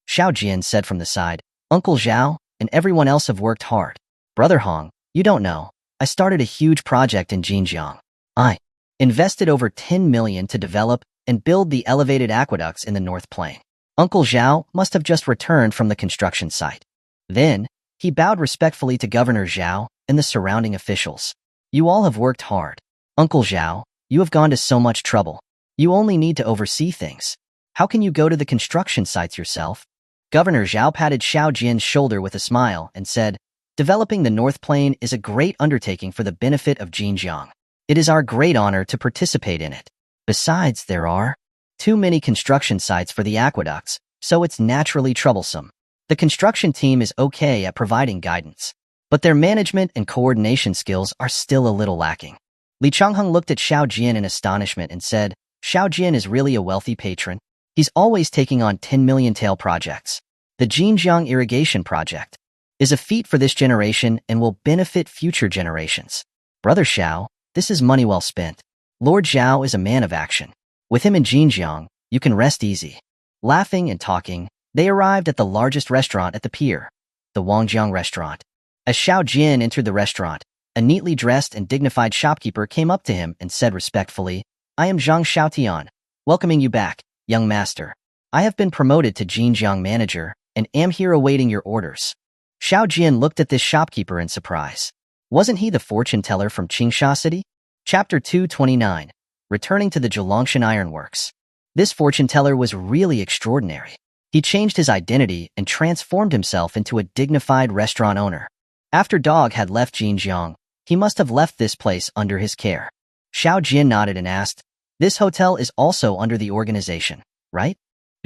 Speaker 1: Xiao Jian said from the side, "Uncle Zhao and everyone else have worked hard. Brother Hong, you don't know. I started a huge project in Jinjiang. I invested over 10 million to develop and build the elevated aqueducts in the North Plain. Uncle Zhao must have just returned from the construction site." Then, he bowed respectfully to Governor Zhao and the surrounding officials. "You all have worked hard. Uncle Zhao, you have gone to so much trouble. You only need to oversee things. How can you go to the construction sites yourself?" Governor Zhao patted Xiao Jian's shoulder with a smile and said, "Developing the North Plain is a great undertaking for the benefit of Jinjiang. It is our great honor to participate in it. Besides, there are too many construction sites for the aqueducts, so it's naturally troublesome. The construction team is okay at providing guidance, but their management and coordination skills are still a little lacking." Li Changhong looked at Xiao Jian in astonishment and said, "Xiao Jian is really a wealthy patron. He's always taking on 10 million tael projects. The Jinjiang irrigation project is a feat for this generation and will benefit future generations. Brother Xiao, this is money well spent. Lord Zhao is a man of action. With him in Xinjiang, you can rest easy. Laughing and talking, they arrived at the largest restaurant at the pier, the Wangjiang restaurant. As Xiao Jian entered the restaurant, a neatly dressed and dignified shopkeeper came up to him and said respectfully, "I am Zhang Xiaotian, welcoming you back, young master. I have been promoted to Xinjiang manager and am here awaiting your orders." Xiao Jian looked at this shopkeeper in surprise. Wasn't he the fortune teller from Qingsha City? Chapter 229, Returning to the Zhelongshan Ironworks. This fortune teller was really extraordinary. He changed his identity and transformed himself into a dignified restaurant owner. After Dog had left Xinjiang, he must have left this place under his care. Xiao Jian nodded and asked, "This hotel is also under the organization, right?"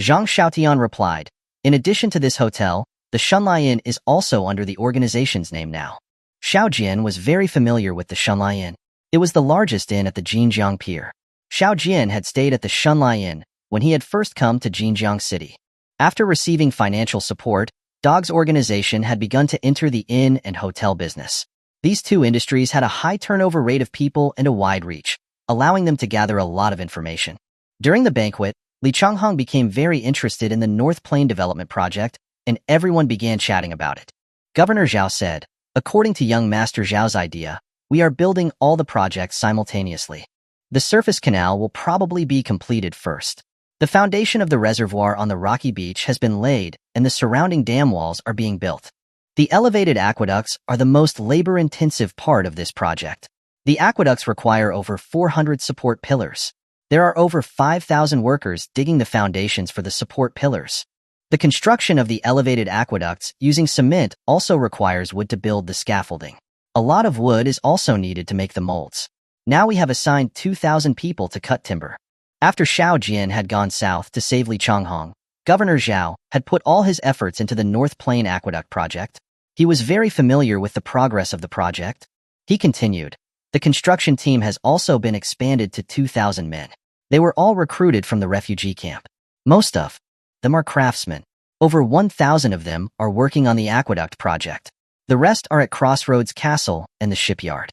Speaker 1: Zhang Xiaotian replied, "In addition to this hotel, the Shunlai Inn is also under the organization's name now." Xiao Jian was very familiar with the Shunlai Inn. It was the largest inn at the Xinjiang pier. Xiao Jian had stayed at the Shunlai Inn when he had first come to Xinjiang City. After receiving financial support, Dog's organization had begun to enter the inn and hotel business. These two industries had a high turnover rate of people and a wide reach, allowing them to gather a lot of information. During the banquet, Li Changhong became very interested in the North Plain Development Project, and everyone began chatting about it. Governor Zhao said, "According to young Master Zhao's idea, we are building all the projects simultaneously. The surface canal will probably be completed first. The foundation of the reservoir on the rocky beach has been laid, and the surrounding dam walls are being built. The elevated aqueducts are the most labor-intensive part of this project. The aqueducts require over 400 support pillars. There are over 5,000 workers digging the foundations for the support pillars. The construction of the elevated aqueducts using cement also requires wood to build the scaffolding. A lot of wood is also needed to make the molds. Now we have assigned 2,000 people to cut timber." After Xiao Jian had gone south to save Li Changhong, Governor Zhao had put all his efforts into the North Plain Aqueduct project. He was very familiar with the progress of the project. He continued, "The construction team has also been expanded to 2,000 men. They were all recruited from the refugee camp. Most of them are craftsmen. Over 1,000 of them are working on the aqueduct project. The rest are at Crossroads Castle and the shipyard."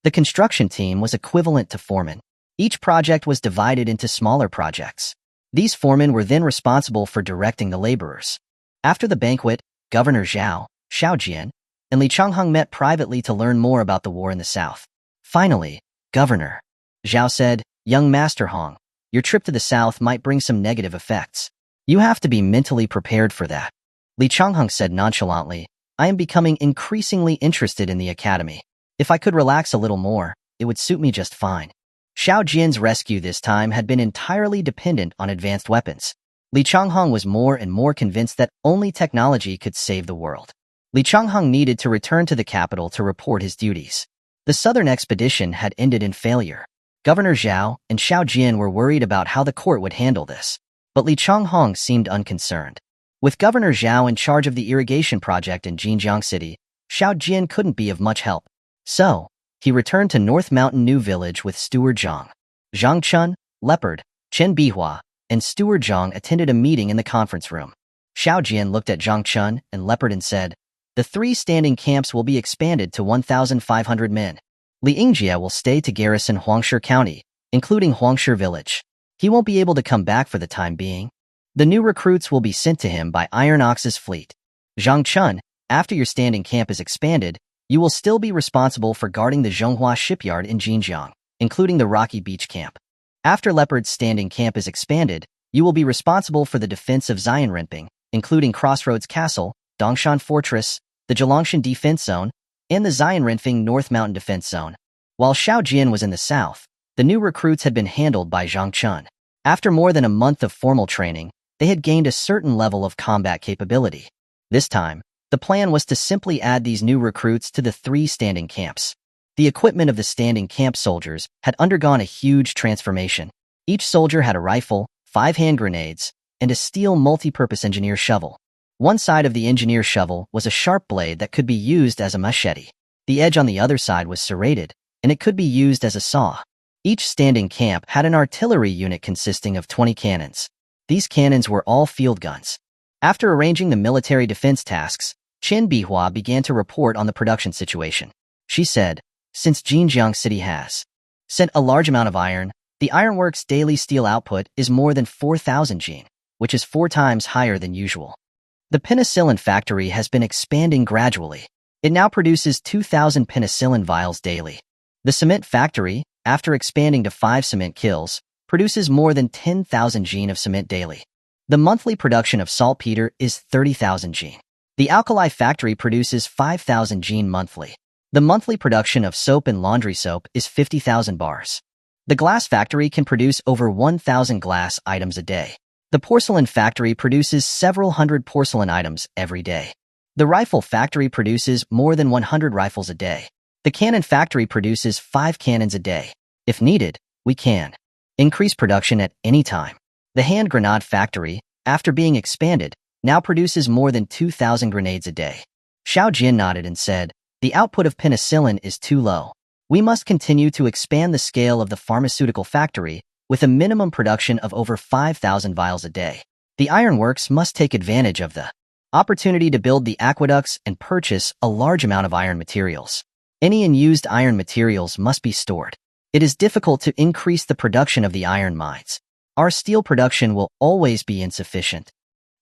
Speaker 1: The construction team was equivalent to foremen. Each project was divided into smaller projects. These foremen were then responsible for directing the laborers. After the banquet, Governor Zhao, Xiao Jian, and Li Changhong met privately to learn more about the war in the south. Finally, Governor Zhao said, "Young Master Hong, your trip to the south might bring some negative effects. You have to be mentally prepared for that." Li Changhong said nonchalantly, "I am becoming increasingly interested in the academy. If I could relax a little more, it would suit me just fine." Xiao Jian's rescue this time had been entirely dependent on advanced weapons. Li Changhong was more and more convinced that only technology could save the world. Li Changhong needed to return to the capital to report his duties. The southern expedition had ended in failure. Governor Zhao and Xiao Jian were worried about how the court would handle this, but Li Changhong seemed unconcerned. With Governor Zhao in charge of the irrigation project in Xinjiang City, Xiao Jian couldn't be of much help. So, he returned to North Mountain New Village with Steward Zhang. Zhang Chun, Leopard, Chen Bihua, and Steward Zhang attended a meeting in the conference room. Xiao Jian looked at Zhang Chun and Leopard and said, "The 3 standing camps will be expanded to 1,500 men. Li Yingjie will stay to garrison Huangshi County, including Huangshi Village. He won't be able to come back for the time being. The new recruits will be sent to him by Iron Ox's fleet. Zhang Chun, after your standing camp is expanded, you will still be responsible for guarding the Zhonghua shipyard in Xinjiang, including the Rocky Beach camp. After Leopard's standing camp is expanded, you will be responsible for the defense of Xianrenping, including Crossroads Castle, Dongshan Fortress, the Zhelongshan Defense Zone, and the Xianrenping North Mountain Defense Zone." While Xiao Jian was in the south, the new recruits had been handled by Zhang Chun. After more than a month of formal training, they had gained a certain level of combat capability. This time, the plan was to simply add these new recruits to the 3 standing camps. The equipment of the standing camp soldiers had undergone a huge transformation. Each soldier had a rifle, 5 hand grenades, and a steel multi-purpose engineer shovel. One side of the engineer shovel was a sharp blade that could be used as a machete. The edge on the other side was serrated, and it could be used as a saw. Each standing camp had an artillery unit consisting of 20 cannons. These cannons were all field guns. After arranging the military defense tasks, Chen Bihua began to report on the production situation. She said, "Since Xinjiang City has sent a large amount of iron, The ironworks' daily steel output is more than 4,000 jin, which is 4 times higher than usual. The penicillin factory has been expanding gradually. It now produces 2,000 penicillin vials daily. The cement factory, after expanding to 5 cement kilns, produces more than 10,000 jin of cement daily. The monthly production of saltpeter is 30,000 jin. The alkali factory produces 5,000 jin monthly. The monthly production of soap and laundry soap is 50,000 bars. The glass factory can produce over 1,000 glass items a day. The porcelain factory produces several hundred porcelain items every day. The rifle factory produces more than 100 rifles a day. The cannon factory produces 5 cannons a day. If needed, we can increase production at any time. The hand grenade factory, after being expanded, now produces more than 2,000 grenades a day. Xiao Jin nodded and said, "The output of penicillin is too low. We must continue to expand the scale of the pharmaceutical factory with a minimum production of over 5,000 vials a day. The ironworks must take advantage of the opportunity to build the aqueducts and purchase a large amount of iron materials. Any unused iron materials must be stored. It is difficult to increase the production of the iron mines. Our steel production will always be insufficient."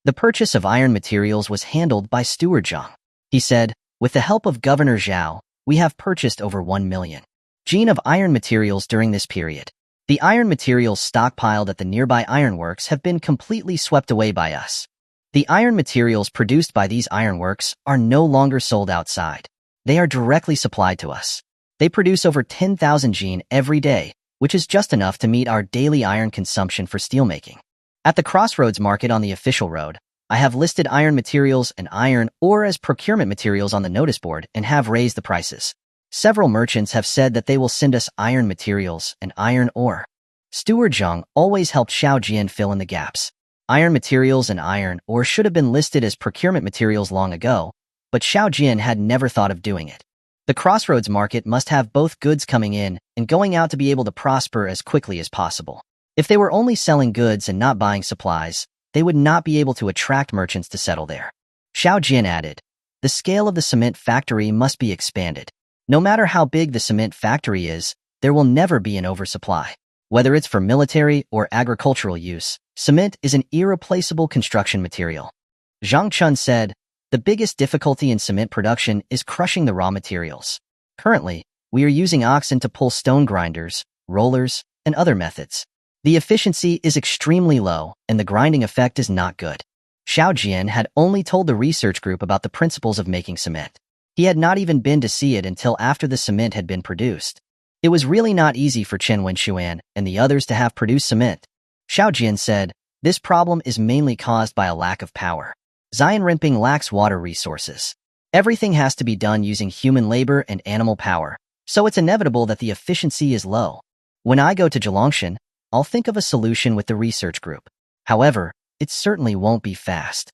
Speaker 1: The purchase of iron materials was handled by Steward Zhang. He said, "With the help of Governor Zhao, we have purchased over 1 million jin of iron materials during this period. The iron materials stockpiled at the nearby ironworks have been completely swept away by us. The iron materials produced by these ironworks are no longer sold outside. They are directly supplied to us. They produce over 10,000 jin every day, which is just enough to meet our daily iron consumption for steelmaking. At the Crossroads Market on the official road, I have listed iron materials and iron ore as procurement materials on the notice board and have raised the prices. Several merchants have said that they will send us iron materials and iron ore." Steward Zhang always helped Xiao Jian fill in the gaps. Iron materials and iron ore should have been listed as procurement materials long ago, but Xiao Jian had never thought of doing it. The Crossroads Market must have both goods coming in and going out to be able to prosper as quickly as possible. If they were only selling goods and not buying supplies, they would not be able to attract merchants to settle there. Xiao Jian added, "The scale of the cement factory must be expanded. No matter how big the cement factory is, there will never be an oversupply. Whether it's for military or agricultural use, cement is an irreplaceable construction material." Zhang Chun said, "The biggest difficulty in cement production is crushing the raw materials. Currently, we are using oxen to pull stone grinders, rollers, and other methods. The efficiency is extremely low, and the grinding effect is not good." Xiao Jian had only told the research group about the principles of making cement. He had not even been to see it until after the cement had been produced. It was really not easy for Chen Wenxuan and the others to have produced cement. Xiao Jian said, "This problem is mainly caused by a lack of power. Xian Renping lacks water resources. Everything has to be done using human labor and animal power, so it's inevitable that the efficiency is low. When I go to Zhelongshan, I'll think of a solution with the research group. However, it certainly won't be fast."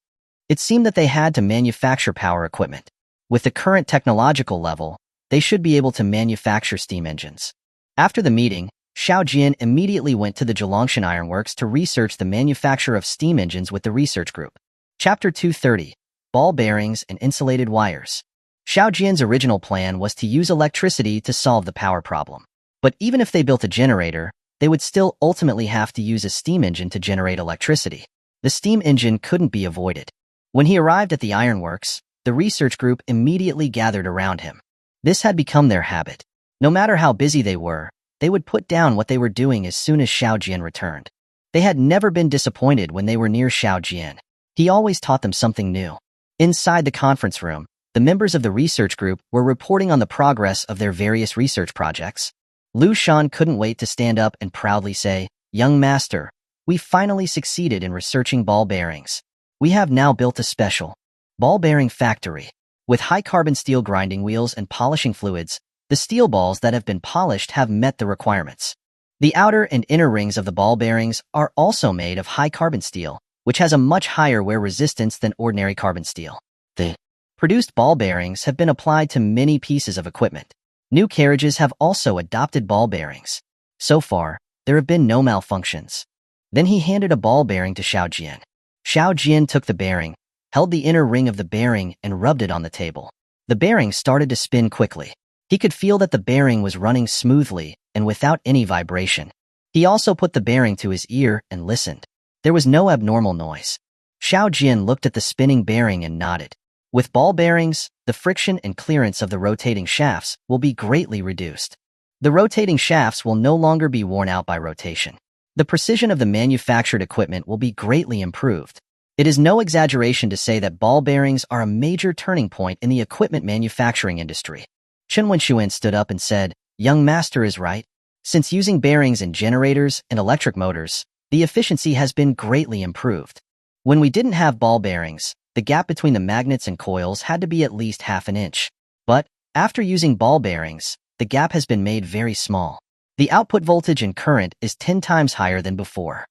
Speaker 1: It seemed that they had to manufacture power equipment. With the current technological level, they should be able to manufacture steam engines. After the meeting, Xiao Jian immediately went to the Zhelongshan Ironworks to research the manufacture of steam engines with the research group. Chapter 230, Ball Bearings and Insulated Wires. Xiao Jian's original plan was to use electricity to solve the power problem. But even if they built a generator, they would still ultimately have to use a steam engine to generate electricity. The steam engine couldn't be avoided. When he arrived at the ironworks, the research group immediately gathered around him. This had become their habit. No matter how busy they were, they would put down what they were doing as soon as Xiao Jian returned. They had never been disappointed when they were near Xiao Jian. He always taught them something new. Inside the conference room, the members of the research group were reporting on the progress of their various research projects. Lu Shan couldn't wait to stand up and proudly say, "Young master, we finally succeeded in researching ball bearings. We have now built a special ball bearing factory. With high-carbon steel grinding wheels and polishing fluids, the steel balls that have been polished have met the requirements. The outer and inner rings of the ball bearings are also made of high-carbon steel, which has a much higher wear resistance than ordinary carbon steel. The produced ball bearings have been applied to many pieces of equipment. New carriages have also adopted ball bearings. So far, there have been no malfunctions." Then he handed a ball bearing to Xiao Jian. Xiao Jian took the bearing, held the inner ring of the bearing, and rubbed it on the table. The bearing started to spin quickly. He could feel that the bearing was running smoothly and without any vibration. He also put the bearing to his ear and listened. There was no abnormal noise. Xiao Jian looked at the spinning bearing and nodded. With ball bearings, the friction and clearance of the rotating shafts will be greatly reduced. The rotating shafts will no longer be worn out by rotation. The precision of the manufactured equipment will be greatly improved. It is no exaggeration to say that ball bearings are a major turning point in the equipment manufacturing industry. Chen Wenxuan stood up and said, "Young master is right. Since using bearings in generators and electric motors, the efficiency has been greatly improved. When we didn't have ball bearings, the gap between the magnets and coils had to be at least half an inch. But, after using ball bearings, the gap has been made very small. The output voltage and current is 10 times higher than before."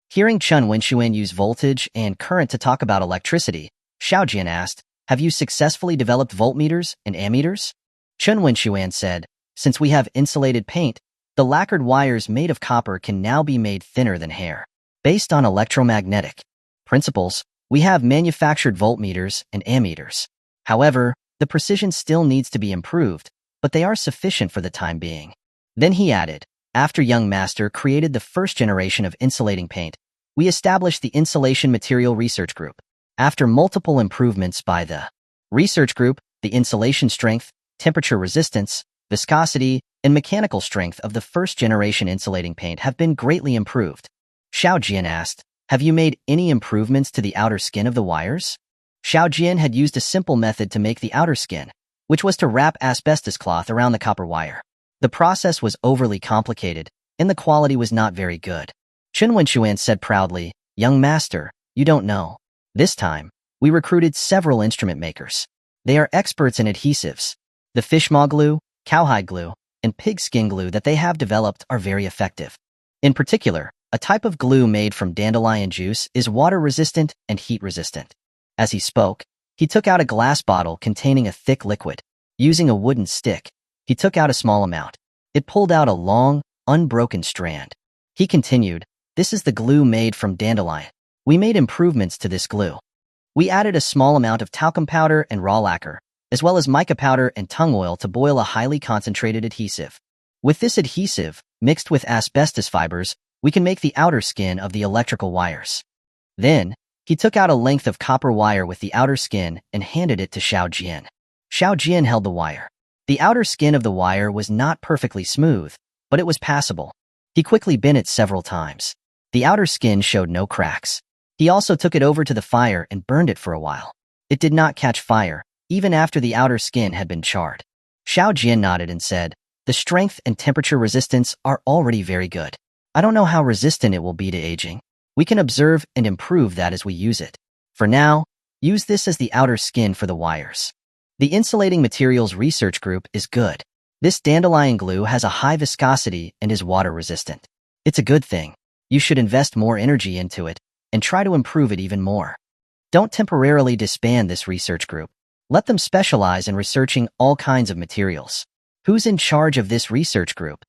Speaker 1: Hearing Chen Wenxuan use voltage and current to talk about electricity, Xiao Jian asked, "Have you successfully developed voltmeters and ammeters?" Chen Wenxuan said, "Since we have insulated paint, the lacquered wires made of copper can now be made thinner than hair. Based on electromagnetic principles, we have manufactured voltmeters and ammeters. However, the precision still needs to be improved, but they are sufficient for the time being." Then he added, "After Young Master created the first generation of insulating paint, we established the Insulation Material Research Group. After multiple improvements by the research group, the insulation strength, temperature resistance, viscosity, and mechanical strength of the first-generation insulating paint have been greatly improved." Xiao Jian asked, "Have you made any improvements to the outer skin of the wires?" Xiao Jian had used a simple method to make the outer skin, which was to wrap asbestos cloth around the copper wire. The process was overly complicated, and the quality was not very good. Chen Wenxuan said proudly, "Young master, you don't know. This time, we recruited several instrument makers. They are experts in adhesives. The fish maw glue, cowhide glue, and pigskin glue that they have developed are very effective. In particular, a type of glue made from dandelion juice is water-resistant and heat-resistant." As he spoke, he took out a glass bottle containing a thick liquid. Using a wooden stick, he took out a small amount. It pulled out a long, unbroken strand. He continued, "This is the glue made from dandelion. We made improvements to this glue. We added a small amount of talcum powder and raw lacquer, as well as mica powder and tung oil to boil a highly concentrated adhesive. With this adhesive, mixed with asbestos fibers, we can make the outer skin of the electrical wires." Then, he took out a length of copper wire with the outer skin and handed it to Xiao Jian. Xiao Jian held the wire. The outer skin of the wire was not perfectly smooth, but it was passable. He quickly bent it several times. The outer skin showed no cracks. He also took it over to the fire and burned it for a while. It did not catch fire, even after the outer skin had been charred. Xiao Jian nodded and said, "The strength and temperature resistance are already very good. I don't know how resistant it will be to aging. We can observe and improve that as we use it. For now, use this as the outer skin for the wires." The Insulating Materials Research Group is good. This dandelion glue has a high viscosity and is water-resistant. It's a good thing. You should invest more energy into it and try to improve it even more. Don't temporarily disband this research group. Let them specialize in researching all kinds of materials. Who's in charge of this research group?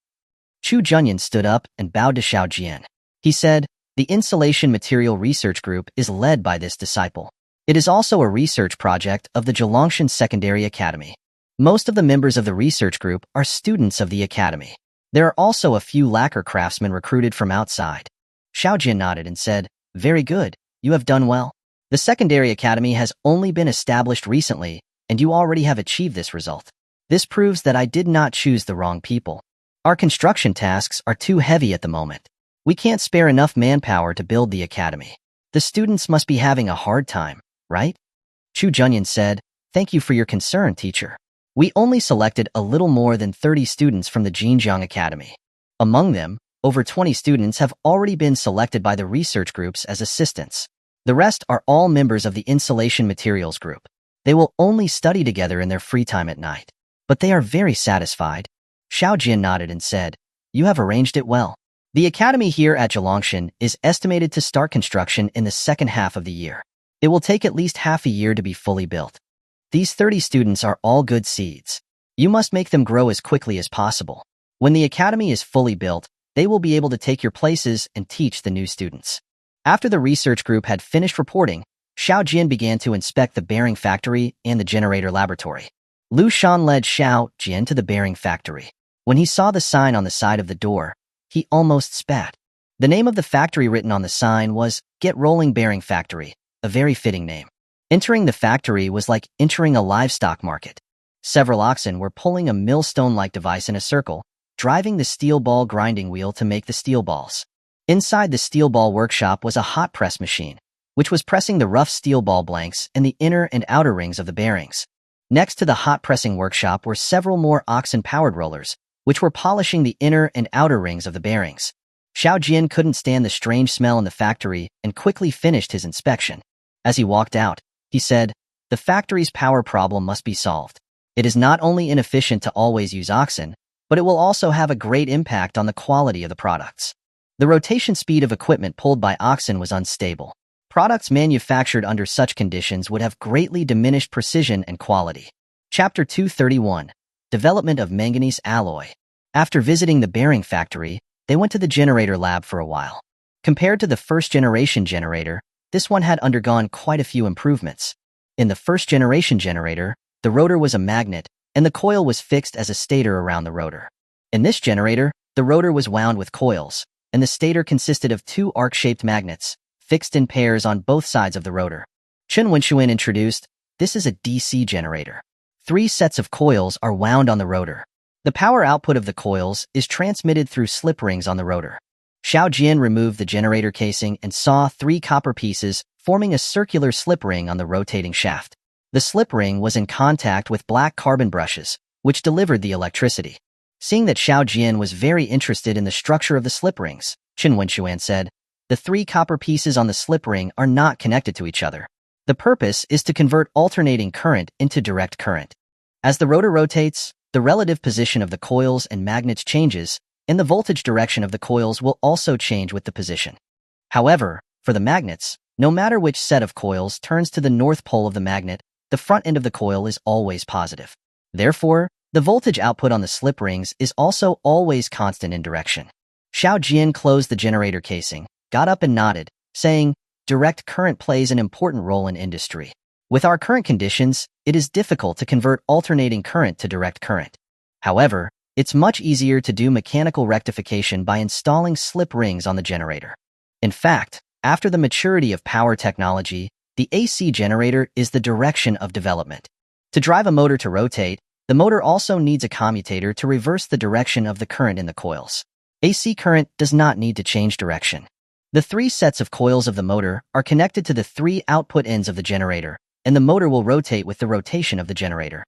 Speaker 1: Chu Junyan stood up and bowed to Xiao Jian. He said, "The Insulation Material Research Group is led by this disciple. It is also a research project of the Zhelongshan Secondary Academy. Most of the members of the research group are students of the academy. There are also a few lacquer craftsmen recruited from outside." Xiao Jian nodded and said, "Very good, you have done well. The secondary academy has only been established recently, and you already have achieved this result. This proves that I did not choose the wrong people. Our construction tasks are too heavy at the moment. We can't spare enough manpower to build the academy. The students must be having a hard time, right?" Chu Junyan said, "Thank you for your concern, teacher. We only selected a little more than 30 students from the Jinjiang Academy. Among them, over 20 students have already been selected by the research groups as assistants. The rest are all members of the Insulation Materials Group. They will only study together in their free time at night. But they are very satisfied." Xiao Jian nodded and said, "You have arranged it well. The academy here at Zhelongshan is estimated to start construction in the second half of the year. It will take at least half a year to be fully built. These 30 students are all good seeds. You must make them grow as quickly as possible. When the academy is fully built, they will be able to take your places and teach the new students." After the research group had finished reporting, Xiao Jian began to inspect the bearing factory and the generator laboratory. Lu Shan led Xiao Jian to the bearing factory. When he saw the sign on the side of the door, He almost spat. The name of the factory written on the sign was Get Rolling Bearing Factory, a very fitting name. Entering the factory was like entering a livestock market. Several oxen were pulling a millstone-like device in a circle, driving the steel ball grinding wheel to make the steel balls. Inside the steel ball workshop was a hot press machine, which was pressing the rough steel ball blanks and the inner and outer rings of the bearings. Next to the hot pressing workshop were several more oxen-powered rollers, which were polishing the inner and outer rings of the bearings. Xiao Jian couldn't stand the strange smell in the factory and quickly finished his inspection. As he walked out, he said, "The factory's power problem must be solved. It is not only inefficient to always use oxen, but it will also have a great impact on the quality of the products." The rotation speed of equipment pulled by oxen was unstable. Products manufactured under such conditions would have greatly diminished precision and quality. Chapter 231. Development of Manganese Alloy. After visiting the bearing factory, they went to the generator lab for a while. Compared to the first-generation generator, this one had undergone quite a few improvements. In the first-generation generator, the rotor was a magnet, and the coil was fixed as a stator around the rotor. In this generator, the rotor was wound with coils, and the stator consisted of two arc-shaped magnets, fixed in pairs on both sides of the rotor. Chen Wenxuan introduced, "This is a DC generator. 3 sets of coils are wound on the rotor. The power output of the coils is transmitted through slip rings on the rotor." Xiao Jian removed the generator casing and saw 3 copper pieces forming a circular slip ring on the rotating shaft. The slip ring was in contact with black carbon brushes, which delivered the electricity. Seeing that Xiao Jian was very interested in the structure of the slip rings, Chen Wenxuan said, "The 3 copper pieces on the slip ring are not connected to each other. The purpose is to convert alternating current into direct current. As the rotor rotates, the relative position of the coils and magnets changes, and the voltage direction of the coils will also change with the position. However, for the magnets, no matter which set of coils turns to the north pole of the magnet, the front end of the coil is always positive. Therefore, the voltage output on the slip rings is also always constant in direction." Xiao Jian closed the generator casing, got up and nodded, saying, "Direct current plays an important role in industry. With our current conditions, it is difficult to convert alternating current to direct current. However, it's much easier to do mechanical rectification by installing slip rings on the generator. In fact, after the maturity of power technology, the AC generator is the direction of development. To drive a motor to rotate, the motor also needs a commutator to reverse the direction of the current in the coils. AC current does not need to change direction. The 3 sets of coils of the motor are connected to the 3 output ends of the generator, and the motor will rotate with the rotation of the generator.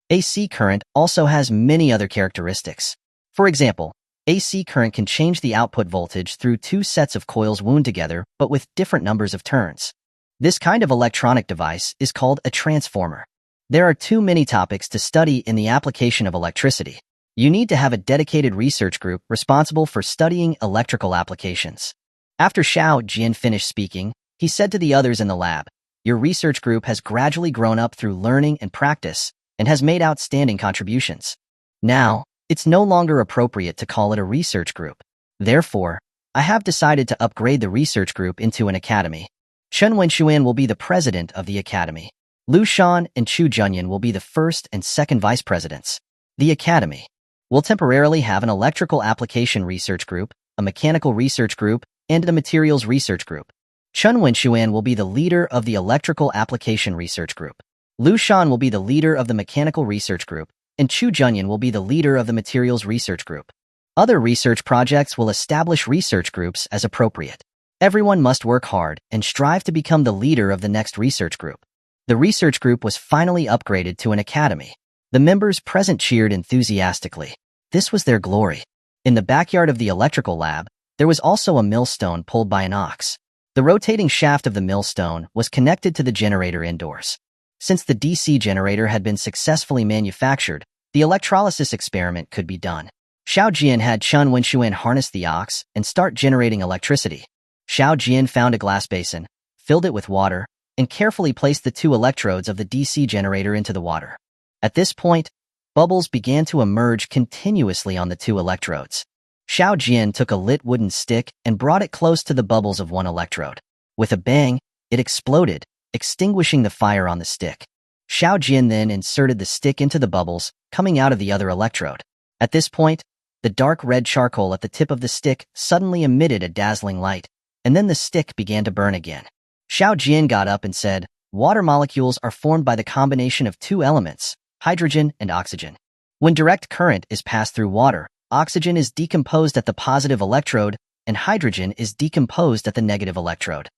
Speaker 1: AC current also has many other characteristics. For example, AC current can change the output voltage through 2 sets of coils wound together but with different numbers of turns. This kind of electronic device is called a transformer. There are too many topics to study in the application of electricity. You need to have a dedicated research group responsible for studying electrical applications." After Xiao Jian finished speaking, he said to the others in the lab, "Your research group has gradually grown up through learning and practice and has made outstanding contributions. Now, it's no longer appropriate to call it a research group. Therefore, I have decided to upgrade the research group into an academy. Chen Wenxuan will be the president of the academy. Lu Shan and Chu Junyan will be the first and second vice presidents. The academy will temporarily have an electrical application research group, a mechanical research group, and a materials research group. Chen Wenxuan will be the leader of the electrical application research group. Lu Shan will be the leader of the mechanical research group, and Chu Junyan will be the leader of the materials research group. Other research projects will establish research groups as appropriate. Everyone must work hard and strive to become the leader of the next research group." The research group was finally upgraded to an academy. The members present cheered enthusiastically. This was their glory. In the backyard of the electrical lab, there was also a millstone pulled by an ox. The rotating shaft of the millstone was connected to the generator indoors. Since the DC generator had been successfully manufactured, the electrolysis experiment could be done. Xiao Jian had Chen Wenxuan harness the ox and start generating electricity. Xiao Jian found a glass basin, filled it with water, and carefully placed the 2 electrodes of the DC generator into the water. At this point, bubbles began to emerge continuously on the 2 electrodes. Xiao Jian took a lit wooden stick and brought it close to the bubbles of one electrode. With a bang, it exploded, extinguishing the fire on the stick. Xiao Jian then inserted the stick into the bubbles, coming out of the other electrode. At this point, The dark red charcoal at the tip of the stick suddenly emitted a dazzling light, and then the stick began to burn again. Xiao Jian got up and said, "Water molecules are formed by the combination of two elements, hydrogen and oxygen. When direct current is passed through water, oxygen is decomposed at the positive electrode, and hydrogen is decomposed at the negative electrode.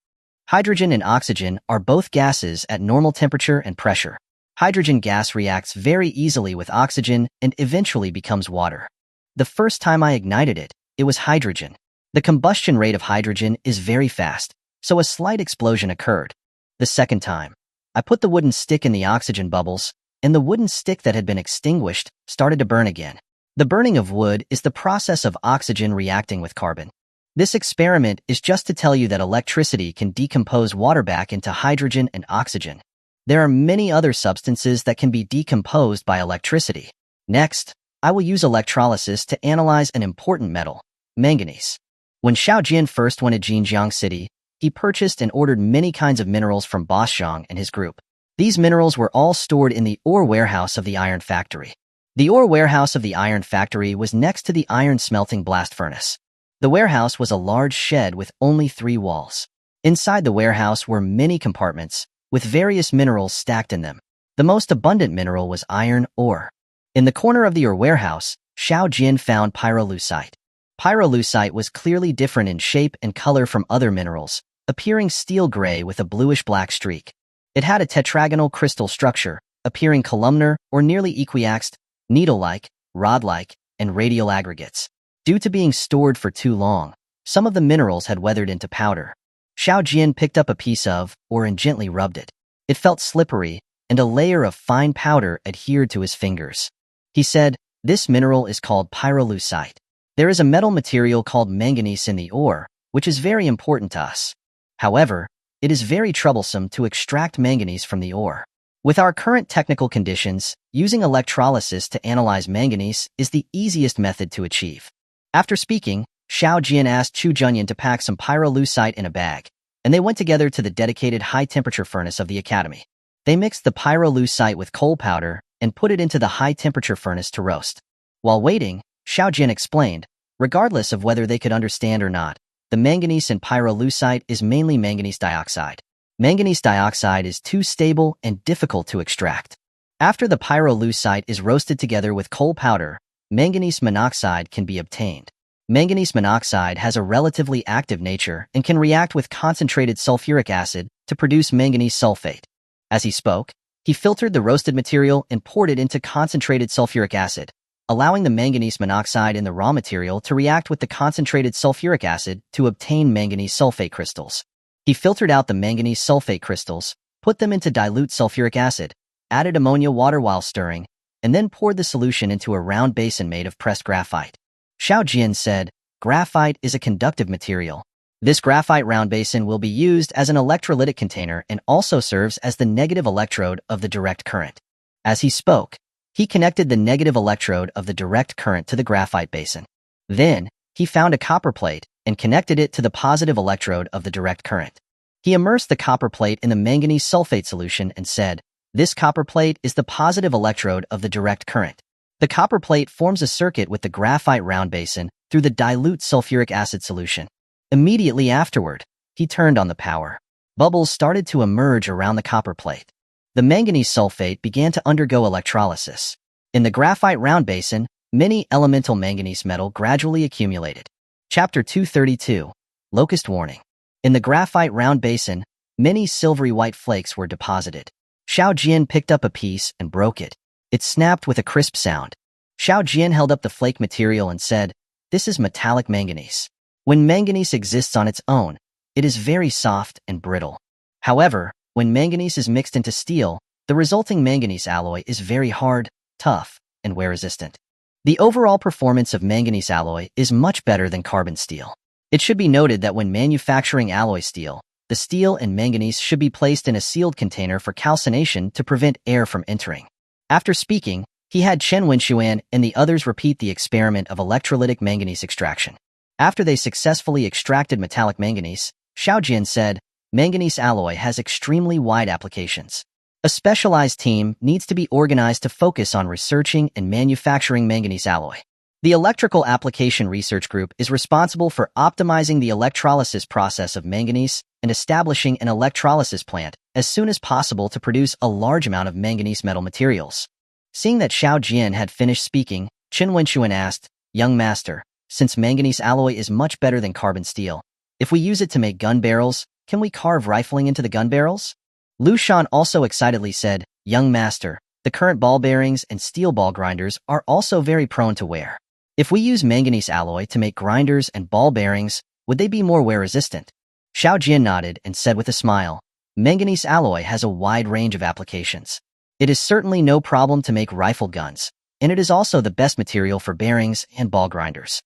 Speaker 1: Hydrogen and oxygen are both gases at normal temperature and pressure. Hydrogen gas reacts very easily with oxygen and eventually becomes water. The first time I ignited it, it was hydrogen. The combustion rate of hydrogen is very fast, so a slight explosion occurred. The second time, I put the wooden stick in the oxygen bubbles, and the wooden stick that had been extinguished started to burn again. The burning of wood is the process of oxygen reacting with carbon. This experiment is just to tell you that electricity can decompose water back into hydrogen and oxygen. There are many other substances that can be decomposed by electricity. Next, I will use electrolysis to analyze an important metal, manganese. When Xiao Jian first went to Jinjiang City, he purchased and ordered many kinds of minerals from Boss Zhang and his group. These minerals were all stored in the ore warehouse of the iron factory. The ore warehouse of the iron factory was next to the iron smelting blast furnace. The warehouse was a large shed with only 3 walls. Inside the warehouse were many compartments, with various minerals stacked in them. The most abundant mineral was iron ore. In the corner of the ore warehouse, Xiao Jian found pyrolusite. Pyrolusite was clearly different in shape and color from other minerals, appearing steel gray with a bluish-black streak. It had a tetragonal crystal structure, appearing columnar or nearly equiaxed, needle-like, rod-like, and radial aggregates. Due to being stored for too long, some of the minerals had weathered into powder. Xiao Jian picked up a piece of ore and gently rubbed it. It felt slippery, and a layer of fine powder adhered to his fingers. He said, "This mineral is called pyrolusite. There is a metal material called manganese in the ore, which is very important to us. However, it is very troublesome to extract manganese from the ore. With our current technical conditions, using electrolysis to analyze manganese is the easiest method to achieve." After speaking, Xiao Jian asked Chu Junyan to pack some pyrolusite in a bag, and they went together to the dedicated high-temperature furnace of the academy. They mixed the pyrolusite with coal powder and put it into the high-temperature furnace to roast. While waiting, Xiao Jian explained, regardless of whether they could understand or not, the manganese in pyrolusite is mainly manganese dioxide. Manganese dioxide is too stable and difficult to extract. After the pyrolusite is roasted together with coal powder, manganese monoxide can be obtained. Manganese monoxide has a relatively active nature and can react with concentrated sulfuric acid to produce manganese sulfate. As he spoke, he filtered the roasted material and poured it into concentrated sulfuric acid, allowing the manganese monoxide in the raw material to react with the concentrated sulfuric acid to obtain manganese sulfate crystals. He filtered out the manganese sulfate crystals, put them into dilute sulfuric acid, added ammonia water while stirring, and then poured the solution into a round basin made of pressed graphite. Xiao Jian said, "Graphite is a conductive material. This graphite round basin will be used as an electrolytic container and also serves as the negative electrode of the direct current." As he spoke, he connected the negative electrode of the direct current to the graphite basin. Then, he found a copper plate and connected it to the positive electrode of the direct current. He immersed the copper plate in the manganese sulfate solution and said, "This copper plate is the positive electrode of the direct current." The copper plate forms a circuit with the graphite round basin through the dilute sulfuric acid solution. Immediately afterward, he turned on the power. Bubbles started to emerge around the copper plate. The manganese sulfate began to undergo electrolysis. In the graphite round basin, many elemental manganese metal gradually accumulated. Chapter 232, Locust Warning. In the graphite round basin, many silvery white flakes were deposited. Xiao Jian picked up a piece and broke it. It snapped with a crisp sound. Xiao Jian held up the flake material and said, "This is metallic manganese. When manganese exists on its own, it is very soft and brittle. However, when manganese is mixed into steel, the resulting manganese alloy is very hard, tough, and wear-resistant. The overall performance of manganese alloy is much better than carbon steel. It should be noted that when manufacturing alloy steel, the steel and manganese should be placed in a sealed container for calcination to prevent air from entering." After speaking, he had Chen Wenxuan and the others repeat the experiment of electrolytic manganese extraction. After they successfully extracted metallic manganese, Xiao Jian said, "Manganese alloy has extremely wide applications. A specialized team needs to be organized to focus on researching and manufacturing manganese alloy. The Electrical Application Research Group is responsible for optimizing the electrolysis process of manganese and establishing an electrolysis plant as soon as possible to produce a large amount of manganese metal materials. Seeing that Xiao Jian had finished speaking, Chen Wenxuan asked, "Young master, since manganese alloy is much better than carbon steel, if we use it to make gun barrels, can we carve rifling into the gun barrels?" Lu Shan also excitedly said, "Young master, the current ball bearings and steel ball grinders are also very prone to wear. If we use manganese alloy to make grinders and ball bearings, would they be more wear-resistant?" Xiao Jian nodded and said with a smile, "Manganese alloy has a wide range of applications. It is certainly no problem to make rifle guns, and it is also the best material for bearings and ball grinders.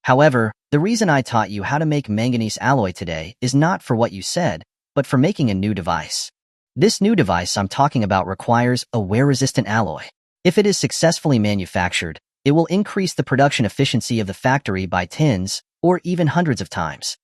Speaker 1: However, the reason I taught you how to make manganese alloy today is not for what you said, but for making a new device. This new device I'm talking about requires a wear-resistant alloy. If it is successfully manufactured, it will increase the production efficiency of the factory by tens or even hundreds of times."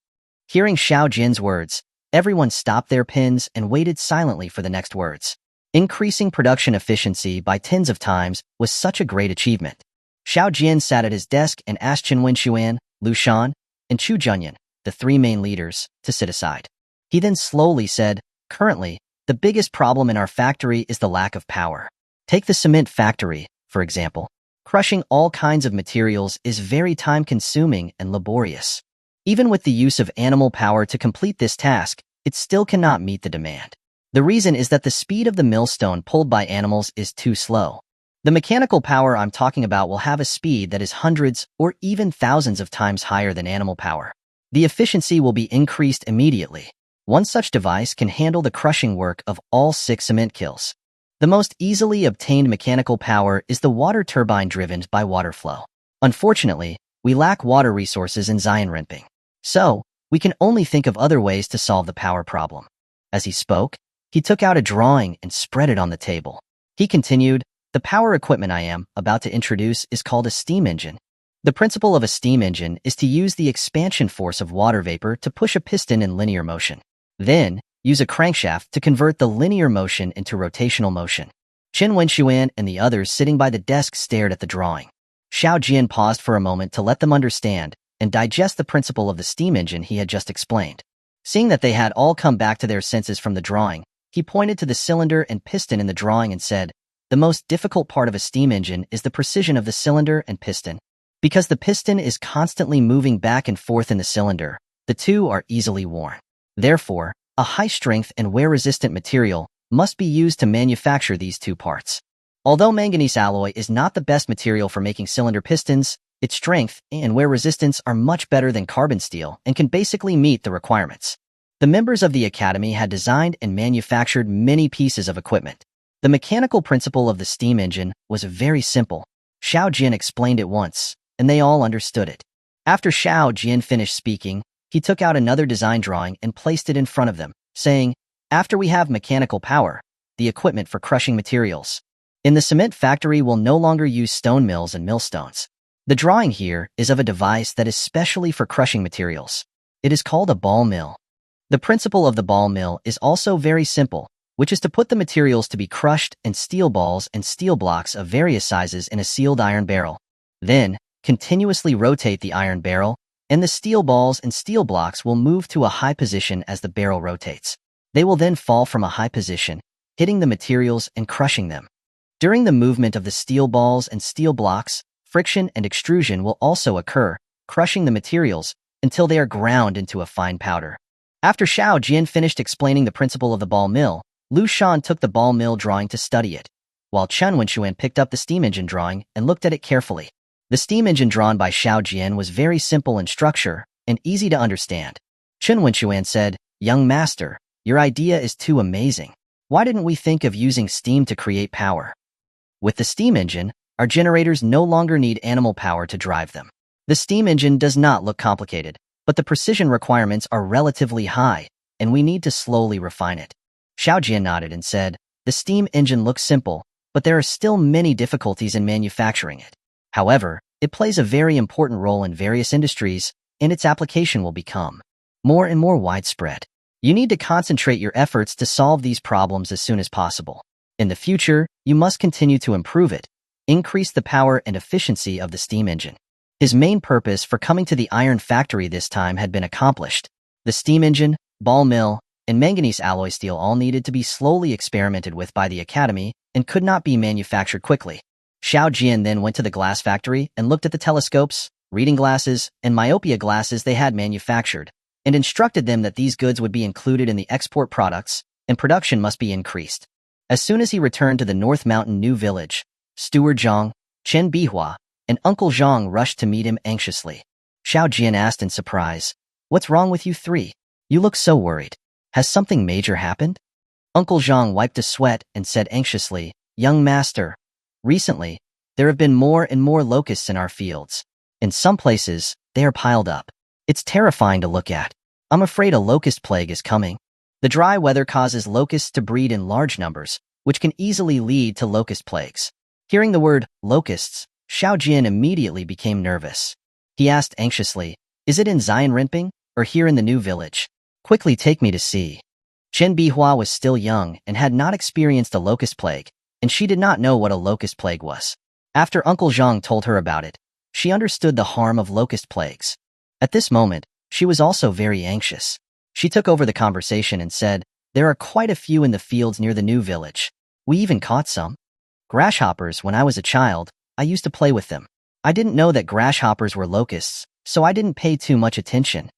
Speaker 1: Hearing Xiao Jian's words, everyone stopped their pens and waited silently for the next words. Increasing production efficiency by tens of times was such a great achievement. Xiao Jian sat at his desk and asked Chen Wenxuan, Lu Shan, and Chu Junyan, the three main leaders, to sit aside. He then slowly said, "Currently, the biggest problem in our factory is the lack of power. Take the cement factory, for example. Crushing all kinds of materials is very time-consuming and laborious. Even with the use of animal power to complete this task, it still cannot meet the demand. The reason is that the speed of the millstone pulled by animals is too slow. The mechanical power I'm talking about will have a speed that is hundreds or even thousands of times higher than animal power. The efficiency will be increased immediately. One such device can handle the crushing work of all 6 cement kilns. The most easily obtained mechanical power is the water turbine driven by water flow. Unfortunately, we lack water resources in Xianrenping. So, we can only think of other ways to solve the power problem." As he spoke, he took out a drawing and spread it on the table. He continued, "The power equipment I am about to introduce is called a steam engine. The principle of a steam engine is to use the expansion force of water vapor to push a piston in linear motion. Then, use a crankshaft to convert the linear motion into rotational motion." Chen Wenxuan and the others sitting by the desk stared at the drawing. Xiao Jian paused for a moment to let them understand and digest the principle of the steam engine he had just explained. Seeing that they had all come back to their senses from the drawing, he pointed to the cylinder and piston in the drawing and said, "The most difficult part of a steam engine is the precision of the cylinder and piston. Because the piston is constantly moving back and forth in the cylinder, the two are easily worn. Therefore, a high-strength and wear-resistant material must be used to manufacture these two parts. Although manganese alloy is not the best material for making cylinder pistons, its strength and wear resistance are much better than carbon steel and can basically meet the requirements." The members of the academy had designed and manufactured many pieces of equipment. The mechanical principle of the steam engine was very simple. Xiao Jian explained it once, and they all understood it. After Xiao Jian finished speaking, he took out another design drawing and placed it in front of them, saying, "After we have mechanical power, the equipment for crushing materials. In the cement factory we'll no longer use stone mills and millstones. The drawing here is of a device that is specially for crushing materials. It is called a ball mill. The principle of the ball mill is also very simple, which is to put the materials to be crushed and steel balls and steel blocks of various sizes in a sealed iron barrel. Then, continuously rotate the iron barrel, and the steel balls and steel blocks will move to a high position as the barrel rotates. They will then fall from a high position, hitting the materials and crushing them. During the movement of the steel balls and steel blocks, friction and extrusion will also occur, crushing the materials until they are ground into a fine powder." After Xiao Jian finished explaining the principle of the ball mill, Lu Shan took the ball mill drawing to study it, while Chen Wenxuan picked up the steam engine drawing and looked at it carefully. The steam engine drawn by Xiao Jian was very simple in structure and easy to understand. Chen Wenxuan said, "Young master, your idea is too amazing. Why didn't we think of using steam to create power? With the steam engine, our generators no longer need animal power to drive them. The steam engine does not look complicated, but the precision requirements are relatively high, and we need to slowly refine it." Xiao Jian nodded and said, "The steam engine looks simple, but there are still many difficulties in manufacturing it. However, it plays a very important role in various industries, and its application will become more and more widespread. You need to concentrate your efforts to solve these problems as soon as possible. In the future, you must continue to improve it, increase the power and efficiency of the steam engine. His main purpose for coming to the iron factory this time had been accomplished. The steam engine, ball mill, and manganese alloy steel all needed to be slowly experimented with by the academy and could not be manufactured quickly. Xiao Jian then went to the glass factory and looked at the telescopes, reading glasses, and myopia glasses they had manufactured, and instructed them that these goods would be included in the export products and production must be increased. As soon as he returned to the North Mountain New Village, Steward Zhang, Chen Bihua, and Uncle Zhang rushed to meet him anxiously. Xiao Jian asked in surprise, "What's wrong with you three? You look so worried. Has something major happened?" Uncle Zhang wiped a sweat and said anxiously, "Young master, recently, there have been more and more locusts in our fields. In some places, they are piled up. It's terrifying to look at. I'm afraid a locust plague is coming. The dry weather causes locusts to breed in large numbers, which can easily lead to locust plagues." Hearing the word locusts, Xiao Jian immediately became nervous. He asked anxiously, "Is it in Xianrenping or here in the new village? Quickly take me to see." Chen Bihua was still young and had not experienced a locust plague, and she did not know what a locust plague was. After Uncle Zhang told her about it, she understood the harm of locust plagues. At this moment, she was also very anxious. She took over the conversation and said, "There are quite a few in the fields near the new village. We even caught some. Grasshoppers, when I was a child, I used to play with them. I didn't know that grasshoppers were locusts, so I didn't pay too much attention.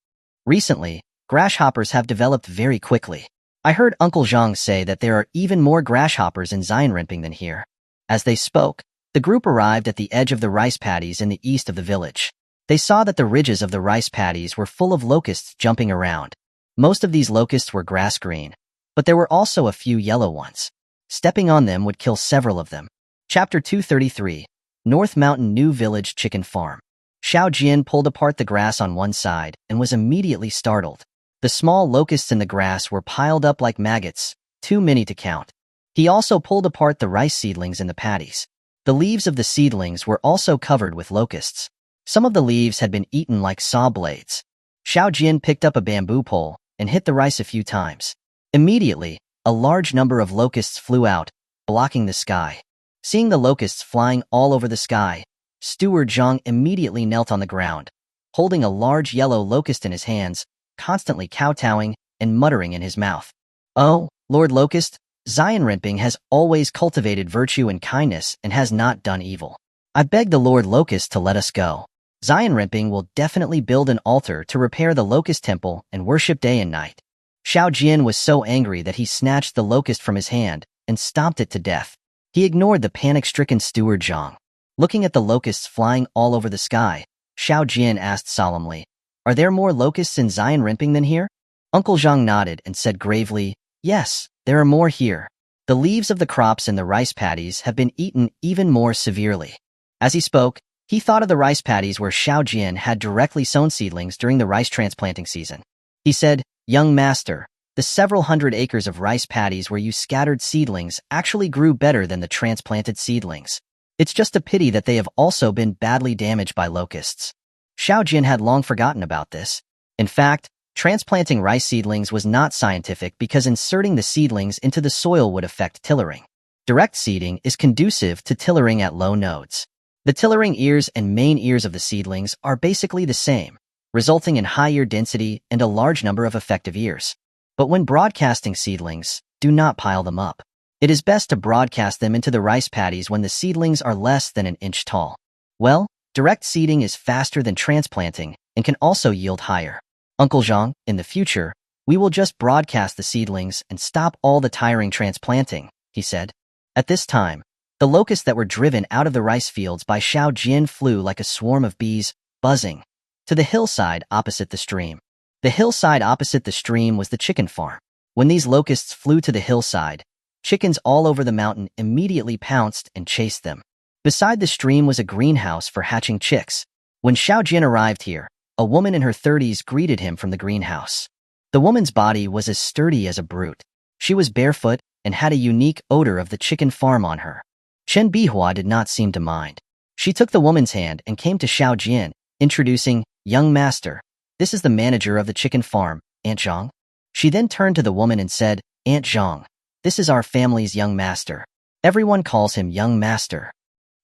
Speaker 1: Recently, grasshoppers have developed very quickly. I heard Uncle Zhang say that there are even more grasshoppers in Xianrenping than here." As they spoke, the group arrived at the edge of the rice paddies in the east of the village. They saw that the ridges of the rice paddies were full of locusts jumping around. Most of these locusts were grass green, but there were also a few yellow ones. Stepping on them would kill several of them. Chapter 233, North Mountain New Village Chicken Farm. Xiao Jian pulled apart the grass on one side and was immediately startled. The small locusts in the grass were piled up like maggots, too many to count. He also pulled apart the rice seedlings in the paddies. The leaves of the seedlings were also covered with locusts. Some of the leaves had been eaten like saw blades. Xiao Jian picked up a bamboo pole and hit the rice a few times. Immediately, a large number of locusts flew out, blocking the sky. Seeing the locusts flying all over the sky, Steward Zhang immediately knelt on the ground, holding a large yellow locust in his hands, constantly kowtowing and muttering in his mouth. "Oh, Lord Locust, Xianrenping has always cultivated virtue and kindness and has not done evil. I beg the Lord Locust to let us go. Xianrenping will definitely build an altar to repair the Locust Temple and worship day and night." Xiao Jian was so angry that he snatched the locust from his hand and stomped it to death. He ignored the panic-stricken Steward Zhang. Looking at the locusts flying all over the sky, Xiao Jian asked solemnly, "Are there more locusts in Xianrenping than here?" Uncle Zhang nodded and said gravely, "Yes, there are more here. The leaves of the crops in the rice paddies have been eaten even more severely." As he spoke, he thought of the rice paddies where Xiao Jian had directly sown seedlings during the rice transplanting season. He said, "Young master, the several hundred acres of rice paddies where you scattered seedlings actually grew better than the transplanted seedlings. It's just a pity that they have also been badly damaged by locusts." Xiao Jian had long forgotten about this. In fact, transplanting rice seedlings was not scientific because inserting the seedlings into the soil would affect tillering. Direct seeding is conducive to tillering at low nodes. The tillering ears and main ears of the seedlings are basically the same, resulting in high ear density and a large number of effective ears. But when broadcasting seedlings, do not pile them up. It is best to broadcast them into the rice paddies when the seedlings are less than an inch tall. Well, direct seeding is faster than transplanting and can also yield higher. Uncle Zhang, in the future, we will just broadcast the seedlings and stop all the tiring transplanting, he said. At this time, the locusts that were driven out of the rice fields by Xiao Jian flew like a swarm of bees, buzzing, to the hillside opposite the stream. The hillside opposite the stream was the chicken farm. When these locusts flew to the hillside, chickens all over the mountain immediately pounced and chased them. Beside the stream was a greenhouse for hatching chicks. When Xiao Jian arrived here, a woman in her 30s greeted him from the greenhouse. The woman's body was as sturdy as a brute. She was barefoot and had a unique odor of the chicken farm on her. Chen Bihua did not seem to mind. She took the woman's hand and came to Xiao Jian, introducing, "Young master, this is the manager of the chicken farm, Aunt Zhang." She then turned to the woman and said, "Aunt Zhang, this is our family's young master. Everyone calls him young master."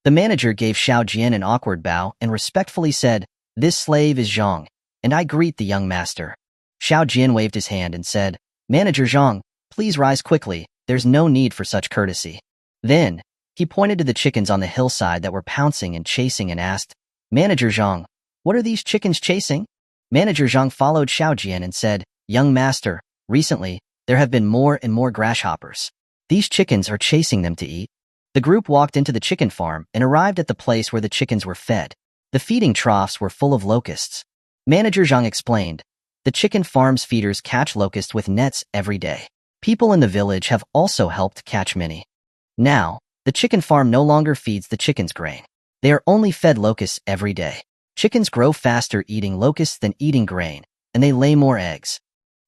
Speaker 1: The manager gave Xiao Jian an awkward bow and respectfully said, "This slave is Zhang, and I greet the young master." Xiao Jian waved his hand and said, "Manager Zhang, please rise quickly, there's no need for such courtesy." Then, he pointed to the chickens on the hillside that were pouncing and chasing and asked, "Manager Zhang, what are these chickens chasing?" Manager Zhang followed Xiao Jian and said, "Young master, recently, there have been more and more grasshoppers. These chickens are chasing them to eat." The group walked into the chicken farm and arrived at the place where the chickens were fed. The feeding troughs were full of locusts. Manager Zhang explained, "The chicken farm's feeders catch locusts with nets every day. People in the village have also helped catch many. Now, the chicken farm no longer feeds the chickens grain. They are only fed locusts every day. Chickens grow faster eating locusts than eating grain, and they lay more eggs.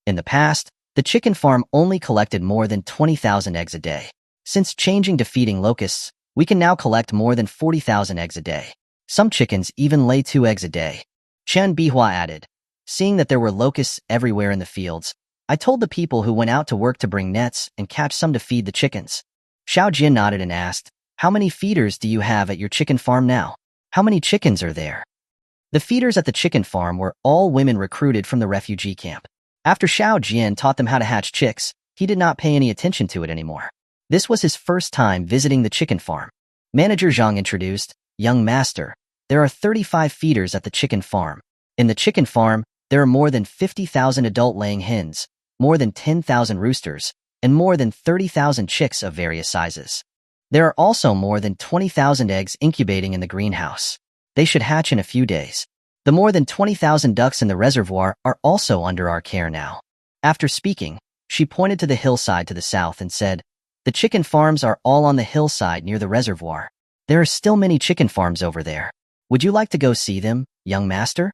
Speaker 1: In the past, the chicken farm only collected more than 20,000 eggs a day. Since changing to feeding locusts, we can now collect more than 40,000 eggs a day. Some chickens even lay 2 eggs a day." Chen Bihua added, "Seeing that there were locusts everywhere in the fields, I told the people who went out to work to bring nets and catch some to feed the chickens." Xiao Jian nodded and asked, "How many feeders do you have at your chicken farm now? How many chickens are there?" The feeders at the chicken farm were all women recruited from the refugee camp. After Xiao Jian taught them how to hatch chicks, he did not pay any attention to it anymore. This was his first time visiting the chicken farm. Manager Zhang introduced, "Young master, there are 35 feeders at the chicken farm. In the chicken farm, there are more than 50,000 adult-laying hens, more than 10,000 roosters, and more than 30,000 chicks of various sizes. There are also more than 20,000 eggs incubating in the greenhouse. They should hatch in a few days. The more than 20,000 ducks in the reservoir are also under our care now." After speaking, she pointed to the hillside to the south and said, "The chicken farms are all on the hillside near the reservoir. There are still many chicken farms over there. Would you like to go see them, young master?"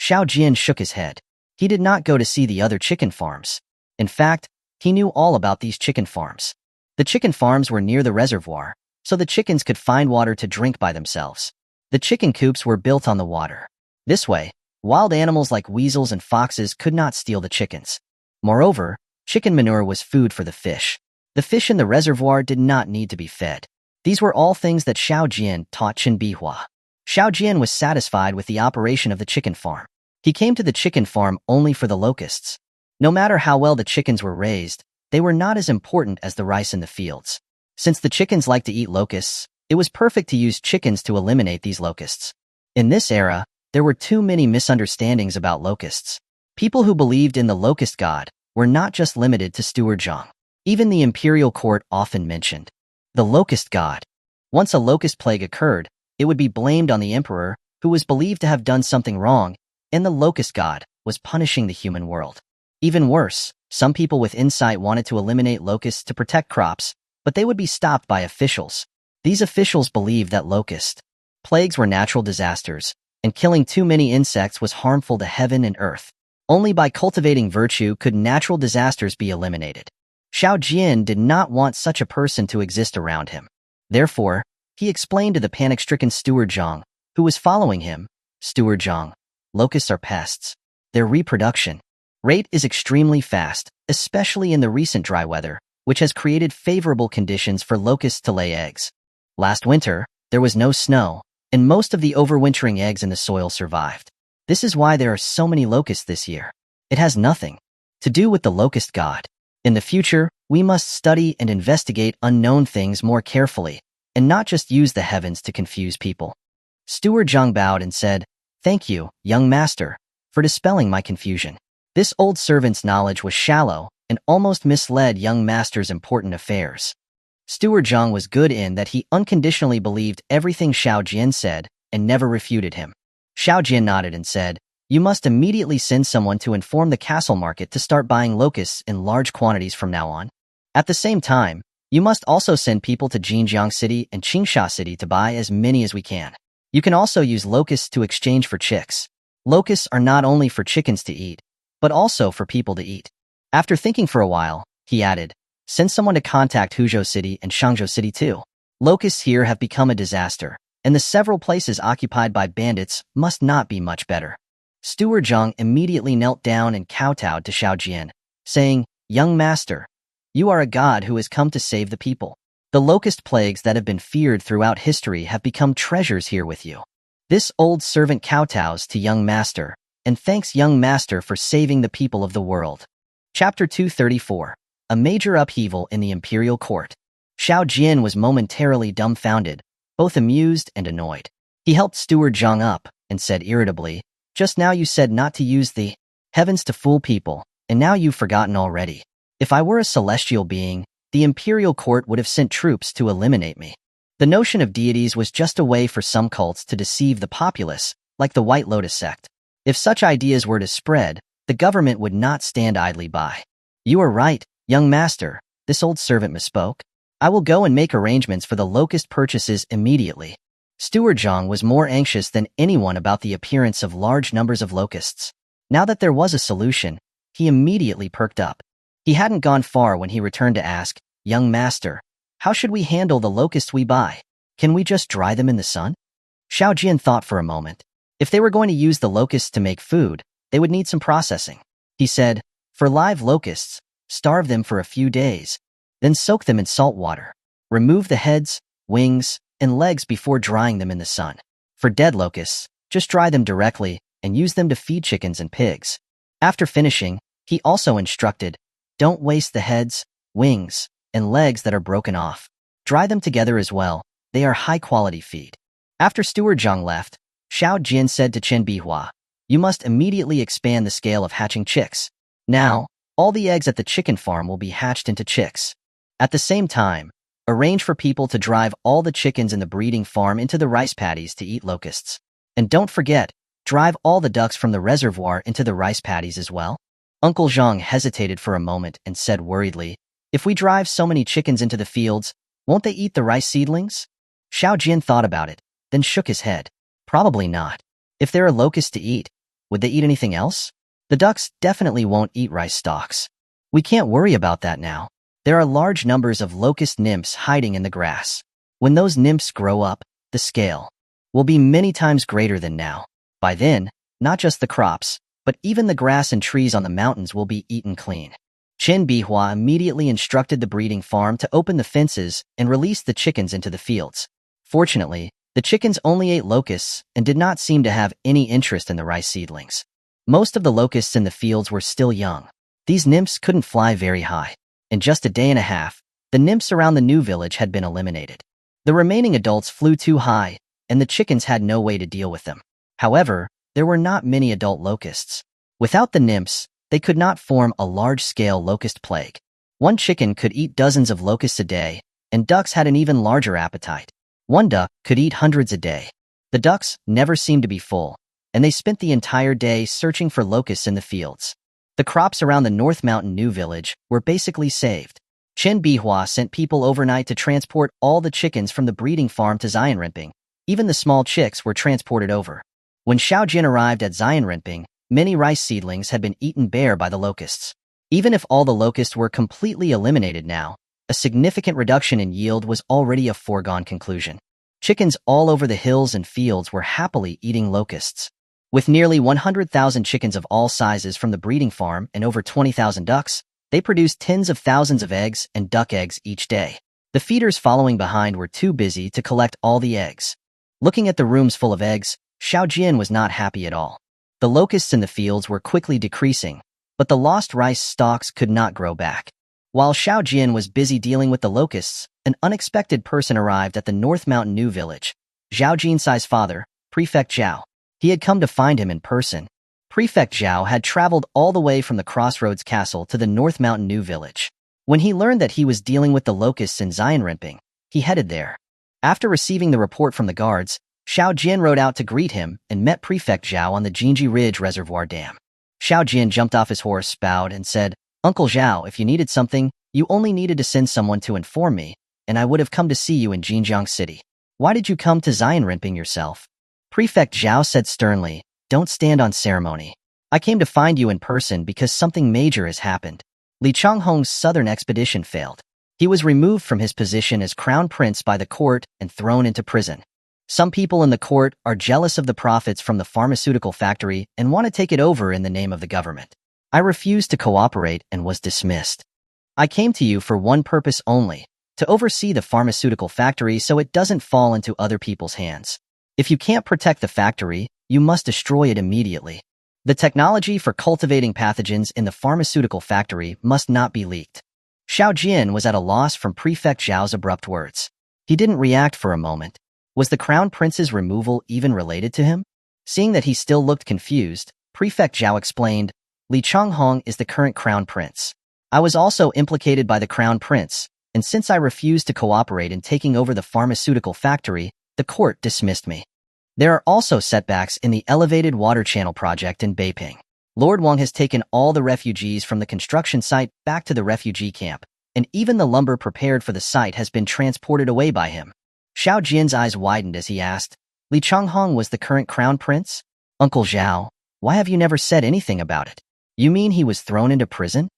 Speaker 1: Xiao Jian shook his head. He did not go to see the other chicken farms. In fact, he knew all about these chicken farms. The chicken farms were near the reservoir, so the chickens could find water to drink by themselves. The chicken coops were built on the water. This way, wild animals like weasels and foxes could not steal the chickens. Moreover, chicken manure was food for the fish. The fish in the reservoir did not need to be fed. These were all things that Xiao Jian taught Chen Bihua. Xiao Jian was satisfied with the operation of the chicken farm. He came to the chicken farm only for the locusts. No matter how well the chickens were raised, they were not as important as the rice in the fields. Since the chickens like to eat locusts, it was perfect to use chickens to eliminate these locusts. In this era, there were too many misunderstandings about locusts. People who believed in the locust god were not just limited to Steward Zhang. Even the imperial court often mentioned the locust god. Once a locust plague occurred, it would be blamed on the emperor, who was believed to have done something wrong, and the locust god was punishing the human world. Even worse, some people with insight wanted to eliminate locusts to protect crops, but they would be stopped by officials. These officials believed that locust plagues were natural disasters, and killing too many insects was harmful to heaven and earth. Only by cultivating virtue could natural disasters be eliminated. Xiao Jian did not want such a person to exist around him. Therefore, he explained to the panic-stricken Steward Zhang, who was following him, "Steward Zhang, locusts are pests. Their reproduction rate is extremely fast, especially in the recent dry weather, which has created favorable conditions for locusts to lay eggs. Last winter, there was no snow, and most of the overwintering eggs in the soil survived. This is why there are so many locusts this year. It has nothing to do with the locust god. In the future, we must study and investigate unknown things more carefully, and not just use the heavens to confuse people." Steward Zhang bowed and said, "Thank you, young master, for dispelling my confusion." This old servant's knowledge was shallow and almost misled young master's important affairs. Steward Zhang was good in that he unconditionally believed everything Xiao Jian said and never refuted him. Xiao Jian nodded and said, "You must immediately send someone to inform the castle market to start buying locusts in large quantities from now on. At the same time, you must also send people to Jinjiang City and Qingsha City to buy as many as we can. You can also use locusts to exchange for chicks. Locusts are not only for chickens to eat, but also for people to eat." After thinking for a while, he added, "Send someone to contact Huzhou City and Shangzhou City too. Locusts here have become a disaster, and the several places occupied by bandits must not be much better." Steward Zhang immediately knelt down and kowtowed to Xiao Jian, saying, "Young master, you are a god who has come to save the people. The locust plagues that have been feared throughout history have become treasures here with you. This old servant kowtows to young master, and thanks young master for saving the people of the world. Chapter 234. A major upheaval in the imperial court. Xiao Jian was momentarily dumbfounded, both amused and annoyed. He helped Steward Zhang up and said irritably, "Just now you said not to use the heavens to fool people, and now you've forgotten already. If I were a celestial being, the imperial court would have sent troops to eliminate me." The notion of deities was just a way for some cults to deceive the populace, like the White Lotus sect. If such ideas were to spread, the government would not stand idly by. "You are right, young master," this old servant misspoke. "I will go and make arrangements for the locust purchases immediately." Steward Zhang was more anxious than anyone about the appearance of large numbers of locusts. Now that there was a solution, he immediately perked up. He hadn't gone far when he returned to ask, "Young master, how should we handle the locusts we buy? Can we just dry them in the sun?" Xiao Jian thought for a moment. If they were going to use the locusts to make food, they would need some processing. He said, "For live locusts, starve them for a few days, then soak them in salt water. Remove the heads, wings, and legs before drying them in the sun. For dead locusts, just dry them directly and use them to feed chickens and pigs." After finishing, he also instructed, "Don't waste the heads, wings, and legs that are broken off. Dry them together as well. They are high-quality feed." After Steward Zhang left, Xiao Jin said to Chen Bihua, "You must immediately expand the scale of hatching chicks. Now, all the eggs at the chicken farm will be hatched into chicks. At the same time, arrange for people to drive all the chickens in the breeding farm into the rice paddies to eat locusts. And don't forget, drive all the ducks from the reservoir into the rice paddies as well." Uncle Zhang hesitated for a moment and said worriedly, "If we drive so many chickens into the fields, won't they eat the rice seedlings?" Xiao Jin thought about it, then shook his head. "Probably not. If there are locusts to eat, would they eat anything else? The ducks definitely won't eat rice stalks. We can't worry about that now. There are large numbers of locust nymphs hiding in the grass. When those nymphs grow up, the scale will be many times greater than now. By then, not just the crops, but even the grass and trees on the mountains will be eaten clean." Chen Bihua immediately instructed the breeding farm to open the fences and release the chickens into the fields. Fortunately, the chickens only ate locusts and did not seem to have any interest in the rice seedlings. Most of the locusts in the fields were still young. These nymphs couldn't fly very high. In just a day and a half, the nymphs around the new village had been eliminated. The remaining adults flew too high, and the chickens had no way to deal with them. However, there were not many adult locusts. Without the nymphs, they could not form a large-scale locust plague. One chicken could eat dozens of locusts a day, and ducks had an even larger appetite. One duck could eat hundreds a day. The ducks never seemed to be full, and they spent the entire day searching for locusts in the fields. The crops around the North Mountain New Village were basically saved. Chen Bihua sent people overnight to transport all the chickens from the breeding farm to Xianrenping. Even the small chicks were transported over. When Xiao Jin arrived at Xianrenping, many rice seedlings had been eaten bare by the locusts. Even if all the locusts were completely eliminated now, a significant reduction in yield was already a foregone conclusion. Chickens all over the hills and fields were happily eating locusts. With nearly 100,000 chickens of all sizes from the breeding farm and over 20,000 ducks, they produced tens of thousands of eggs and duck eggs each day. The feeders following behind were too busy to collect all the eggs. Looking at the rooms full of eggs, Xiao Jian was not happy at all. The locusts in the fields were quickly decreasing, but the lost rice stalks could not grow back. While Xiao Jian was busy dealing with the locusts, an unexpected person arrived at the North Mountain New Village. Zhao Jinsai's father, Prefect Zhao. He had come to find him in person. Prefect Zhao had traveled all the way from the Crossroads Castle to the North Mountain New Village. When he learned that he was dealing with the locusts in Xianrenping, he headed there. After receiving the report from the guards, Xiao Jian rode out to greet him and met Prefect Zhao on the Jinji Ridge Reservoir Dam. Xiao Jian jumped off his horse, bowed, and said, "Uncle Zhao, if you needed something, you only needed to send someone to inform me, and I would have come to see you in Jinjiang City. Why did you come to Xianrenping yourself?" Prefect Zhao said sternly, "Don't stand on ceremony. I came to find you in person because something major has happened. Li Changhong's southern expedition failed. He was removed from his position as crown prince by the court and thrown into prison. Some people in the court are jealous of the profits from the pharmaceutical factory and want to take it over in the name of the government. I refused to cooperate and was dismissed. I came to you for one purpose only, to oversee the pharmaceutical factory so it doesn't fall into other people's hands. If you can't protect the factory, you must destroy it immediately. The technology for cultivating pathogens in the pharmaceutical factory must not be leaked. Xiao Jian was at a loss from Prefect Zhao's abrupt words. He didn't react for a moment. Was the Crown Prince's removal even related to him? Seeing that he still looked confused, Prefect Zhao explained, Li Changhong is the current Crown Prince. I was also implicated by the Crown Prince, and since I refused to cooperate in taking over the pharmaceutical factory, the court dismissed me. There are also setbacks in the elevated water channel project in Beiping. Lord Wang has taken all the refugees from the construction site back to the refugee camp, and even the lumber prepared for the site has been transported away by him. Xiao Jian's eyes widened as he asked, Li Changhong was the current Crown Prince? Uncle Zhao, why have you never said anything about it? You mean he was thrown into prison?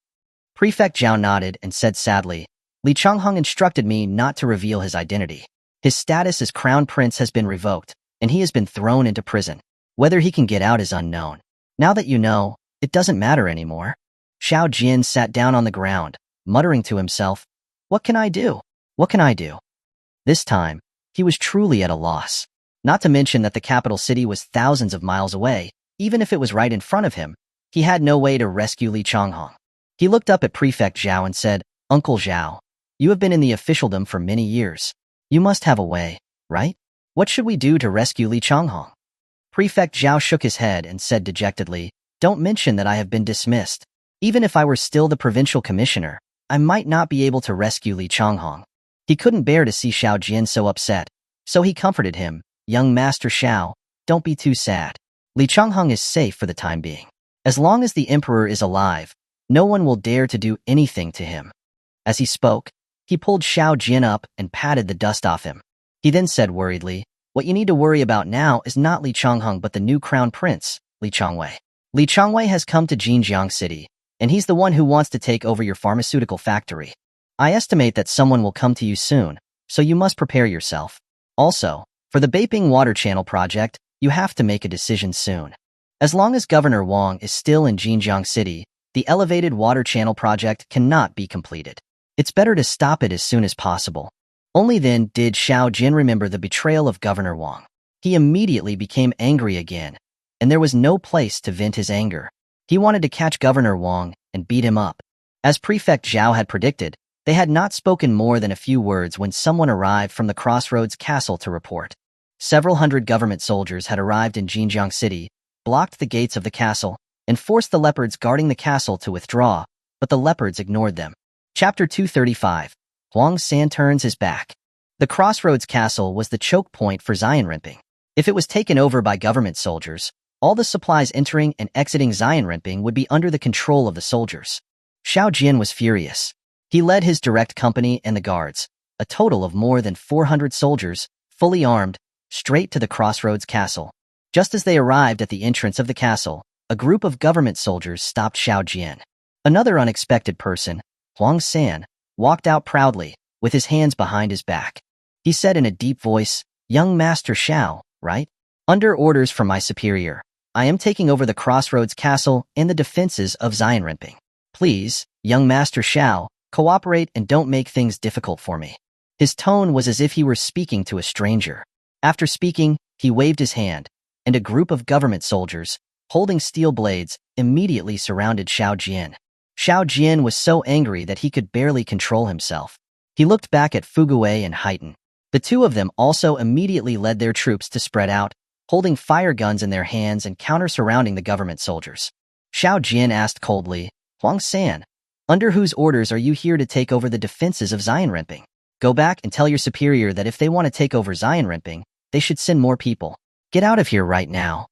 Speaker 1: Prefect Zhao nodded and said sadly, Li Changhong instructed me not to reveal his identity. His status as Crown Prince has been revoked, and he has been thrown into prison. Whether he can get out is unknown. Now that you know, it doesn't matter anymore. Xiao Jian sat down on the ground, muttering to himself, What can I do? What can I do? This time, he was truly at a loss. Not to mention that the capital city was thousands of miles away. Even if it was right in front of him, he had no way to rescue Li Changhong. He looked up at Prefect Zhao and said, Uncle Zhao, you have been in the officialdom for many years. You must have a way, right? What should we do to rescue Li Changhong? Prefect Zhao shook his head and said dejectedly, Don't mention that I have been dismissed. Even if I were still the provincial commissioner, I might not be able to rescue Li Changhong. He couldn't bear to see Xiao Jian so upset, so he comforted him, Young Master Xiao, don't be too sad. Li Changhong is safe for the time being. As long as the emperor is alive, no one will dare to do anything to him. As he spoke, he pulled Xiao Jian up and patted the dust off him. He then said worriedly, What you need to worry about now is not Li Changhong but the new crown prince, Li Changwei. Li Changwei has come to Jinjiang City, and he's the one who wants to take over your pharmaceutical factory. I estimate that someone will come to you soon, so you must prepare yourself. Also, for the Beiping Water Channel project, you have to make a decision soon. As long as Governor Wang is still in Jinjiang City, the elevated water channel project cannot be completed. It's better to stop it as soon as possible. Only then did Xiao Jin remember the betrayal of Governor Wang. He immediately became angry again, and there was no place to vent his anger. He wanted to catch Governor Wang and beat him up. As Prefect Zhao had predicted, they had not spoken more than a few words when someone arrived from the Crossroads Castle to report. Several hundred government soldiers had arrived in Jinjiang City, blocked the gates of the castle, and forced the leopards guarding the castle to withdraw, but the leopards ignored them. Chapter 235. Huang San turns his back. The Crossroads Castle was the choke point for Xianrenping. If it was taken over by government soldiers, all the supplies entering and exiting Xianrenping would be under the control of the soldiers. Xiao Jian was furious. He led his direct company and the guards, a total of more than 400 soldiers, fully armed, straight to the Crossroads Castle. Just as they arrived at the entrance of the castle, a group of government soldiers stopped Xiao Jian. Another unexpected person, Huang San, walked out proudly, with his hands behind his back. He said in a deep voice, Young Master Xiao, right? Under orders from my superior, I am taking over the Crossroads Castle and the defenses of Xianrenping. Please, Young Master Xiao, cooperate and don't make things difficult for me. His tone was as if he were speaking to a stranger. After speaking, he waved his hand, and a group of government soldiers, holding steel blades, immediately surrounded Xiao Jian. Xiao Jian was so angry that he could barely control himself. He looked back at Fuguwei and Haitan. The two of them also immediately led their troops to spread out, holding fire guns in their hands and counter-surrounding the government soldiers. Xiao Jian asked coldly, Huang San, under whose orders are you here to take over the defenses of Xianrenping? Go back and tell your superior that if they want to take over Xianrenping, they should send more people. Get out of here right now.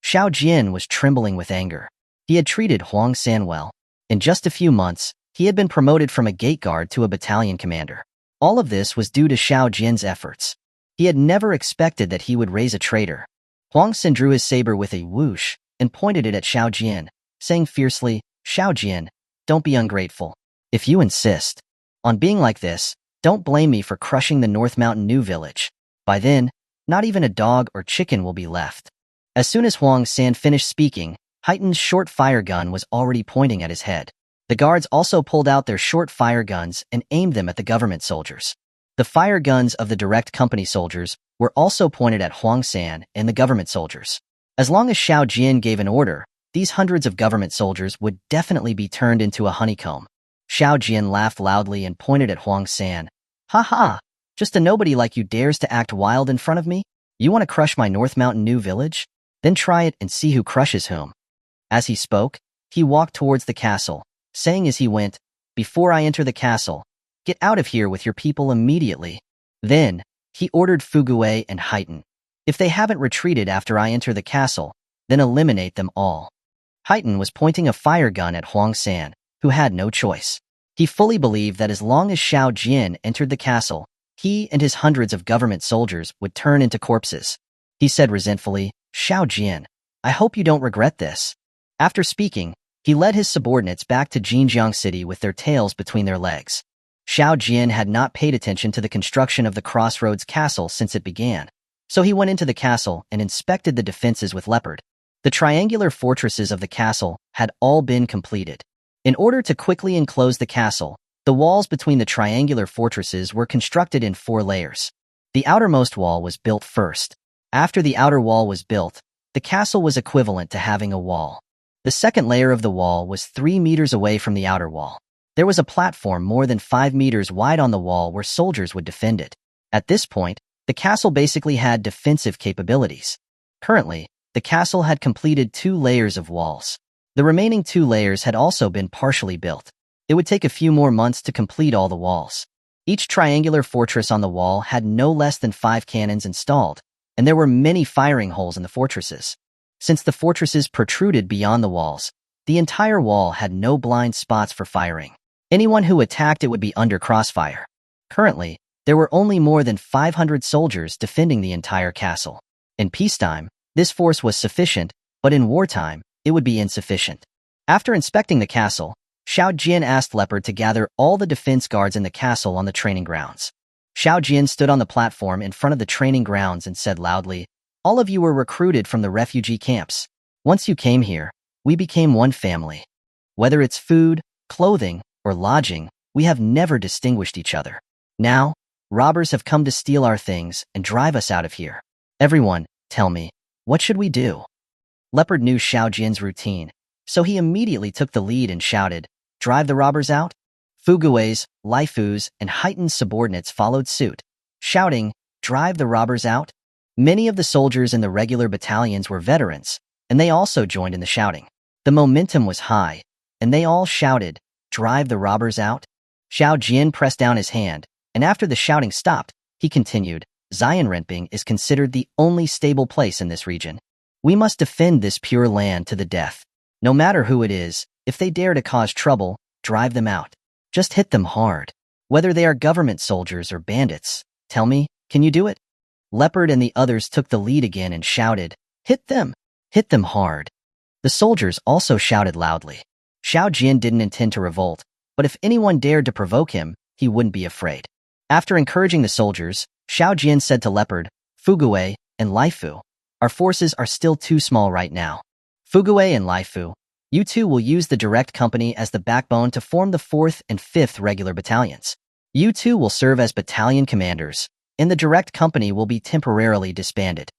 Speaker 1: Xiao Jian was trembling with anger. He had treated Huang San well. In just a few months, he had been promoted from a gate guard to a battalion commander. All of this was due to Xiao Jian's efforts. He had never expected that he would raise a traitor. Huang San drew his saber with a whoosh and pointed it at Xiao Jian, saying fiercely, Xiao Jian, don't be ungrateful. If you insist on being like this, don't blame me for crushing the North Mountain New Village. By then, not even a dog or chicken will be left. As soon as Huang San finished speaking, Haitan's short fire gun was already pointing at his head. The guards also pulled out their short fire guns and aimed them at the government soldiers. The fire guns of the direct company soldiers were also pointed at Huang San and the government soldiers. As long as Xiao Jian gave an order, these hundreds of government soldiers would definitely be turned into a honeycomb. Xiao Jian laughed loudly and pointed at Huang San. "Ha ha! Just a nobody like you dares to act wild in front of me? You want to crush my North Mountain New Village? Then try it and see who crushes whom." As he spoke, he walked towards the castle, saying as he went, "Before I enter the castle, get out of here with your people immediately." Then, he ordered Fugue and Haitan. "If they haven't retreated after I enter the castle, then eliminate them all." Haitan was pointing a fire gun at Huang San, who had no choice. He fully believed that as long as Xiao Jian entered the castle, he and his hundreds of government soldiers would turn into corpses. He said resentfully, "Xiao Jian, I hope you don't regret this." After speaking, he led his subordinates back to Jinjiang City with their tails between their legs. Xiao Jian had not paid attention to the construction of the Crossroads Castle since it began, so he went into the castle and inspected the defenses with Leopard. The triangular fortresses of the castle had all been completed. In order to quickly enclose the castle, the walls between the triangular fortresses were constructed in 4 layers. The outermost wall was built first. After the outer wall was built, the castle was equivalent to having a wall. The second layer of the wall was 3 meters away from the outer wall. There was a platform more than 5 meters wide on the wall where soldiers would defend it. At this point, the castle basically had defensive capabilities. Currently, the castle had completed 2 layers of walls. The remaining 2 layers had also been partially built. It would take a few more months to complete all the walls. Each triangular fortress on the wall had no less than 5 cannons installed, and there were many firing holes in the fortresses. Since the fortresses protruded beyond the walls, the entire wall had no blind spots for firing. Anyone who attacked it would be under crossfire. Currently, there were only more than 500 soldiers defending the entire castle. In peacetime, this force was sufficient, but in wartime, it would be insufficient. After inspecting the castle, Xiao Jian asked Leopard to gather all the defense guards in the castle on the training grounds. Xiao Jian stood on the platform in front of the training grounds and said loudly, "All of you were recruited from the refugee camps. Once you came here, we became one family. Whether it's food, clothing, or lodging, we have never distinguished each other. Now, robbers have come to steal our things and drive us out of here. Everyone, tell me, what should we do?" Leopard knew Xiao Jian's routine, so he immediately took the lead and shouted, "Drive the robbers out?" Fugue's, Laifu's, and Haitan's subordinates followed suit, shouting, "Drive the robbers out?" Many of the soldiers in the regular battalions were veterans, and they also joined in the shouting. The momentum was high, and they all shouted, "Drive the robbers out?" Xiao Jian pressed down his hand, and after the shouting stopped, he continued, "Xianrenping is considered the only stable place in this region. We must defend this pure land to the death. No matter who it is, if they dare to cause trouble, drive them out. Just hit them hard. Whether they are government soldiers or bandits, tell me, can you do it?" Leopard and the others took the lead again and shouted, "Hit them! Hit them hard!" The soldiers also shouted loudly. Xiao Jian didn't intend to revolt, but if anyone dared to provoke him, he wouldn't be afraid. After encouraging the soldiers, Xiao Jian said to Leopard, "Fugue, and Laifu, our forces are still too small right now. Fugue and Laifu, you two will use the direct company as the backbone to form the 4th and 5th regular battalions. You two will serve as battalion commanders, and the direct company will be temporarily disbanded."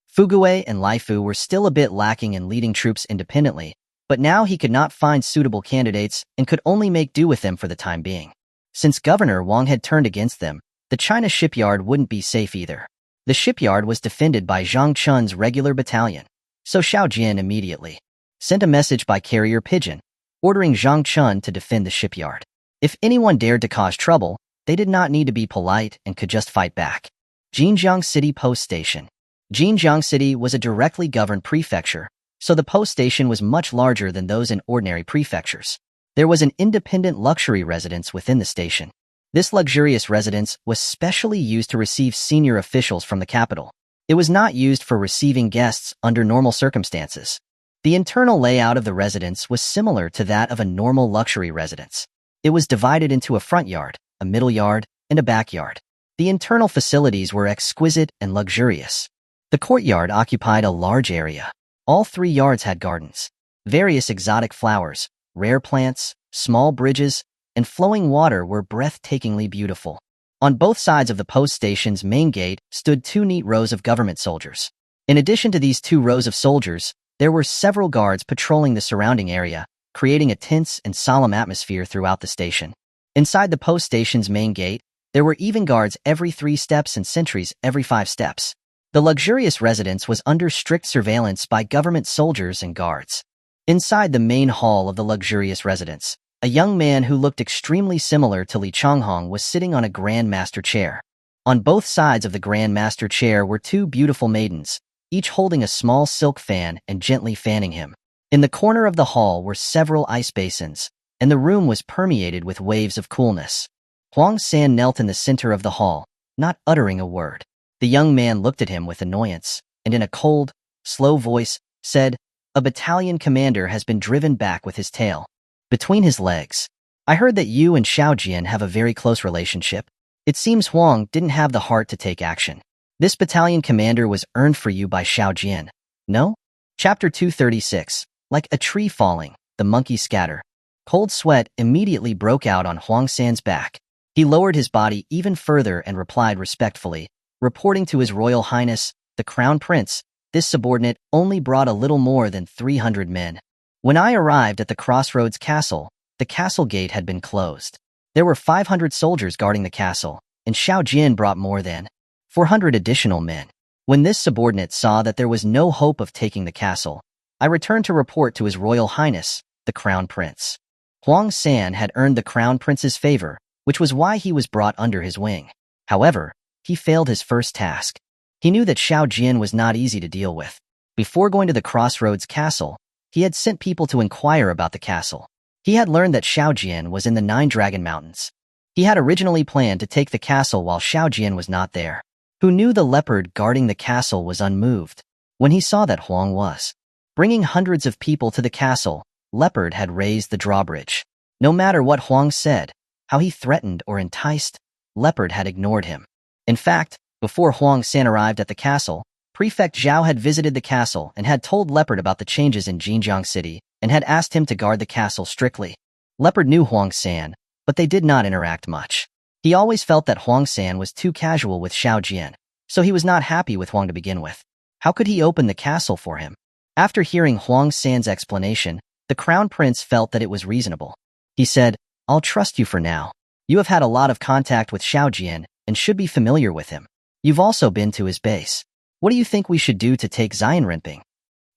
Speaker 1: Fugue and Laifu were still a bit lacking in leading troops independently, but now he could not find suitable candidates and could only make do with them for the time being. Since Governor Wang had turned against them, the China shipyard wouldn't be safe either. The shipyard was defended by Zhang Chun's regular battalion, so Xiao Jian immediately sent a message by carrier pigeon, ordering Zhang Chun to defend the shipyard. If anyone dared to cause trouble, they did not need to be polite and could just fight back. Jinjiang City Post Station. Jinjiang City was a directly governed prefecture, so the post station was much larger than those in ordinary prefectures. There was an independent luxury residence within the station. This luxurious residence was specially used to receive senior officials from the capital. It was not used for receiving guests under normal circumstances. The internal layout of the residence was similar to that of a normal luxury residence. It was divided into a front yard, a middle yard, and a backyard. The internal facilities were exquisite and luxurious. The courtyard occupied a large area. All 3 yards had gardens. Various exotic flowers, rare plants, small bridges, and flowing water were breathtakingly beautiful. On both sides of the post station's main gate stood two neat rows of government soldiers. In addition to these two rows of soldiers, there were several guards patrolling the surrounding area, creating a tense and solemn atmosphere throughout the station. Inside the post station's main gate, there were even guards every 3 steps and sentries every 5 steps. The luxurious residence was under strict surveillance by government soldiers and guards. Inside the main hall of the luxurious residence, a young man who looked extremely similar to Li Changhong was sitting on a Grand Master chair. On both sides of the Grand Master chair were two beautiful maidens, each holding a small silk fan and gently fanning him. In the corner of the hall were several ice basins, and the room was permeated with waves of coolness. Huang San knelt in the center of the hall, not uttering a word. The young man looked at him with annoyance, and in a cold, slow voice, said, "A battalion commander has been driven back with his tail between his legs. I heard that you and Xiaojian have a very close relationship. It seems Huang didn't have the heart to take action. This battalion commander was earned for you by Xiaojian. No?" Chapter 236. Like a tree falling, the monkeys scatter. Cold sweat immediately broke out on Huang San's back. He lowered his body even further and replied respectfully, reporting to His Royal Highness, the Crown Prince, this subordinate only brought a little more than 300 men. When I arrived at the Crossroads Castle, the castle gate had been closed. There were 500 soldiers guarding the castle, and Xiaojian brought more than 400 additional men. When this subordinate saw that there was no hope of taking the castle, I returned to report to His Royal Highness, the Crown Prince. Huang San had earned the Crown Prince's favor, which was why he was brought under his wing. However, he failed his first task. He knew that Xiaojian was not easy to deal with. Before going to the Crossroads Castle, he had sent people to inquire about the castle. He had learned that Xiaojian was in the 9 Dragon Mountains. He had originally planned to take the castle while Xiaojian was not there. Who knew the leopard guarding the castle was unmoved. When he saw that Huang was bringing hundreds of people to the castle, Leopard had raised the drawbridge. No matter what Huang said, how he threatened or enticed, Leopard had ignored him. In fact, before Huang San arrived at the castle, Prefect Zhao had visited the castle and had told Leopard about the changes in Jinjiang City and had asked him to guard the castle strictly. Leopard knew Huang San, but they did not interact much. He always felt that Huang San was too casual with Xiaojian, so he was not happy with Huang to begin with. How could he open the castle for him? After hearing Huang San's explanation, the Crown Prince felt that it was reasonable. He said, "I'll trust you for now. You have had a lot of contact with Xiaojian and should be familiar with him. You've also been to his base. What do you think we should do to take Xianrenping?"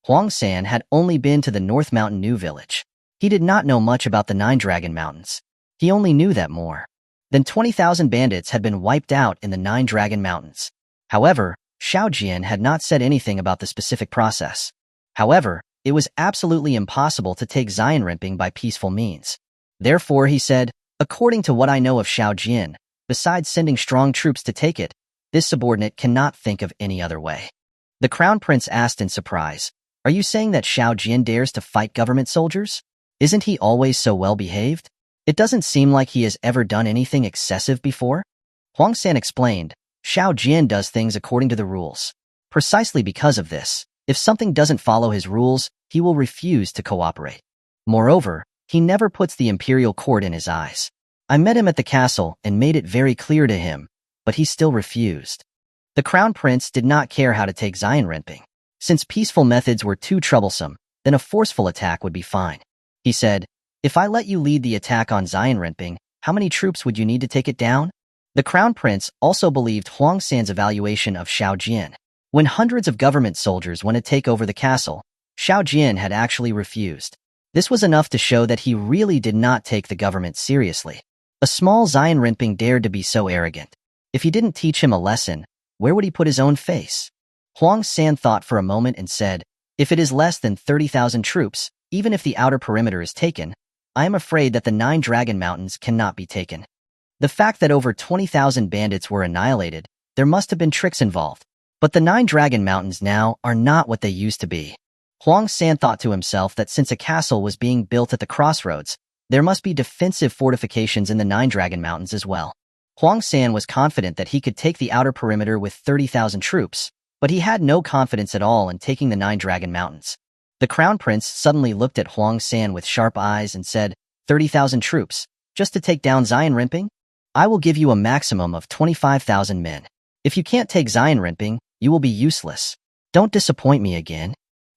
Speaker 1: Huang San had only been to the North Mountain New Village. He did not know much about the 9 Dragon Mountains. He only knew that more than 20,000 bandits had been wiped out in the 9 Dragon Mountains. However, Xiaojian had not said anything about the specific process. However, it was absolutely impossible to take Xianrenping by peaceful means. Therefore, he said, "According to what I know of Xiaojian, besides sending strong troops to take it, this subordinate cannot think of any other way." The Crown Prince asked in surprise, "Are you saying that Xiaojian dares to fight government soldiers? Isn't he always so well behaved? It doesn't seem like he has ever done anything excessive before." Huang San explained, "Xiaojian does things according to the rules. Precisely because of this, if something doesn't follow his rules, he will refuse to cooperate. Moreover, he never puts the imperial court in his eyes. I met him at the castle and made it very clear to him, but he still refused." The Crown Prince did not care how to take Xianrenping. Since peaceful methods were too troublesome, then a forceful attack would be fine. He said, "If I let you lead the attack on Xianrenping, how many troops would you need to take it down?" The Crown Prince also believed Huang San's evaluation of Xiaojian. When hundreds of government soldiers went to take over the castle, Xiaojian had actually refused. This was enough to show that he really did not take the government seriously. A small Xianrenping dared to be so arrogant. If he didn't teach him a lesson, where would he put his own face? Huang San thought for a moment and said, "If it is less than 30,000 troops, even if the outer perimeter is taken, I am afraid that the 9 Dragon Mountains cannot be taken. The fact that over 20,000 bandits were annihilated, there must have been tricks involved. But the 9 Dragon Mountains now are not what they used to be." Huang San thought to himself that since a castle was being built at the crossroads, there must be defensive fortifications in the 9 Dragon Mountains as well. Huang San was confident that he could take the outer perimeter with 30,000 troops, but he had no confidence at all in taking the 9 Dragon Mountains. The Crown Prince suddenly looked at Huang San with sharp eyes and said, 30,000 troops, just to take down Zion Rimping? I will give you a maximum of 25,000 men. If you can't take Zion Rimping, you will be useless. Don't disappoint me again.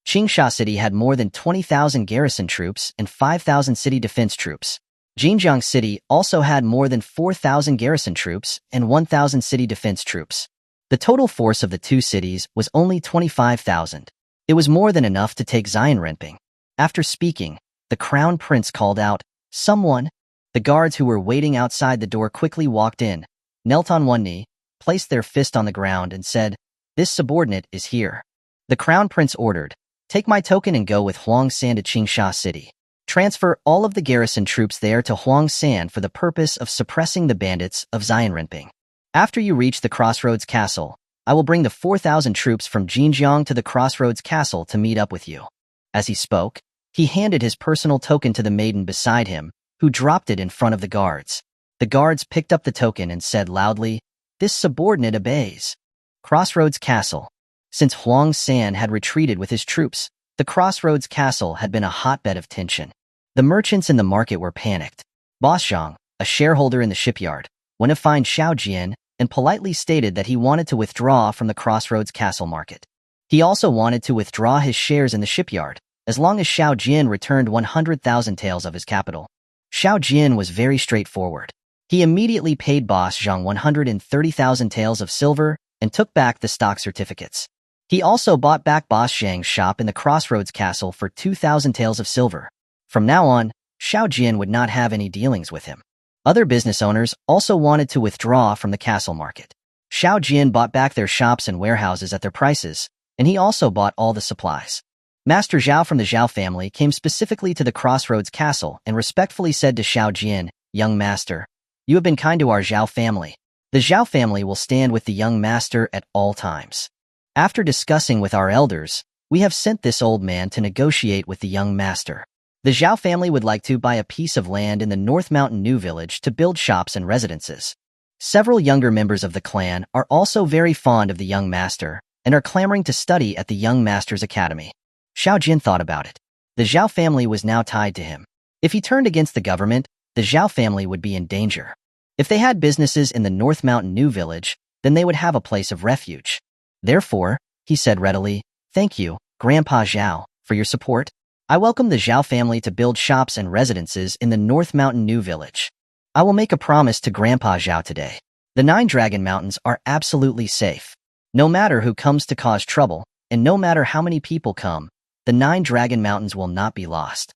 Speaker 1: Qingsha City had more than 20,000 garrison troops and 5,000 city defense troops. Jinjiang City also had more than 4,000 garrison troops and 1,000 city defense troops. The total force of the two cities was only 25,000. It was more than enough to take Zion Rimping. After speaking, the crown prince called out, "Someone!" The guards who were waiting outside the door quickly walked in, knelt on one knee, placed their fist on the ground and said, "This subordinate is here." The crown prince ordered, "Take my token and go with Huang San to Qingsha City. Transfer all of the garrison troops there to Huang San for the purpose of suppressing the bandits of Zion Rimping. After you reach the Crossroads Castle, I will bring the 4,000 troops from Jinjiang to the Crossroads Castle to meet up with you." As he spoke, he handed his personal token to the maiden beside him, who dropped it in front of the guards. The guards picked up the token and said loudly, "This subordinate obeys." Crossroads Castle. Since Huang San had retreated with his troops, the Crossroads Castle had been a hotbed of tension. The merchants in the market were panicked. Boss Zhang, a shareholder in the shipyard, went to find Xiao Jian and politely stated that he wanted to withdraw from the Crossroads Castle market. He also wanted to withdraw his shares in the shipyard, as long as Xiao Jian returned 100,000 taels of his capital. Xiao Jian was very straightforward. He immediately paid Boss Zhang 130,000 taels of silver and took back the stock certificates. He also bought back Boss Zhang's shop in the Crossroads Castle for 2,000 taels of silver. From now on, Xiao Jian would not have any dealings with him. Other business owners also wanted to withdraw from the castle market. Xiao Jian bought back their shops and warehouses at their prices, and he also bought all the supplies. Master Zhao from the Zhao family came specifically to the Crossroads Castle and respectfully said to Xiao Jian, "Young master, you have been kind to our Zhao family. The Zhao family will stand with the young master at all times. After discussing with our elders, we have sent this old man to negotiate with the young master. The Zhao family would like to buy a piece of land in the North Mountain New Village to build shops and residences. Several younger members of the clan are also very fond of the young master and are clamoring to study at the young master's academy." Xiao Jian thought about it. The Zhao family was now tied to him. If he turned against the government, the Zhao family would be in danger. If they had businesses in the North Mountain New Village, then they would have a place of refuge. Therefore, he said readily, "Thank you, Grandpa Zhao, for your support. I welcome the Zhao family to build shops and residences in the North Mountain New Village. I will make a promise to Grandpa Zhao today. The 9 Dragon Mountains are absolutely safe. No matter who comes to cause trouble, and no matter how many people come, the 9 Dragon Mountains will not be lost."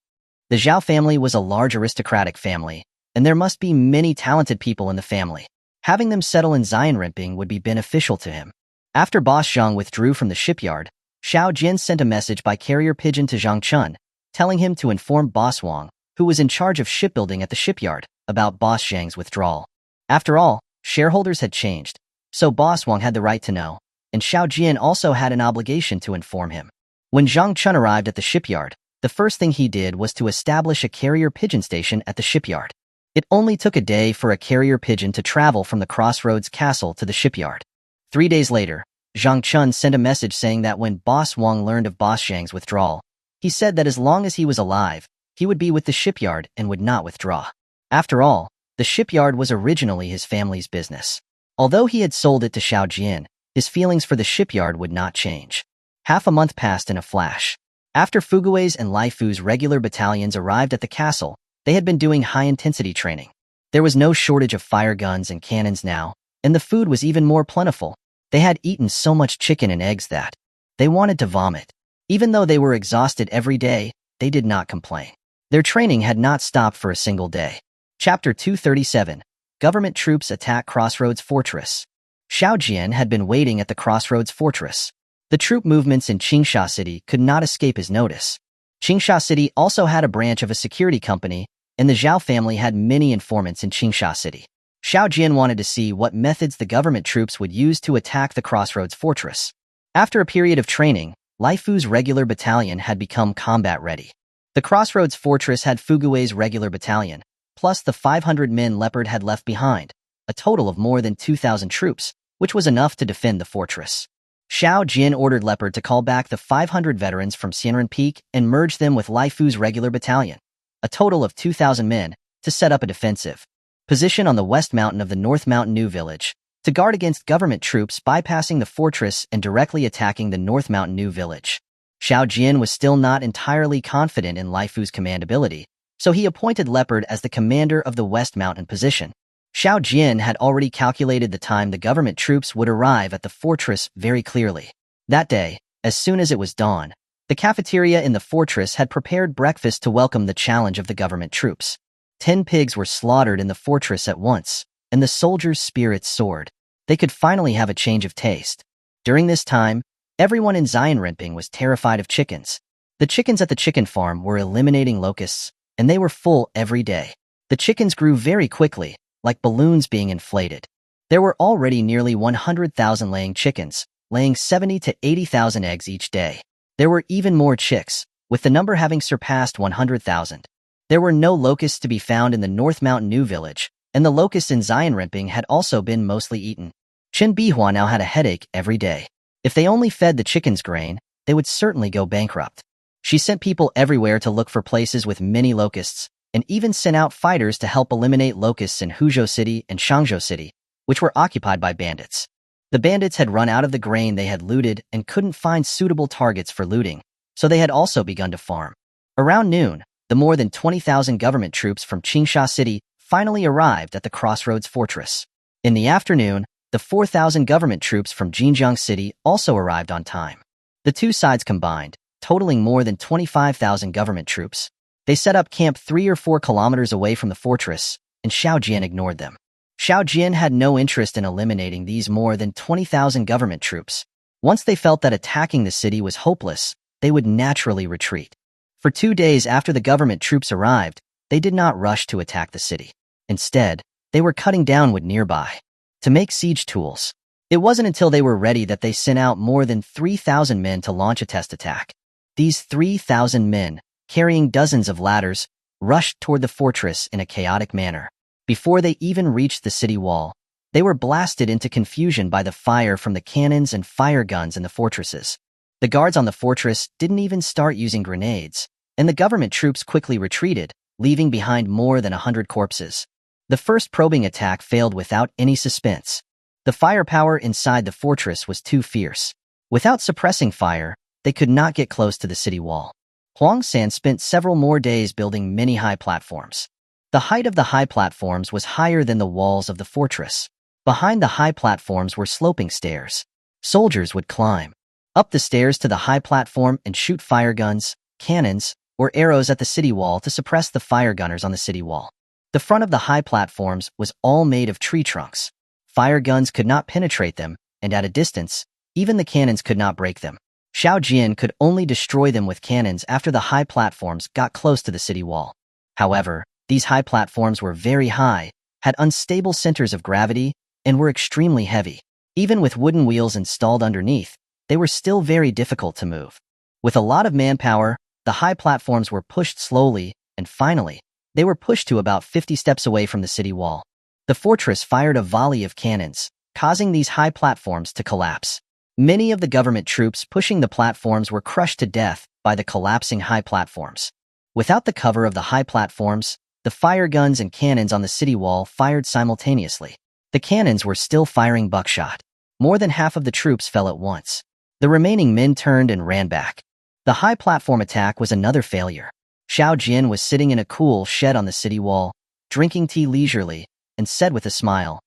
Speaker 1: The Zhao family was a large aristocratic family, and there must be many talented people in the family. Having them settle in Zion Rimping would be beneficial to him. After Boss Zhang withdrew from the shipyard, Xiao Jian sent a message by carrier pigeon to Zhang Chun, telling him to inform Boss Wang, who was in charge of shipbuilding at the shipyard, about Boss Zhang's withdrawal. After all, shareholders had changed, so Boss Wang had the right to know, and Xiao Jian also had an obligation to inform him. When Zhang Chun arrived at the shipyard, the first thing he did was to establish a carrier pigeon station at the shipyard. It only took a day for a carrier pigeon to travel from the Crossroads Castle to the shipyard. 3 days later, Zhang Chun sent a message saying that when Boss Wang learned of Boss Zhang's withdrawal, he said that as long as he was alive, he would be with the shipyard and would not withdraw. After all, the shipyard was originally his family's business. Although he had sold it to Xiao Jian, his feelings for the shipyard would not change. Half a month passed in a flash. After Fugue's and Lai Fu's regular battalions arrived at the castle, they had been doing high-intensity training. There was no shortage of fire guns and cannons now, and the food was even more plentiful. They had eaten so much chicken and eggs that they wanted to vomit. Even though they were exhausted every day, they did not complain. Their training had not stopped for a single day. Chapter 237. Government troops attack Crossroads Fortress. Xiao Jian had been waiting at the Crossroads Fortress. The troop movements in Qingsha City could not escape his notice. Qingsha City also had a branch of a security company, and the Zhao family had many informants in Qingsha City. Xiao Jian wanted to see what methods the government troops would use to attack the Crossroads Fortress. After a period of training, Lai Fu's regular battalion had become combat ready. The Crossroads Fortress had Fugue's regular battalion, plus the 500 men Leopard had left behind, a total of more than 2,000 troops, which was enough to defend the fortress. Xiao Jian ordered Leopard to call back the 500 veterans from Xianren Peak and merge them with Lai Fu's regular battalion. a total of 2,000 men, to set up a defensive position on the west mountain of the North Mountain New Village, to guard against government troops bypassing the fortress and directly attacking the North Mountain New Village. Xiao Jian was still not entirely confident in Lai Fu's command ability, so he appointed Leopard as the commander of the West Mountain position. Xiao Jian had already calculated the time the government troops would arrive at the fortress very clearly. That day, as soon as it was dawn, the cafeteria in the fortress had prepared breakfast to welcome the challenge of the government troops. 10 pigs were slaughtered in the fortress at once, and the soldiers' spirits soared. They could finally have a change of taste. During this time, everyone in Xianrenping was terrified of chickens. The chickens at the chicken farm were eliminating locusts, and they were full every day. The chickens grew very quickly, like balloons being inflated. There were already nearly 100,000 laying chickens, laying 70 to 80,000 eggs each day. There were even more chicks, with the number having surpassed 100,000. There were no locusts to be found in the North Mountain New Village, and the locusts in Xianrenping had also been mostly eaten. Qin Bihua now had a headache every day. If they only fed the chickens grain, they would certainly go bankrupt. She sent people everywhere to look for places with many locusts, and even sent out fighters to help eliminate locusts in Huzhou City and Shangzhou City, which were occupied by bandits. The bandits had run out of the grain they had looted and couldn't find suitable targets for looting, so they had also begun to farm. Around noon, the more than 20,000 government troops from Qingsha City finally arrived at the Crossroads Fortress. In the afternoon, the 4,000 government troops from Jinjiang City also arrived on time. The two sides combined, totaling more than 25,000 government troops. They set up camp 3 or 4 kilometers away from the fortress, and Xiao Jian ignored them. Xiao Jian had no interest in eliminating these more than 20,000 government troops. Once they felt that attacking the city was hopeless, they would naturally retreat. For 2 days after the government troops arrived, they did not rush to attack the city. Instead, they were cutting down wood nearby to make siege tools. It wasn't until they were ready that they sent out more than 3,000 men to launch a test attack. These 3,000 men, carrying dozens of ladders, rushed toward the fortress in a chaotic manner. Before they even reached the city wall, they were blasted into confusion by the fire from the cannons and fire guns in the fortresses. The guards on the fortress didn't even start using grenades, and the government troops quickly retreated, leaving behind more than 100 corpses. The first probing attack failed without any suspense. The firepower inside the fortress was too fierce. Without suppressing fire, they could not get close to the city wall. Huang San spent several more days building many high platforms. The height of the high platforms was higher than the walls of the fortress. Behind the high platforms were sloping stairs. Soldiers would climb up the stairs to the high platform and shoot fire guns, cannons, or arrows at the city wall to suppress the fire gunners on the city wall. The front of the high platforms was all made of tree trunks. Fire guns could not penetrate them, and at a distance, even the cannons could not break them. Xiao Jian could only destroy them with cannons after the high platforms got close to the city wall. However, these high platforms were very high, had unstable centers of gravity, and were extremely heavy. Even with wooden wheels installed underneath, they were still very difficult to move. With a lot of manpower, the high platforms were pushed slowly, and finally, they were pushed to about 50 steps away from the city wall. The fortress fired a volley of cannons, causing these high platforms to collapse. Many of the government troops pushing the platforms were crushed to death by the collapsing high platforms. Without the cover of the high platforms, the fire guns and cannons on the city wall fired simultaneously. The cannons were still firing buckshot. More than half of the troops fell at once. The remaining men turned and ran back. The high platform attack was another failure. Xiao Jian was sitting in a cool shed on the city wall, drinking tea leisurely, and said with a smile,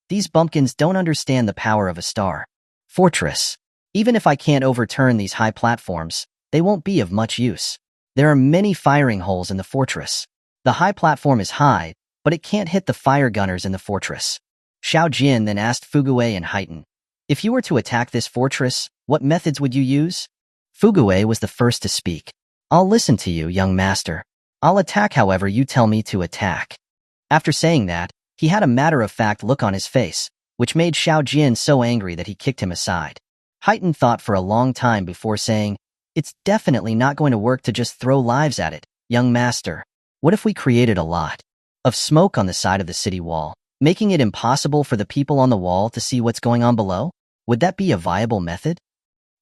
Speaker 1: "These bumpkins don't understand the power of a star fortress. Even if I can't overturn these high platforms, they won't be of much use. There are many firing holes in the fortress. The high platform is high, but it can't hit the fire gunners in the fortress." Xiao Jian then asked Fuguwei and Haitan, "If you were to attack this fortress, what methods would you use?" Fuguwei was the first to speak. "I'll listen to you, young master. I'll attack however you tell me to attack." After saying that, he had a matter-of-fact look on his face, which made Xiao Jian so angry that he kicked him aside. Haitan thought for a long time before saying, "It's definitely not going to work to just throw lives at it, young master. What if we created a lot of smoke on the side of the city wall, making it impossible for the people on the wall to see what's going on below? Would that be a viable method?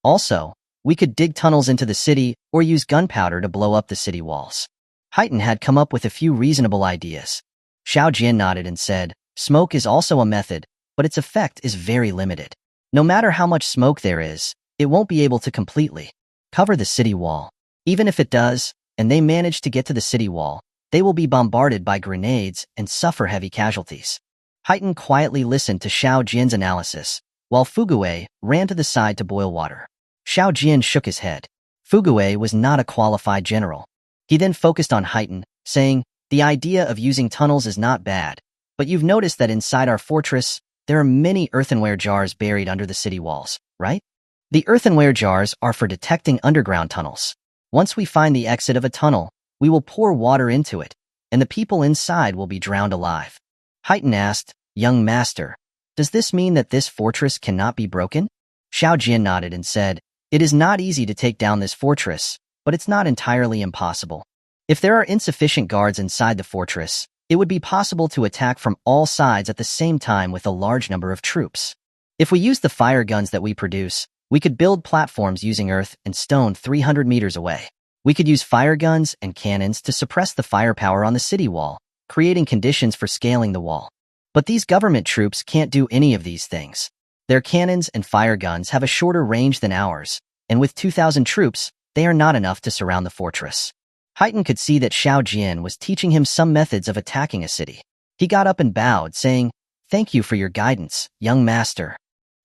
Speaker 1: Also, we could dig tunnels into the city or use gunpowder to blow up the city walls." Haiten had come up with a few reasonable ideas. Xiao Jian nodded and said, smoke is also a method, but its effect is very limited. No matter how much smoke there is, it won't be able to completely cover the city wall. Even if it does, and they manage to get to the city wall, they will be bombarded by grenades and suffer heavy casualties. Haiten quietly listened to Xiao Jian's analysis, while Fugue ran to the side to boil water. Xiao Jian shook his head. Fugue was not a qualified general. He then focused on Haiten, saying, the idea of using tunnels is not bad, but you've noticed that inside our fortress, there are many earthenware jars buried under the city walls, right? The earthenware jars are for detecting underground tunnels. Once we find the exit of a tunnel, we will pour water into it, and the people inside will be drowned alive. Haiten asked, young master, does this mean that this fortress cannot be broken? Xiao Jian nodded and said, it is not easy to take down this fortress, but it's not entirely impossible. If there are insufficient guards inside the fortress, it would be possible to attack from all sides at the same time with a large number of troops. If we use the fire guns that we produce, we could build platforms using earth and stone 300 meters away. We could use fire guns and cannons to suppress the firepower on the city wall, creating conditions for scaling the wall. But these government troops can't do any of these things. Their cannons and fire guns have a shorter range than ours, and with 2,000 troops, they are not enough to surround the fortress. Haiten could see that Xiao Jian was teaching him some methods of attacking a city. He got up and bowed, saying, thank you for your guidance, young master.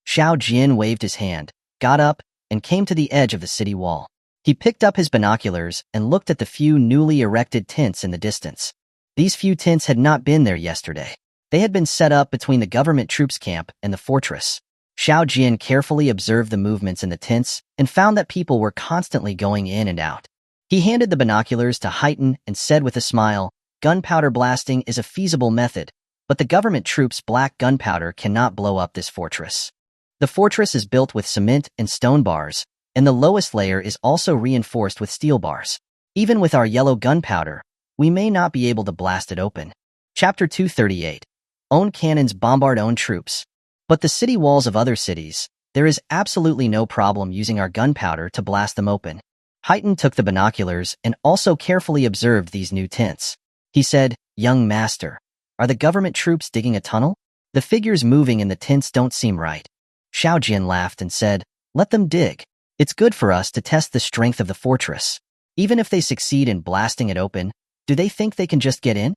Speaker 1: Xiao Jian waved his hand, got up, and came to the edge of the city wall. He picked up his binoculars and looked at the few newly erected tents in the distance. These few tents had not been there yesterday. They had been set up between the government troops camp and the fortress. Xiao Jian carefully observed the movements in the tents and found that people were constantly going in and out. He handed the binoculars to Haiten and said with a smile, gunpowder blasting is a feasible method, but the government troops' black gunpowder cannot blow up this fortress. The fortress is built with cement and stone bars, and the lowest layer is also reinforced with steel bars. Even with our yellow gunpowder, we may not be able to blast it open. Chapter 238. Own cannons bombard own troops. But the city walls of other cities, there is absolutely no problem using our gunpowder to blast them open. Haiten took the binoculars and also carefully observed these new tents. He said, young master, are the government troops digging a tunnel? The figures moving in the tents don't seem right. Xiao Jian laughed and said, let them dig. It's good for us to test the strength of the fortress. Even if they succeed in blasting it open, do they think they can just get in?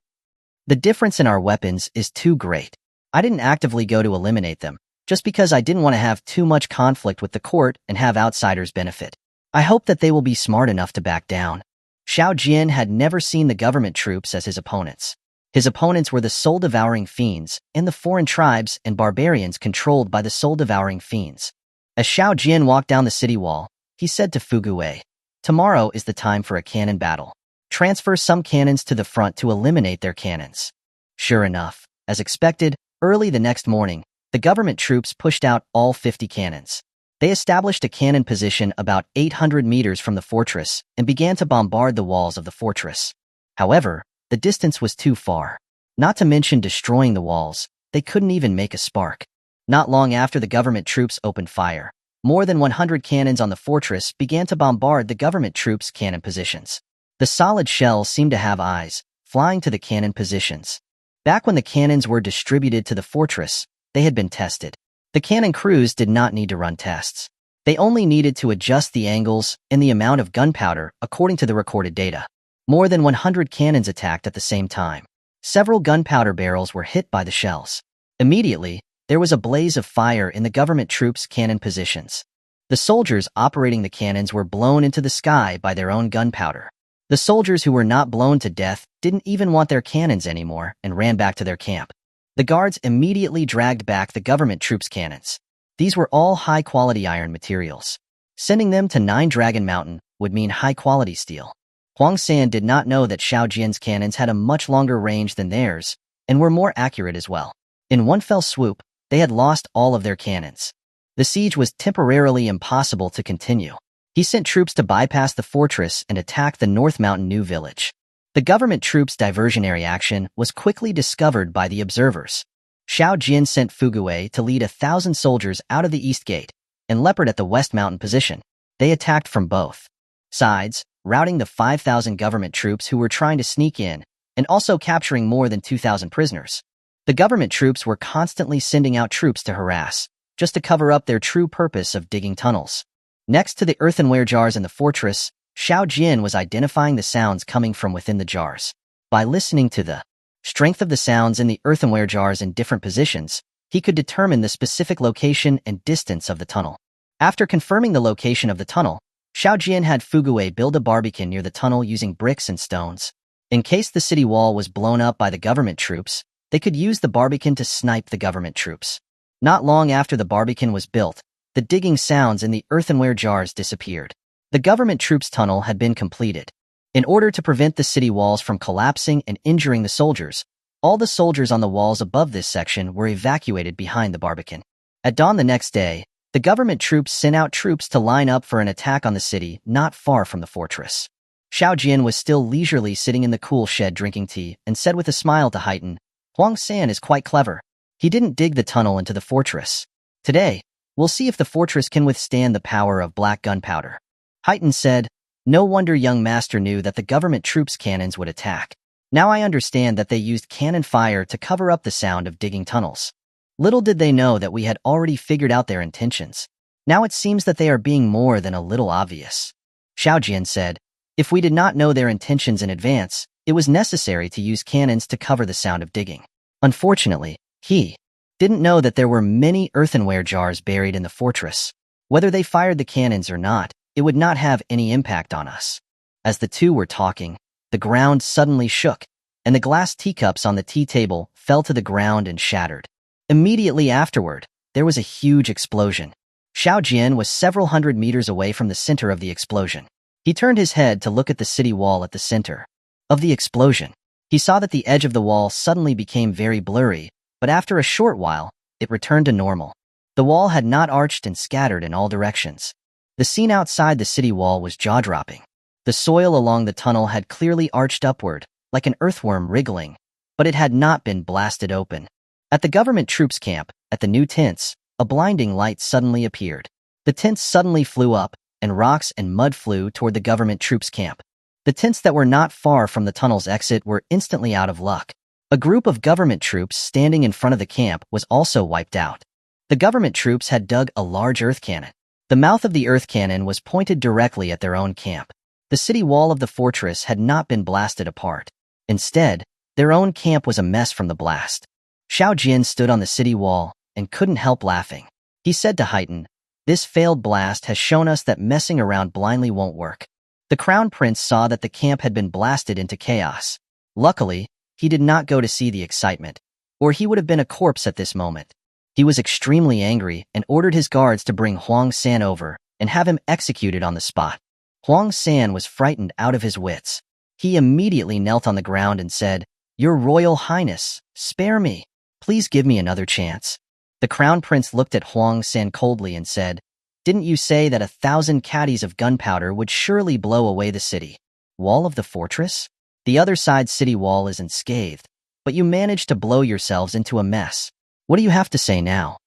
Speaker 1: The difference in our weapons is too great. I didn't actively go to eliminate them, just because I didn't want to have too much conflict with the court and have outsiders benefit. I hope that they will be smart enough to back down. Xiao Jian had never seen the government troops as his opponents. His opponents were the soul-devouring fiends and the foreign tribes and barbarians controlled by the soul-devouring fiends. As Xiao Jian walked down the city wall, he said to Fugue, tomorrow is the time for a cannon battle. Transfer some cannons to the front to eliminate their cannons. Sure enough, as expected, early the next morning, the government troops pushed out all 50 cannons. They established a cannon position about 800 meters from the fortress and began to bombard the walls of the fortress. However, the distance was too far. Not to mention destroying the walls, they couldn't even make a spark. Not long after the government troops opened fire, more than 100 cannons on the fortress began to bombard the government troops' cannon positions. The solid shells seemed to have eyes, flying to the cannon positions. Back when the cannons were distributed to the fortress, they had been tested. The cannon crews did not need to run tests. They only needed to adjust the angles and the amount of gunpowder according to the recorded data. More than 100 cannons attacked at the same time. Several gunpowder barrels were hit by the shells. Immediately, there was a blaze of fire in the government troops' cannon positions. The soldiers operating the cannons were blown into the sky by their own gunpowder. The soldiers who were not blown to death didn't even want their cannons anymore and ran back to their camp. The guards immediately dragged back the government troops' cannons. These were all high-quality iron materials. Sending them to Nine Dragon Mountain would mean high-quality steel. Huang San did not know that Xiao Jian's cannons had a much longer range than theirs and were more accurate as well. In one fell swoop, they had lost all of their cannons. The siege was temporarily impossible to continue. He sent troops to bypass the fortress and attack the North Mountain New Village. The government troops' diversionary action was quickly discovered by the observers. Xiao Jian sent Fugue to lead 1,000 soldiers out of the East Gate and Leopard at the West Mountain position. They attacked from both sides, routing the 5,000 government troops who were trying to sneak in, and also capturing more than 2,000 prisoners. The government troops were constantly sending out troops to harass, just to cover up their true purpose of digging tunnels. Next to the earthenware jars in the fortress, Xiao Jian was identifying the sounds coming from within the jars. By listening to the strength of the sounds in the earthenware jars in different positions, he could determine the specific location and distance of the tunnel. After confirming the location of the tunnel, Xiao Jian had Fugue build a barbican near the tunnel using bricks and stones. In case the city wall was blown up by the government troops, they could use the barbican to snipe the government troops. Not long after the barbican was built, the digging sounds in the earthenware jars disappeared. The government troops' tunnel had been completed. In order to prevent the city walls from collapsing and injuring the soldiers, all the soldiers on the walls above this section were evacuated behind the barbican. At dawn the next day, the government troops sent out troops to line up for an attack on the city not far from the fortress. Xiao Jian was still leisurely sitting in the cool shed drinking tea and said with a smile to Haiten, "Huang San is quite clever. He didn't dig the tunnel into the fortress. Today, we'll see if the fortress can withstand the power of black gunpowder." Haiten said, "No wonder young master knew that the government troops' cannons would attack. Now I understand that they used cannon fire to cover up the sound of digging tunnels. Little did they know that we had already figured out their intentions. Now it seems that they are being more than a little obvious." Xiao Jian said, "If we did not know their intentions in advance, it was necessary to use cannons to cover the sound of digging. Unfortunately, he didn't know that there were many earthenware jars buried in the fortress. Whether they fired the cannons or not, it would not have any impact on us." As the two were talking, the ground suddenly shook, and the glass teacups on the tea table fell to the ground and shattered. Immediately afterward, there was a huge explosion. Xiao Jian was several hundred meters away from the center of the explosion. He turned his head to look at the city wall at the center of the explosion. He saw that the edge of the wall suddenly became very blurry, but after a short while, it returned to normal. The wall had not arched and scattered in all directions. The scene outside the city wall was jaw-dropping. The soil along the tunnel had clearly arched upward, like an earthworm wriggling, but it had not been blasted open. At the government troops' camp, at the new tents, a blinding light suddenly appeared. The tents suddenly flew up, and rocks and mud flew toward the government troops' camp. The tents that were not far from the tunnel's exit were instantly out of luck. A group of government troops standing in front of the camp was also wiped out. The government troops had dug a large earth cannon. The mouth of the earth cannon was pointed directly at their own camp. The city wall of the fortress had not been blasted apart. Instead, their own camp was a mess from the blast. Xiao Jian stood on the city wall and couldn't help laughing. He said to Haiten, "This failed blast has shown us that messing around blindly won't work." The crown prince saw that the camp had been blasted into chaos. Luckily, he did not go to see the excitement, or he would have been a corpse at this moment. He was extremely angry and ordered his guards to bring Huang San over and have him executed on the spot. Huang San was frightened out of his wits. He immediately knelt on the ground and said, "Your Royal Highness, spare me. Please give me another chance." The crown prince looked at Huang San coldly and said, "Didn't you say that 1,000 caddies of gunpowder would surely blow away the city wall of the fortress? The other side's city wall is unscathed, but you managed to blow yourselves into a mess. What do you have to say now?"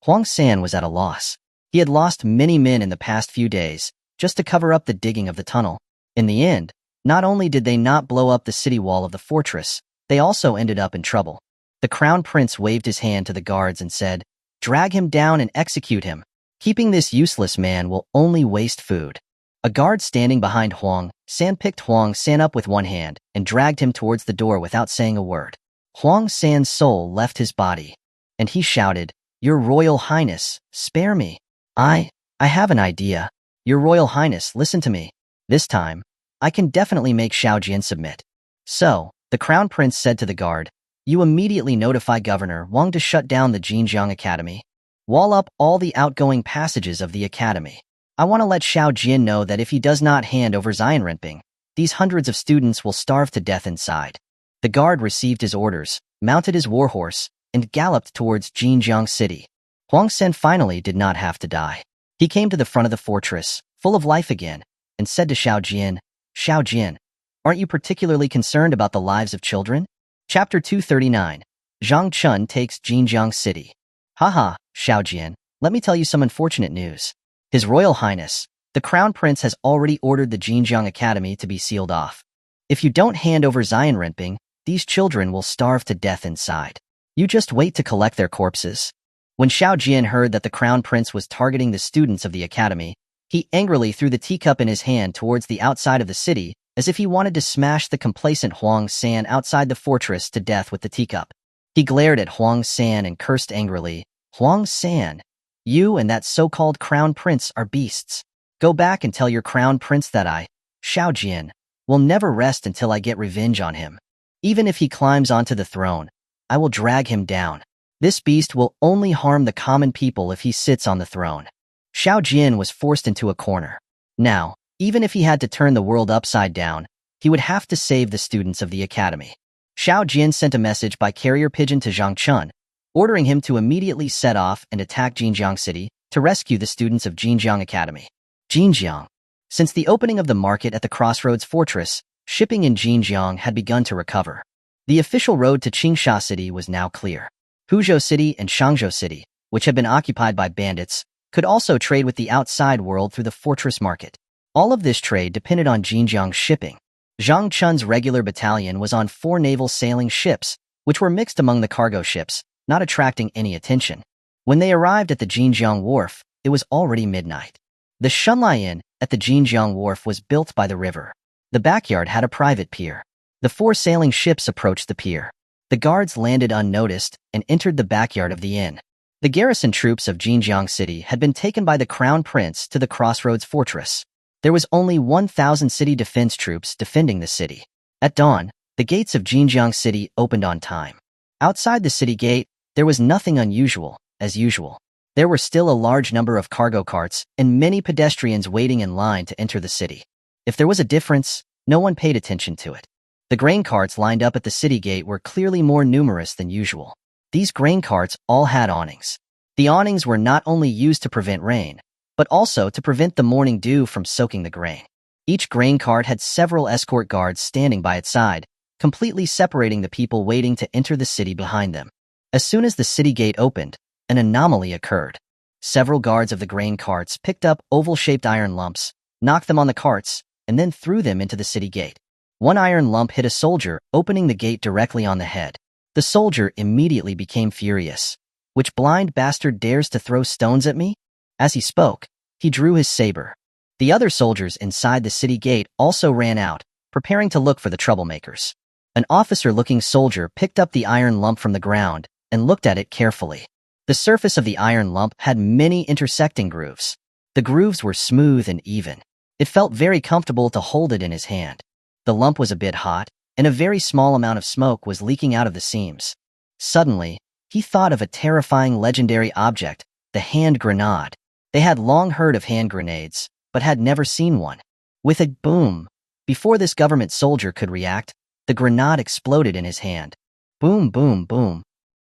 Speaker 1: Huang San was at a loss. He had lost many men in the past few days just to cover up the digging of the tunnel. In the end, not only did they not blow up the city wall of the fortress, they also ended up in trouble. The crown prince waved his hand to the guards and said, "Drag him down and execute him. Keeping this useless man will only waste food." A guard standing behind Huang San picked Huang San up with one hand and dragged him towards the door without saying a word. Huang San's soul left his body, and he shouted, "Your Royal Highness, spare me. I have an idea. Your Royal Highness, listen to me. This time, I can definitely make Xiao Jian submit." So, the crown prince said to the guard, "You immediately notify Governor Wang to shut down the Jinjiang Academy. Wall up all the outgoing passages of the academy. I want to let Xiao Jian know that if he does not hand over Xianrenping, these hundreds of students will starve to death inside." The guard received his orders, mounted his warhorse, and galloped towards Jinjiang City. Huang San finally did not have to die. He came to the front of the fortress, full of life again, and said to Xiao Jian, "Aren't you particularly concerned about the lives of children?" Chapter 239. Zhang Chun takes Jinjiang City. "Haha, Xiao Jian, let me tell you some unfortunate news. His Royal Highness, The Crown Prince has already ordered the Jinjiang Academy to be sealed off. If you don't hand over Zion Renping, these children will starve to death inside. You just wait to collect their corpses." When Xiao Jian heard that the Crown Prince was targeting the students of the academy, he angrily threw the teacup in his hand towards the outside of the city, as if he wanted to smash the complacent Huang San outside the fortress to death with the teacup. He glared at Huang San and cursed angrily, "Huang San, you and that so-called Crown Prince are beasts. Go back and tell your Crown Prince that I, Xiao Jian, will never rest until I get revenge on him. Even if he climbs onto the throne, I will drag him down. This beast will only harm the common people if he sits on the throne." Xiao Jian was forced into a corner. Now, even if he had to turn the world upside down, he would have to save the students of the academy. Xiao Jian sent a message by carrier pigeon to Zhang Chun, ordering him to immediately set off and attack Jinjiang City to rescue the students of Jinjiang Academy. Jinjiang. Since the opening of the market at the Crossroads Fortress, shipping in Jinjiang had begun to recover. The official road to Qingsha City was now clear. Huzhou City and Shangzhou City, which had been occupied by bandits, could also trade with the outside world through the fortress market. All of this trade depended on Jinjiang's shipping. Zhang Chun's regular battalion was on 4 naval sailing ships, which were mixed among the cargo ships, not attracting any attention. When they arrived at the Jinjiang Wharf, it was already midnight. The Shunlai Inn at the Jinjiang Wharf was built by the river. The backyard had a private pier. The 4 sailing ships approached the pier. The guards landed unnoticed and entered the backyard of the inn. The garrison troops of Jinjiang City had been taken by the Crown Prince to the Crossroads Fortress. There was only 1,000 city defense troops defending the city. At dawn, the gates of Jinjiang City opened on time. Outside the city gate, there was nothing unusual, as usual. There were still a large number of cargo carts and many pedestrians waiting in line to enter the city. If there was a difference, no one paid attention to it. The grain carts lined up at the city gate were clearly more numerous than usual. These grain carts all had awnings. The awnings were not only used to prevent rain, but also to prevent the morning dew from soaking the grain. Each grain cart had several escort guards standing by its side, completely separating the people waiting to enter the city behind them. As soon as the city gate opened, an anomaly occurred. Several guards of the grain carts picked up oval-shaped iron lumps, knocked them on the carts, and then threw them into the city gate. One iron lump hit a soldier, opening the gate directly on the head. The soldier immediately became furious. "Which blind bastard dares to throw stones at me?" As he spoke, he drew his saber. The other soldiers inside the city gate also ran out, preparing to look for the troublemakers. An officer-looking soldier picked up the iron lump from the ground and looked at it carefully. The surface of the iron lump had many intersecting grooves. The grooves were smooth and even. It felt very comfortable to hold it in his hand. The lump was a bit hot, and a very small amount of smoke was leaking out of the seams. Suddenly, he thought of a terrifying legendary object, the hand grenade. They had long heard of hand grenades, but had never seen one. With a boom, before this government soldier could react, the grenade exploded in his hand. Boom, boom, boom.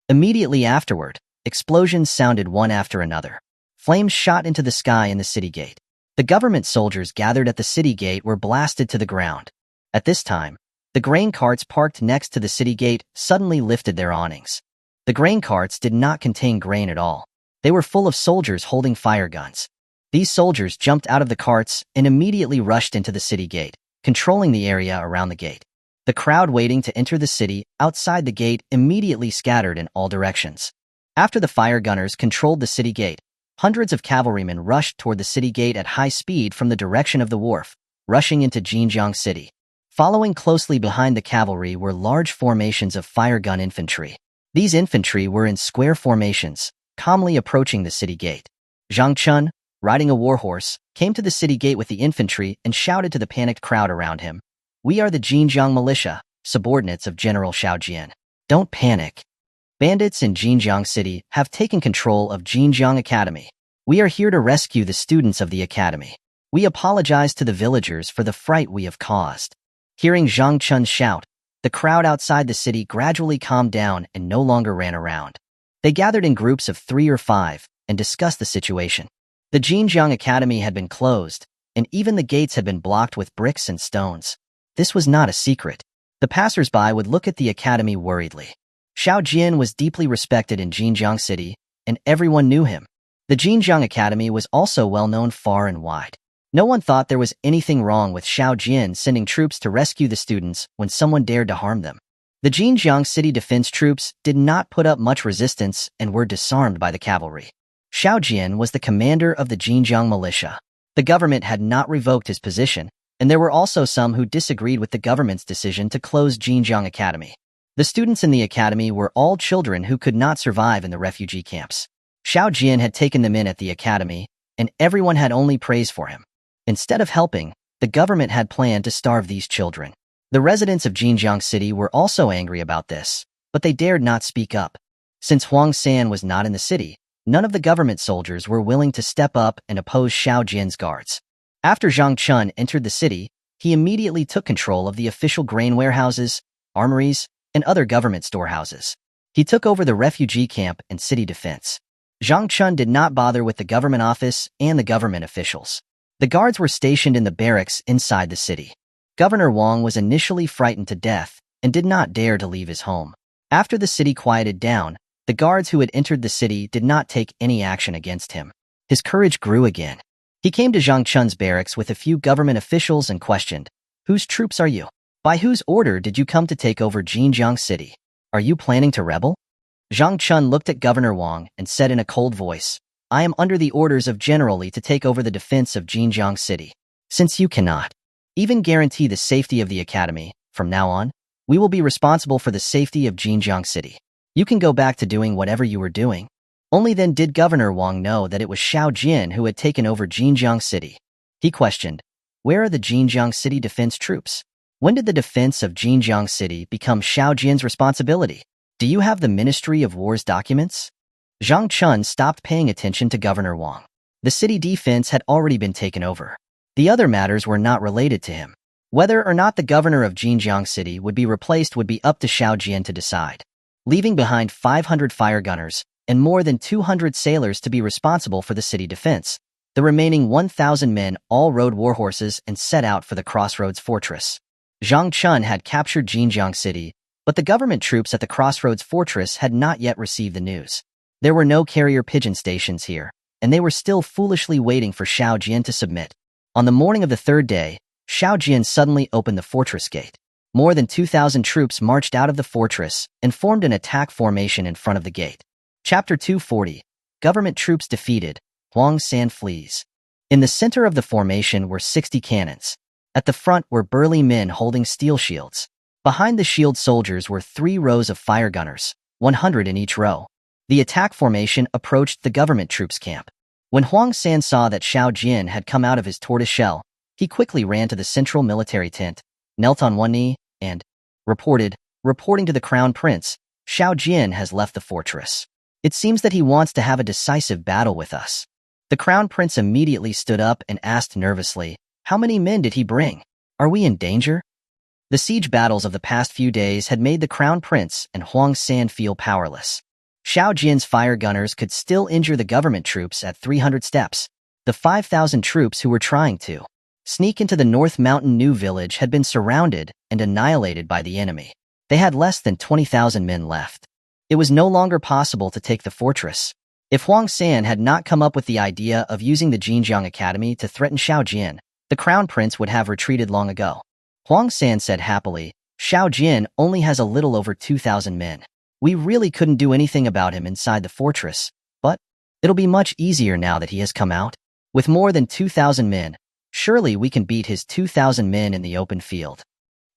Speaker 1: Immediately afterward, explosions sounded one after another. Flames shot into the sky in the city gate. The government soldiers gathered at the city gate were blasted to the ground. At this time, the grain carts parked next to the city gate suddenly lifted their awnings. The grain carts did not contain grain at all. They were full of soldiers holding fire guns. These soldiers jumped out of the carts and immediately rushed into the city gate, controlling the area around the gate. The crowd waiting to enter the city outside the gate immediately scattered in all directions. After the fire gunners controlled the city gate, hundreds of cavalrymen rushed toward the city gate at high speed from the direction of the wharf, rushing into Jinjiang City. Following closely behind the cavalry were large formations of fire gun infantry. These infantry were in square formations, calmly approaching the city gate. Zhang Chun, riding a warhorse, came to the city gate with the infantry and shouted to the panicked crowd around him, "We are the Jinjiang militia, subordinates of General Xiao Jian. Don't panic. Bandits in Jinjiang City have taken control of Jinjiang Academy. We are here to rescue the students of the academy. We apologize to the villagers for the fright we have caused." Hearing Zhang Chun's shout, the crowd outside the city gradually calmed down and no longer ran around. They gathered in groups of 3 or 5 and discussed the situation. The Jinjiang Academy had been closed, and even the gates had been blocked with bricks and stones. This was not a secret. The passers-by would look at the academy worriedly. Xiao Jian was deeply respected in Jinjiang City, and everyone knew him. The Jinjiang Academy was also well known far and wide. No one thought there was anything wrong with Xiao Jian sending troops to rescue the students when someone dared to harm them. The Jinjiang City defense troops did not put up much resistance and were disarmed by the cavalry. Xiao Jian was the commander of the Jinjiang militia. The government had not revoked his position, and there were also some who disagreed with the government's decision to close Jinjiang Academy. The students in the academy were all children who could not survive in the refugee camps. Xiao Jian had taken them in at the academy, and everyone had only praise for him. Instead of helping, the government had planned to starve these children. The residents of Jinjiang City were also angry about this, but they dared not speak up. Since Huang San was not in the city, none of the government soldiers were willing to step up and oppose Xiao Jian's guards. After Zhang Chun entered the city, he immediately took control of the official grain warehouses, armories, and other government storehouses. He took over the refugee camp and city defense. Zhang Chun did not bother with the government office and the government officials. The guards were stationed in the barracks inside the city. Governor Wang was initially frightened to death and did not dare to leave his home. After the city quieted down, the guards who had entered the city did not take any action against him. His courage grew again. He came to Zhang Chun's barracks with a few government officials and questioned, "Whose troops are you? By whose order did you come to take over Jinjiang City? Are you planning to rebel?" Zhang Chun looked at Governor Wang and said in a cold voice, "I am under the orders of General Li to take over the defense of Jinjiang City. Since you cannot even guarantee the safety of the academy, from now on, we will be responsible for the safety of Jinjiang City. You can go back to doing whatever you were doing." Only then did Governor Wang know that it was Xiao Jian who had taken over Jinjiang City. He questioned, "Where are the Jinjiang City defense troops? When did the defense of Jinjiang City become Xiao Jian's responsibility? Do you have the Ministry of War's documents?" Zhang Chun stopped paying attention to Governor Wang. The city defense had already been taken over. The other matters were not related to him. Whether or not the governor of Jinjiang City would be replaced would be up to Xiao Jian to decide. Leaving behind 500 fire gunners and more than 200 sailors to be responsible for the city defense, the remaining 1,000 men all rode warhorses and set out for the Crossroads Fortress. Zhang Chun had captured Jinjiang City, but the government troops at the Crossroads Fortress had not yet received the news. There were no carrier pigeon stations here, and they were still foolishly waiting for Xiao Jian to submit. On the morning of the third day, Xiao Jian suddenly opened the fortress gate. More than 2,000 troops marched out of the fortress and formed an attack formation in front of the gate. Chapter 240. Government troops defeated. Huang San flees. In the center of the formation were 60 cannons. At the front were burly men holding steel shields. Behind the shield soldiers were 3 rows of fire gunners, 100 in each row. The attack formation approached the government troops' camp. When Huang San saw that Xiao Jian had come out of his tortoise shell, he quickly ran to the central military tent, knelt on one knee, and reporting to the crown prince, "Xiao Jian has left the fortress. It seems that he wants to have a decisive battle with us." The crown prince immediately stood up and asked nervously, "How many men did he bring? Are we in danger?" The siege battles of the past few days had made the crown prince and Huang San feel powerless. Xiao Jian's fire gunners could still injure the government troops at 300 steps. The 5,000 troops who were trying to sneak into the North Mountain New Village had been surrounded and annihilated by the enemy. They had less than 20,000 men left. It was no longer possible to take the fortress. If Huang San had not come up with the idea of using the Jinjiang Academy to threaten Xiao Jian, the crown prince would have retreated long ago. Huang San said happily, "Xiao Jian only has a little over 2,000 men. We really couldn't do anything about him inside the fortress, but it'll be much easier now that he has come out. With more than 2,000 men, surely we can beat his 2,000 men in the open field."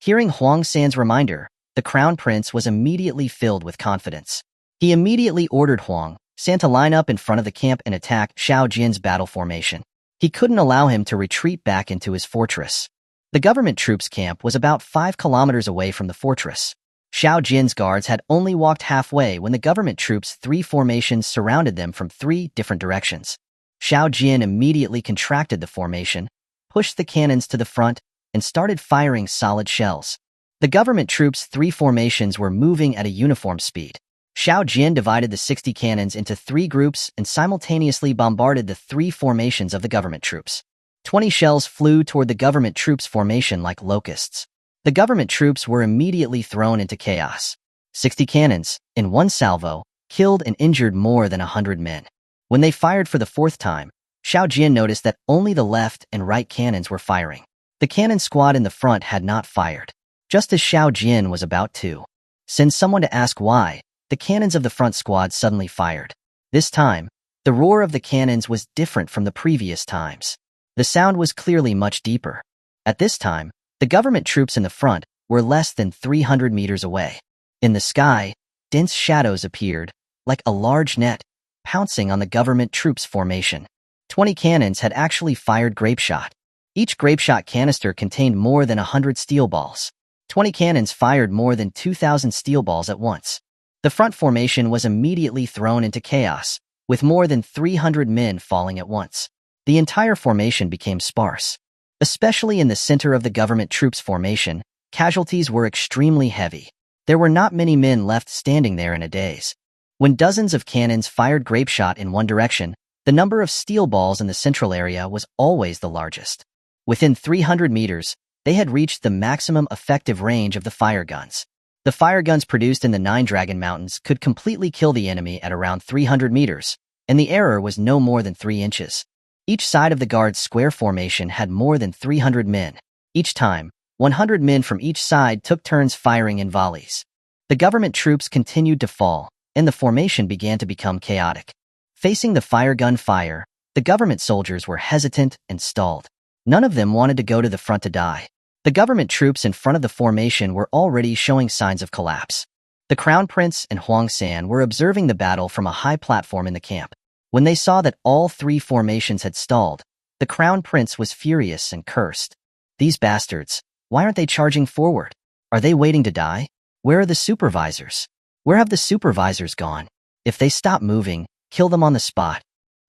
Speaker 1: Hearing Huang San's reminder, the crown prince was immediately filled with confidence. He immediately ordered Huang San to line up in front of the camp and attack Xiao Jian's battle formation. He couldn't allow him to retreat back into his fortress. The government troops' camp was about 5 kilometers away from the fortress. Xiao Jian's guards had only walked halfway when the government troops' 3 formations surrounded them from 3 different directions. Xiao Jian immediately contracted the formation, pushed the cannons to the front, and started firing solid shells. The government troops' 3 formations were moving at a uniform speed. Xiao Jian divided the 60 cannons into 3 groups and simultaneously bombarded the 3 formations of the government troops. 20 shells flew toward the government troops' formation like locusts. The government troops were immediately thrown into chaos. 60 cannons, in one salvo, killed and injured more than 100 men. When they fired for the 4th time, Xiao Jian noticed that only the left and right cannons were firing. The cannon squad in the front had not fired. Just as Xiao Jian was about to send someone to ask why, the cannons of the front squad suddenly fired. This time, the roar of the cannons was different from the previous times. The sound was clearly much deeper. At this time, the government troops in the front were less than 300 meters away. In the sky, dense shadows appeared, like a large net, pouncing on the government troops' formation. 20 cannons had actually fired grapeshot. Each grapeshot canister contained more than 100 steel balls. 20 cannons fired more than 2,000 steel balls at once. The front formation was immediately thrown into chaos, with more than 300 men falling at once. The entire formation became sparse. Especially in the center of the government troops' formation, casualties were extremely heavy. There were not many men left standing there in a daze. When dozens of cannons fired grapeshot in one direction, the number of steel balls in the central area was always the largest. Within 300 meters, they had reached the maximum effective range of the fire guns. The fire guns produced in the Nine Dragon Mountains could completely kill the enemy at around 300 meters, and the error was no more than 3 inches. Each side of the guard's square formation had more than 300 men. Each time, 100 men from each side took turns firing in volleys. The government troops continued to fall, and the formation began to become chaotic. Facing the fire gun fire, the government soldiers were hesitant and stalled. None of them wanted to go to the front to die. The government troops in front of the formation were already showing signs of collapse. The Crown Prince and Huang San were observing the battle from a high platform in the camp. When they saw that all 3 formations had stalled, the Crown Prince was furious and cursed. These bastards, why aren't they charging forward? Are they waiting to die? Where are the supervisors? Where have the supervisors gone? If they stop moving, kill them on the spot.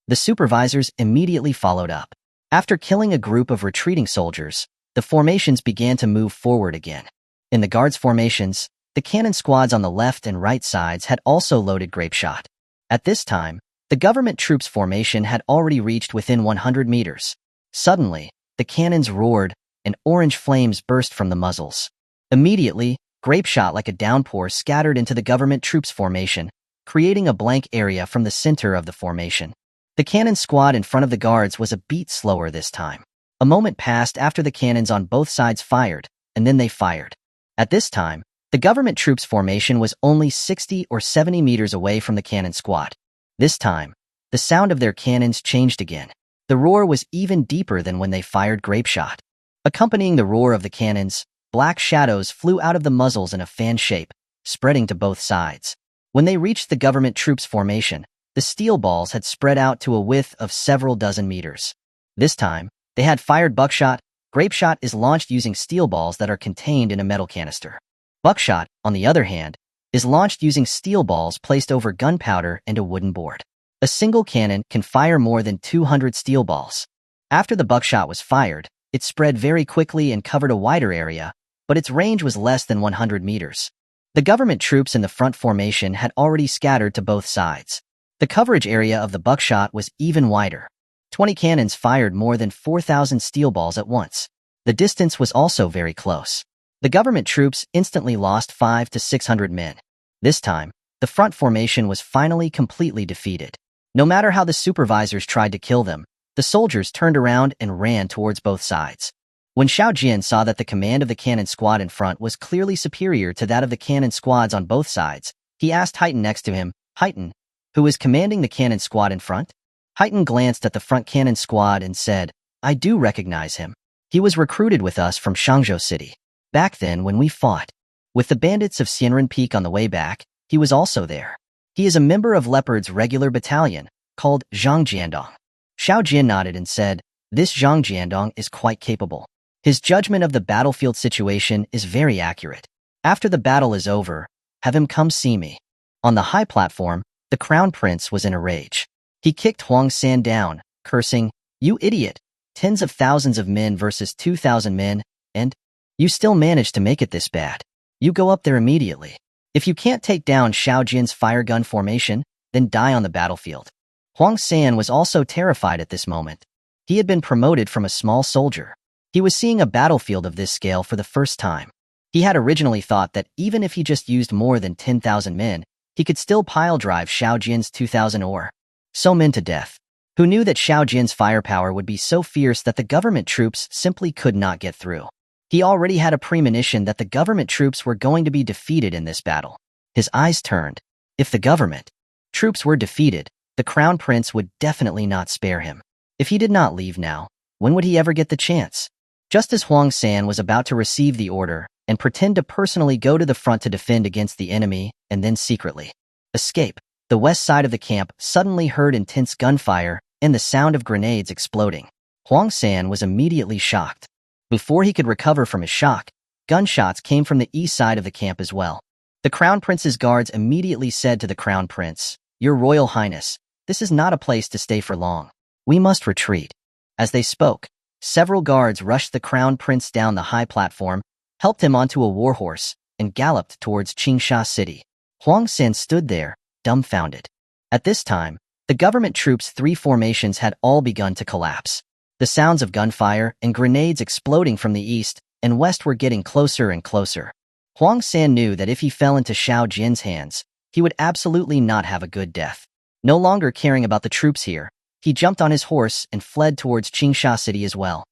Speaker 1: The supervisors immediately followed up. After killing a group of retreating soldiers, the formations began to move forward again. In the guards' formations, the cannon squads on the left and right sides had also loaded grapeshot. At this time, the government troops' formation had already reached within 100 meters. Suddenly, the cannons roared, and orange flames burst from the muzzles. Immediately, grapeshot like a downpour scattered into the government troops' formation, creating a blank area from the center of the formation. The cannon squad in front of the guards was a beat slower this time. A moment passed after the cannons on both sides fired, and then they fired. At this time, the government troops' formation was only 60 or 70 meters away from the cannon squad. This time, the sound of their cannons changed again. The roar was even deeper than when they fired grapeshot. Accompanying the roar of the cannons, black shadows flew out of the muzzles in a fan shape, spreading to both sides. When they reached the government troops' formation, the steel balls had spread out to a width of several dozen meters. This time, they had fired buckshot. Grapeshot is launched using steel balls that are contained in a metal canister. Buckshot, on the other hand, is launched using steel balls placed over gunpowder and a wooden board. A single cannon can fire more than 200 steel balls. After the buckshot was fired, it spread very quickly and covered a wider area, but its range was less than 100 meters. The government troops in the front formation had already scattered to both sides. The coverage area of the buckshot was even wider. 20 cannons fired more than 4,000 steel balls at once. The distance was also very close. The government troops instantly lost 500 to 600 men. This time, the front formation was finally completely defeated. No matter how the supervisors tried to kill them, the soldiers turned around and ran towards both sides. When Xiao Jian saw that the command of the cannon squad in front was clearly superior to that of the cannon squads on both sides, he asked Haiten next to him, "Haiten, who is commanding the cannon squad in front?" Haiten glanced at the front cannon squad and said, "I do recognize him. He was recruited with us from Shangzhou City. Back then when we fought with the bandits of Xianren Peak on the way back, he was also there. He is a member of Leopard's regular battalion, called Zhang Jiandong." Xiao Jian nodded and said, "This Zhang Jiandong is quite capable. His judgment of the battlefield situation is very accurate. After the battle is over, have him come see me." On the high platform, the Crown Prince was in a rage. He kicked Huang San down, cursing, "You idiot! Tens of thousands of men versus 2,000 men, and you still managed to make it this bad. You go up there immediately. If you can't take down Xiao Jian's fire gun formation, then die on the battlefield." Huang San was also terrified at this moment. He had been promoted from a small soldier. He was seeing a battlefield of this scale for the first time. He had originally thought that even if he just used more than 10,000 men, he could still pile-drive Xiao Jian's 2,000 or so men to death. who knew that Xiao Jin's firepower would be so fierce that the government troops simply could not get through. He already had a premonition that the government troops were going to be defeated in this battle. His eyes turned. If the government troops were defeated, the Crown Prince would definitely not spare him. If he did not leave now, when would he ever get the chance? Just as Huang San was about to receive the order and pretend to personally go to the front to defend against the enemy and then secretly escape, the west side of the camp suddenly heard intense gunfire and the sound of grenades exploding. Huang San was immediately shocked. Before he could recover from his shock, gunshots came from the east side of the camp as well. The Crown Prince's guards immediately said to the Crown Prince, "Your Royal Highness, this is not a place to stay for long. We must retreat." As they spoke, several guards rushed the Crown Prince down the high platform, helped him onto a warhorse, and galloped towards Qingsha City. Huang San stood there, dumbfounded. At this time, the government troops' three formations had all begun to collapse. The sounds of gunfire and grenades exploding from the east and west were getting closer and closer. Huang San knew that if he fell into Xiao Jin's hands, he would absolutely not have a good death. No longer caring about the troops here, he jumped on his horse and fled towards Qingsha City as well.